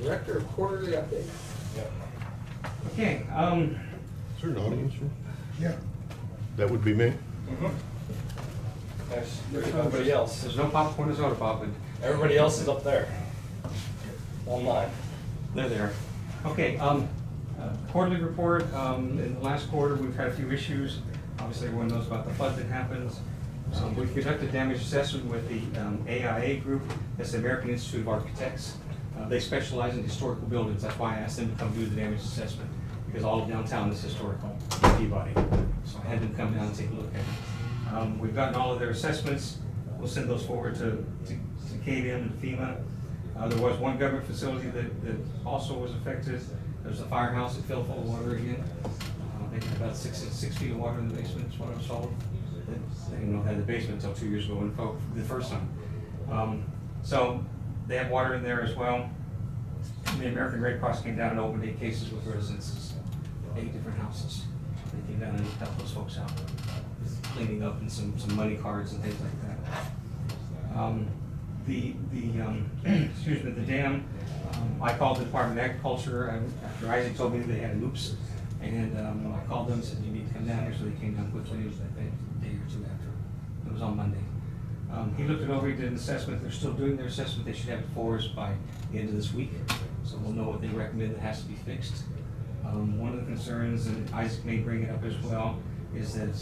Director of Quarterly Update. Okay, Is there an audience here? Yeah. That would be me. There's everybody else. There's no popcorn or soda pop, but Everybody else is up there. Online. they're there. Okay, quarterly report, in the last quarter, we've had a few issues. Obviously, everyone knows about the flood that happens. We've conducted damage assessment with the AIA group, that's the American Institute of Architects. They specialize in historical buildings. That's why I asked them to come do the damage assessment, because all of downtown is historical, Peabody. So I had them come down and take a look at it. We've gotten all of their assessments. We'll send those forward to KVM and FEMA. There was one government facility that also was affected. There's a firehouse that fell full of water again. I think about 6 feet of water in the basement is what I was told. They didn't know they had the basement until 2 years ago when the first time. So they have water in there as well. The American Red Cross came down and opened 8 cases with residences, 8 different houses. They came down and helped those folks out, cleaning up and some money cards and things like that. Excuse me, the dam, I called the Department of Agriculture after Isaac told me they had an oops, and I called them and said, you need to come down here, so they came down quickly. It was a day or two after. It was on Monday. He looked it over, he did an assessment. They're still doing their assessment. They should have it for us by the end of this week, so we'll know what they recommend that has to be fixed. One of the concerns, and Isaac may bring it up as well, is that,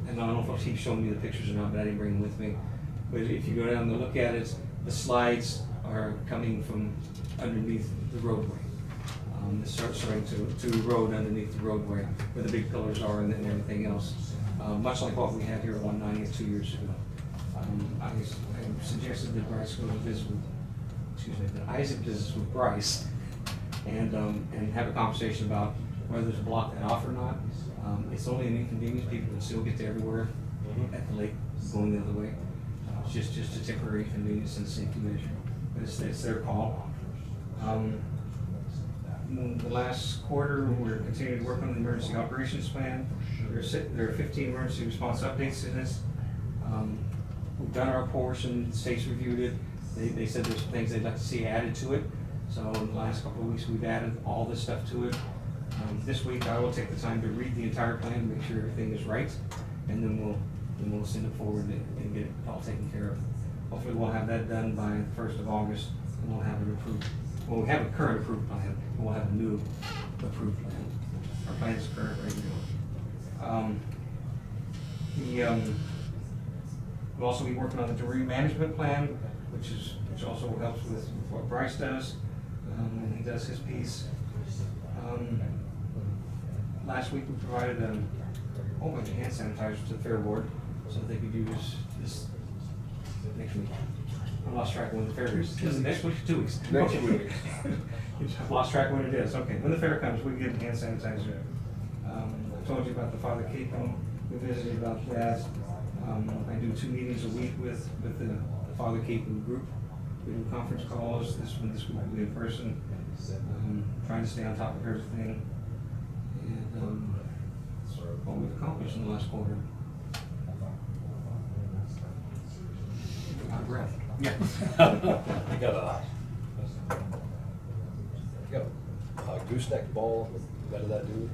and I don't know if he's showing me the pictures or not, but I didn't bring them with me. But if you go down and look at it, the slides are coming from underneath the roadway. It's starting to erode underneath the roadway where the big pillars are and everything else. Much like what we had here at 190th 2 years ago. I suggested that Bryce go to visit with, that Isaac visits with Bryce and have a conversation about whether to block that off or not. It's only an inconvenience. People can still get to everywhere at the lake going the other way. It's just a temporary inconvenience and safety measure, but it's their call. The last quarter, we're continuing to work on the emergency operations plan. There are 15 emergency response updates in this. We've done our portion, the state's reviewed it. They said there's some things they'd like to see added to it. So in the last couple of weeks, we've added all this stuff to it. This week, I will take the time to read the entire plan to make sure everything is right, and then we'll and we'll send it forward and get it all taken care of. Hopefully we'll have that done by the 1st of August, and we'll have it approved. Well, we have a current approved plan, and we'll have a new approved plan. Our plan is current right now. We'll also be working on the debris management plan, which also helps with what Bryce does, and he does his piece. Last week we provided a whole bunch of hand sanitizers to the Fair Board so that they could use this next week. I lost track of when the fair is. Is it next week or 2 weeks? Next week. I've lost track of when it is. Okay, when the fair comes, we can get hand sanitizer. I told you about the Father Capon. We visited about that. I do 2 meetings a week with the Father Capon group. We do conference calls. This week will be in person. Trying to stay on top of everything. And what we've accomplished in the last quarter. Out of breath. Yeah. You got a gooseneck ball in the bed of that dually?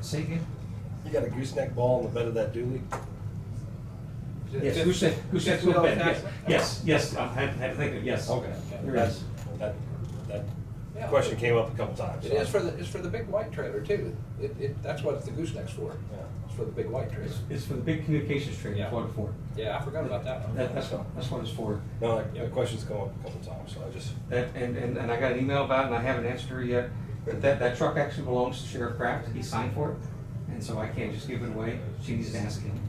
Say again? You got a gooseneck ball in the bed of that dually? Yes, gooseneck will bed, yes, I had to think of, yes. Okay. There is. That question came up a couple times. It is it's for the big white trailer too. That's what the gooseneck's for. Yeah. It's for the big white trailer. It's for the big communications trailer, that's what it's for. Yeah, I forgot about that one. That's what it's for. No, that question's come up a couple times, so I just. And I got an email about it, and I haven't answered her yet, but that truck actually belongs to Sheriff Kraft, he signed for it, and so I can't just give it away, she needs to ask him.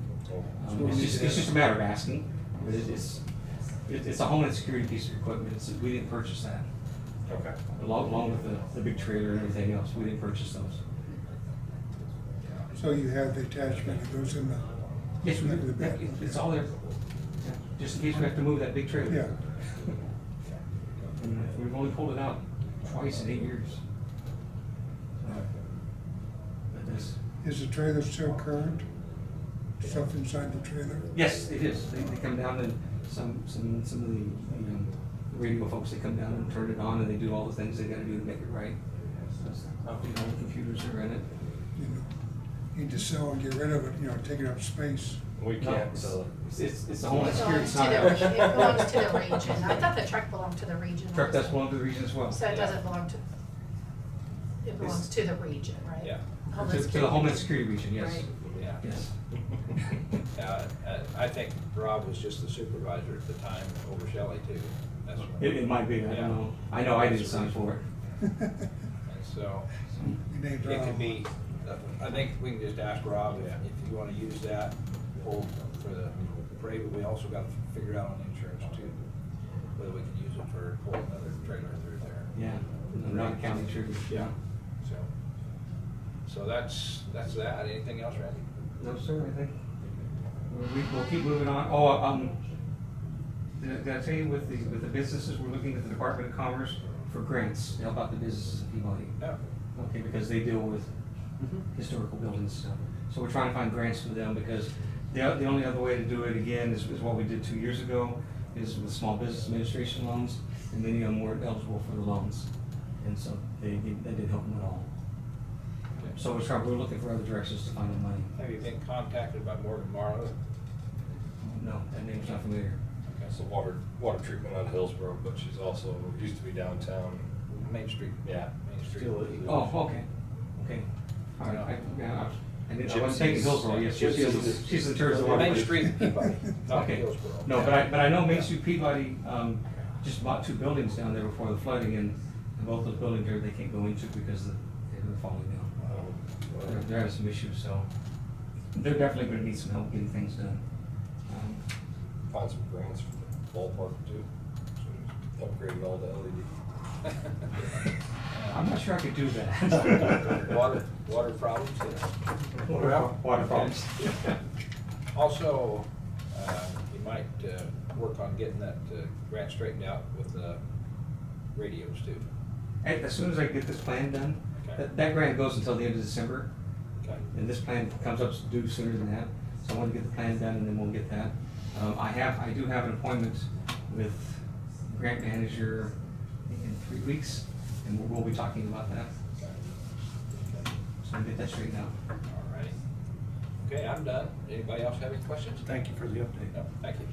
It's just a matter of asking, but it's a Homeland Security piece of equipment, we didn't purchase that. Okay. Along with the big trailer and everything else, we didn't purchase those. So you have the attachment that goes in the. Yes, we back of the do. bed. It's all there. Yeah, just in case we have to move that big trailer. Yeah. And we've only pulled it out twice in 8 years. But this, Is the trailer still current? Stuff inside the trailer? yes, it is. They come down and some of the radio folks, they come down and turn it on and they do all the things they gotta do to make it right. All the computers are in it. You know, need to sell and get rid of it, taking up space. We can't sell it. It's a Homeland Security, it's not It ours. belongs to the region. I thought the truck belonged to the region. Truck does also. belong to the region as well. So it doesn't belong to, it belongs to the region, right? Yeah. To the Homeland Security region, yes. Right. Yeah. Yes. I think Rob was just the supervisor at the time over Shelley too. That's what- It might be, I don't know. I know I didn't sign for it. And so, Your name's it Rob. could be, I think we can just ask Rob if you wanna use that hold for the parade, but we also gotta figure out on insurance too, whether we can use it for pulling another trailer through there. Yeah, not county tribute. Yeah, so that's that. Anything else, Randy? No, sir, I think we'll keep moving on. Oh, did I tell you with the businesses, we're looking at the Department of Commerce for grants to help out the businesses in Peabody. Yeah. Okay, because they deal with historical buildings and stuff. So we're trying to find grants for them because the only other way to do it again is what we did 2 years ago, is with small business administration loans, and many of them weren't eligible for the loans. And so that didn't help them at all. So we're looking for other directions to find the money. Have you been contacted by Morgan Marlowe? No, that name's not familiar. That's the water treatment on Hillsborough, but she's also, used to be downtown. Main Street. Yeah. Main Street. Still is. Oh, okay. All right, I wasn't thinking Hillsborough, yes, she's in terms of water. Main Street, Peabody, not Okay. Hillsborough. No, but I know Main Street Peabody, just bought 2 buildings down there before the flooding, and both those buildings there, they can't go into because they were falling down. They're having some issues, so they're definitely gonna need some help getting things done. Find some grants for the ballpark too. So upgrade it all to LED. I'm not sure I could do that. Water problems? Water problems. Also, you might work on getting that grant straightened out with the radios too. As soon as I get this plan done, Okay. that grant goes until the end of December, Okay. and this plan comes up due sooner than that. So I want to get the plan done, and then we'll get that. I do have an appointment with the grant manager in 3 weeks, and we'll be talking about that. So I'll get that straightened out. All righty. Okay, I'm done. Anybody else have any questions? Thank you for the update. No, thank you.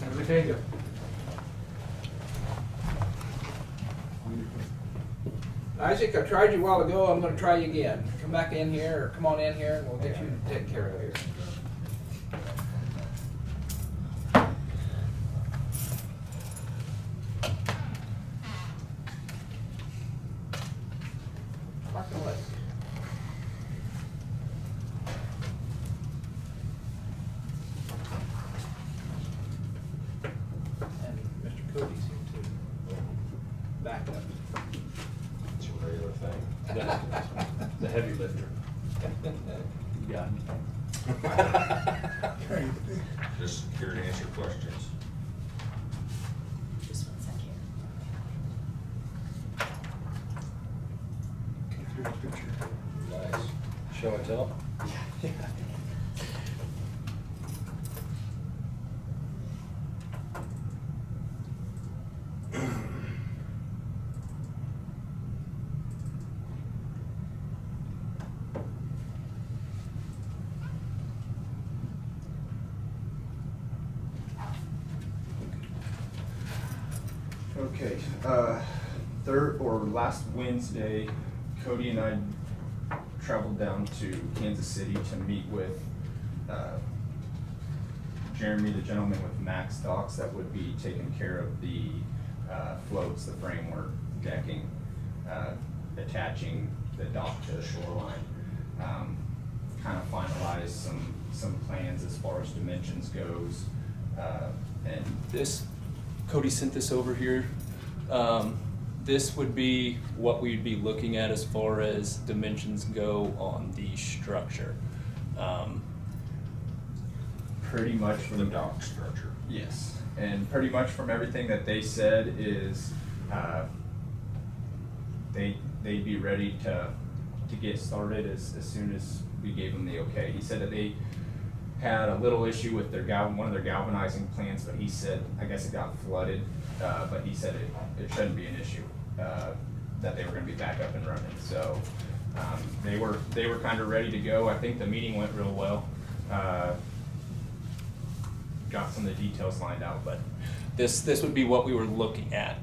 Have a good day. Isaac, I tried you a while ago, I'm gonna try you again. Come back in here, or come on in here, and we'll get you taken care of here. Parking Lake. And Mr. Cody's here too. Back up. It's a regular thing. The heavy lifter. You got me. Okay. Just here to answer questions. Just 1 second. Here's a picture. Nice. Show and tell? Okay, third or last Wednesday, Cody and I traveled down to Kansas City to meet with Jeremy, the gentleman with Max Docks that would be taking care of the floats, the framework, decking, attaching the dock to the shoreline. Kind of finalize some plans as far as dimensions goes, and This, Cody sent this over here. This would be what we'd be looking at as far as dimensions go on the structure. pretty much For the dock structure. Yes, and pretty much from everything that they said is, they'd be ready to get started as soon as we gave them the okay. He said that they had a little issue with their one of their galvanizing plants, but he said, I guess it got flooded, but he said it shouldn't be an issue, that they were gonna be back up and running. So, they were kind of ready to go. I think the meeting went real well. Got some of the details lined out, but This would be what we were looking at,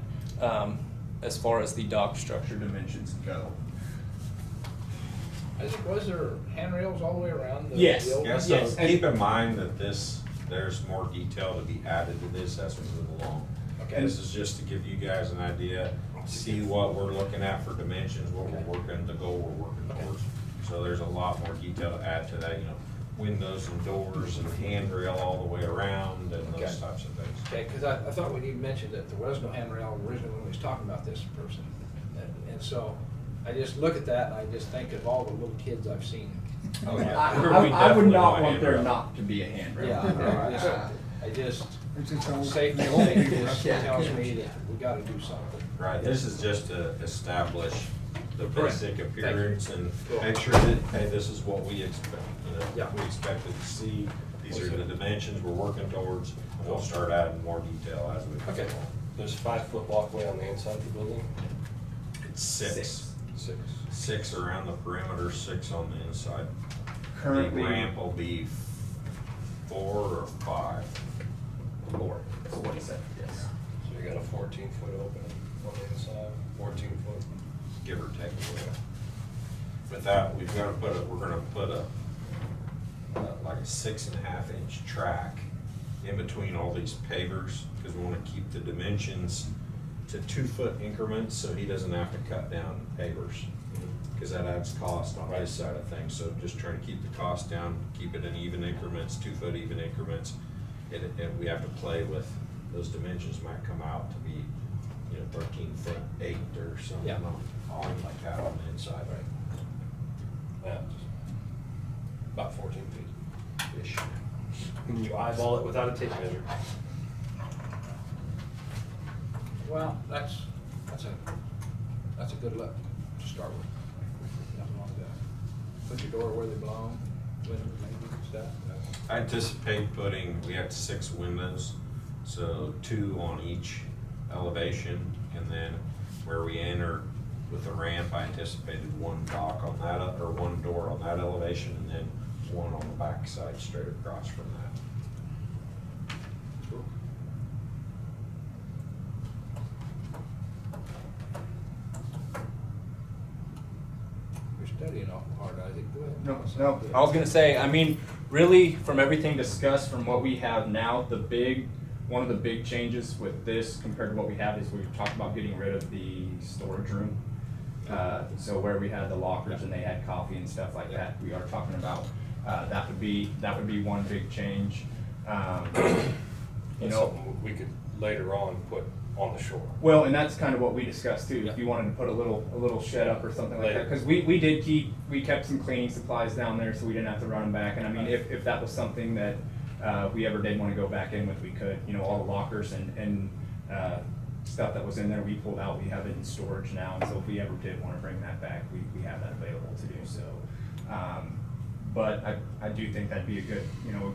as far as the dock structure dimensions go. I think, was there handrails all the way around the? Yes. the old- Yeah, so keep in mind that there's more detail to be added to this as we move along. Okay. This is just to give you guys an idea, see what we're looking at for dimensions, what we're working, the goal we're working towards. So there's a lot more detail to add to that, windows and doors and handrail all the way around and Okay. those types of things. Okay, because I thought we even mentioned that there was no handrail originally when we was talking about this person. And so I just look at that and I just think of all the little kids I've seen. Oh, yeah. I- I would not want there not to be a handrail. Yeah, I just, It's just all- safety the old thing people just have to- tells me that we gotta do something. Right, this is just to establish the Correct. basic Thank you. appearance and Cool. make sure that, hey, this is what we expect, Yeah. we expected to see. These are the dimensions we're working towards, and we'll start adding more detail as we go Okay. along. There's 5-foot walkway on the inside of the building? It's six. Six. 6 around the perimeter, 6 on the inside. Currently- The ramp will be 4 or 5. 4, that's what he said, yes. So you got a 14-foot opening on the inside, 14-foot? Give or take a little. With that, we're gonna put like a 6.5-inch track in between all these pavers, because we wanna keep the dimensions to 2-foot increments, so he doesn't have to cut down pavers. Because that adds cost on his side of things, so just trying to keep the cost down, keep it in even increments, 2-foot even increments. And we have to play with, those dimensions might come out to be, 13-foot 8 or something, Yeah. on like that on the inside. Yeah, about 14 feet. Ish. When you eyeball it without a tape measure. Well, that's a good look to start with. Nothing wrong with that. Put your door where they belong, windows maybe, stuff. I anticipate we have 6 windows, so 2 on each elevation, and then where we enter with the ramp, I anticipated 1 dock on that, or 1 door on that elevation, and then one on the back side straight across from that. Cool. You're studying awful hard, Isaac. Go ahead. No, I was gonna say, I mean, really, from everything discussed, from what we have now, one of the big changes with this compared to what we have is we talked about getting rid of the storage room. So where we had the lockers and they had coffee and stuff like that, we are talking about, that would be one big change. You That's know, something we could later on put on the shore. well, and that's kind of what we discussed too, if you wanted to put a little shed up or something like that, because we kept some cleaning supplies down there, so we didn't have to run them back, and I mean, if that was something that, we ever did want to go back in with, we could, you know, all the lockers and stuff that was in there, we pulled out, we have it in storage now, and so if we ever did want to bring that back, we have that available to do so. But I do think that'd be a good, you know, a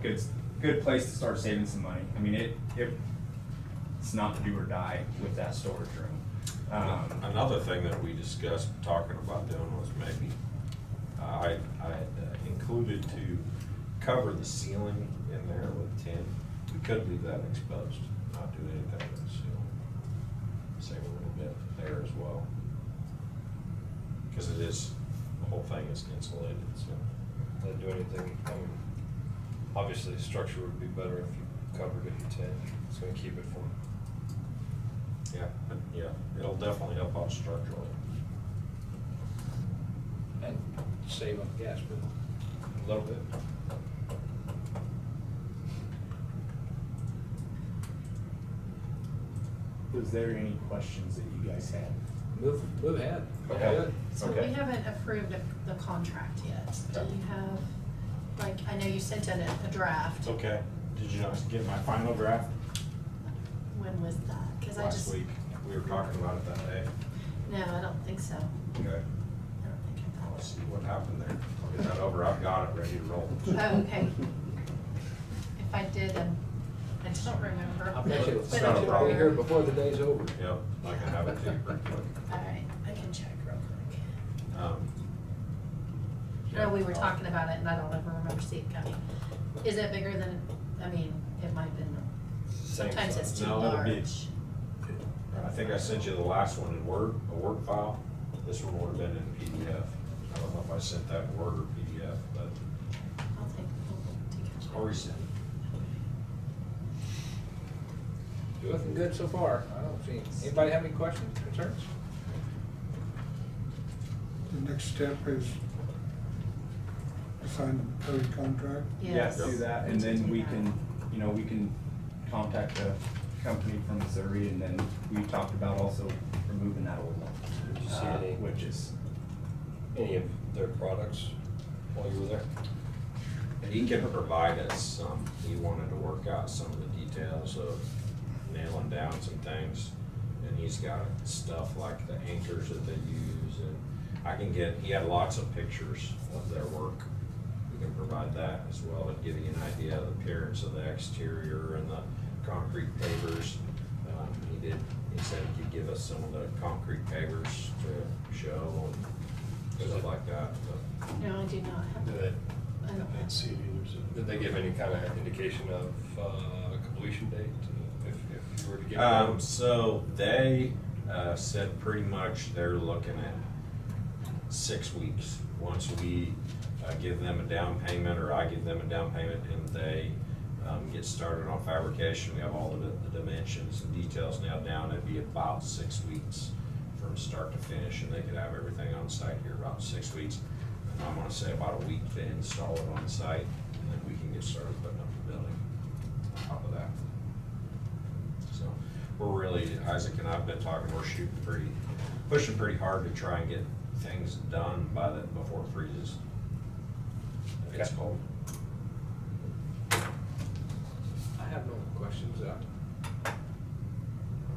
good place to start saving some money. I mean, it's not to do or die with that storage room. Another thing that we discussed talking about doing was maybe, I had included to cover the ceiling in there with tin. We could leave that exposed, not do anything with the ceiling. Save a little bit there as well. Because the whole thing is insulated, so. Not do anything, I mean, obviously the structure would be better if you covered it in tin. It's gonna keep it from, yeah, it'll definitely help out structurally. And save on gas bill. A little bit. Was there any questions that you guys had? Move ahead. Okay. Good. So Okay. we haven't approved the contract yet. Do you have, like, I know you sent in a draft. Okay, did you not get my final draft? When was that? Because I just. Last week, we were talking about it that day. No, I don't think so. Okay. I don't think I got Let's see what happened there. I'll get that over, I've got it ready to roll. Oh, okay. If I did, I don't remember. I bet you But it's I'm not a problem sure. here before the day's over. Yep, I can have it to you pretty quick. All right, I can check real quick. Yeah. No, we were talking about it and I don't ever remember seeing it coming. Is it bigger than, I mean, it might have been, Same sometimes size. it's too No, it'll be- large. I think I sent you the last one in Word, a Word file. This one would have been in PDF. I don't know if I sent that in Word or PDF, but I'll take it. I'll resend it. Looking good so far. I don't see, anybody have any questions, concerns? The next step is sign the Cody contract. Yes. Yeah, do that, and then we can, you know, we can contact a company from Missouri, and then we talked about also removing that old one. Did you see any? Which is, Any of their products while you were there? And he can provide us some, he wanted to work out some of the details of nailing down some things. And he's got stuff like the anchors that they use, and I can get, he had lots of pictures of their work. We can provide that as well, and give you an idea of the appearance of the exterior and the concrete pavers. He said he could give us some of the concrete pavers to show and stuff like that, but. No, I do not have Did it. I don't have it. Did they give any kind of indication of completion date, if you were to give them? So they said pretty much they're looking at 6 weeks. Once we give them a down payment, or I give them a down payment, and they get started on fabrication, we have all the dimensions and details nailed down, it'd be about 6 weeks from start to finish, and they could have everything on site here about 6 weeks. And I'm gonna say about a week to install it on site, and then we can get started putting up the building on top of that. So we're really, Isaac and I've been talking, we're pushing pretty hard to try and get things done before it freezes. It's cold. I have no questions.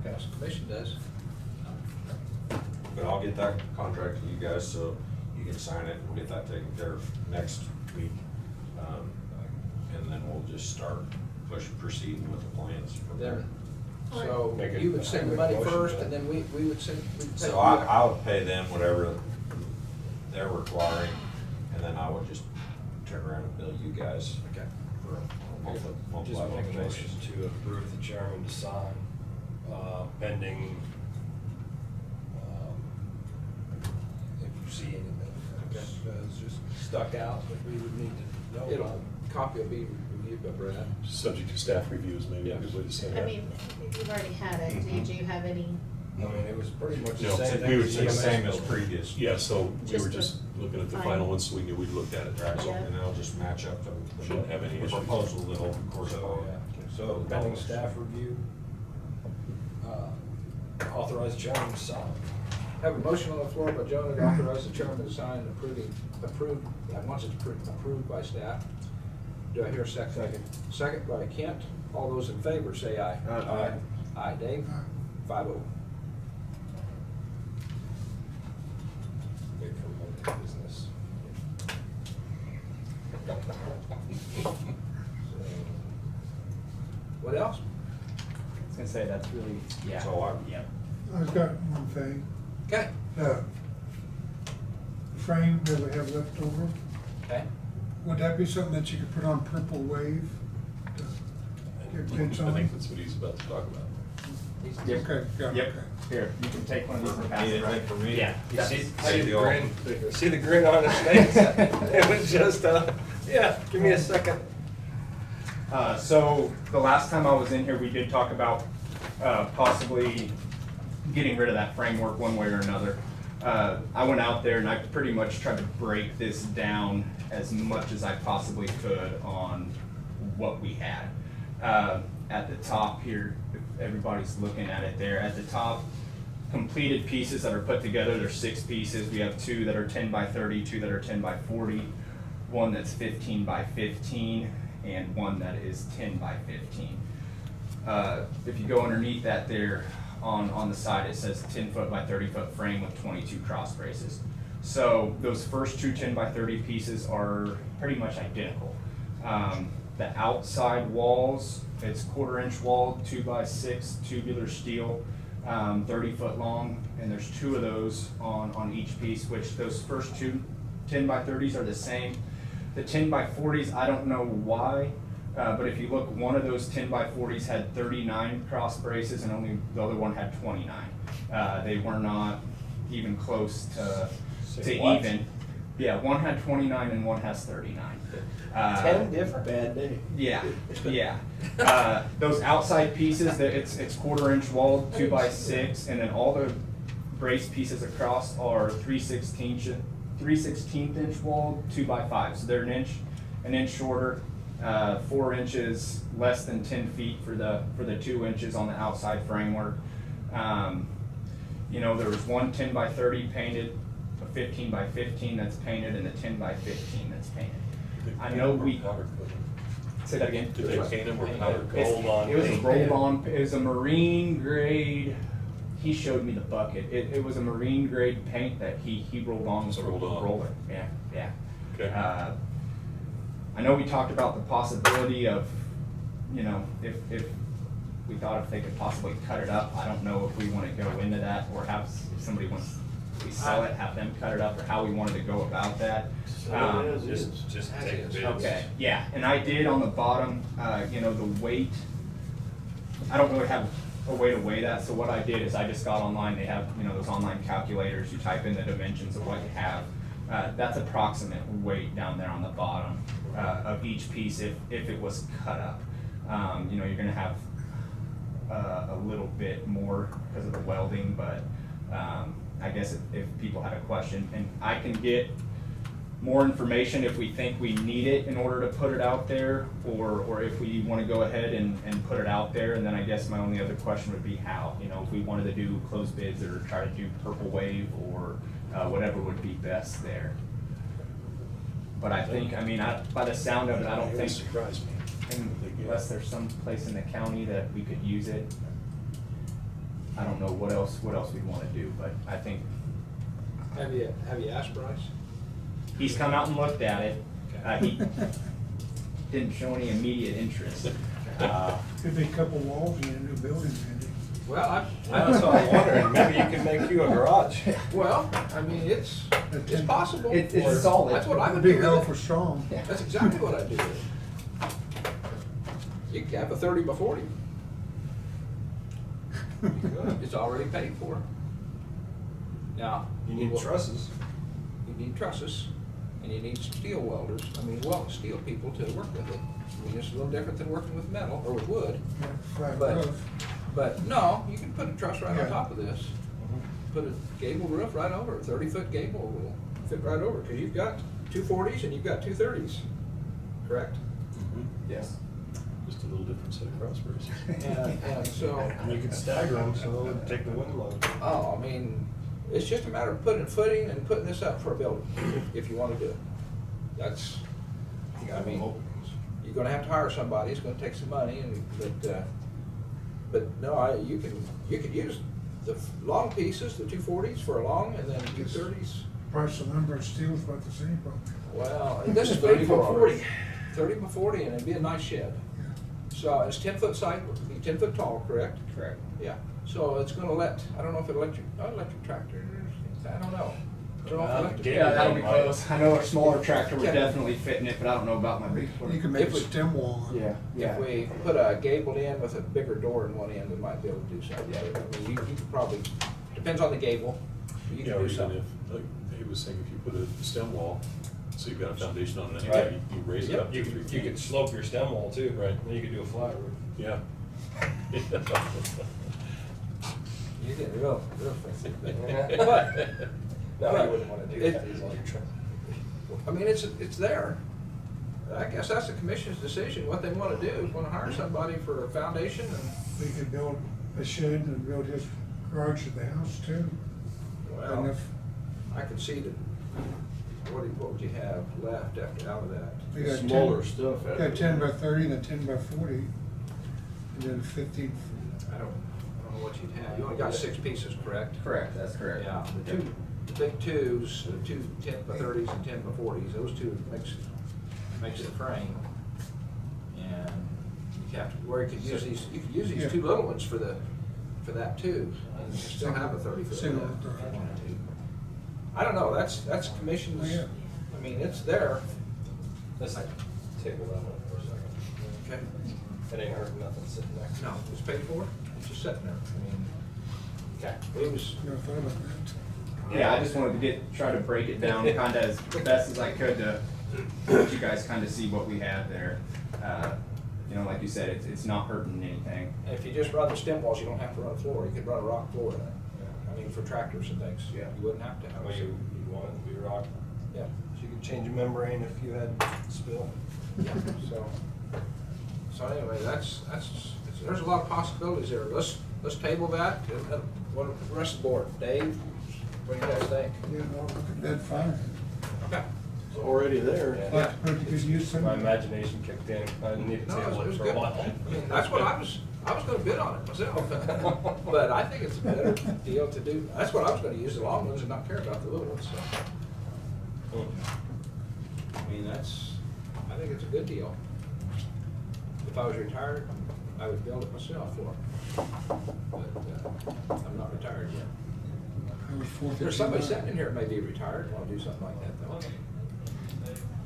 Council Commission does. But I'll get that contract to you guys so you can sign it, and we'll get that taken care of next week. And then we'll just start proceeding with the plans from there. So Make it- you would send the money motion first, to- and then we'd pay So you. I'll pay them whatever they're requiring, and then I would just turn around and bill you guys. Okay. For multiple Just make a motion. applications to approve the chairman to sign, pending, if you see anything that's just stuck out that we would need to know about. Copy will be reviewed by Brad. Subject to staff reviews, maybe a good way to say that. I mean, you've already had it. Mhm. Did you have any? I mean, it was pretty much the No, same thing. we were as the same EMS as building. previous. Yeah, so we were Just just looking at the final. final one, so we knew we'd looked at it. Right, so, Yeah. and that'll just match up to Shouldn't have any the issues. proposal that'll correspond. So pending staff review, authorize chairman to sign. Have a motion on the floor by Jonah to authorize the chairman to sign once it's approved by staff. Do I hear a second? Second by Kent. All those in favor say aye. Aye. Aye, Dave? 5-0. Wait for more business. What else? I was gonna say, that's really, yeah. So Yeah. I've got one thing. Okay. Frame that we have left over, Okay. would that be something that you could put on Purple Wave? to Get kids I on? think that's what he's about to talk about. Yep. Okay, yeah, Yep. okay. Here, you can take one of these and pass it right. for me. Yeah. You that's- see the grin? See the grin on his face? It was just, yeah, give me a second. So the last time I was in here, we did talk about possibly getting rid of that framework one way or another. I went out there and I pretty much tried to break this down as much as I possibly could on what we had. At the top here, if everybody's looking at it there, at the top, completed pieces that are put together, there's 6 pieces. We have 2 that are 10 by 30, 2 that are 10 by 40, 1 that's 15 by 15, and 1 that is 10 by 15. If you go underneath that there, on the side, it says 10-foot by 30-foot frame with 22 cross braces. So those first 2 10 by 30 pieces are pretty much identical. The outside walls, it's 1/4-inch wall, 2x6 tubular steel, 30-foot long, and there's 2 of those on each piece, which those first 2 10 by 30s are the same. The 10 by 40s, I don't know why, but if you look, one of those 10 by 40s had 39 cross braces and only the other one had 29. They were not even close to What? even. Yeah, one had 29 and one has 39. 10 different. Bad day. Yeah, yeah. Those outside pieces, it's 1/4-inch wall, 2x6, and then all the brace pieces across are 3/16 inch wall, 2x5. So they're an inch shorter, 4 inches less than 10 feet for the 2 inches on the outside framework. You know, there was one 10 by 30 painted, a 15 by 15 that's painted, and a 10 by 15 that's painted. I know we. Say that again. Did they paint them or powder coat? Rolled on It was a paint. rolled on, it was a marine grade, he showed me the bucket. It was a marine grade paint that he rolled on with a Rolled on. roller. Yeah, yeah. Okay. I know we talked about the possibility of, you know, if we thought if they could possibly cut it up. I don't know if we want to go into that or have, if somebody wants, we sell it, have them cut it up, or how we wanted to go about that. Just take bids. Okay, yeah, and I did on the bottom, you know, the weight, I don't really have a way to weigh that, so what I did is I just got online, they have, you know, those online calculators, you type in the dimensions of what you have. That's approximate weight down there on the bottom of each piece if it was cut up. You know, you're gonna have a little bit more because of the welding, but I guess if people had a question, and I can get more information if we think we need it in order to put it out there, or if we want to go ahead and put it out there. And then I guess my only other question would be how, you know, if we wanted to do closed bids or try to do Purple Wave or whatever would be best there. But I think, I mean, by the sound of it, I don't think, Surprised me. unless there's some place in the county that we could use it, I don't know what else we'd want to do, but I think. Have you asked Bryce? He's come out and looked at it. He didn't show any immediate interest. Could be a couple walls in a new building, Randy. Well, That's what I'm wondering, maybe can make you a garage. Well, I mean, it's possible. It's solid. That's what I would Big do help with for it. strong. That's exactly what I do with it. You can have a 30 by 40. It's already paid for. Now, You need trusses. You need trusses, and you need steel welders, steel people to work with it. I mean, it's a little different than working with metal or with wood. Yeah, flat But, roof. but no, you can put a truss right Yeah. on top of this. Put a gable roof right over, a 30-foot gable will fit right over, because you've got 240s and you've got 230s, correct? Yes. Just a little different set of crossbars. And so. You can stagger them so it would take the wind load. Oh, I mean, it's just a matter of putting footing and putting this up for a building, if you want to do it. That's, I mean, you're gonna have to hire somebody, it's gonna take some money, but no, you could use the long pieces, the 240s for a long, and then 230s. Price of lumber and steel is about the same, probably. Well, this is 30 by 40, 30 by 40, and it'd be a nice shed. So it's 10-foot side, 10-foot tall, correct? Correct. Yeah, so it's gonna I don't know if it'll electric tractor, I don't know. I don't know if electric. Yeah, that'll be close. I know a smaller tractor would definitely fit in it, but I don't know about my big one. You can make If a we- stem wall on it. Yeah. If we put a gable in with a bigger door in one end, we might be able to do something. I mean, you could probably, depends on the gable, you Yeah, can or do even something. if, like Dave was saying, if you put a stem wall, so you've got a foundation on it, Right. you raise it Yep. up You 2-3 could, feet. you could slope your stem wall too. Right. Then you could do a flat roof. Yeah. You're getting real fancy. No, But you wouldn't wanna do that. These on your truck. I mean, it's there. I guess that's the commission's decision, what they wanna do, is wanna hire somebody for a foundation and, We could build a shed and build his garage at the house too. well, And if I could see that, what would you have left out of that? we got Smaller stuff. got 10 by 30, then 10 by 40, and then 15. I don't know what you'd have. You only got 6 pieces, correct? Correct, that's correct. Yeah, the big twos, the two 10 by 30s and 10 by 40s, those two makes the frame. And you have to, or you could use these Yeah. 2 little ones for that too, and you still have a 30-foot Single lift if you garage. wanted to. I don't know, that's commission's, Oh, yeah. I mean, it's there. Let's table that one for a second. Okay. It ain't hurting nothing sitting there. No, it's paid for, it's just sitting there. I mean, Okay. it was, Never thought about that. Yeah, I just wanted to try to break it down kind of as best as I could to let you guys kind of see what we have there. You know, like you said, it's not hurting anything. if you just run the stem walls, you don't have to run a floor, you could run a rock floor in it. I mean, for tractors and things. Yeah. You wouldn't have to have. Well, you want it to be rock. Yeah. So you could change a membrane if you had spill. Yeah, so anyway, there's a lot of possibilities there. Let's table that, and what the rest of the board, Dave, what do you guys think? Yeah, no, that's fine. Okay. It's already there. Yeah. Put it to good use. My imagination kicked in. I didn't need to No, table it it was for good. a while. I mean, that's what I was gonna bid on it myself, but I think it's a better deal to do, that's what I was gonna use, the long ones and not care about the little ones, so. I mean, I think it's a good deal. If I was retired, I would build it myself for them. But, I'm not retired yet. I was 455. There's somebody sitting in here that may be retired, want to do something like that though.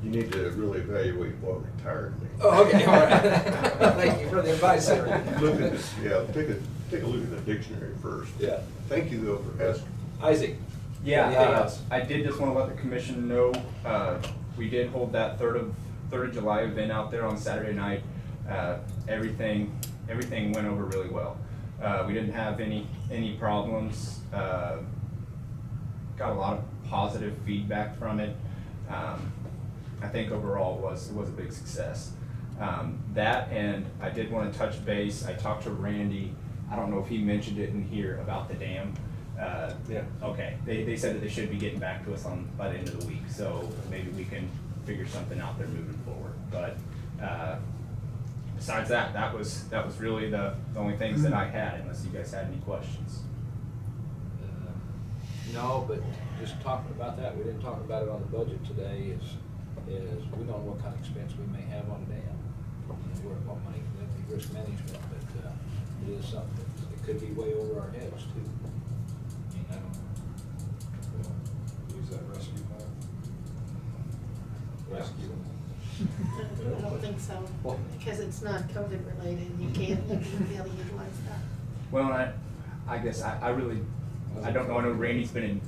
You need to really evaluate what retired means. Oh, okay, all right. Thank you for the advice there. Look at this, yeah, take a look at the dictionary first. Yeah. Thank you though for asking. Isaac. Yeah, Anything else? I did just want to let the commission know, we did hold that 3rd of July event out there on Saturday night. Everything went over really well. We didn't have any problems. Got a lot of positive feedback from it. I think overall it was a big success. That, and I did want to touch base. I talked to Randy. I don't know if he mentioned it in here about the dam. Yeah. Okay, they said that they should be getting back to us by the end of the week, so maybe we can figure something out there moving forward. But besides that was really the only things that I had, unless you guys had any questions. No, but just talking about that, we didn't talk about it on the budget today, is we don't know what kind of expense we may have on a dam. And we're, what money, that'd be risk management, but it is something, it could be way over our heads too. because it's not COVID related, you can really utilize that. Well, I guess I really, I don't know, I know Randy's been in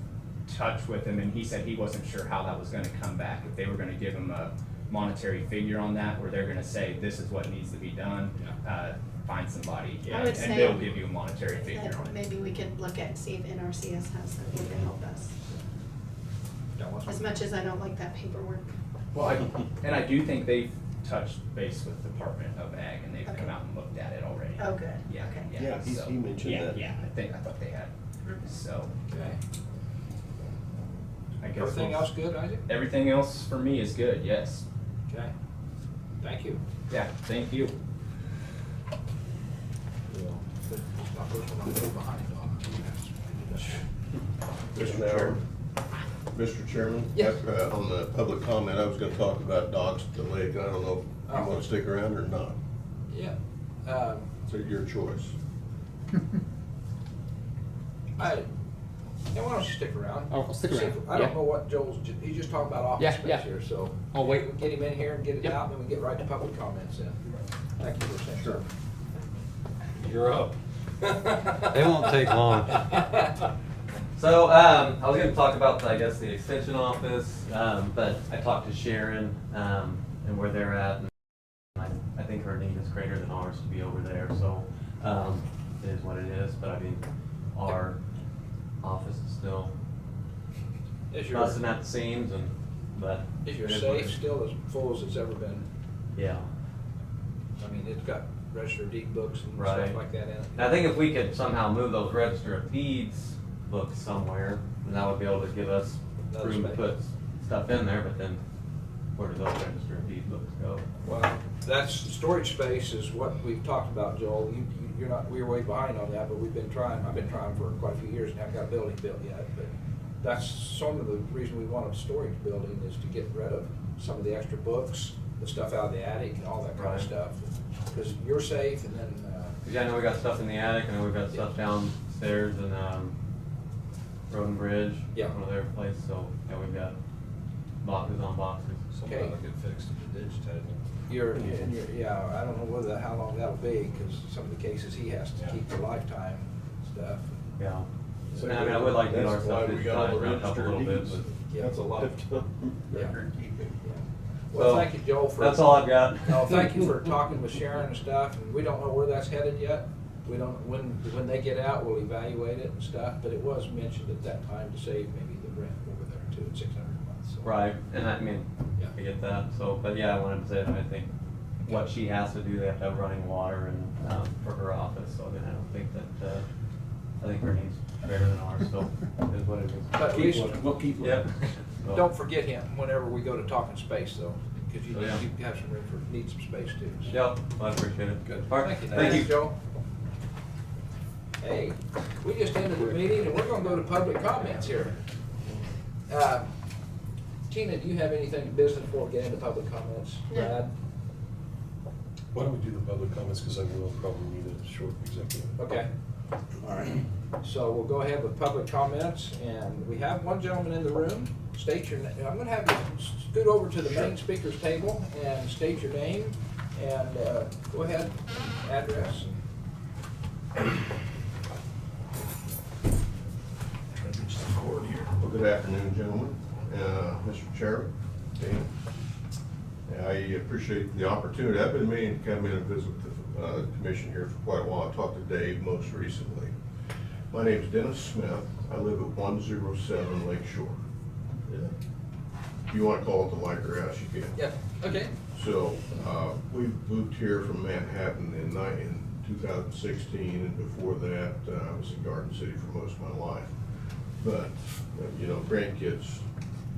touch with him, and he said he wasn't sure how that was gonna come back, if they were gonna give him a monetary figure on that, where they're gonna say, this is what needs to be done, find somebody, I would and say they'll give you a monetary figure that on it. maybe we could look at and see if NRCS has something to help us. As much as I don't like that paperwork. Well, I do think they've touched base with the Department of Ag, and they've Okay. come out and looked at it already. Oh, good. Yeah, Okay. yeah. Yeah, so- he mentioned yeah, that. Yeah, I thought they had, so. Okay. I guess Everything else good, Isaac? Everything else for me is good, yes. Okay. Thank you. Yeah, thank you. Mr. Chairman? Yes. On the public comment, I was gonna talk about dogs at the lake. I don't know if you wanna stick around or not. Yeah. It's your choice. Yeah, why don't you stick around? Oh, I'll stick See around. if- I don't know what Joel's, he's just talking about office Yeah, space yeah. here, so. I'll wait. We'll get him in here and get it Yep. out, and then we get right to public comments then. Thank you for saying so. You're up. They won't take long. So, I was gonna talk about, I guess, the extension office, but I talked to Sharon, and where they're at, and I think her need is greater than ours to be over there, so, it is what it is, but I mean, our office is still Is your, busting at the seams, and, but. is your it is what it safe is. still as full as it's ever been? Yeah. I mean, it's got registered deed books and Right. stuff like that in it. And I think if we could somehow move those register of deeds books somewhere, then that would be able to give us Another room to space. put stuff in there, but then where do those register of deeds books go? Well, that's, storage space is what we've talked about, Joel. You're not, we're way behind on that, but we've been trying, I've been trying for quite a few years and haven't got a building built yet. But that's some of the reason we wanted a storage building, is to get rid of some of the extra books, the stuff out of the attic and all that kind of Right. stuff. Because you're safe, and then, 'Cause yeah, I know we got stuff in the attic, I know we've got stuff downstairs in, Road and Bridge. Yeah. One of their places, so, yeah, we've got boxes on boxes. Something that'll get fixed in the ditch, Ted. yeah, I don't know whether, how long that'll be, because some of the cases he has to keep for lifetime stuff. Yeah. So And I mean, I would like to get our that's why stuff we got all the digitized up a little bit, registered but. Yeah. That's a lot of Yeah. record keeping. Well, So, thank you, Joel, for. that's all I've got. No, thank you for talking with Sharon and stuff, and we don't know where that's headed yet. We don't, when they get out, we'll evaluate it and stuff, but it was mentioned at that time to save maybe the rent over there too, at $600 a month, so. Right, and I mean, Yeah. I get that, so, but yeah, I wanted to say that I think what she has to do, they have to have running water and, for her office, so then I don't think that, I think her needs better than ours, so it is what it is. But at least, We'll keep Yep. looking. So- don't forget him whenever we go to talking space though, because you Oh, yeah. you have some room for, need some space too. so. Yep, well, I appreciate it. Good. All right, Thank you. thank you. Joe. Hey, we just ended the meeting and we're gonna go to public comments here. Tina, do you have anything business before we get into public comments? No. Brad? Why don't we do the public comments, because I will probably need a short executive. Okay. All right. So we'll go ahead with public comments, and we have one gentleman in the room. State your name. I'm gonna have you scoot over to the main speaker's table and state your name, and go ahead, address. Well, good afternoon, gentlemen, Mr. Chairman, Dan. I appreciate the opportunity. I've been meaning to come in and visit the commission here for quite a while. I talked to Dave most recently. My name is Dennis Smith. I live at 107 Lake Shore. If you want to call it the Liker House, you can. Yeah, okay. So, we moved here from Manhattan in 2016, and before that, I was in Garden City for most of my life. But, you know, grandkids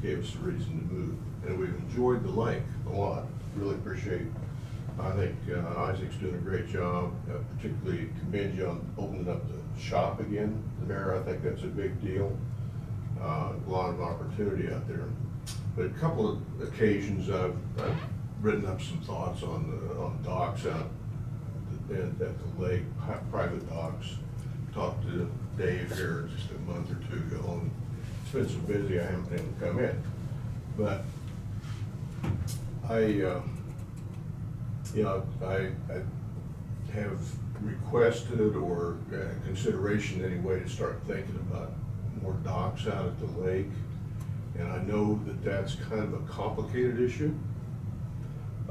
gave us a reason to move, and we've enjoyed the lake a lot. Really appreciate, I think Isaac's doing a great job, particularly commend you on opening up the shop again there. I think that's a big deal. A lot of opportunity out there. But a couple of occasions I've written up some thoughts on docks out at the lake, private docks. Talked to Dave here just a month or two ago, and it's been so busy I haven't been able to come in. But you know, I have requested or consideration anyway to start thinking about more docks out at the lake. And I know that that's kind of a complicated issue.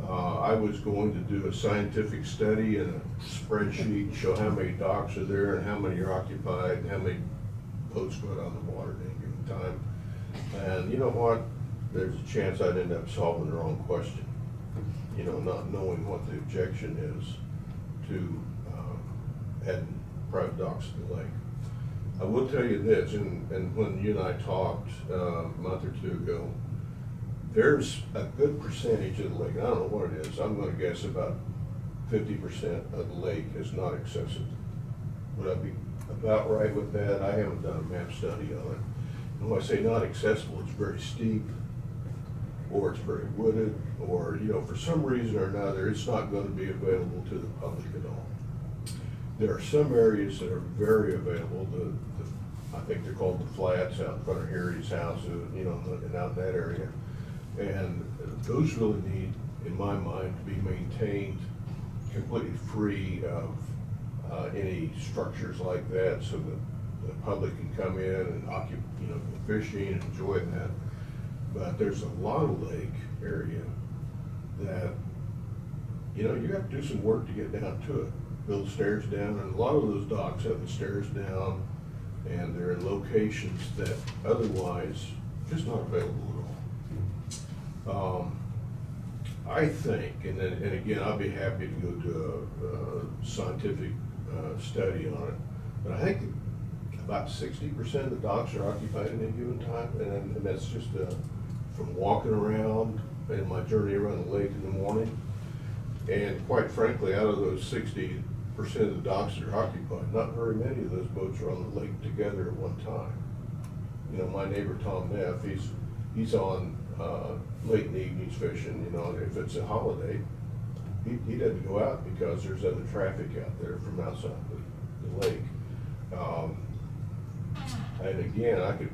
I was going to do a scientific study and a spreadsheet, show how many docks are there and how many are occupied and how many boats go out on the water at any given time. And you know what? There's a chance I'd end up solving the wrong question. You know, not knowing what the objection is to adding private docks to the lake. I will tell you this, and when you and I talked a month or two ago, there's a good percentage of the lake, I don't know what it is, I'm gonna guess about 50% of the lake is not accessible. Would I be about right with that? I haven't done a map study on it. And when I say not accessible, it's very steep, or it's very wooded, or, you know, for some reason or another, it's not gonna be available to the public at all. There are some areas that are very available. I think they're called the flats out in front of Harry's house, you know, and out in that area. And those really need, in my mind, to be maintained completely free of any structures like that, so that the public can come in and you know, go fishing and enjoy that. But there's a lot of lake area that, you know, you have to do some work to get down to it. Build stairs down, and a lot of those docks have the stairs down, and they're in locations that otherwise just not available at all. I think, and again, I'll be happy to go to a scientific study on it, but I think about 60% of the docks are occupied at any given time, and that's just from walking around in my journey around the lake in the morning. And quite frankly, out of those 60% of the docks that are occupied, not very many of those boats are on the lake together at one time. You know, my neighbor Tom Neff, he's on late in the evenings fishing. You know, if it's a holiday, he doesn't go out because there's other traffic out there from outside the lake. And again, I could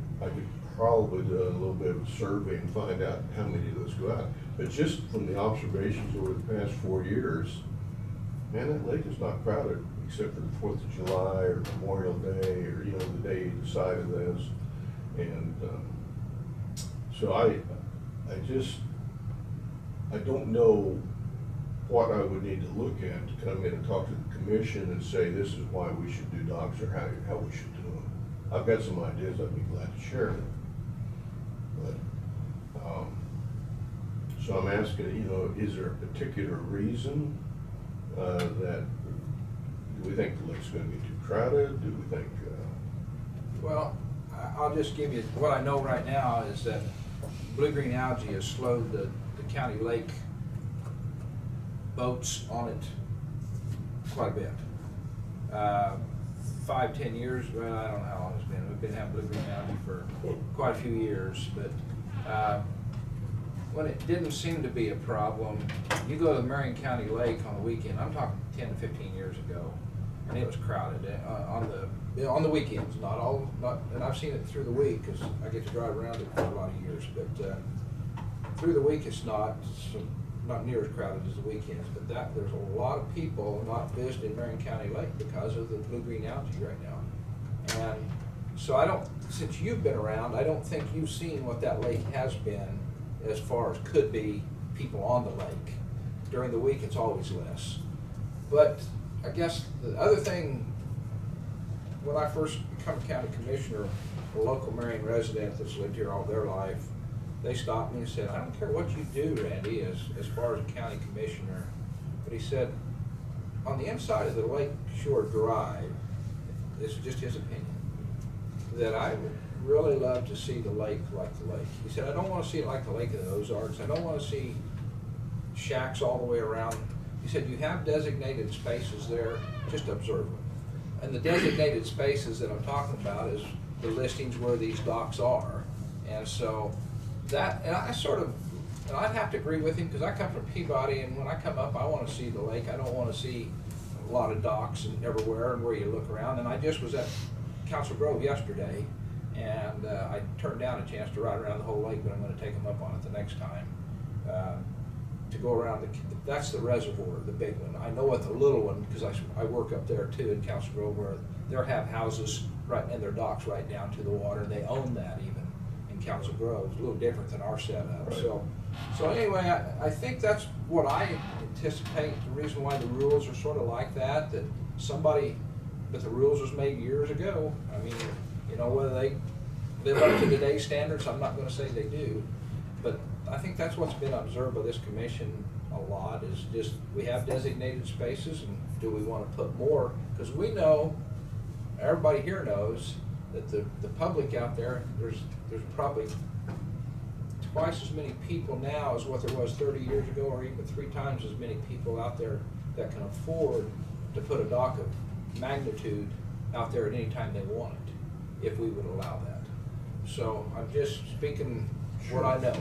probably do a little bit of a survey and find out how many of those go out. But just from the observations over the past 4 years, man, that lake is not crowded except for the 4th of July or Memorial Day, or, you know, the day you decide of this. And so I don't know what I would need to look at to come in and talk to the commission and say this is why we should do docks or how we should do them. I've got some ideas I'd be glad to share them. But so I'm asking, you know, is there a particular reason that, do we think the lake's going to get too crowded? Do we think? Well, I'll just give you what I know right now is that blue-green algae has slowed the county lake boats on it quite a bit. 5-10 years, well, I don't know how long it's been. We've been having blue-green algae for quite a few years, but when it didn't seem to be a problem, you go to the Marion County Lake on the weekend, I'm talking 10 to 15 years ago, and it was crowded on the weekends, and I've seen it through the week because I get to drive around it for a lot of years, but through the week it's not near as crowded as the weekends, but there's a lot of people not visiting Marion County Lake because of the blue-green algae right now. And so since you've been around, I don't think you've seen what that lake has been as far as could be people on the lake. During the week, it's always less. But I guess the other thing, when I first became county commissioner, a local Marion resident that's lived here all their life, they stopped me and said, I don't care what you do, Randy, as far as a county commissioner, but he said, on the inside of the Lake Shore Drive, this is just his opinion, that I would really love to see the lake like the lake. He said, I don't want to see it like the Lake of the Ozarks. I don't want to see shacks all the way around. He said, you have designated spaces there, just observe them. And the designated spaces that I'm talking about is the listings where these docks are. And so that, and I'd have to agree with him because I come from Peabody, and when I come up, I want to see the lake. I don't want to see a lot of docks and everywhere and where you look around. And I just was at Council Grove yesterday, and I turned down a chance to ride around the whole lake, but I'm going to take them up on it the next time to go around that's the reservoir, the big one. I know what the little one, because I work up there too in Council Grove, where they have houses right, and their docks right down to the water, and they own that even in Council Grove. It's a little different than our setup. Right. So anyway, I think that's what I anticipate, the reason why the rules are sort of like that but the rules was made years ago. I mean, you know, whether they live up to today's standards, I'm not gonna say they do, but I think that's what's been observed by this commission a lot, is just, we have designated spaces, and do we wanna put more? Because we know, everybody here knows, that the public out there, there's probably twice as many people now as what there was 30 years ago, or even 3 times as many people out there that can afford to put a dock of magnitude out there at any time they want it, if we would allow that. So I'm just speaking what I know.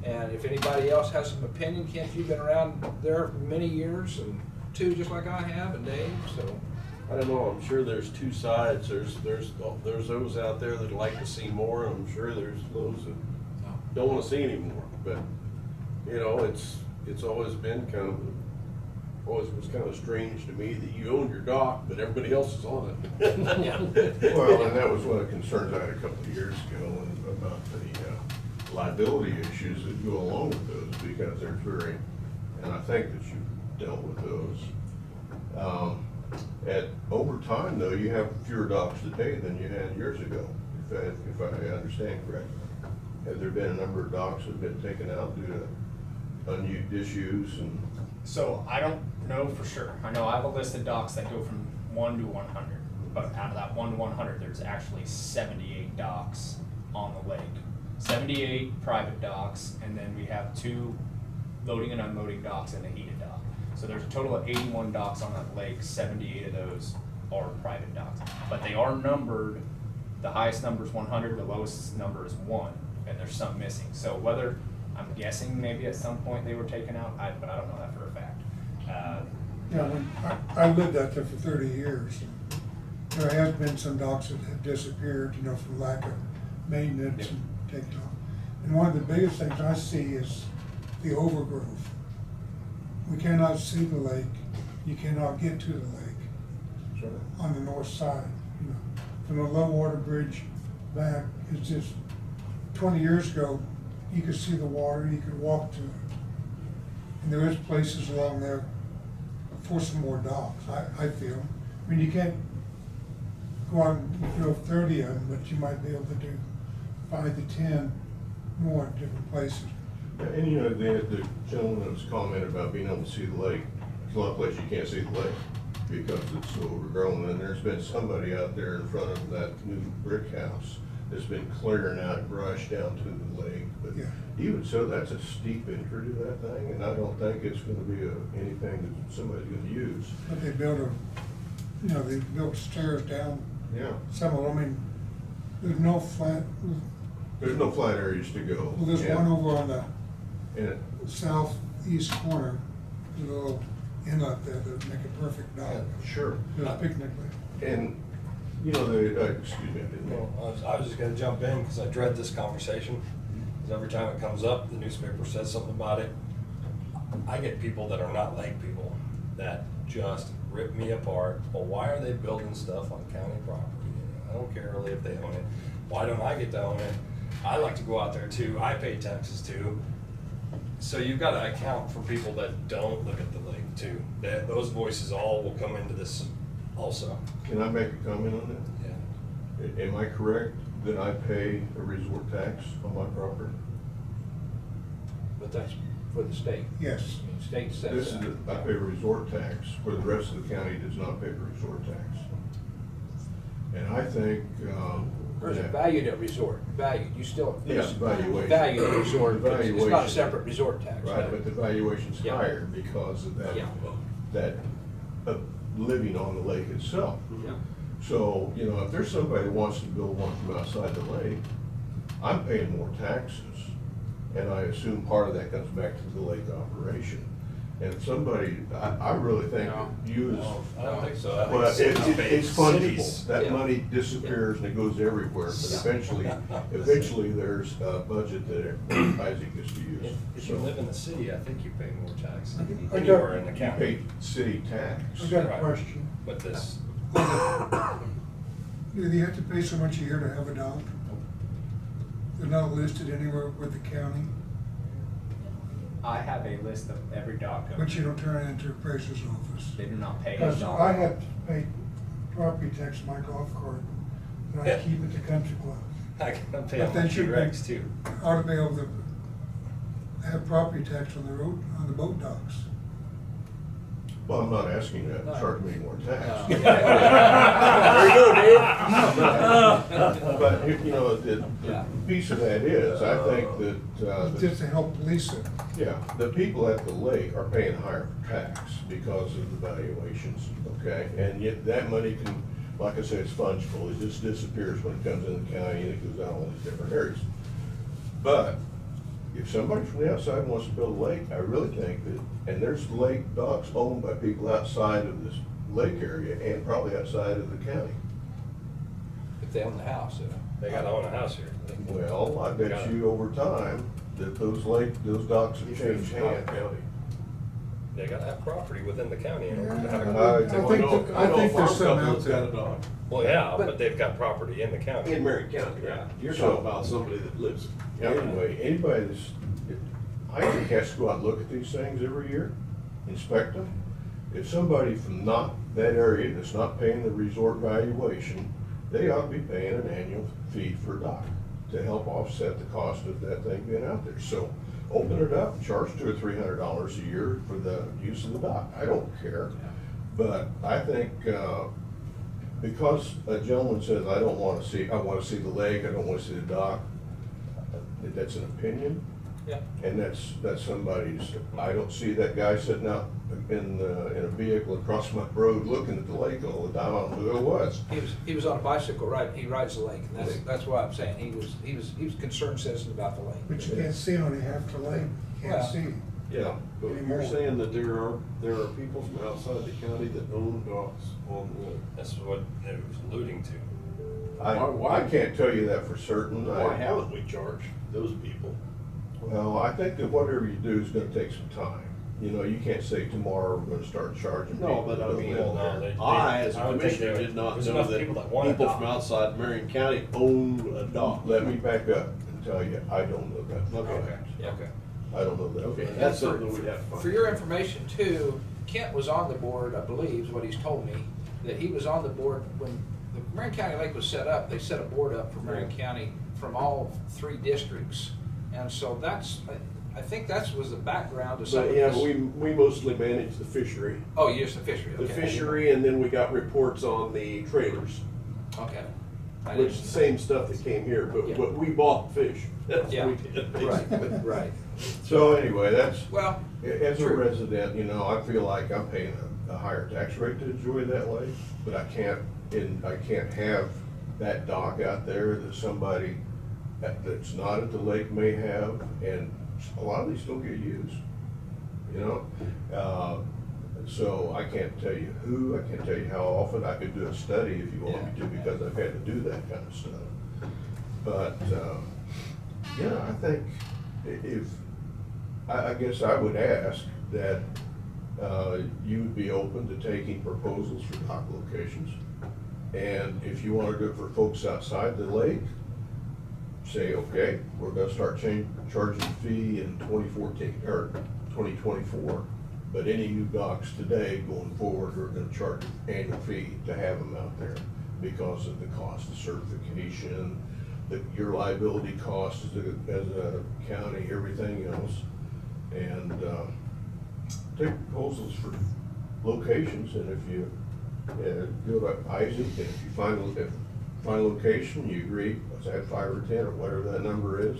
And if anybody else has some opinion, Kent, you've been around there for many years, and too, just like I have, and Dave, so. I don't know, I'm sure there's two sides. There's those out there that like to see more, and I'm sure there's those that don't want to see any more. But, you know, it's always been always was kind of strange to me that you own your dock, but everybody else is on it. Yeah. Well, and that was one of the concerns I had a couple of years ago about the liability issues that go along with those, because there's and I think that you dealt with those. Over time though, you have fewer docks today than you had years ago, if I understand correctly. Have there been a number of docks that have been taken out due to unused issues and? So I don't know for sure. I know I have a list of docks that go from 1 to 100, but out of that 1 to 100, there's actually 78 docks on the lake. 78 private docks, and then we have 2 loading and unloading docks and a heated dock. So there's a total of 81 docks on that lake. 78 of those are private docks, but they are numbered. The highest number is 100, the lowest number is 1, and there's some missing. So whether, I'm guessing maybe at some point they were taken out, but I don't know that for a fact. Yeah, I lived out there for 30 years. There have been some docks that have disappeared, you know, from lack of maintenance and taken off. And one of the biggest things I see is the overgrowth. We cannot see the lake. You cannot get to the lake. Sure. On the north side, you know, from the low water bridge back, it's just, 20 years ago, you could see the water, you could walk to it. And there is places along there for some more docks, I feel. I mean, you can't go out and build 30 of them, but you might be able to do 5 to 10 more in different places. And you know, the gentleman that was commenting about being able to see the lake, there's a lot of places you can't see the lake because it's so overgrown. And there's been somebody out there in front of that new brick house that's been clearing out brush down to the lake. But yeah, even so, that's a steep entry to that thing, and I don't think it's going to be anything that somebody's going to use. but they built stairs down. Yeah. Some of them, I mean, there's no flat. There's no flat areas to go. Well, there's one over on the and southeast corner, there's a little inlet there that make a perfect dock. Sure. There's a picnic there. And, you know, excuse me, I didn't know. Well, I was just gonna jump in, because I dread this conversation, because every time it comes up, the newspaper says something about it. I get people that are not lake people that just rip me apart. Well, why are they building stuff on county property? I don't care really if they own it. Why don't I get to own it? I like to go out there too. I pay taxes too. So you've got to account for people that don't look at the lake too. Those voices all will come into this also. Can I make a comment on that? Yeah. Am I correct that I pay a resort tax on my property? But that's for the state. Yes. I mean, state sets that. I pay a resort tax, where the rest of the county does not pay a resort tax. And I think, There's a valued at resort, valued, you still. Yes, valuation. Valued at resort, but it's not a Valuation. separate resort tax. right, but the valuation's Yeah. higher because of Yeah. that living on the lake itself. Yeah. So, you know, if there's somebody that wants to build one from outside the lake, I'm paying more taxes. And I assume part of that comes back to the lake operation. And somebody, I really think No. use. I don't think so. I think But cities pay it's fungible. cities. That Yeah. money disappears and it goes everywhere, but eventually there's a budget that Isaac gets to use. If you live in the city, I think you pay more tax I than got- anywhere in the You county. pay city tax. I got a Right. question. But this, Do you have to pay so much a year to have a dog? They're not listed anywhere with the county, I have a list of every dog owner. but you don't turn it into a appraiser's office. They do not pay a Because dog. I had to pay property tax on my golf cart, and I Yeah. keep it to country club. I can pay But on they my should T-Rex be- too. Ought to be able to have property tax on the road, on the boat docks. Well, I'm not asking you to charge me more tax. No. There you go, Dave. But, you know, the Yeah. piece of that is, I think that, Just to help police it. yeah, the people at the lake are paying higher tax because of the valuations, okay? And yet that money can, like I said, it's fungible, it just disappears when it comes in the county and it goes out all these different areas. But if somebody from the outside wants to build a lake, I really think that, and there's lake docks owned by people outside of this lake area and probably outside of the county. If they own the house, They gotta own a house here. Well, I bet you over time that those docks have changed hands. They gotta have property within the county in order to have. I think there's some out there. Well, yeah, but they've got property in the county. In Marion County, yeah. You're talking about somebody that lives. Anyway, anybody that's, I think has to go out and look at these things every year, inspect them. If somebody from not that area that's not paying the resort valuation, they ought to be paying an annual fee for a dock to help offset the cost of that thing being out there. So open it up, charge $200 or $300 a year for the use of the dock. I don't care. But I think, because a gentleman says, I want to see the lake, I don't want to see the dock, that's an opinion. Yeah. And that's somebody's, I don't see that guy sitting out in a vehicle across my road looking at the lake all the time. I don't know who it was. He was on a bicycle, right, he rides the lake, and that's why I'm saying, he was a concerned citizen about the lake. But you can't see on half the lake, you can't Well, see. Yeah, but you're saying that there are people from outside the county that own docks on the lake. That's what it was alluding to. I can't tell you that for certain. Why haven't we charged those people? Well, I think that whatever you do is gonna take some time. You know, you can't say tomorrow we're gonna start charging people. No, but I to mean, live there. I, as a I would think commissioner, there- did not there's know enough that people that want a people dock. from outside Marion County own a dock. Let me back up and tell you, I don't know that. Okay. Yeah. Okay. I don't know that. Okay, fact. that's something we'd have to find. For your information too, Kent was on the board, I believe, is what he's told me, that he was on the board when the Marion County Lake was set up. They set a board up for Marion County from all 3 districts. And so I think that was the background to some of But yeah, this. we mostly manage the fishery. Oh, you just the fishery, The okay. fishery, and then we got reports on the trailers, Okay. I which didn't- is the same stuff that came here, Yeah. but we bought fish. That's Yeah. what we did. Right, right. So anyway, that's, Well, as a true. resident, you know, I feel like I'm paying a higher tax rate to enjoy that lake, but I can't have that dock out there that somebody that's not at the lake may have, and a lot of these don't get used, you know? So I can't tell you who, I can't tell you how often. I could do a study if you want me to, because I've had to do that kind of stuff. But, yeah, I think I guess I would ask that you would be open to taking proposals for dock locations. And if you want to do it for folks outside the lake, say, okay, we're gonna start charging a fee in 2014, or 2024. But any new docks today going forward are gonna charge an annual fee to have them out there because of the cost of certification, your liability costs as a county, everything else. And take proposals for locations, and if you go to Isaac, and if you find a location, you agree, let's add 5 or 10 or whatever that number is.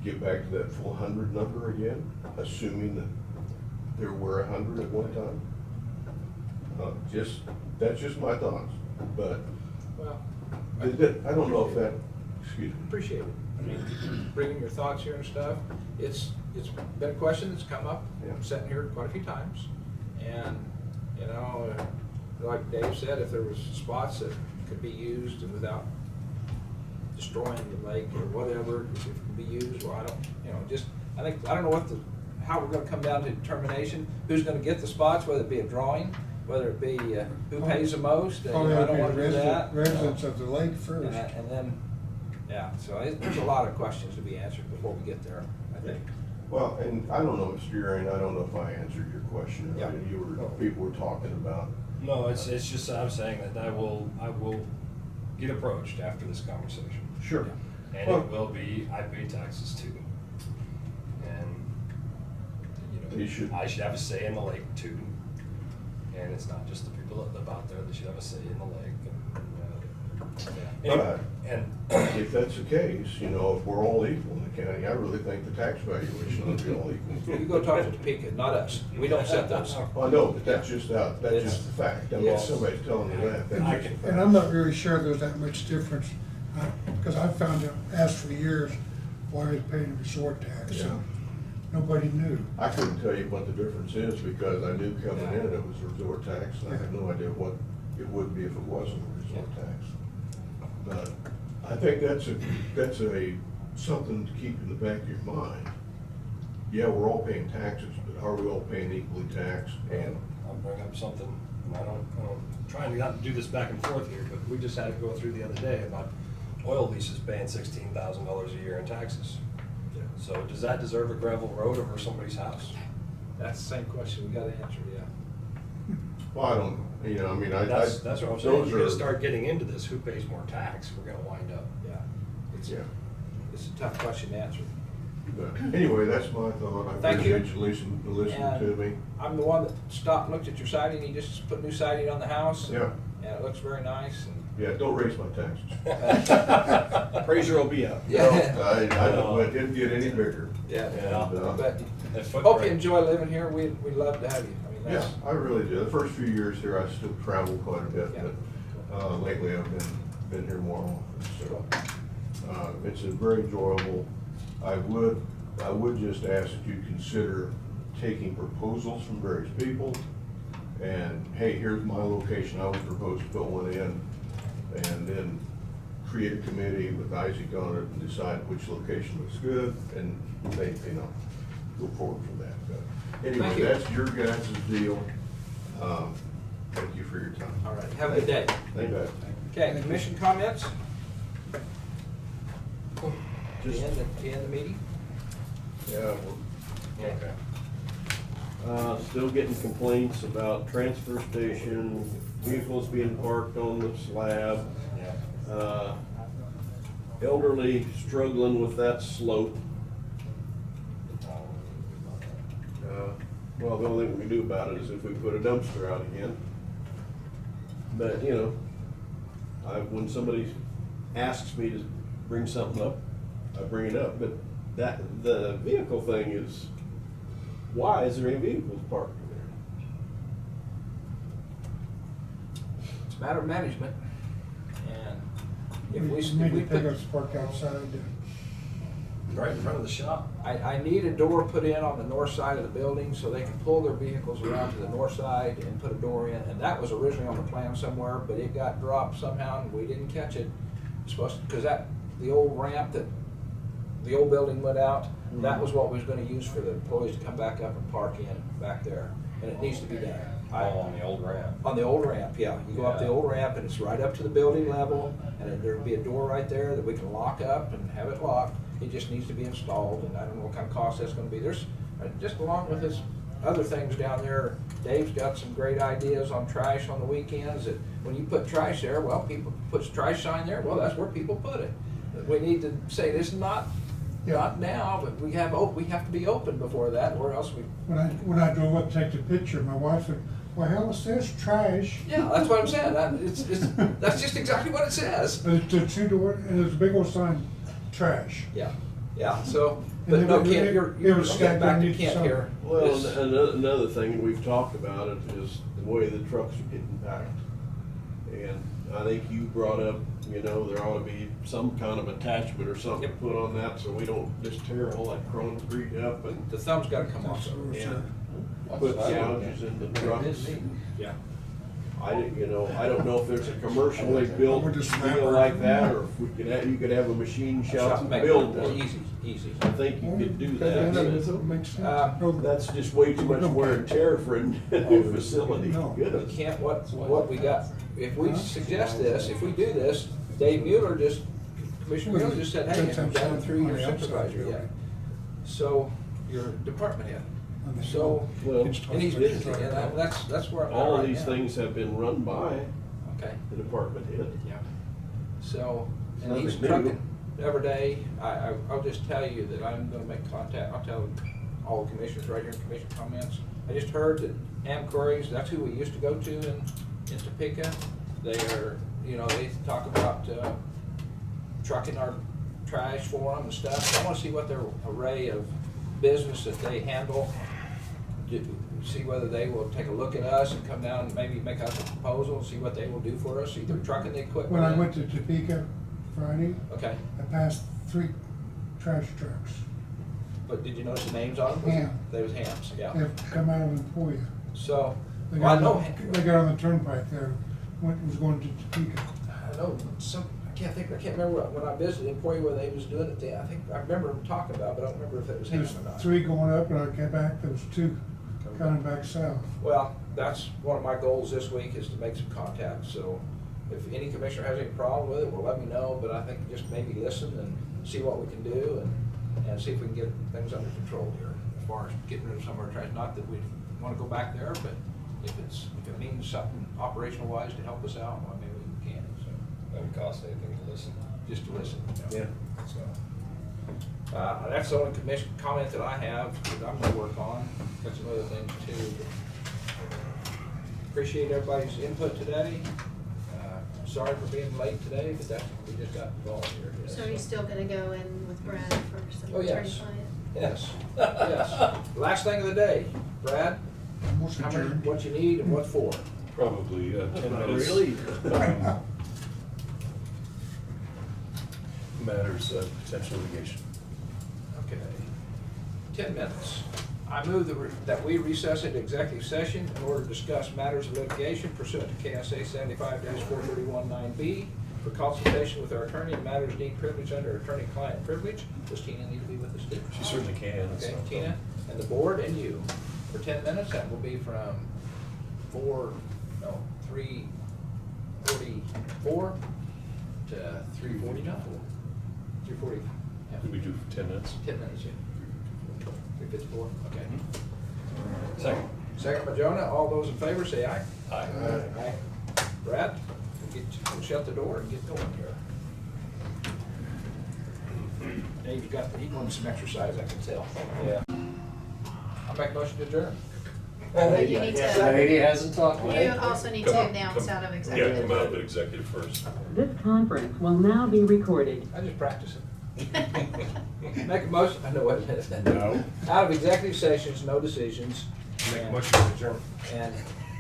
Get back to that full 100 number again, assuming that there were 100 at one time. That's just my thoughts, but Well, I don't know if that, excuse me. appreciate it. I mean, bringing your thoughts here and stuff. It's it's been a question that's come up, Yeah. sitting here quite a few times. And, you know, like Dave said, if there was spots that could be used and without destroying the lake or whatever, if it could be used, well, I don't, you know, just, I don't know how we're gonna come down to determination, who's gonna get the spots, whether it be a drawing, whether it be, who pays the most, you Probably know, I have don't to wanna be do that. residents of the lake first. And then, yeah, so there's a lot of questions to be answered before we get there, I think. Well, and I don't know, Mr. Urian, I don't know if I answered your question. Yeah. People were talking about. No, it's just, I'm saying that I will get approached after this conversation. Sure. And Well, it will be, I pay taxes too. And, I should have a say in the lake too. And it's not just the people that live out there that should have a say in the lake. But if that's the case, you know, if we're all equal in the county, I really think the tax valuation ought to be all equal. You go talk to Topeka, not us. We don't set those. I know, but that's just the fact. I mean, if somebody's telling you that, that's just a fact. And I'm not really sure there's that much difference, because I've found out, asked for years, why are you paying a resort tax? Yeah. Nobody knew. I couldn't tell you what the difference is because I knew coming in it was a resort tax. And I had no idea what it would be if it wasn't a resort tax. But I think that's something to keep in the back of your mind. Yeah, we're all paying taxes, but are we all paying equally taxed? And I'll bring up something, and I'm trying not to do this back and forth here, but we just had to go through the other day about oil leases paying $16,000 a year in taxes. So does that deserve a gravel road over somebody's house? That's the same question we gotta answer, yeah. well, I don't, you know, I mean, That's what I'm saying, those you're gonna are- start getting into this, who pays more tax, we're gonna wind up. Yeah. It's a tough question to answer. But anyway, that's my thought. I Thank you. appreciate you listening to me. I'm the one that stopped and looked at your siding, you just put new siding on the house. Yeah. And it looks very nice. Yeah, don't raise my taxes. Appraiser will be up. No, I know, it didn't get any bigger. Yeah, And, but footprint. hope you enjoy living here, we'd love to have you. I mean, Yeah, that's, I really do. The first few years here, I still travel quite a bit, but lately I've been here more often. So it's a very enjoyable. I would just ask that you consider taking proposals from various people. And hey, here's my location. I would propose to put one in, and then create a committee with Isaac on it and decide which location looks good, and they, go forward from that. But Thank anyway, you. that's your guys' deal. Thank you for your time. all right, have a good day. Thank you. Okay, commission comments? Just- To end the meeting? Yeah, Okay. still getting complaints about transfer station, vehicles being parked on the slab. Elderly struggling with that slope. Well, the only thing we can do about it is if we put a dumpster out again. But, when somebody asks me to bring something up, I bring it up. But the vehicle thing is, why is there any vehicles parked there? It's a matter of management. And if we Maybe put, pickups parked outside. Right in front of the shop. I need a door put in on the north side of the building so they can pull their vehicles around to the north side and put a door in. And that was originally on the plan somewhere, but it got dropped somehow and we didn't catch it. It's supposed to, because the old ramp that the old building went out, that was what we was gonna use for the employees to come back up and park in back there. And it needs to be done. On the old ramp. On the old ramp, yeah. You go up the old ramp and it's right up to the building level, and there'd be a door right there that we can lock up and have it locked. It just needs to be installed, and I don't know what kind of cost that's gonna be. There's, just along with his other things down there, Dave's got some great ideas on trash on the weekends, that when you put trash there, well, people puts trash sign there, well, that's where people put it. We need to say this is not now, but we have to be open before that, or else we. When I drove up to take the picture, my wife said, "Well, hell, it says trash." Yeah, that's what I'm saying. That's just exactly what it says. But it's a two-door, and there's a big old sign, trash. Yeah, so, but And no, it Kent, you're was getting stacked back to underneath Kent some- here. Well, Is- another thing, and we've talked about it, is the way the trucks are getting packed. And I think you brought up, you know, there ought to be some kind of attachment or something put on that so we don't just tear all that concrete up and. The thumb's gotta come off. Yeah. Put gouges in the trucks. Yeah. I didn't, you know, I don't know if there's a commercially built deal like that, or if we could have, you could have a machine shop and build one. Easy. I think you could do that. Makes sense. That's just way too much wear and tear for a new facility. We can't, what we got, if we suggest this, if we do this, Dave Mueller just, Commissioner Mueller just said, hey, I'm down through your supervisor yet. So, your department head. So, Well, and he's busy, and that's where I'm at all of right these now. things have been run by Okay. the department head. Yeah. So, and Nothing he's new. trucking every day. I'll just tell you that I'm gonna make contact, I'll tell all the commissioners right here in commission comments. I just heard that Amquaries, that's who we used to go to in Topeka. They are, you know, they talk about, trucking our trash for them and stuff. I wanna see what their array of business that they handle, see whether they will take a look at us and come down and maybe make us a proposal, see what they will do for us, either trucking the equipment. When I in. went to Topeka Friday, Okay, I passed 3 trash trucks. but did you notice the names on them? Ham. They was Hams, yeah. They have come out of Emporia. So, They well, I got, know, they got on the turnpike there, was going to Topeka. I know, I can't remember when I visited Emporia where they was doing it then. I remember them talking about it, but I don't remember if it was There's Ham or not. 3 going up, and I came back, there was 2 coming back south. Well, that's one of my goals this week is to make some contacts, so if any commissioner has any problem with it, well, let me know, but I think just maybe listen and see what we can do and see if we can get things under control here as far as getting rid of some of our trash. Not that we want to go back there, but if it means something operational wise to help us out, well, maybe we can, so. Doesn't cost anything to listen. Just to listen. Yeah. So, that's the only commission comment that I have that I'm gonna work on. Got some other things too. Appreciate everybody's input today. Sorry for being late today, but we just got involved here. So are you still gonna go in with Brad for some Oh, yes. attorney-client? Yes, yes. Last thing of the day, Brad, Motion how much, adjourned. what you need and what for? Probably 10 minutes. Really? Matters of potential litigation. Okay. 10 minutes. I move that we recess into executive session in order to discuss matters of litigation pursuant to KSA 75-4319B for consultation with our attorney and matters deemed privileged under attorney-client privilege. Does Tina need to be with us too? She certainly can. Okay, so- Tina and the board and you for 10 minutes. That will be from 3:44 to 3:49. 3:40. Yeah. Did we do 10 minutes? 10 minutes, yeah. 3:54, okay. Second. Second by Jonah, all those in favor say aye. Aye. Aye. Brad, we'll shut the door and get going here. Dave's he wants some exercise, I can tell. Yeah. I'll make a motion to adjourn. You need to, Lady hasn't talked you yet. also need Come to on, announce come- out of Yeah, executive. come out of executive first. This conference will now be recorded. I just practice it. Make a motion, I know what it is. No. Out of executive sessions, no decisions. Make a motion to adjourn. And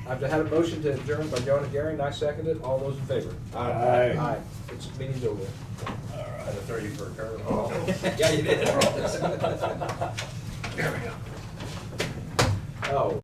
I've had a motion to adjourn by Jonah Gary, and I seconded it. All those in favor? Aye. Aye. It's, meeting's over. All right. I had to throw you for a curve. Yeah, you did. There we go. Oh.